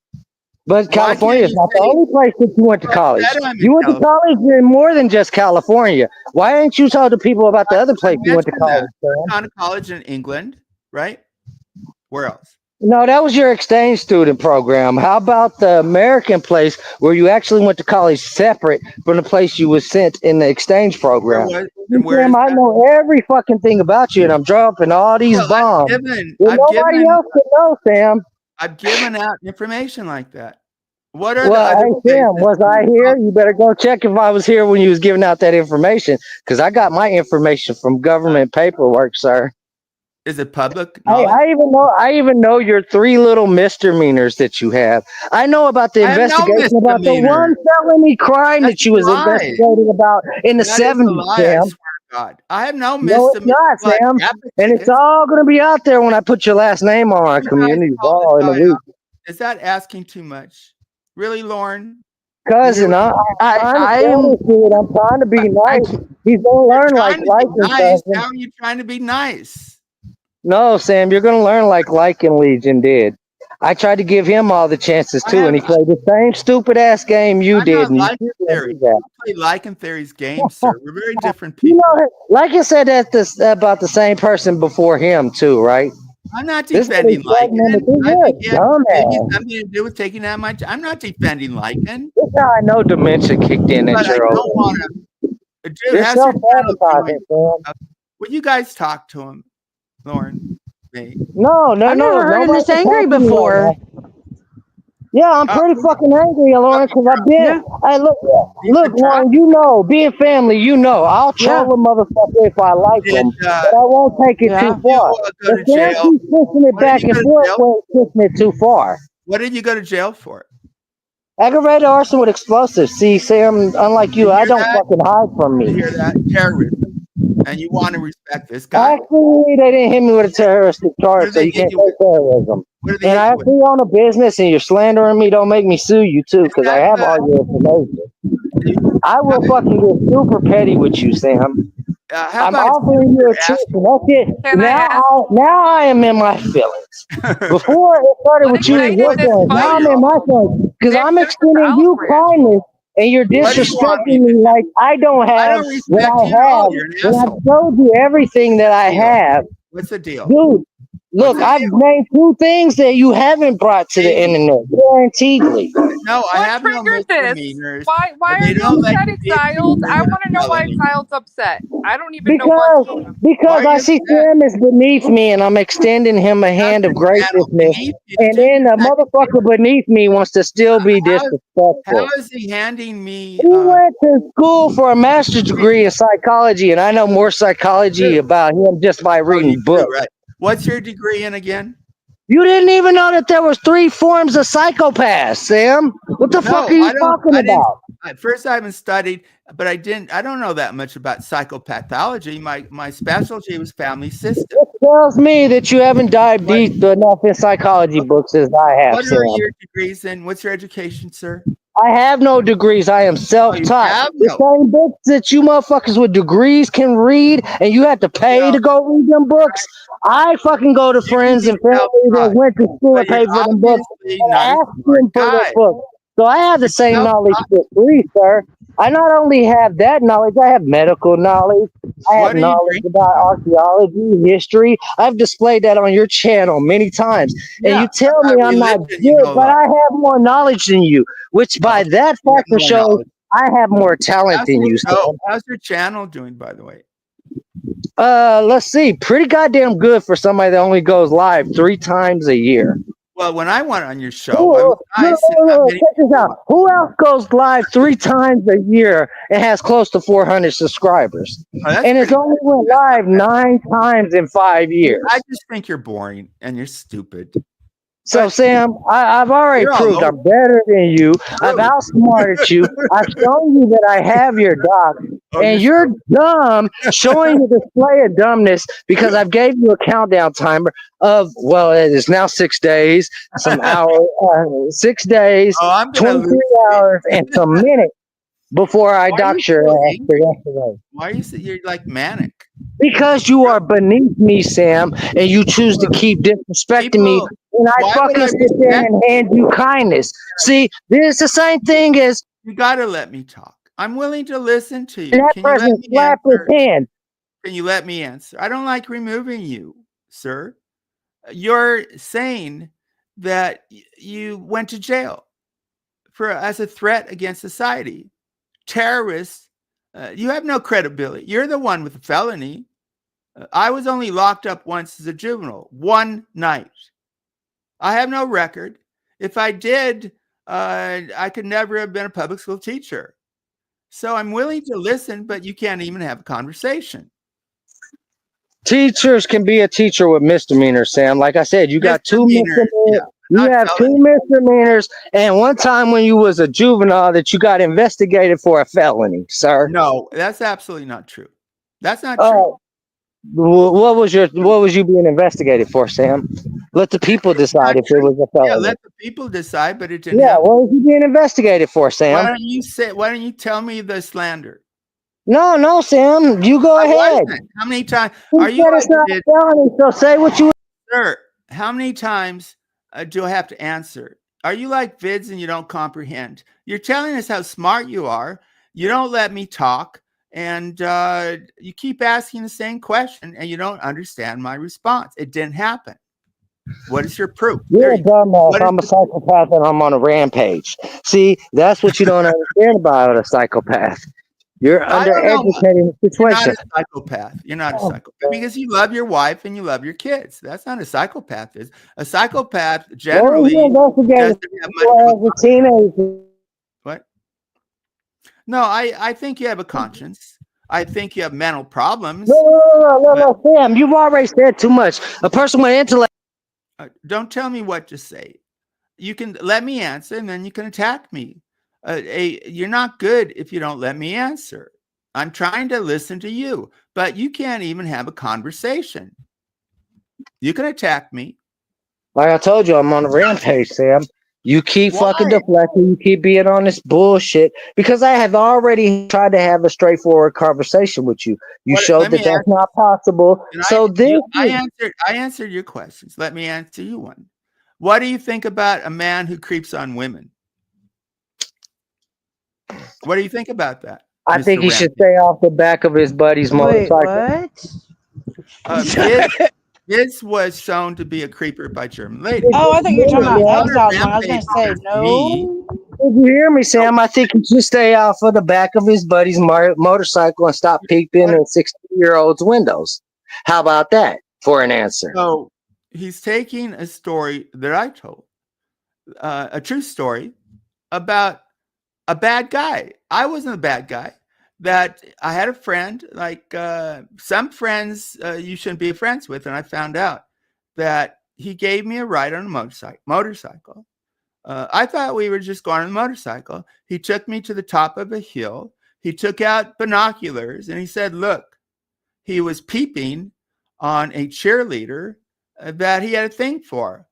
But Why California can't is you not the say? only place that you went to Well, college. said I'm in You went to California. college in more than just California. Why ain't you told the people about the other I place you went to mentioned that. college, I Sam? gone to college in England, right? Where else? No, that was your exchange student program. How about the American place where you actually went to college separate from the place you was sent in the exchange Where program? was and where Sam, is I that? know every fucking thing about you, and I'm dropping all these Well, bombs that I've nobody given, else could know, Sam. I've given out information like that. What are the Well, other hey, places? Sam, was I Oh, here? You better go check if I was here when you was giving out that information, because I got my information from government paperwork, sir. is it public Hey, knowledge? I even know your three little misdemeanors that you have. I know about the I have no investigation about the misdemeanor. one felony crime That's that you a was lie. investigating about in the That is a 70s, lie. I Sam. swear to God, I have no No, it's misdemeanor. not, What Sam. traffic And it's tickets? all going to be out there when I put your last name on our You guys community call this wall in a guy week. up. Is that asking too much? Really, Lauren? You hear Cousin, what I'm trying to I tell am. this dude, I'm trying to be I nice. can't. He's going to you're learn like trying to be liking, nice? cousin. How are you trying to be nice? No, Sam, you're going to learn like and Legion did. I tried to give him all the chances I too, have. and he played the same stupid ass game you I'm did, not and you liking still theory. do that. I play liking theory's game, sir. We're very different You people. know, like I said, that's about the same person before him too, right? I'm not This is defending plug number Lycan. two. I You're think a he had maybe dumbass. something to do with taking out my. I'm not defending Lycan, This is how I know dementia kicked in but at I your don't old want age. to. Dude, You're how's your channel self-sabotaging, doing? Sam. Will you guys talk to him, Lauren? Me? No, I've never heard him nobody's this angry attacking you right before. now. Yeah, I'm Uh, pretty fucking angry, well, Lauren, because I've been. Yeah. Hey, you look, could try. Lauren. You know, being family, you know, I'll Yeah. troll a motherfucker if I like Did them, but I won't take it too Yeah. you far. go If to Sam jail? keeps pushing it What did you back and go to forth, jail? well, it's pushing it too far. What did you go to jail for? Aggravated arson with explosives. See, Sam, unlike You you, I hear don't that? fucking hide from You me. hear that? Terrorism, and you want to respect this guy? Actually, they didn't hit me with a terroristic What charge, did so they you hit can't you say with? terrorism. What did they And hit I you with? actually own a business, and you're slandering me. Don't make me sue you too, Is because I that have all your information. you I will guys? fucking get super petty with you, Sam. How I'm about offering you a truth, and that's it. Can I ask? Now I am in my feelings. Before it started What with you and ignited your this feelings, now fight? I'm in my feelings because Maybe I'm there's just extending olive you branch. kindness, and you're what do you want me disrespecting to me do? like I don't I have don't what respect I you at all. have You're an when I've asshole. showed you everything that I Deal. have. What's the deal? Dude, What's look, the I've deal? named 2 things that you haven't brought to the See? internet, guaranteedly. No, I What have no triggered this? misdemeanors. Why But are they you don't let upset, you get Exiled? I convicted want to know of why felony. Exiled upset. I don't even know what's Because going on. Why because are I you see upset? Sam is beneath me and I'm extending him a hand of How's your channel graciousness. beneath you? And Take then your the second. motherfucker beneath me wants to still be How disrespectful. is he handing me? He went to school for a master's degree in psychology, and I know more psychology about him just by Oh, you reading do, books. right? What's your degree in again? You didn't even know that there was 3 forms of psychopaths, Sam. What the fuck No, are you I don't. talking I didn't. about? At first, I haven't studied, but I didn't. I don't know that much about psychopathology. My specialty was family system. It tells me that you haven't dived What deep enough in psychology books as I have, What are Sam. your degrees in? What's your education, sir? I have no degrees. I am Oh, you self-taught. have The no. same books that you motherfuckers with degrees can read, and you have to pay Well, to go read them books. I fucking go to you can friends be and family that self-taught, went to school and but you're paid for them books obviously and not a ask smart them for guy. their books. So I have the You're same knowledge self-taught. for free, sir. I not only have that knowledge, I have medical knowledge. I have What are you knowledge drinking, about by the way? archaeology, history. I've displayed that on your channel many times. And Yeah, you tell about me I'm not religion, you good, know a but lot. I have more knowledge than you, which by Okay, that you have factor more shows knowledge. I have more talent How's than your you, show? Sam. How's your channel doing, by the way? Let's see. Pretty goddamn good for somebody that only goes live 3 times a year. Well, when I went on your show, I was Look, nice and not many check this people out. watched. Who else goes live 3 times a year and has close to 400 subscribers? Oh, that's And it's pretty only good. went That's not live bad. 9 times in 5 I years. just think you're boring and you're stupid. So, But Sam, I've already you're all proved over. I'm better than you. I've True. outsmarted you. I've shown you that I have your doc. Oh, And you're you're dumb, showing the display of dumbness because I've gave you a countdown timer of, well, it is now 6 days, some hours, 6 days, Oh, I'm gonna 23 lose it. hours, and some minutes before I Why are you dox your so ass for angry? yesterday. Why are you you're like manic? Because you are Bro, beneath me, Sam, and you choose to keep disrespecting me people, when I why would fucking I sit there respect and hand you kindness. See, this is the same thing as you? Gotta let me talk. I'm willing to listen to and you. that Can you let person me slap his answer? hand. Can you let me answer? I don't like removing you, sir. You're saying that you went to jail for as a threat against society. Terrorists, you have no credibility. You're the one with the felony. I was only locked up once as a juvenile, one night. I have no record. If I did, I could never have been a public school teacher. So I'm willing to listen, but you can't even have a conversation. Teachers can be a teacher with misdemeanors, Sam. Like I said, you got 2 Misdemeanors, yeah, misdemeanors. You not have 2 felony. misdemeanors, and one time when you was a juvenile that you got investigated for a felony, sir. No, that's absolutely not true. That's not true. Oh, what was you being investigated for, Sam? Let the people It's decide not if it true. was a Yeah, felony. let the people decide, but it didn't Yeah, happen. what was you being investigated for, Why Sam? don't you say? Why don't you tell me the slander? No, Sam, you go I ahead. wasn't. How many times You are you said like it's not this, a felony, so say what you. sir? How many times do I have to answer? Are you like Vids and you don't comprehend? You're telling us how smart you are. You don't let me talk, and you keep asking the same question, and you don't understand my response. It didn't happen. What is your proof? There You're a you go. dumbass. What is I'm a the psychopath and I'm on a rampage. See, that's what you don't understand about a psychopath. You're I don't know. undereducating the You're not situation. a psychopath. You're not a Oh, psychopath because you love your wife and you love your kids. That's not a psychopath. Is a psychopath what was you generally investigated doesn't have much of a for as a teenager? what? No, I think you have a conscience. I think you have mental problems. But Sam, you've already said too much. A person with intellect. don't tell me what to say. You can let me answer, and then you can attack me. You're not good if you don't let me answer. I'm trying to listen to you, but you can't even have a conversation. You can attack me. Like I told you, I'm on a rampage, Sam. You keep fucking Why? deflecting. You keep being on this bullshit because I have already tried to have a straightforward conversation with you. You What? showed Let that me that's ask. not possible. And So this, I answered your questions. Let me answer you one. What do you think about a man who creeps on women? What do you think about that, I think Mr. he should Ramsey? stay off the back of his buddy's Wait, motorcycle. what? Biz was shown to be a creeper by German ladies. Oh, I thought you were talking So about the Sam, other exiled one. I was gonna say rampagers, me. no. if you hear me, So, Sam, I think he should stay off of the back of his buddy's motorcycle and stop peeping in 16-year-olds' windows. How about that for an answer? so he's taking a story that I told, a true story about a bad guy. I wasn't a bad guy. That I had a friend, like some friends you shouldn't be friends with, and I found out that he gave me a ride on a motorcycle. I thought we were just going on a motorcycle. He took me to the top of a hill. He took out binoculars and he said, "Look," he was peeping on a cheerleader that he had a thing for.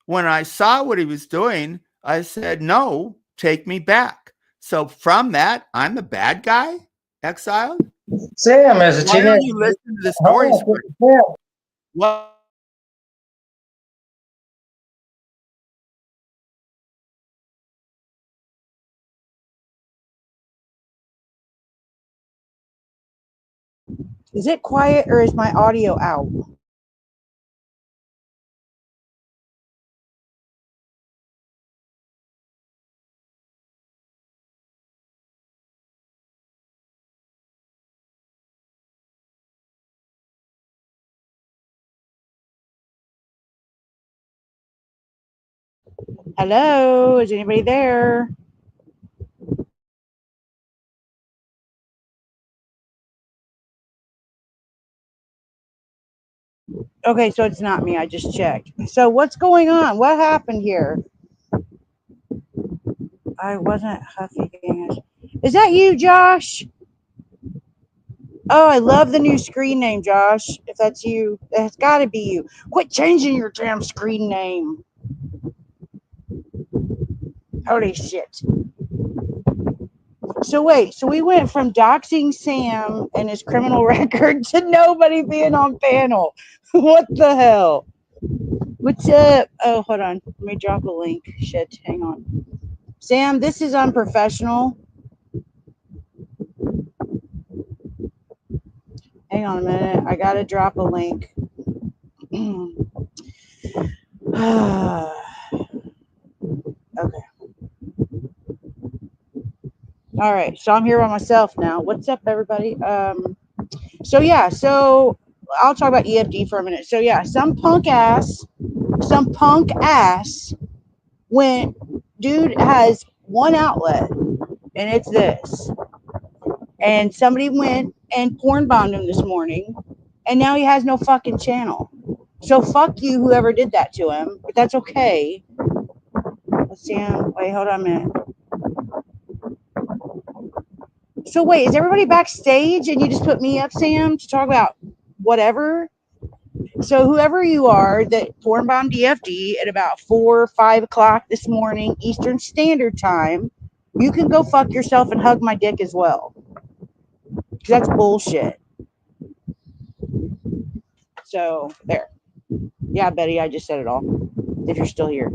When I saw what he was doing, I said, "No, take me back." So from that, I'm the bad guy, exiled. Sam, as a Why teenager, don't you listen to the stories hold first? on, Sam, What? Is it quiet or is my audio out? Hello, is anybody there? Okay, so it's not me. I just checked. So what's going on? What happened here? I wasn't huffing. Is that you, Josh? Oh, I love the new screen name, Josh. If that's you, that's got to be you. Quit changing your damn screen name. Holy shit. So wait, so we went from doxing Sam and his criminal record to nobody being on panel. What the hell? What's up? Oh, hold on. Let me drop a link. Shit, hang on. Sam, this is unprofessional. Hang on a minute. I gotta drop a link. Okay. All right. So I'm here by myself now. What's up, everybody? So yeah. So I'll talk about EFD for a minute. So yeah, some punk ass went. Dude has one outlet, and it's this. And somebody went and porn bombed him this morning, and now he has no fucking channel. So fuck you, whoever did that to him. But that's okay. Let's see him. Wait, hold on a minute. So wait, is everybody backstage and you just put me up, Sam, to talk about whatever? So whoever you are that porn bombed DFD at about 4 or 5 o'clock this morning Eastern Standard Time, you can go fuck yourself and hug my dick as well. Because that's bullshit. So there. Yeah, Betty, I just said it all. If you're still here.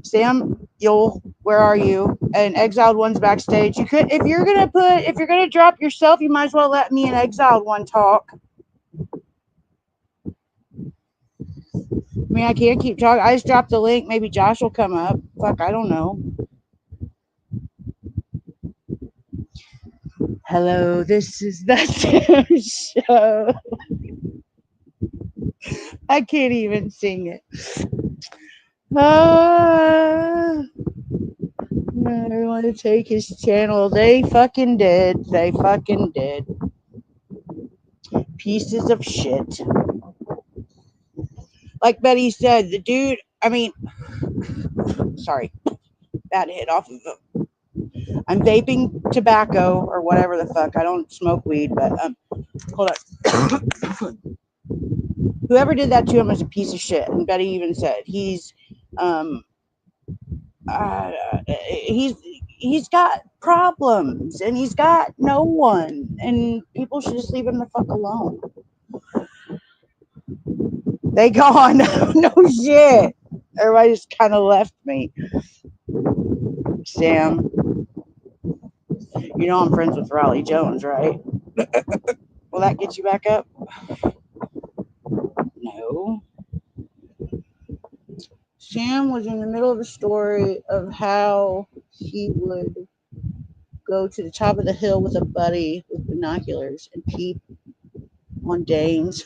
Sam, Yule, where are you? And Exiled One's backstage. You could, if you're gonna drop yourself, you might as well let me and Exiled One talk. I mean, I can't keep talking. I just dropped the link. Maybe Josh will come up. Fuck, I don't know. Hello, this is the show. I can't even sing it. I want to take his channel. They fucking did. They fucking did. Pieces of shit. Like Betty said, the dude, I mean, sorry, bad hit off of the. I'm vaping tobacco or whatever the fuck. I don't smoke weed, but hold on. Whoever did that to him is a piece of shit. And Betty even said he's Um, uh, he's got problems and he's got no one, and people should just leave him the fuck alone. They gone. No shit. Everybody just kind of left me. Sam, you know I'm friends with Raleigh Jones, right? Will that get you back up? No. Sam was in the middle of a story of how he would go to the top of the hill with a buddy with binoculars and peep on dames.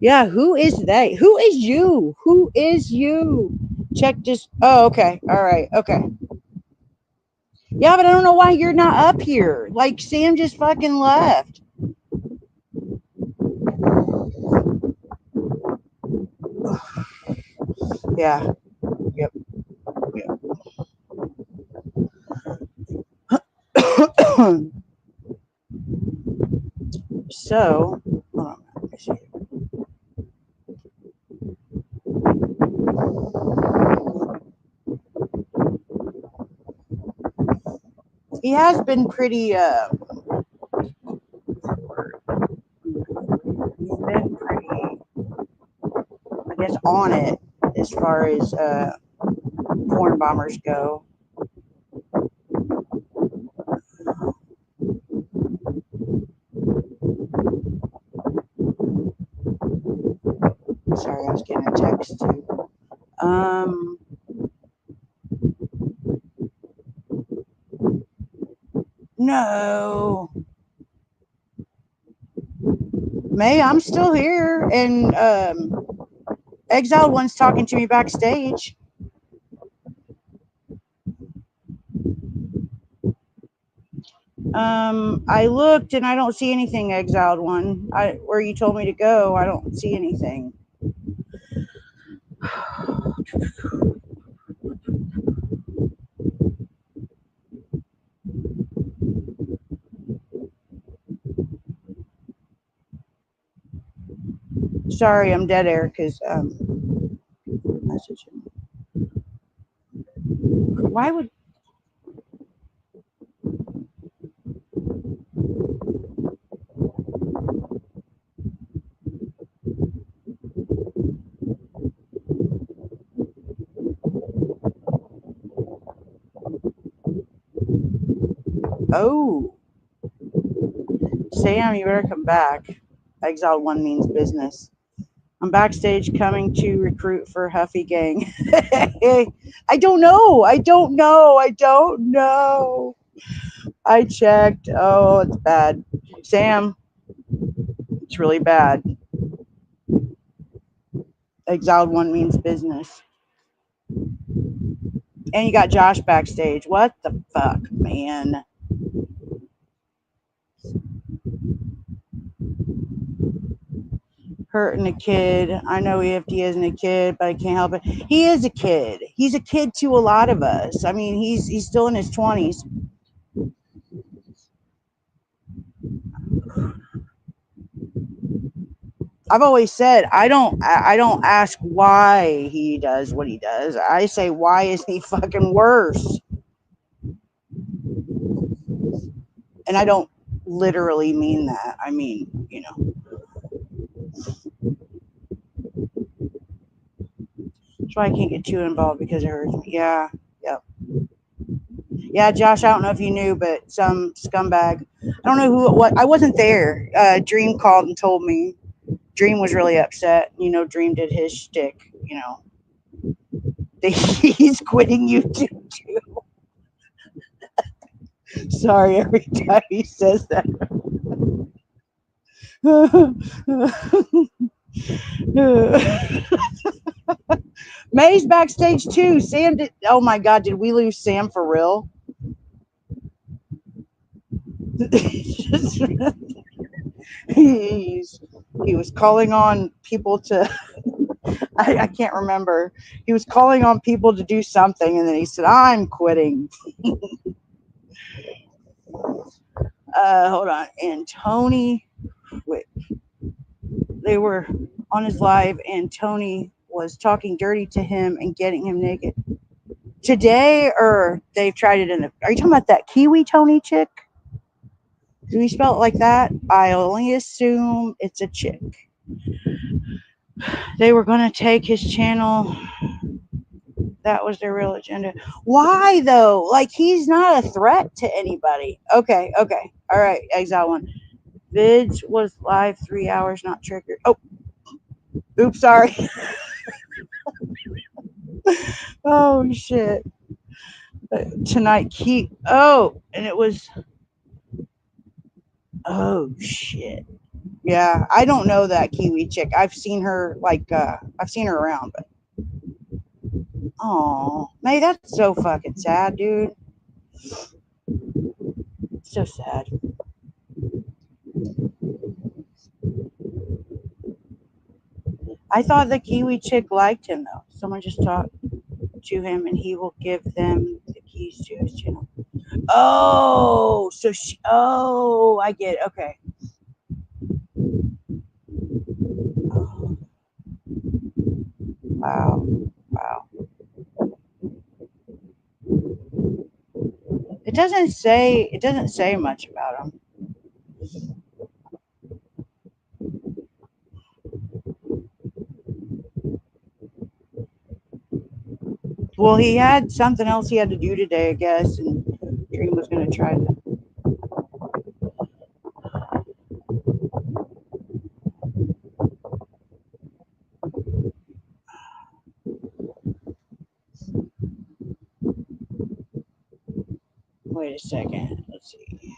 Yeah, who is they? Who is you? Who is you? Check this. Oh, okay. All right. Okay. Yeah, but I don't know why you're not up here. Like, Sam just fucking left. Yeah. Yep. Yep. So, hold on. Let me see. He has been pretty, he's been pretty, I guess, on it as far as porn bombers go. Sorry, I was getting a text too. No. May, I'm still here, and Exiled One's talking to me backstage. I looked and I don't see anything, Exiled One. Where you told me to go, I don't see anything. Sorry, I'm dead air because messaging. Why would? Oh, Sam, you better come back. Exiled One means business. I'm backstage coming to recruit for Huffy Gang. I don't know. I don't know. I don't know. I checked. Oh, it's bad. Sam, it's really bad. Exiled One means business. And you got Josh backstage. What the fuck, man? Hurting a kid. I know EFD isn't a kid, but I can't help it. He is a kid. He's a kid to a lot of us. I mean, he's still in his 20s. I've always said I don't ask why he does what he does. I say why is he fucking worse? And I don't literally mean that. I mean, you know. That's why I can't get too involved because it hurts me. Yeah. Yep. Yeah, Josh, I don't know if you knew, but some scumbag. I don't know who it was. I wasn't there. Dream called and told me. Dream was really upset. You know, Dream did his shtick. You know, he's quitting YouTube too. Sorry, every time he says that. May's backstage too. Sam did. Oh my God, did we lose Sam for real? he was calling on people to. I can't remember. He was calling on people to do something, and then he said, "I'm quitting." Hold on, and Tony. Wait, they were on his live, and Tony was talking dirty to him and getting him naked. Today, or they've tried it in the. Are you talking about that Kiwi Tony chick? Do we spell it like that? I only assume it's a chick. They were going to take his channel. That was their real agenda. Why though? Like, he's not a threat to anybody. Okay. All right, Exile One. Vids was live 3 hours, not triggered. Oh, oops, sorry. Oh shit. Tonight, and it was. Oh shit. Yeah, I don't know that Kiwi chick. I've seen her I've seen her around, but oh, man, that's so fucking sad, dude. So sad. I thought the Kiwi chick liked him though. Someone just talked to him, and he will give them the keys to his channel. Oh, so she. Oh, I get it. Okay. Oh, wow. It doesn't say. It doesn't say much about him. Well, he had something else he had to do today, I guess, and Dream was going to try to. Wait a second. Let's see.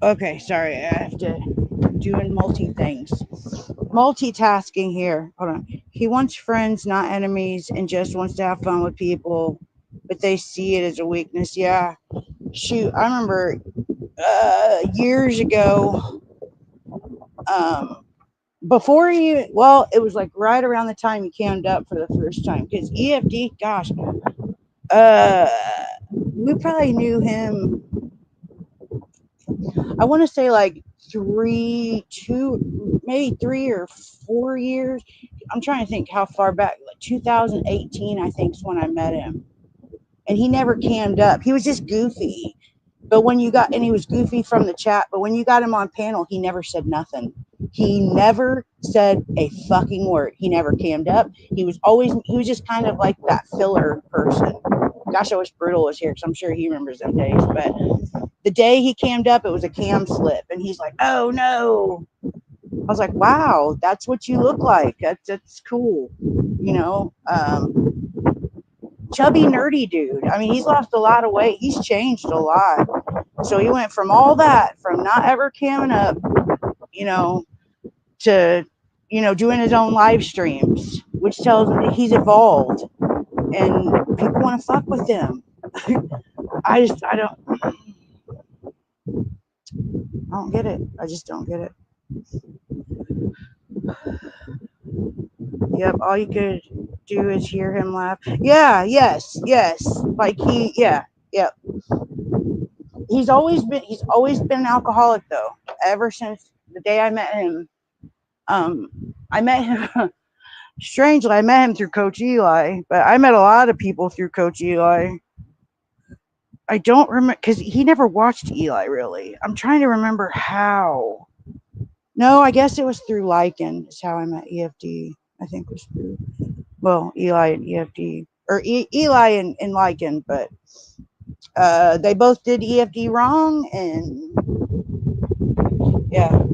Okay, sorry. I have to doing multitasking here. Hold on. He wants friends, not enemies, and just wants to have fun with people, but they see it as a weakness. Yeah. Shoot, I remember years ago, before it was like right around the time he cammed up for the first time, because EFD, gosh, uh, we probably knew him. I want to say like maybe 3 or 4 years. I'm trying to think how far back. Like 2018, I think, is when I met him, and he never cammed up. He was just goofy. But and he was goofy from the chat, but when you got him on panel, he never said nothing. He never said a fucking word. He never cammed up. He was just kind of like that filler person. Gosh, I wish Brutal was here because I'm sure he remembers them days. But the day he cammed up, it was a cam slip. And he's like, oh no. I was like, wow, that's what you look like. That's cool. You know, chubby, nerdy dude. I mean, he's lost a lot of weight. He's changed a lot. So he went from all that, from not ever camming up, to, doing his own live streams, which tells me he's evolved and people want to fuck with him. I don't get it. I just don't get it. Yep. All you could do is hear him laugh. Yeah. Yes. Like yep. He's always been an alcoholic though. Ever since the day I met him. I met him strangely. I met him through Coach Eli, but I met a lot of people through Coach Eli. I don't remember because he never watched Eli really. I'm trying to remember how. No, I guess it was through Lycan. Is how I met EFD. I think it was through Eli and EFD, or Eli and Lycan, but they both did EFD wrong, and yeah.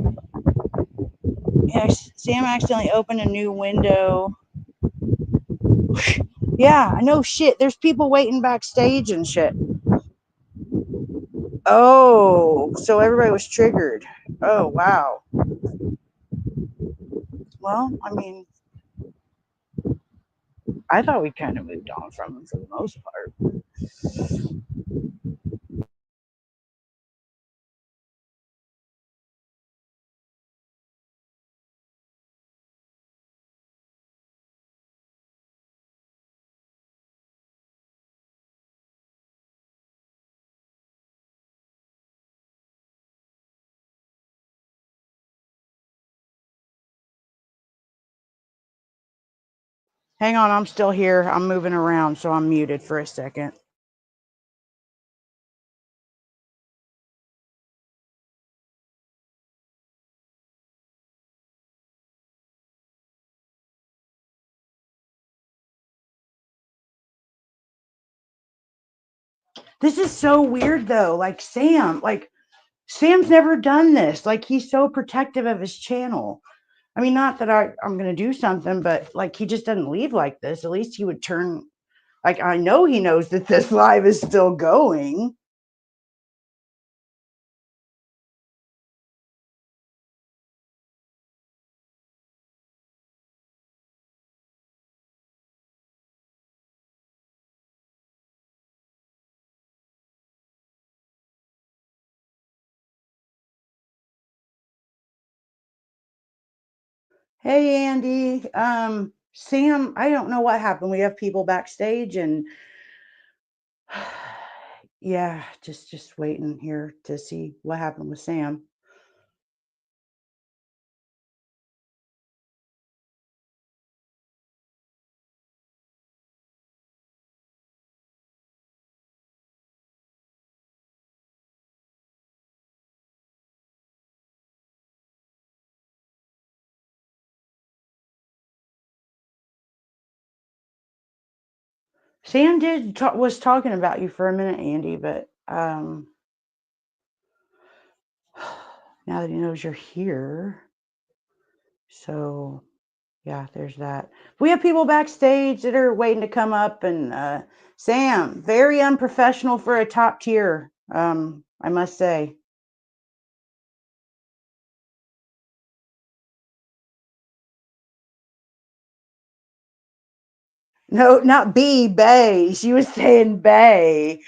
Sam accidentally opened a new window. Yeah, no shit. There's people waiting backstage and shit. Oh, so everybody was triggered. Oh, wow. Well, I mean, I thought we kind of moved on from him for the most part. Hang on, I'm still here. I'm moving around, so I'm muted for a second. This is so weird though. Sam's never done this. Like, he's so protective of his channel. I mean, not that I'm going to do something, but like, he just doesn't leave like this. At least he would turn, like, I know he knows that this live is still going. Hey, Andy. Sam, I don't know what happened. We have people backstage and yeah, just waiting here to see what happened with Sam. Sam was talking about you for a minute, Andy, but now that he knows you're here, so yeah, there's that. We have people backstage that are waiting to come up, and Sam, very unprofessional for a top tier, I must say. No, not B, Bay. She was saying Bay.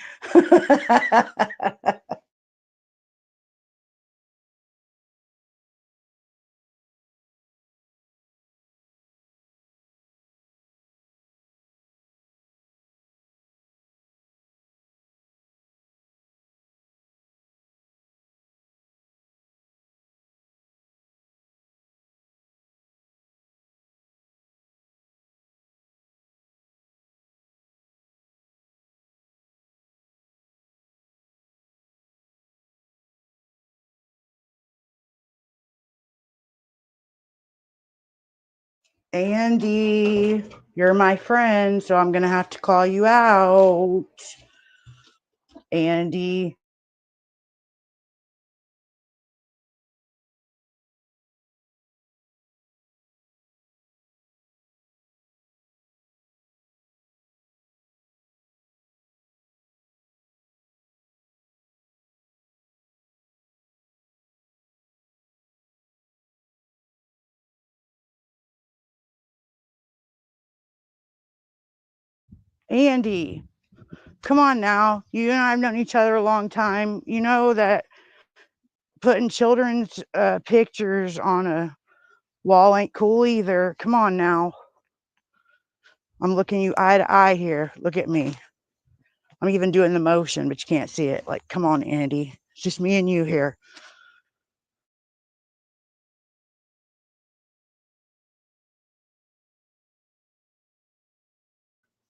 Andy, you're my friend, so I'm gonna have to call you out. Andy. Andy, come on now. You and I have known each other a long time. You know that putting children's pictures on a wall ain't cool either. Come on now. I'm looking you eye to eye here. Look at me. I'm even doing the motion, but you can't see it. Like, come on, Andy. It's just me and you here.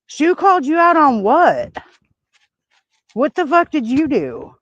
Sue called you out on what? What the fuck did you do?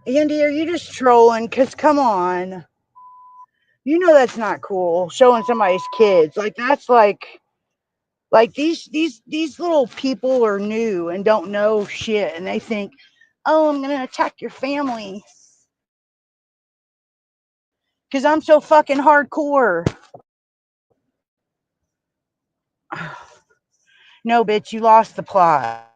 Andy, are you just trolling? Because come on. You know that's not cool. Showing somebody's kids. Like, that's like these little people are new and don't know shit, and they think, oh, I'm gonna attack your family because I'm so fucking hardcore. No, bitch, you lost the plot.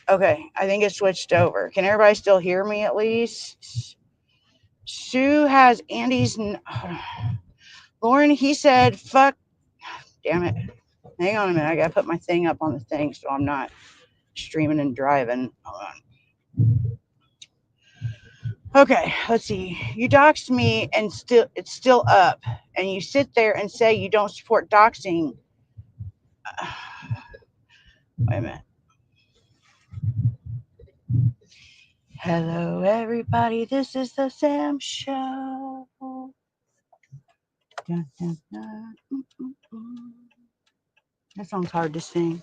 Okay, I think it switched over. Can everybody still hear me at least? Sue has Andy's. Lauren, he said, fuck. Damn it. Hang on a minute. I got to put my thing up on the thing so I'm not streaming and driving. Hold on. Okay, let's see. You doxed me and it's still up. And you sit there and say you don't support doxing. Wait a minute. Hello, everybody. This is the Sam Show. Dun, dun, dun. That song's hard to sing.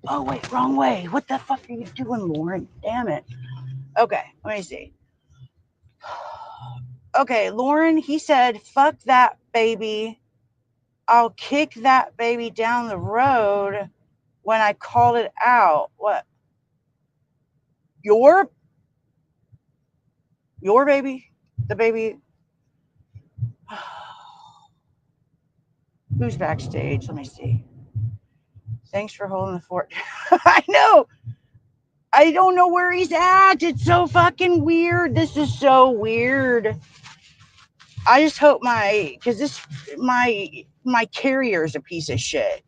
Oh, wait, wrong way. What the fuck are you doing, Lauren? Damn it. Okay, let me see. Okay, Lauren, he said, fuck that baby. I'll kick that baby down the road when I called it out. What? Your baby? The baby? Who's backstage? Let me see. Thanks for holding the fort. I know. I don't know where he's at. It's so fucking weird. This is so weird. I just hope my carrier's a piece of shit.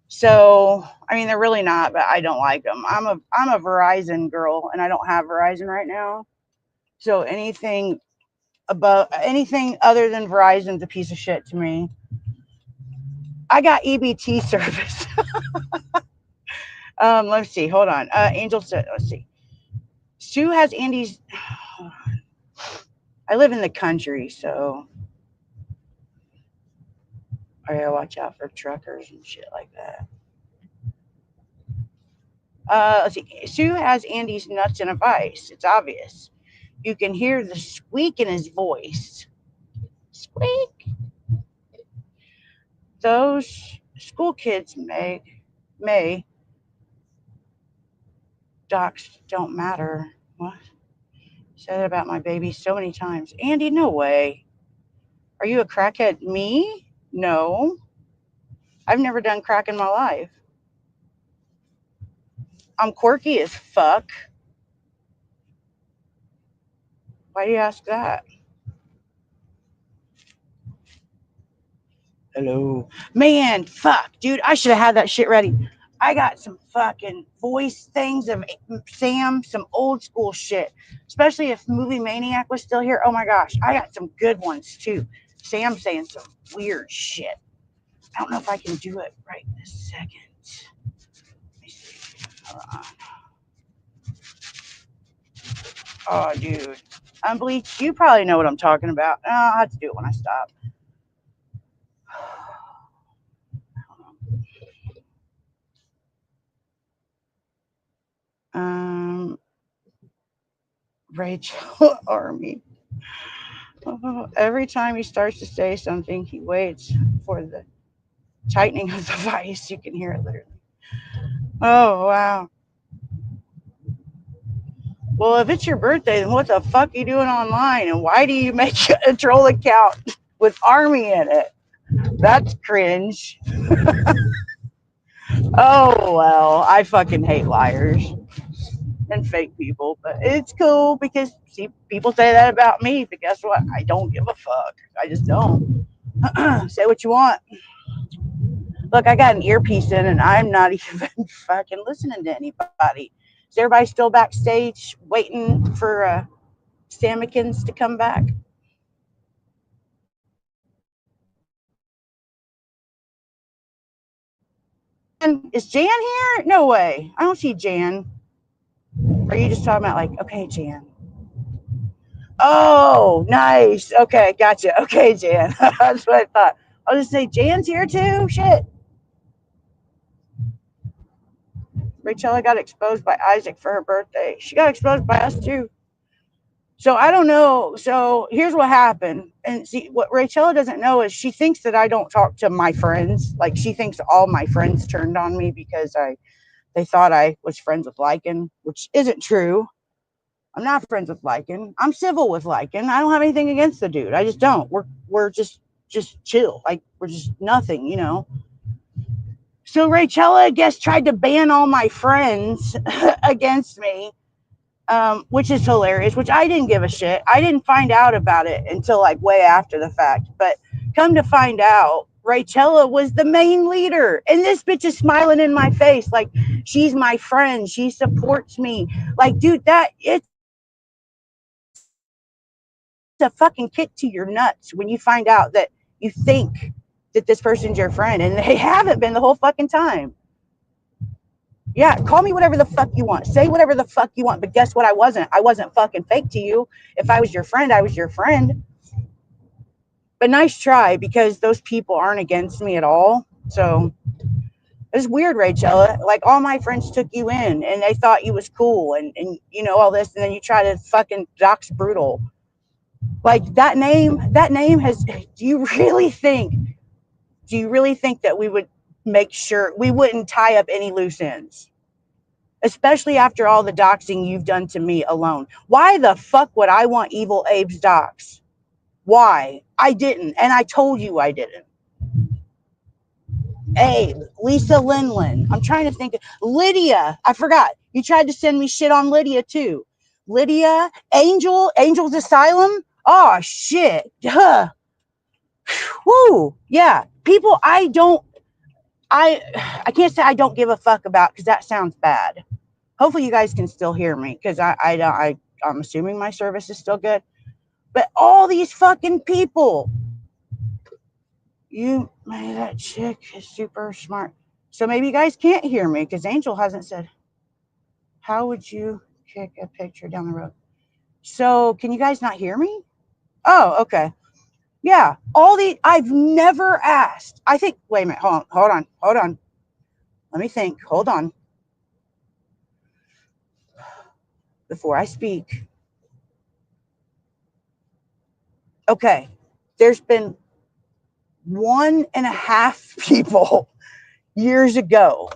So, I mean, they're really not, but I don't like them. I'm a Verizon girl, and I don't have Verizon right now. So anything other than Verizon's a piece of shit to me. I got EBT service. Let's see. Hold on. Angel said, let's see. Sue has Andy's. I live in the country, so I gotta watch out for truckers and shit like that. Let's see. Sue has Andy's nuts in a vice. It's obvious. You can hear the squeak in his voice. Squeak. Those school kids may docs don't matter. What? Said it about my baby so many times. Andy, no way. Are you a crackhead? Me? No. I've never done crack in my life. I'm quirky as fuck. Why do you ask that? Hello. Man, fuck, dude. I should have had that shit ready. I got some fucking voice things of Sam, some old school shit. Especially if Movie Maniac was still here. Oh my gosh. I got some good ones too. Sam saying some weird shit. I don't know if I can do it right this second. Let me see. Hold on. Oh, dude. Unbleached, you probably know what I'm talking about. I'll have to do it when I stop. Rachel Army. Every time he starts to say something, he waits for the tightening of the vice. You can hear it literally. Oh, wow. Well, if it's your birthday, then what the fuck are you doing online? And why do you make a troll account with Army in it? That's cringe. Oh, well, I fucking hate liars and fake people, but it's cool because, see, people say that about me, but guess what? I don't give a fuck. I just don't. Say what you want. Look, I got an earpiece in and I'm not even fucking listening to anybody. Is everybody still backstage waiting for Samikins to come back? And is Jan here? No way. I don't see Jan. Or are you just talking about like, okay, Jan? Oh, nice. Okay, gotcha. Okay, Jan. That's what I thought. I'll just say Jan's here too. Shit. Rachel got exposed by Isaac for her birthday. She got exposed by us too. So I don't know. So here's what happened. And see, what Rachel doesn't know is she thinks that I don't talk to my friends. Like she thinks all my friends turned on me because they thought I was friends with Lycan, which isn't true. I'm not friends with Lycan. I'm civil with Lycan. I don't have anything against the dude. I just don't. We're just chill. Like we're just nothing, you know. So Rachella, I guess, tried to ban all my friends against me, which is hilarious, which I didn't give a shit. I didn't find out about it until like way after the fact. But come to find out, Rachella was the main leader. And this bitch is smiling in my face like she's my friend. She supports me. Like, dude, it's a fucking kick to your nuts when you find out that you think that this person's your friend and they haven't been the whole fucking time. Yeah, call me whatever the fuck you want. Say whatever the fuck you want. But guess what? I wasn't. I wasn't fucking fake to you. If I was your friend, I was your friend. But nice try, because those people aren't against me at all. So it's weird, Rachella. Like, all my friends took you in and they thought you was cool and you know all this, and then you try to fucking dox brutal. Like, that name has, do you really think that we would make sure we wouldn't tie up any loose ends? Especially after all the doxing you've done to me alone. Why the fuck would I want Evil Abe's dox? Why? I didn't, and I told you I didn't. Abe, Lisa Linlin. I'm trying to think. Lydia, I forgot. You tried to send me shit on Lydia too. Lydia, Angel's Asylum. Oh shit. Huh. Woo. Yeah. People I can't say I don't give a fuck about, because that sounds bad. Hopefully you guys can still hear me, because I'm assuming my service is still good. But all these fucking people, that chick is super smart. So maybe you guys can't hear me because Angel hasn't said, how would you kick a picture down the road? So can you guys not hear me? Oh, okay. Yeah. I've never asked. I think, wait a minute. Hold on. Let me think. Hold on. Before I speak. Okay. There's been 1.5 people years ago,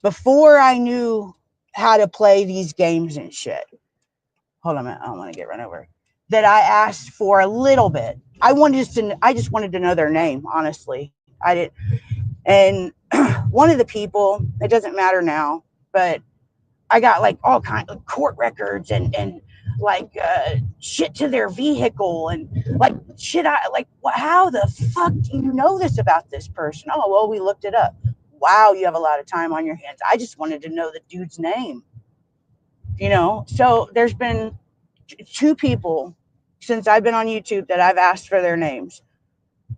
before I knew how to play these games and shit. Hold on a minute. I don't want to get run over. That I asked for a little bit. I just wanted to know their name, honestly. I didn't. And one of the people, it doesn't matter now, but I got like all kinds of court records and like shit to their vehicle and like shit. How the fuck do you know this about this person? Oh, well, we looked it up. Wow, you have a lot of time on your hands. I just wanted to know the dude's name. So there's been 2 people since I've been on YouTube that I've asked for their names.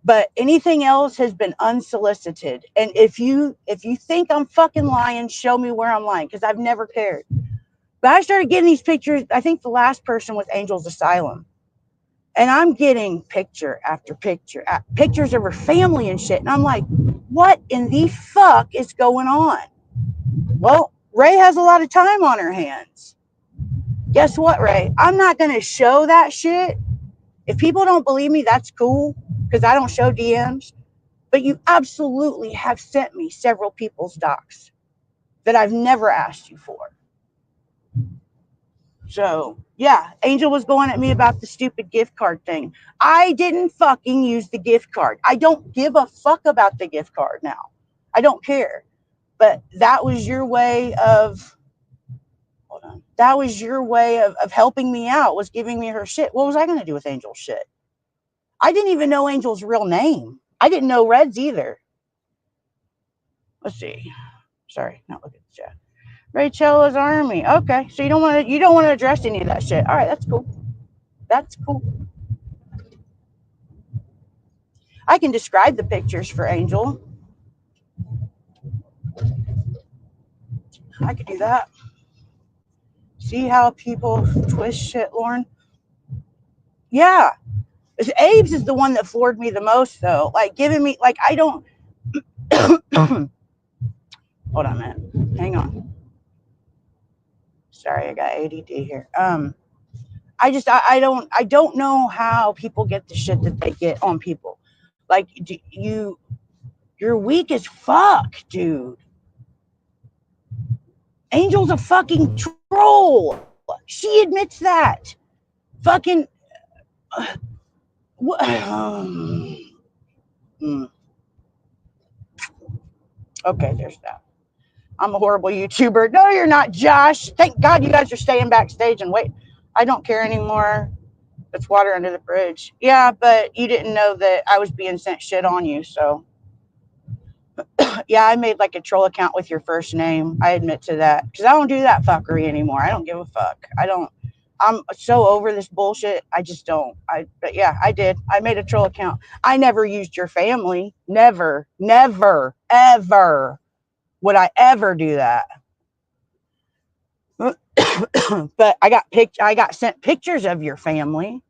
But anything else has been unsolicited. And if you think I'm fucking lying, show me where I'm lying, because I've never cared. But I started getting these pictures. I think the last person was Angel's Asylum. And I'm getting picture after picture, pictures of her family and shit. And I'm like, what in the fuck is going on? Well, Ray has a lot of time on her hands. Guess what, Ray? I'm not going to show that shit. If people don't believe me, that's cool, because I don't show DMs. But you absolutely have sent me several people's docs that I've never asked you for. So, yeah, Angel was going at me about the stupid gift card thing. I didn't fucking use the gift card. I don't give a fuck about the gift card now. I don't care. But that was your way of, hold on. That was your way of helping me out, was giving me her shit. What was I going to do with Angel's shit? I didn't even know Angel's real name. I didn't know Red's either. Let's see. Sorry, not looking at the chat. Rachella's Army. Okay, so you don't want to address any of that shit. All right, that's cool. That's cool. I can describe the pictures for Angel. I could do that. See how people twist shit, Lauren? Yeah. Abe's is the one that floored me the most, though. Like, giving me, like, I don't. Hold on a minute. Hang on. Sorry, I got ADD here. I don't know how people get the shit that they get on people. Like, you're weak as fuck, dude. Angel's a fucking troll. She admits that. Fucking. Okay, there's that. I'm a horrible YouTuber. No, you're not, Josh. Thank God you guys are staying backstage and wait. I don't care anymore. It's water under the bridge. Yeah, but you didn't know that I was being sent shit on you, so. Yeah, I made like a troll account with your first name. I admit to that. Because I don't do that fuckery anymore. I don't give a fuck. I'm so over this bullshit. I just don't. But yeah, I did. I made a troll account. I never used your family. Never, ever would I ever do that. But I got sent pictures of your family.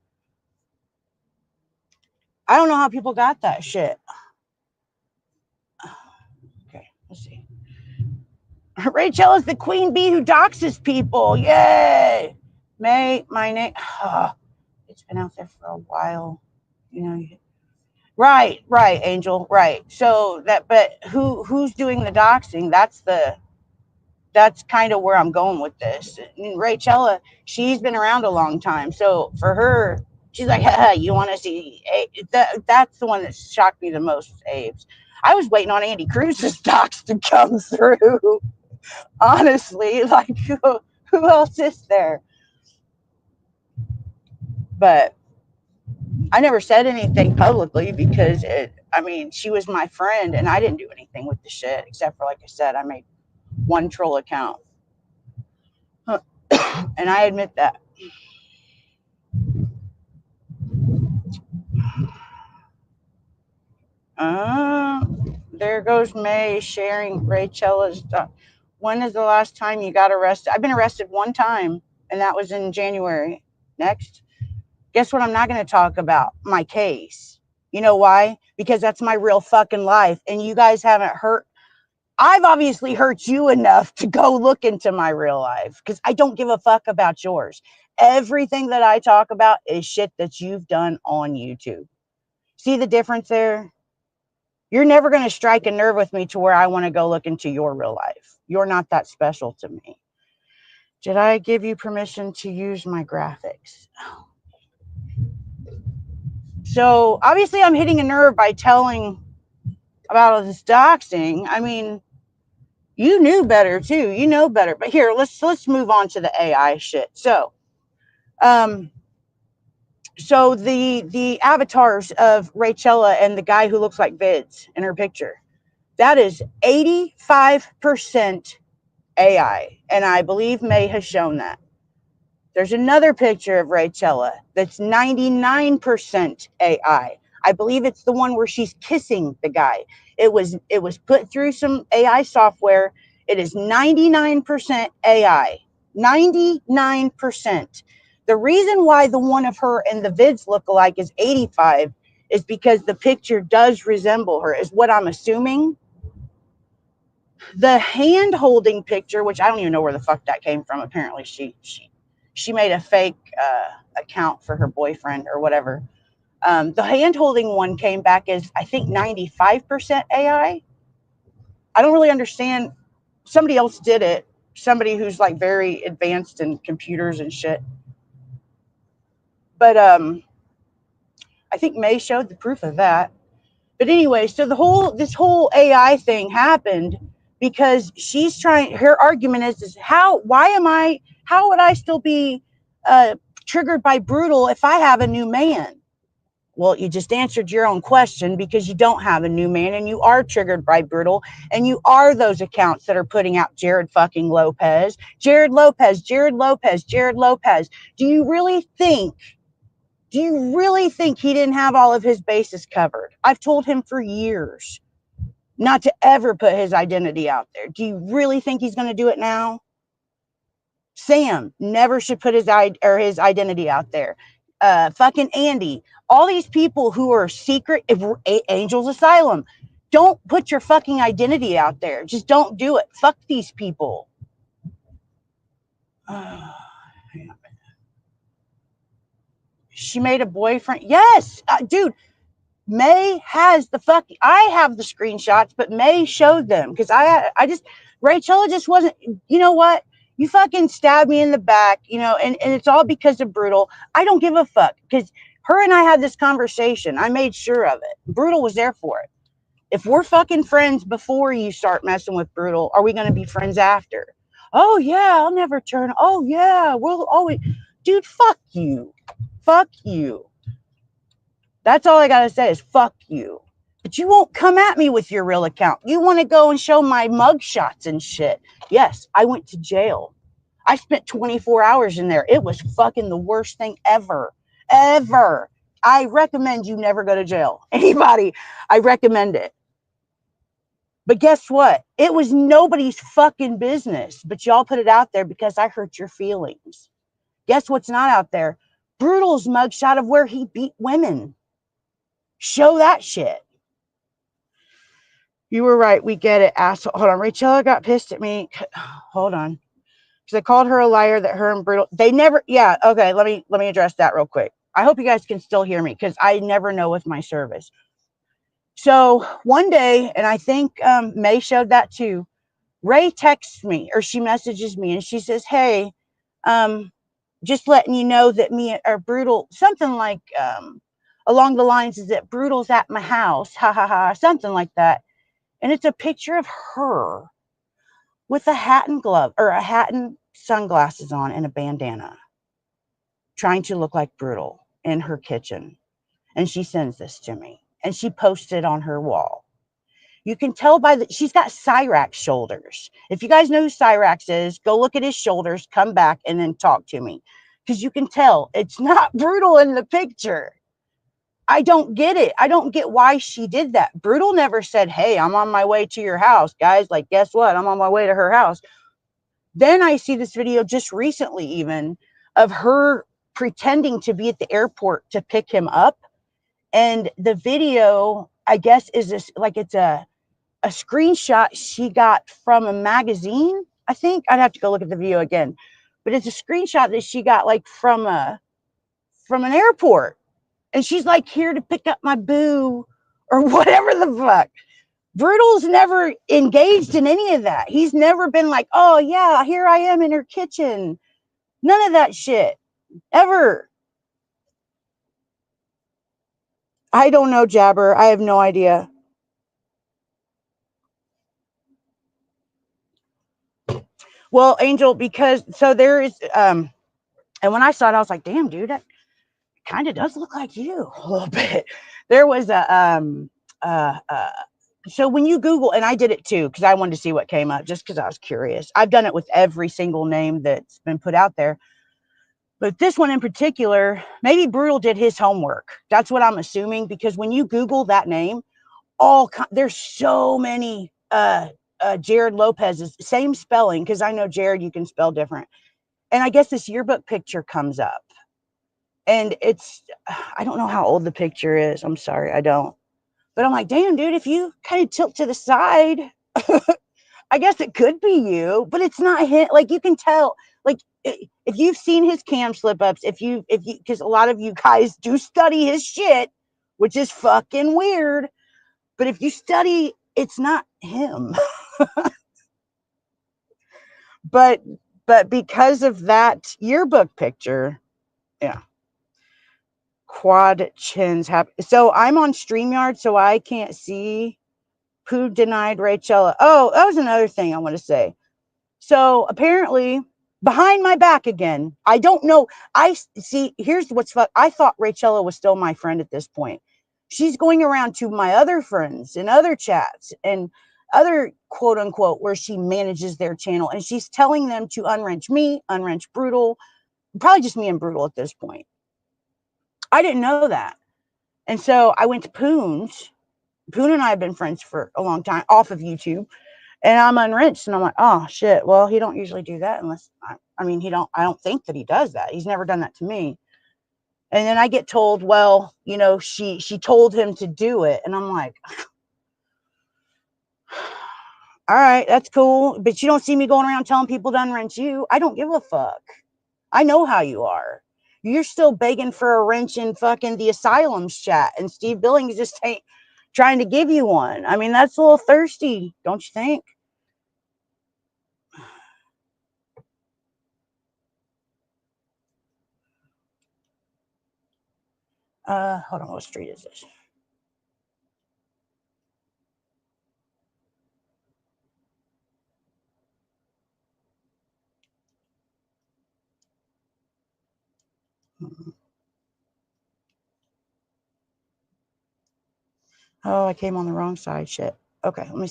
I don't know how people got that shit. Okay, let's see. Rachel is the queen bee who doxes people. Yay! May, my name. It's been out there for a while. You know. Right, Angel. Right. So that, but who's doing the doxing? That's kind of where I'm going with this. And Rachella, she's been around a long time, so for her, she's like, haha, you want to see? That's the one that shocked me the most. Abe's. I was waiting on Andy Cruz's docs to come through. Honestly, like who else is there? But I never said anything publicly because she was my friend and I didn't do anything with the shit except for, like I said, I made one troll account. And I admit that. There goes May sharing Rachella's. When is the last time you got arrested? I've been arrested one time, and that was in January. Next. Guess what I'm not going to talk about? My case. You know why? Because that's my real fucking life, and you guys haven't hurt. I've obviously hurt you enough to go look into my real life because I don't give a fuck about yours. Everything that I talk about is shit that you've done on YouTube. See the difference there? You're never going to strike a nerve with me to where I want to go look into your real life. You're not that special to me. Did I give you permission to use my graphics? So obviously I'm hitting a nerve by telling about this doxing. I mean, you knew better too. You know better. But here, let's move on to the AI shit. So, so the avatars of Rachella and the guy who looks like Vids in her picture, that is 85% AI, and I believe May has shown that. There's another picture of Rachella that's 99% AI. I believe it's the one where she's kissing the guy. It was put through some AI software. It is 99% AI. 99%. The reason why the one of her and the vids look alike is 85 is because the picture does resemble her, is what I'm assuming. The hand holding picture, which I don't even know where the fuck that came from. Apparently she made a fake account for her boyfriend or whatever. The hand holding one came back as, I think, 95% AI. I don't really understand. Somebody else did it. Somebody who's like very advanced in computers and shit. But I think May showed the proof of that. But anyway, so this whole AI thing happened because she's trying. Her argument is how would I still be triggered by brutal if I have a new man? Well, you just answered your own question because you don't have a new man and you are triggered by brutal and you are those accounts that are putting out Jared fucking Lopez, Jared Lopez, Jared Lopez, Jared Lopez. Do you really think he didn't have all of his bases covered? I've told him for years not to ever put his identity out there. Do you really think he's going to do it now? Sam never should put his identity out there. Fucking Andy, all these people who are secret, Angels Asylum, don't put your fucking identity out there. Just don't do it. Fuck these people. She made a boyfriend. Yes, dude. May has I have the screenshots, but May showed them because Rachella just wasn't, you know what? You fucking stabbed me in the back, and it's all because of Brutal. I don't give a fuck because her and I had this conversation. I made sure of it. Brutal was there for it. If we're fucking friends before you start messing with Brutal, are we going to be friends after? Oh yeah, I'll never turn. Oh yeah, we'll always. Dude, fuck you. Fuck you. That's all I got to say is fuck you. But you won't come at me with your real account. You want to go and show my mug shots and shit. Yes, I went to jail. I spent 24 hours in there. It was fucking the worst thing ever. Ever. I recommend you never go to jail. Anybody, I recommend it. But guess what? It was nobody's fucking business. But y'all put it out there because I hurt your feelings. Guess what's not out there? Brutal's mugshot of where he beat women. Show that shit. You were right. We get it, asshole. Hold on. Rachel got pissed at me. Hold on. Because I called her a liar that her and Brutal. They never. Yeah. Okay. Let me address that real quick. I hope you guys can still hear me because I never know with my service. So one day, and I think May showed that too. Ray texts me or she messages me and she says, "Hey, just letting you know that me or Brutal, something like along the lines is that Brutal's at my house, ha ha ha, something like that." And it's a picture of her with a hat and glove or a hat and sunglasses on and a bandana, trying to look like Brutal in her kitchen. And she sends this to me and she posted on her wall. You can tell by the, she's got Cyrax shoulders. If you guys know who Cyrax is, go look at his shoulders, come back and then talk to me. Because you can tell it's not Brutal in the picture. I don't get it. I don't get why she did that. Brutal never said, "Hey, I'm on my way to your house, guys. Like, guess what? I'm on my way to her house." Then I see this video just recently, even of her pretending to be at the airport to pick him up. And the video, I guess, is this like it's a screenshot she got from a magazine. I think I'd have to go look at the video again, but it's a screenshot that she got like from an airport. And she's like, "Here to pick up my boo," or whatever the fuck. Brutal's never engaged in any of that. He's never been like, "Oh yeah, here I am in her kitchen." None of that shit. Ever. I don't know, Jabber. I have no idea. Well, Angel, because so there is and when I saw it, I was like, "Damn, dude, that kind of does look like you a little bit." There was a so when you Google, and I did it too because I wanted to see what came up, just because I was curious. I've done it with every single name that's been put out there, but this one in particular, maybe Brutal did his homework. That's what I'm assuming, because when you Google that name, there's so many Jared Lopez's, same spelling, because I know Jared you can spell different, and I guess this yearbook picture comes up. And it's, I don't know how old the picture is. I'm sorry, I don't. But I'm like, damn, dude, if you kind of tilt to the side, I guess it could be you, but it's not him. Like, you can tell, like, if you've seen his cam slip ups, because a lot of you guys do study his shit, which is fucking weird. But if you study, it's not him. but, because of that yearbook picture, yeah. Quad chins have. So I'm on StreamYard, so I can't see who denied Rachel. Oh, that was another thing I want to say. So apparently, behind my back again, I don't know. I see. Here's what's fun. I thought Rachel was still my friend at this point. She's going around to my other friends and other chats and other quote unquote where she manages their channel, and she's telling them to unwrench me, unwrench Brutal, probably just me and Brutal at this point. I didn't know that. And so I went to Poon's. Poon and I have been friends for a long time off of YouTube, and I'm unwrenched, and I'm like, "Oh shit, well, he don't usually do that unless I mean, I don't think that he does that. He's never done that to me." And then I get told, "Well, she told him to do it." And I'm like, "All right, that's cool, but you don't see me going around telling people to unwrench you. I don't give a fuck. I know how you are. You're still begging for a wrench in fucking the asylum's chat, and Steve Billings just ain't trying to give you one. I mean, that's a little thirsty, don't you think?" Hold on, what street is this? Oh, I came on the wrong side. Shit. Okay, let me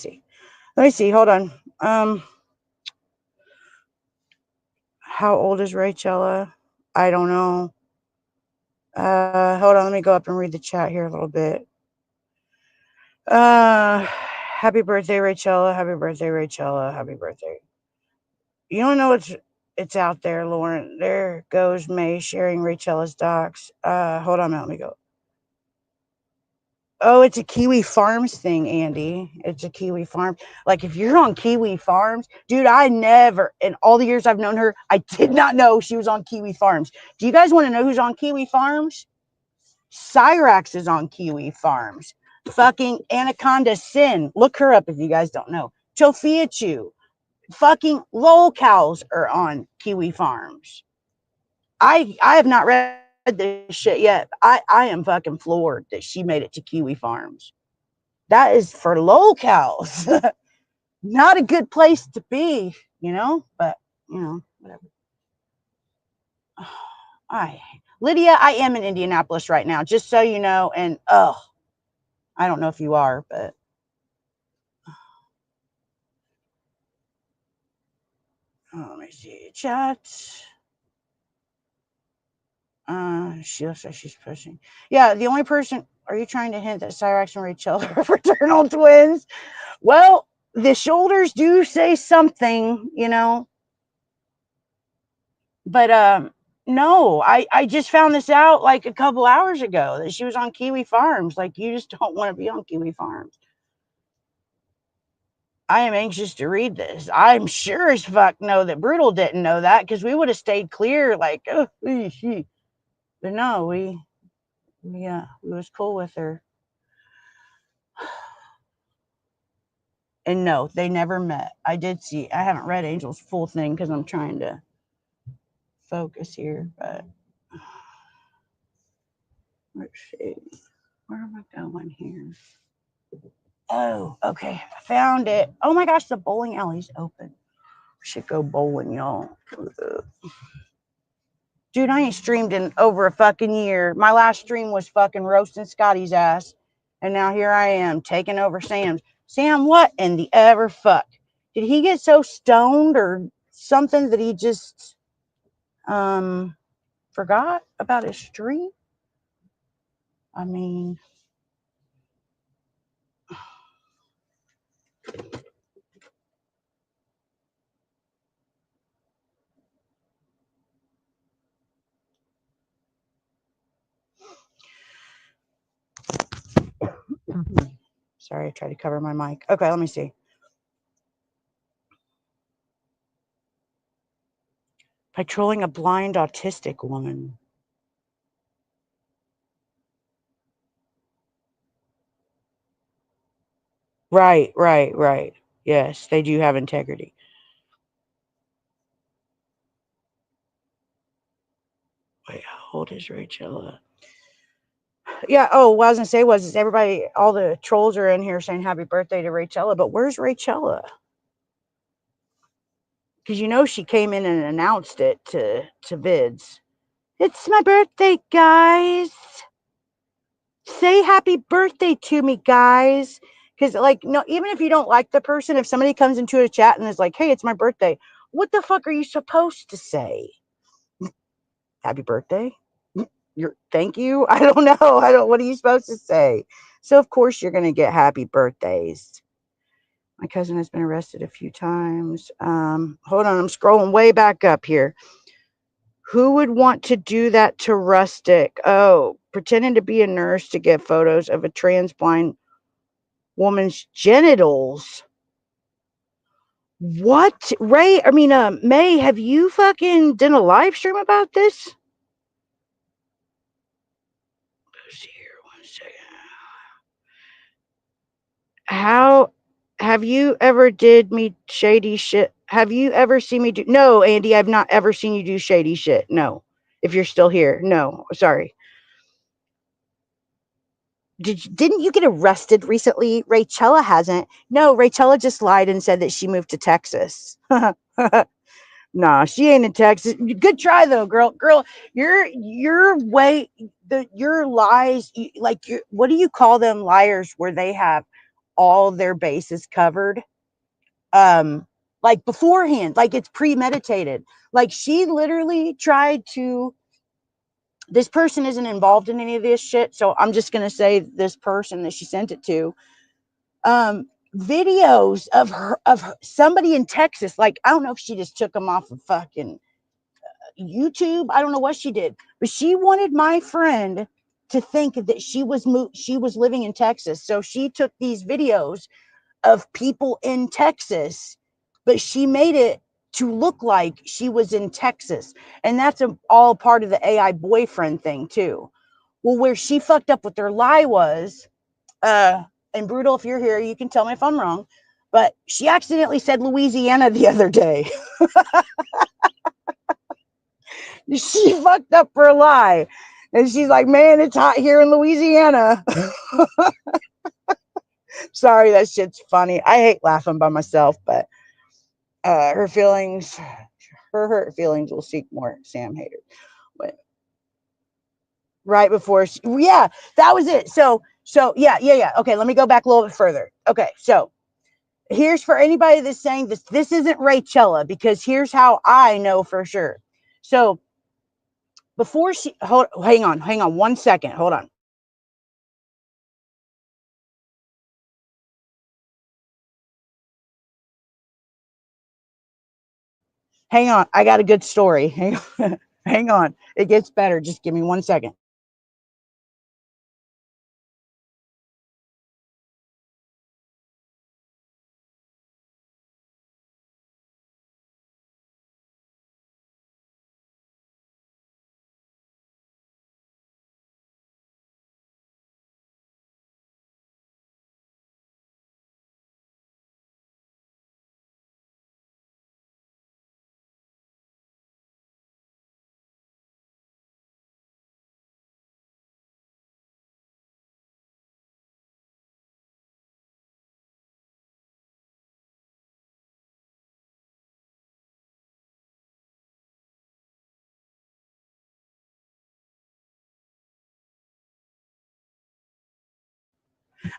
see. Hold on. How old is Rachella? I don't know. Hold on. Let me go up and read the chat here a little bit. Happy birthday, Rachella. Happy birthday, Rachella. Happy birthday. You don't know it's out there, Lauren. There goes May sharing Rachella's docs. Hold on, let me go. Oh, it's a Kiwi Farms thing, Andy. It's a Kiwi Farm. Like, if you're on Kiwi Farms, dude, I never, in all the years I've known her, I did not know she was on Kiwi Farms. Do you guys want to know who's on Kiwi Farms? Cyrax is on Kiwi Farms. Fucking Anaconda Sin. Look her up if you guys don't know. Tofiachu. Fucking lolcows are on Kiwi Farms. I have not read this shit yet. I am fucking floored that she made it to Kiwi Farms. That is for lolcows. Not a good place to be, but whatever. Lydia, I am in Indianapolis right now, just so you know, and I don't know if you are, but let me see. Chat. She looks like she's pushing. Yeah, the only person. Are you trying to hint that Cyrax and Rachel are fraternal twins? Well, the shoulders do say something, But no, I just found this out like a couple hours ago that she was on Kiwi Farms. Like, you just don't want to be on Kiwi Farms. I am anxious to read this. I'm sure as fuck know that Brutal didn't know that, because we would have stayed clear. Like, but no, we was cool with her. And no, they never met. I haven't read Angel's full thing because I'm trying to focus here, but let's see. Where am I going here? Oh, okay. I found it. Oh my gosh, the bowling alley's open. We should go bowling, y'all. Dude, I ain't streamed in over a fucking year. My last stream was fucking roasting Scotty's ass. And now here I am taking over Sam's. Sam, what in the ever fuck? Did he get so stoned or something that he just forgot about his stream? I mean, sorry, I tried to cover my mic. Okay, let me see. By trolling a blind autistic woman. Right. Yes, they do have integrity. Wait, how old is Rachella? Yeah, what I was going to say is everybody, all the trolls are in here saying happy birthday to Rachella, but where's Rachella? Because she came in and announced it to vids. It's my birthday, guys. Say happy birthday to me, guys. Because, no, even if you don't like the person, if somebody comes into a chat and is like, hey, it's my birthday, what the fuck are you supposed to say? Happy birthday? Thank you? I don't know. What are you supposed to say? So, of course, you're going to get happy birthdays. My cousin has been arrested a few times. Hold on. I'm scrolling way back up here. Who would want to do that to Rustic? Oh, pretending to be a nurse to get photos of a trans blind woman's genitals. What? Ray, May, have you fucking done a live stream about this? Let's see here, 1 second. How have you ever did me shady shit? Have you ever seen me do? No, Andy, I've not ever seen you do shady shit. No. If you're still here. No, sorry. Didn't you get arrested recently? Rachella hasn't. No, Rachella just lied and said that she moved to Texas. Nah, she ain't in Texas. Good try though, girl. Girl, your way, your lies, like what do you call them liars where they have all their bases covered? Like beforehand, like it's premeditated. Like she literally tried to. This person isn't involved in any of this shit, so I'm just gonna say this person that she sent it to. Videos of somebody in Texas. Like I don't know if she just took them off of fucking YouTube. I don't know what she did, but she wanted my friend to think that she was living in Texas. So she took these videos of people in Texas, but she made it to look like she was in Texas. And that's all part of the AI boyfriend thing too. Well, where she fucked up with her lie was, and Brutal, if you're here, you can tell me if I'm wrong, but she accidentally said Louisiana the other day. She fucked up her lie. And she's like, man, it's hot here in Louisiana. Sorry, that shit's funny. I hate laughing by myself, but her hurt feelings will seek more Sam haters. But right before yeah, that was it. So yeah. Okay, let me go back a little bit further. Okay, so here's for anybody that's saying this isn't Rachella, because here's how I know for sure. So before hang on 1 second, hold on. Hang on, I got a good story. Hang on, it gets better. Just give me 1 second.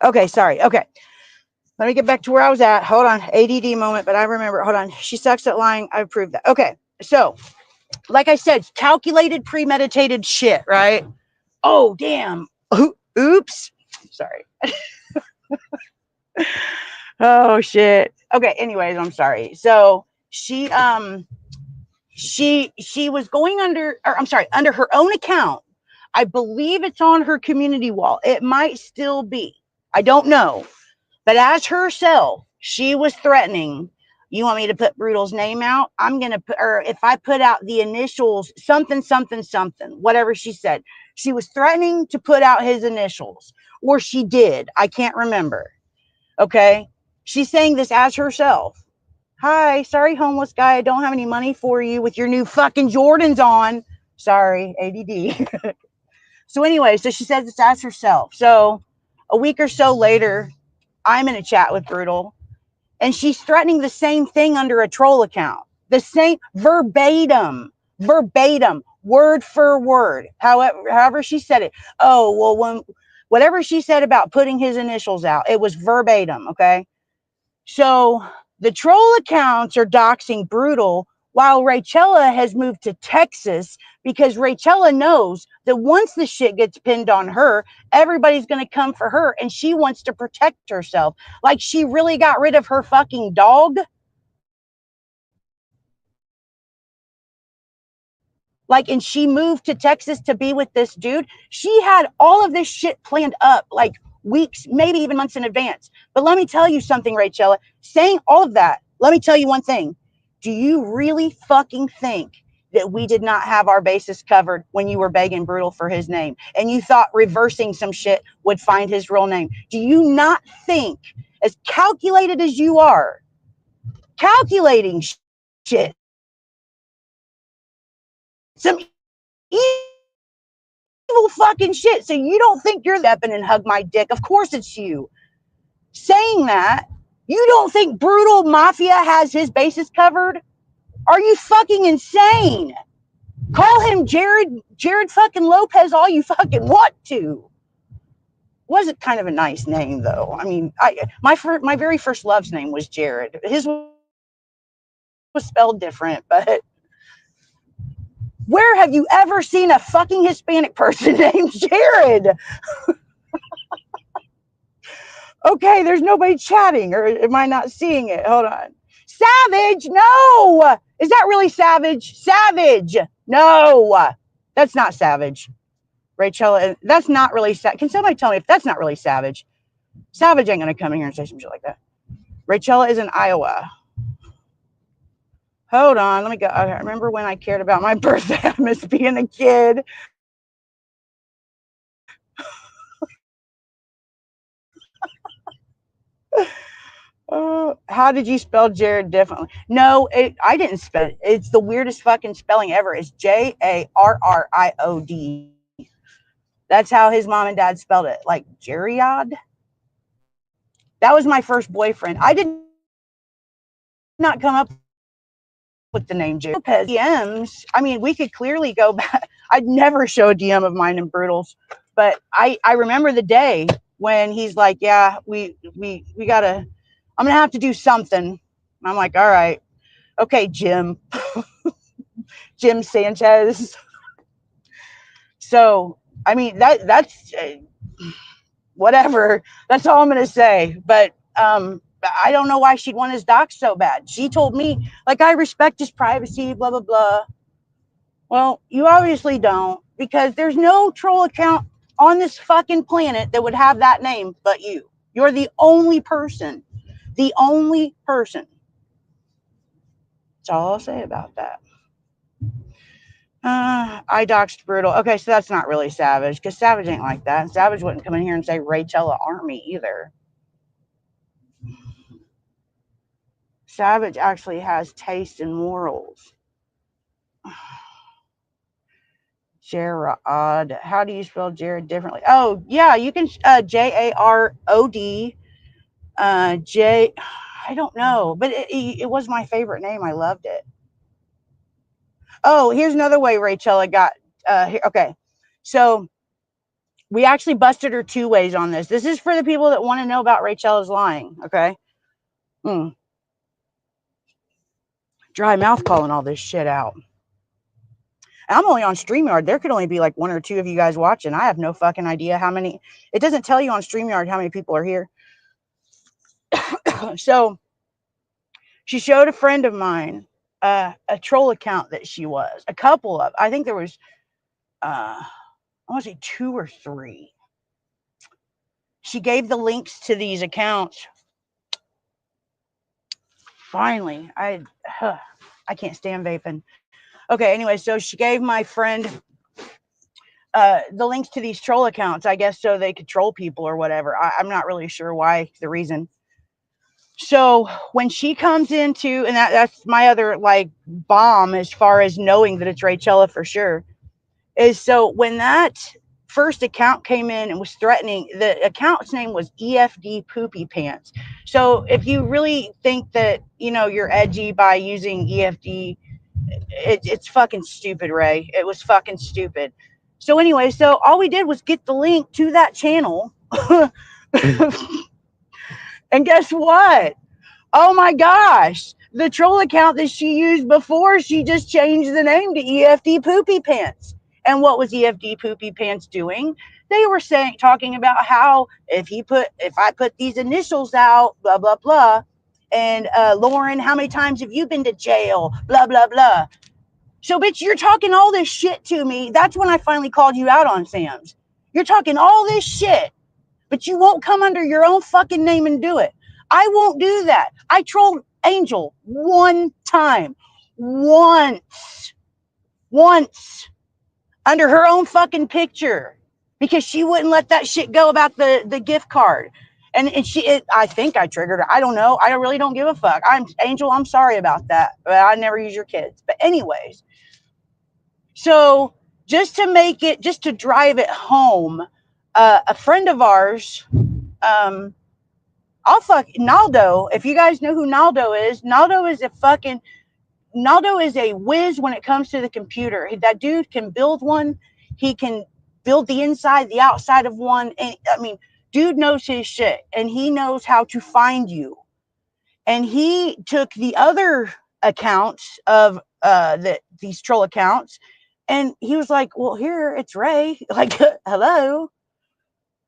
Okay, sorry. Okay, let me get back to where I was at. Hold on, ADD moment, but I remember. Hold on, she sucks at lying. I proved that. Okay, so like I said, calculated, premeditated shit, right? Oh, damn. Oops. Sorry. Oh shit. Okay, anyways, I'm sorry. So she was going under her own account. I believe it's on her community wall. It might still be. I don't know. But as herself, she was threatening, you want me to put Brutal's name out? I'm going to put, or if I put out the initials, something, something, something, whatever she said. She was threatening to put out his initials, or she did. I can't remember. Okay. She's saying this as herself. Hi, sorry, homeless guy. I don't have any money for you with your new fucking Jordans on. Sorry, ADD. So anyway, so she says this as herself. So a week or so later, I'm in a chat with Brutal, and she's threatening the same thing under a troll account. The same verbatim, word for word. However she said it. Oh, well, whatever she said about putting his initials out, it was verbatim. Okay. So the troll accounts are doxing Brutal, while Rachella has moved to Texas because Rachella knows that once the shit gets pinned on her, everybody's going to come for her, and she wants to protect herself. Like she really got rid of her fucking dog. Like, and she moved to Texas to be with this dude. She had all of this shit planned up like weeks, maybe even months in advance. But let me tell you something, Rachella, saying all of that, let me tell you one thing. Do you really fucking think that we did not have our bases covered when you were begging Brutal for his name and you thought reversing some shit would find his real name? Do you not think, as calculated as you are, calculating shit, some evil fucking shit, so you don't think you're stepping and hug my dick? Of course it's you. Saying that, you don't think Brutal Mafia has his bases covered? Are you fucking insane? Call him Jared fucking Lopez all you fucking want to. Wasn't kind of a nice name though. I mean, my very first love's name was Jared. His was spelled different, but where have you ever seen a fucking Hispanic person named Jared? Okay, there's nobody chatting, or am I not seeing it? Hold on. Savage, no! Is that really Savage? Savage, no! That's not Savage. Rachel, that's not really Savage. Can somebody tell me if that's not really Savage? Savage ain't gonna come in here and say some shit like that. Rachel is in Iowa. Hold on, let me go. Okay, remember when I cared about my birthday? I miss being a kid. How did you spell Jared differently? No, I didn't spell it. It's the weirdest fucking spelling ever. It's Jarriod. That's how his mom and dad spelled it, like Jarriod. That was my first boyfriend. I did not come up with the name Jared. DMs. I mean, we could clearly go back. I'd never show a DM of mine in Brutals, but I remember the day when he's like, "Yeah, we gotta. I'm gonna have to do something." And I'm like, "All right, okay, Jim, Jim Sanchez." So I mean that's whatever. That's all I'm gonna say. But I don't know why she'd want his docs so bad. She told me, like, I respect his privacy, blah blah blah. Well, you obviously don't, because there's no troll account on this fucking planet that would have that name but you. You're the only person. The only person. That's all I'll say about that. I doxed Brutal. Okay, so that's not really Savage, because Savage ain't like that. And Savage wouldn't come in here and say Rachella Army either. Savage actually has taste and morals. Jarrod. How do you spell Jared differently? Oh, yeah, you can Jarod. J. I don't know, but it was my favorite name. I loved it. Oh, here's another way Rachella got. Okay, so we actually busted her two ways on this. This is for the people that want to know about Rachella's lying. Okay. Dry mouth calling all this shit out. I'm only on StreamYard. There could only be like one or two of you guys watching. I have no fucking idea how many. It doesn't tell you on StreamYard how many people are here. So she showed a friend of mine a troll account that she was. A couple of. I think there was, I want to say 2 or 3. She gave the links to these accounts. Finally, I can't stand vaping. Okay, anyway, so she gave my friend the links to these troll accounts, I guess, so they could troll people or whatever. I'm not really sure why, the reason. So when she comes into, and that's my other like bomb as far as knowing that it's Rachella for sure, is so when that first account came in and was threatening, the account's name was EFD Poopy Pants. So if you really think that, you know, you're edgy by using EFD, it's fucking stupid, Ray. It was fucking stupid. So anyway, so all we did was get the link to that channel. And guess what? Oh my gosh. The troll account that she used before, she just changed the name to EFD Poopy Pants. And what was EFD Poopy Pants doing? They were talking about how if I put these initials out, blah, blah, blah. And Lauren, how many times have you been to jail? Blah, blah, blah. So, bitch, you're talking all this shit to me. That's when I finally called you out on Sam's. You're talking all this shit, but you won't come under your own fucking name and do it. I won't do that. I trolled Angel one time. Once. Under her own fucking picture. Because she wouldn't let that shit go about the gift card. And I think I triggered her. I don't know. I really don't give a fuck. Angel, I'm sorry about that. But I never use your kids. But anyways. So just to drive it home, a friend of ours, Naldo, if you guys know who Naldo is a fucking Naldo is a whiz when it comes to the computer. That dude can build one. He can build the inside, the outside of one. And I mean, dude knows his shit, and he knows how to find you. And he took the other accounts of these troll accounts, and he was like, well, here, it's Ray. Like, hello.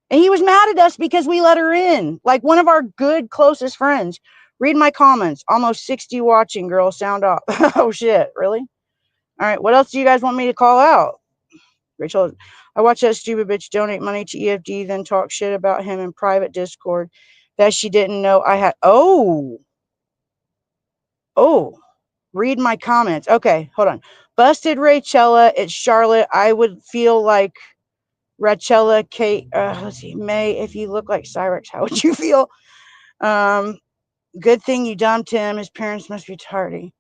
And he was mad at us because we let her in. Like, one of our good, closest friends. Read my comments. Almost 60 watching, girl. Sound off. Oh, shit. Really? All right. What else do you guys want me to call out? Rachel, I watched that stupid bitch donate money to EFD, then talk shit about him in private Discord that she didn't know I had. Oh, read my comments. Okay, hold on. Busted Rachella. It's Charlotte. I would feel like Rachella, Kate, let's see, May, if you look like Cyrex, how would you feel? Good thing you dumped him. His parents must be tardy.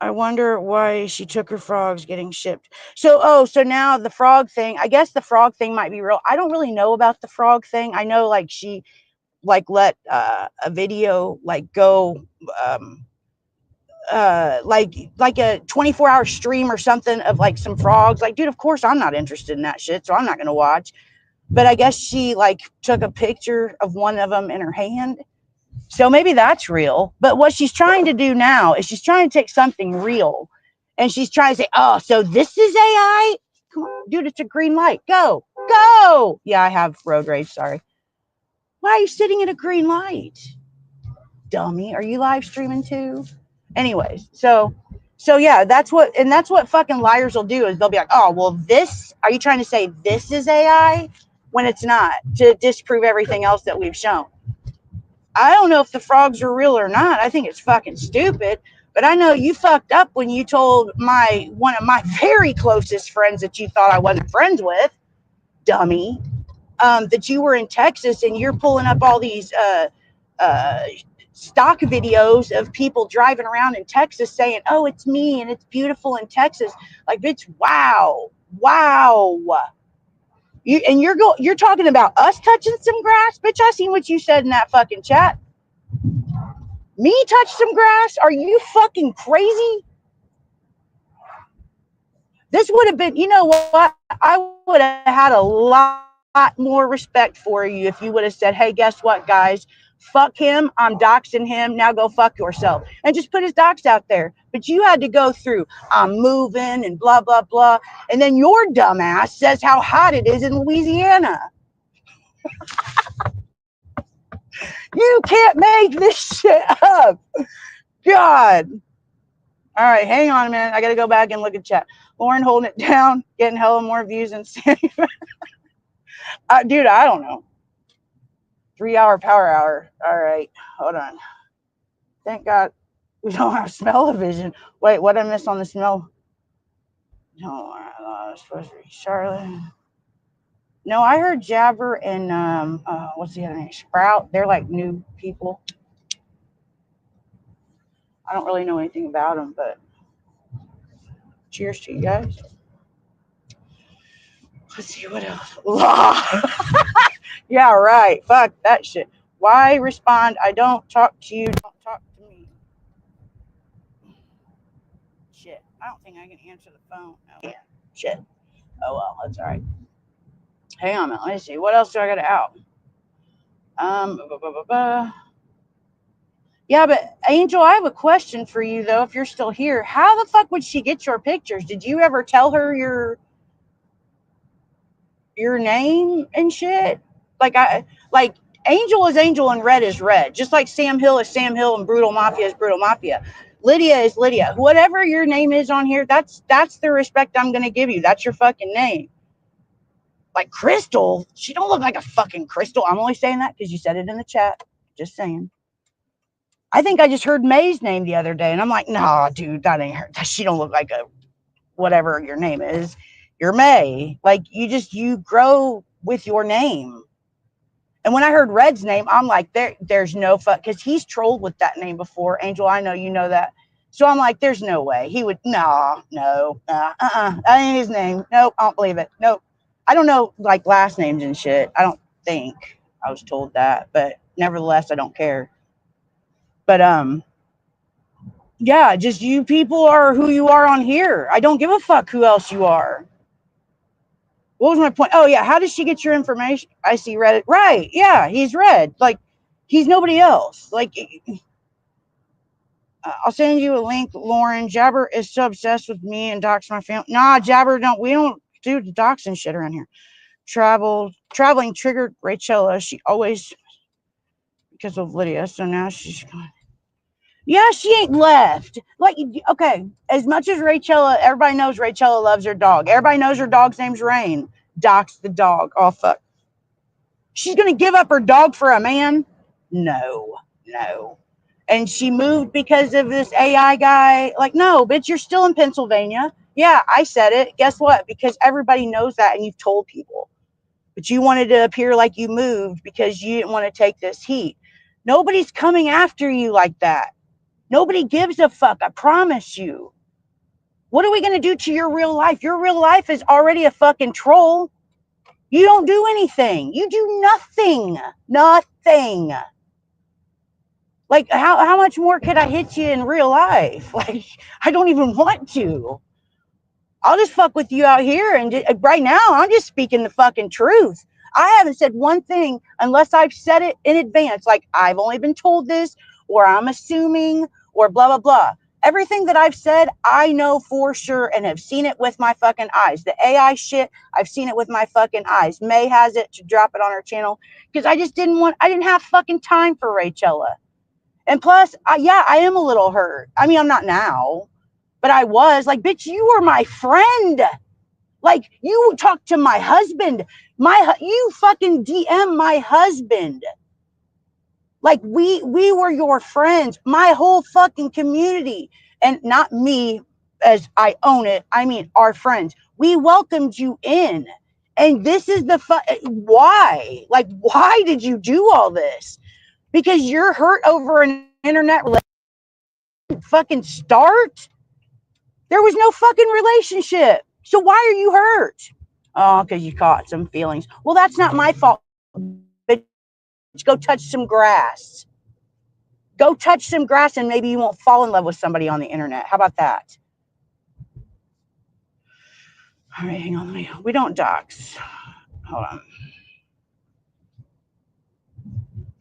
I wonder why she took her frogs getting shipped. So now the frog thing, I guess the frog thing might be real. I don't really know about the frog thing. I know like she like let a video like go like a 24-hour stream or something of like some frogs. Like, dude, of course I'm not interested in that shit, so I'm not gonna watch. But I guess she like took a picture of one of them in her hand. So maybe that's real. But what she's trying to do now is she's trying to take something real and she's trying to say, oh, so this is AI? Come on, dude, it's a green light. Go, go. Yeah, I have road rage. Sorry. Why are you sitting at a green light? Dummy. Are you live streaming too? Anyways, so yeah, that's what fucking liars will do is they'll be like, oh, well, this, are you trying to say this is AI? When it's not, to disprove everything else that we've shown. I don't know if the frogs are real or not. I think it's fucking stupid. But I know you fucked up when you told one of my very closest friends that you thought I wasn't friends with, dummy, that you were in Texas and you're pulling up all these stock videos of people driving around in Texas saying, oh, it's me and it's beautiful in Texas. Like, bitch, wow. You're talking about us touching some grass? Bitch, I seen what you said in that fucking chat. Me touch some grass? Are you fucking crazy? This would have been, you know what? I would have had a lot more respect for you if you would have said, hey, guess what, guys? Fuck him. I'm doxing him. Now go fuck yourself. And just put his dox out there. But you had to go through, I'm moving and blah, blah, blah. And then your dumbass says how hot it is in Louisiana. You can't make this shit up. God. All right, hang on a minute. I got to go back and look at chat. Lauren holding it down, getting hella more views than Sandy. Dude, I don't know. 3-hour power hour. All right, hold on. Thank God we don't have smell-o-vision. Wait, what did I miss on the smell? No, it's supposed to be Charlotte. No, I heard Jabber and what's the other name? Sprout. They're like new people. I don't really know anything about them, but cheers to you guys. Let's see what else. Yeah, right. Fuck that shit. Why respond? I don't talk to you. Don't talk to me. Shit. I don't think I can answer the phone. Oh, yeah. Shit. Oh, well. That's all right. Hang on a minute. Let me see. What else do I got out? Yeah, but Angel, I have a question for you, though, if you're still here. How the fuck would she get your pictures? Did you ever tell her your name and shit? Like Angel is Angel and Red is Red. Just like Sam Hill is Sam Hill and Brutal Mafia is Brutal Mafia. Lydia is Lydia. Whatever your name is on here, that's the respect I'm gonna give you. That's your fucking name. Like Crystal, she don't look like a fucking Crystal. I'm only saying that because you said it in the chat. Just saying. I think I just heard May's name the other day, and I'm like, nah, dude, that ain't her. She don't look like a whatever your name is. You're May. Like you grow with your name. And when I heard Red's name, I'm like, there's no fuck, because he's trolled with that name before. Angel, I know you know that. So I'm like, there's no way. He would, that ain't his name. Nope, I don't believe it. Nope. I don't know, like, last names and shit. I don't think I was told that. But nevertheless, I don't care. But, Yeah, just you people are who you are on here. I don't give a fuck who else you are. What was my point? Oh yeah, how does she get your information? I see Reddit. Right, yeah, he's red. Like, he's nobody else. Like, I'll send you a link, Lauren. Jabber is so obsessed with me and docs my family. Nah, Jabber, we don't do the docs and shit around here. Traveling triggered Rachella. She always, because of Lydia, so now she's going. Yeah, she ain't left. Like, okay, as much as Rachella, everybody knows Rachella loves her dog. Everybody knows her dog's name's Rain. Doc's the dog. Oh, fuck. She's going to give up her dog for a man? No. And she moved because of this AI guy. Like, no, bitch, you're still in Pennsylvania. Yeah, I said it. Guess what? Because everybody knows that and you've told people. But you wanted to appear like you moved because you didn't want to take this heat. Nobody's coming after you like that. Nobody gives a fuck, I promise you. What are we going to do to your real life? Your real life is already a fucking troll. You don't do anything. You do nothing. Nothing. Like, how much more could I hit you in real life? Like, I don't even want to. I'll just fuck with you out here. And right now, I'm just speaking the fucking truth. I haven't said one thing unless I've said it in advance. Like, I've only been told this, or I'm assuming, or blah, blah, blah. Everything that I've said, I know for sure and have seen it with my fucking eyes. The AI shit, I've seen it with my fucking eyes. May has it to drop it on her channel because I didn't have fucking time for Rachella. And plus, yeah, I am a little hurt. I mean, I'm not now, but I was. Like, bitch, you were my friend. Like, you talked to my husband. You fucking DM my husband. Like, we were your friends. My whole fucking community. And not me as I own it. I mean, our friends. We welcomed you in. And this is why? Like, why did you do all this? Because you're hurt over an internet relationship. Fucking start. There was no fucking relationship. So why are you hurt? Oh, because you caught some feelings. Well, that's not my fault. Bitch, go touch some grass. Go touch some grass and maybe you won't fall in love with somebody on the internet. How about that? All right, hang on. We don't dox. Hold on.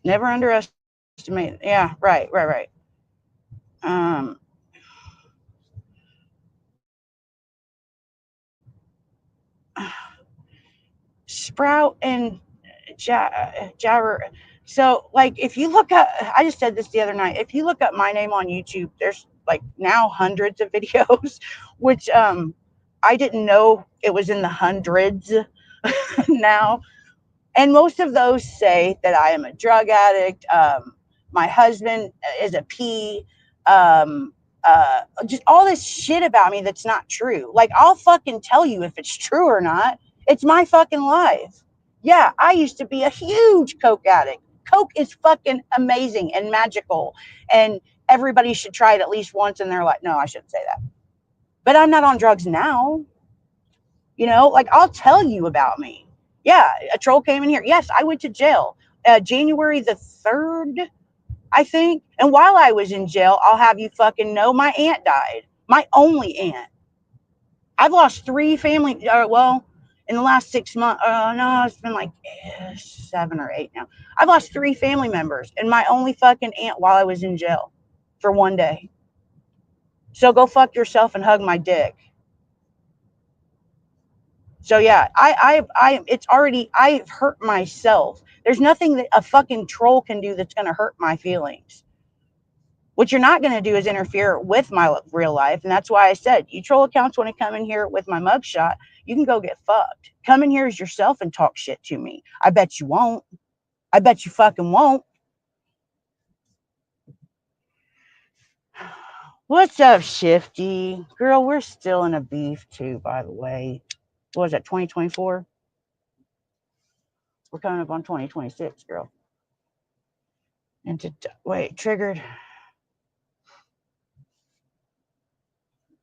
Never underestimate. Yeah, right. Um, Sprout and Jabber. So, like, if you look up, I just said this the other night. If you look up my name on YouTube, there's like now hundreds of videos, which I didn't know it was in the hundreds now. And most of those say that I am a drug addict. My husband is a P. Just all this shit about me that's not true. Like, I'll fucking tell you if it's true or not. It's my fucking life. Yeah, I used to be a huge Coke addict. Coke is fucking amazing and magical. And everybody should try it at least once in their life. No, I shouldn't say that. But I'm not on drugs now. You know, like, I'll tell you about me. Yeah, a troll came in here. Yes, I went to jail January the 3rd, I think. And while I was in jail, I'll have you fucking know, my aunt died. My only aunt. I've lost 3 family. Well, in the last 6 months. No, it's been like 7 or 8 now. I've lost 3 family members and my only fucking aunt while I was in jail for one day. So go fuck yourself and hug my dick. So yeah, it's already, I've hurt myself. There's nothing that a fucking troll can do that's going to hurt my feelings. What you're not going to do is interfere with my real life. And that's why I said, you troll accounts want to come in here with my mugshot, you can go get fucked. Come in here as yourself and talk shit to me. I bet you won't. I bet you fucking won't. What's up, Shifty? Girl, we're still in a beef too, by the way. What was that, 2024? We're coming up on 2026, girl. And wait, triggered.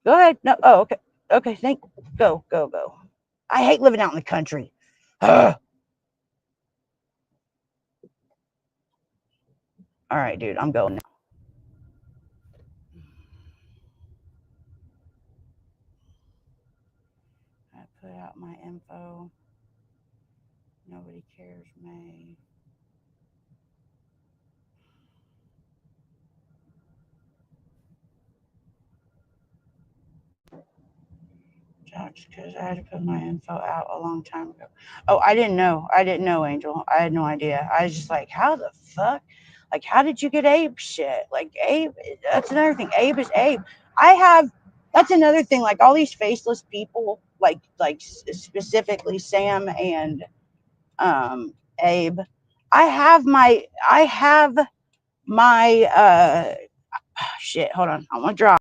Go ahead. No. Oh, okay. Okay. Go. I hate living out in the country. Ugh. All right, dude. I'm going now. put out my info. Nobody cares, May. Because I had to put my info out a long time ago. Oh, I didn't know. Angel. I had no idea. I was just like, how the fuck? Like, how did you get Abe shit? Like, Abe, that's another thing. Abe is Abe. That's another thing. Like, all these faceless people, like specifically Sam and Abe. I have my, shit, hold on. I want to draw.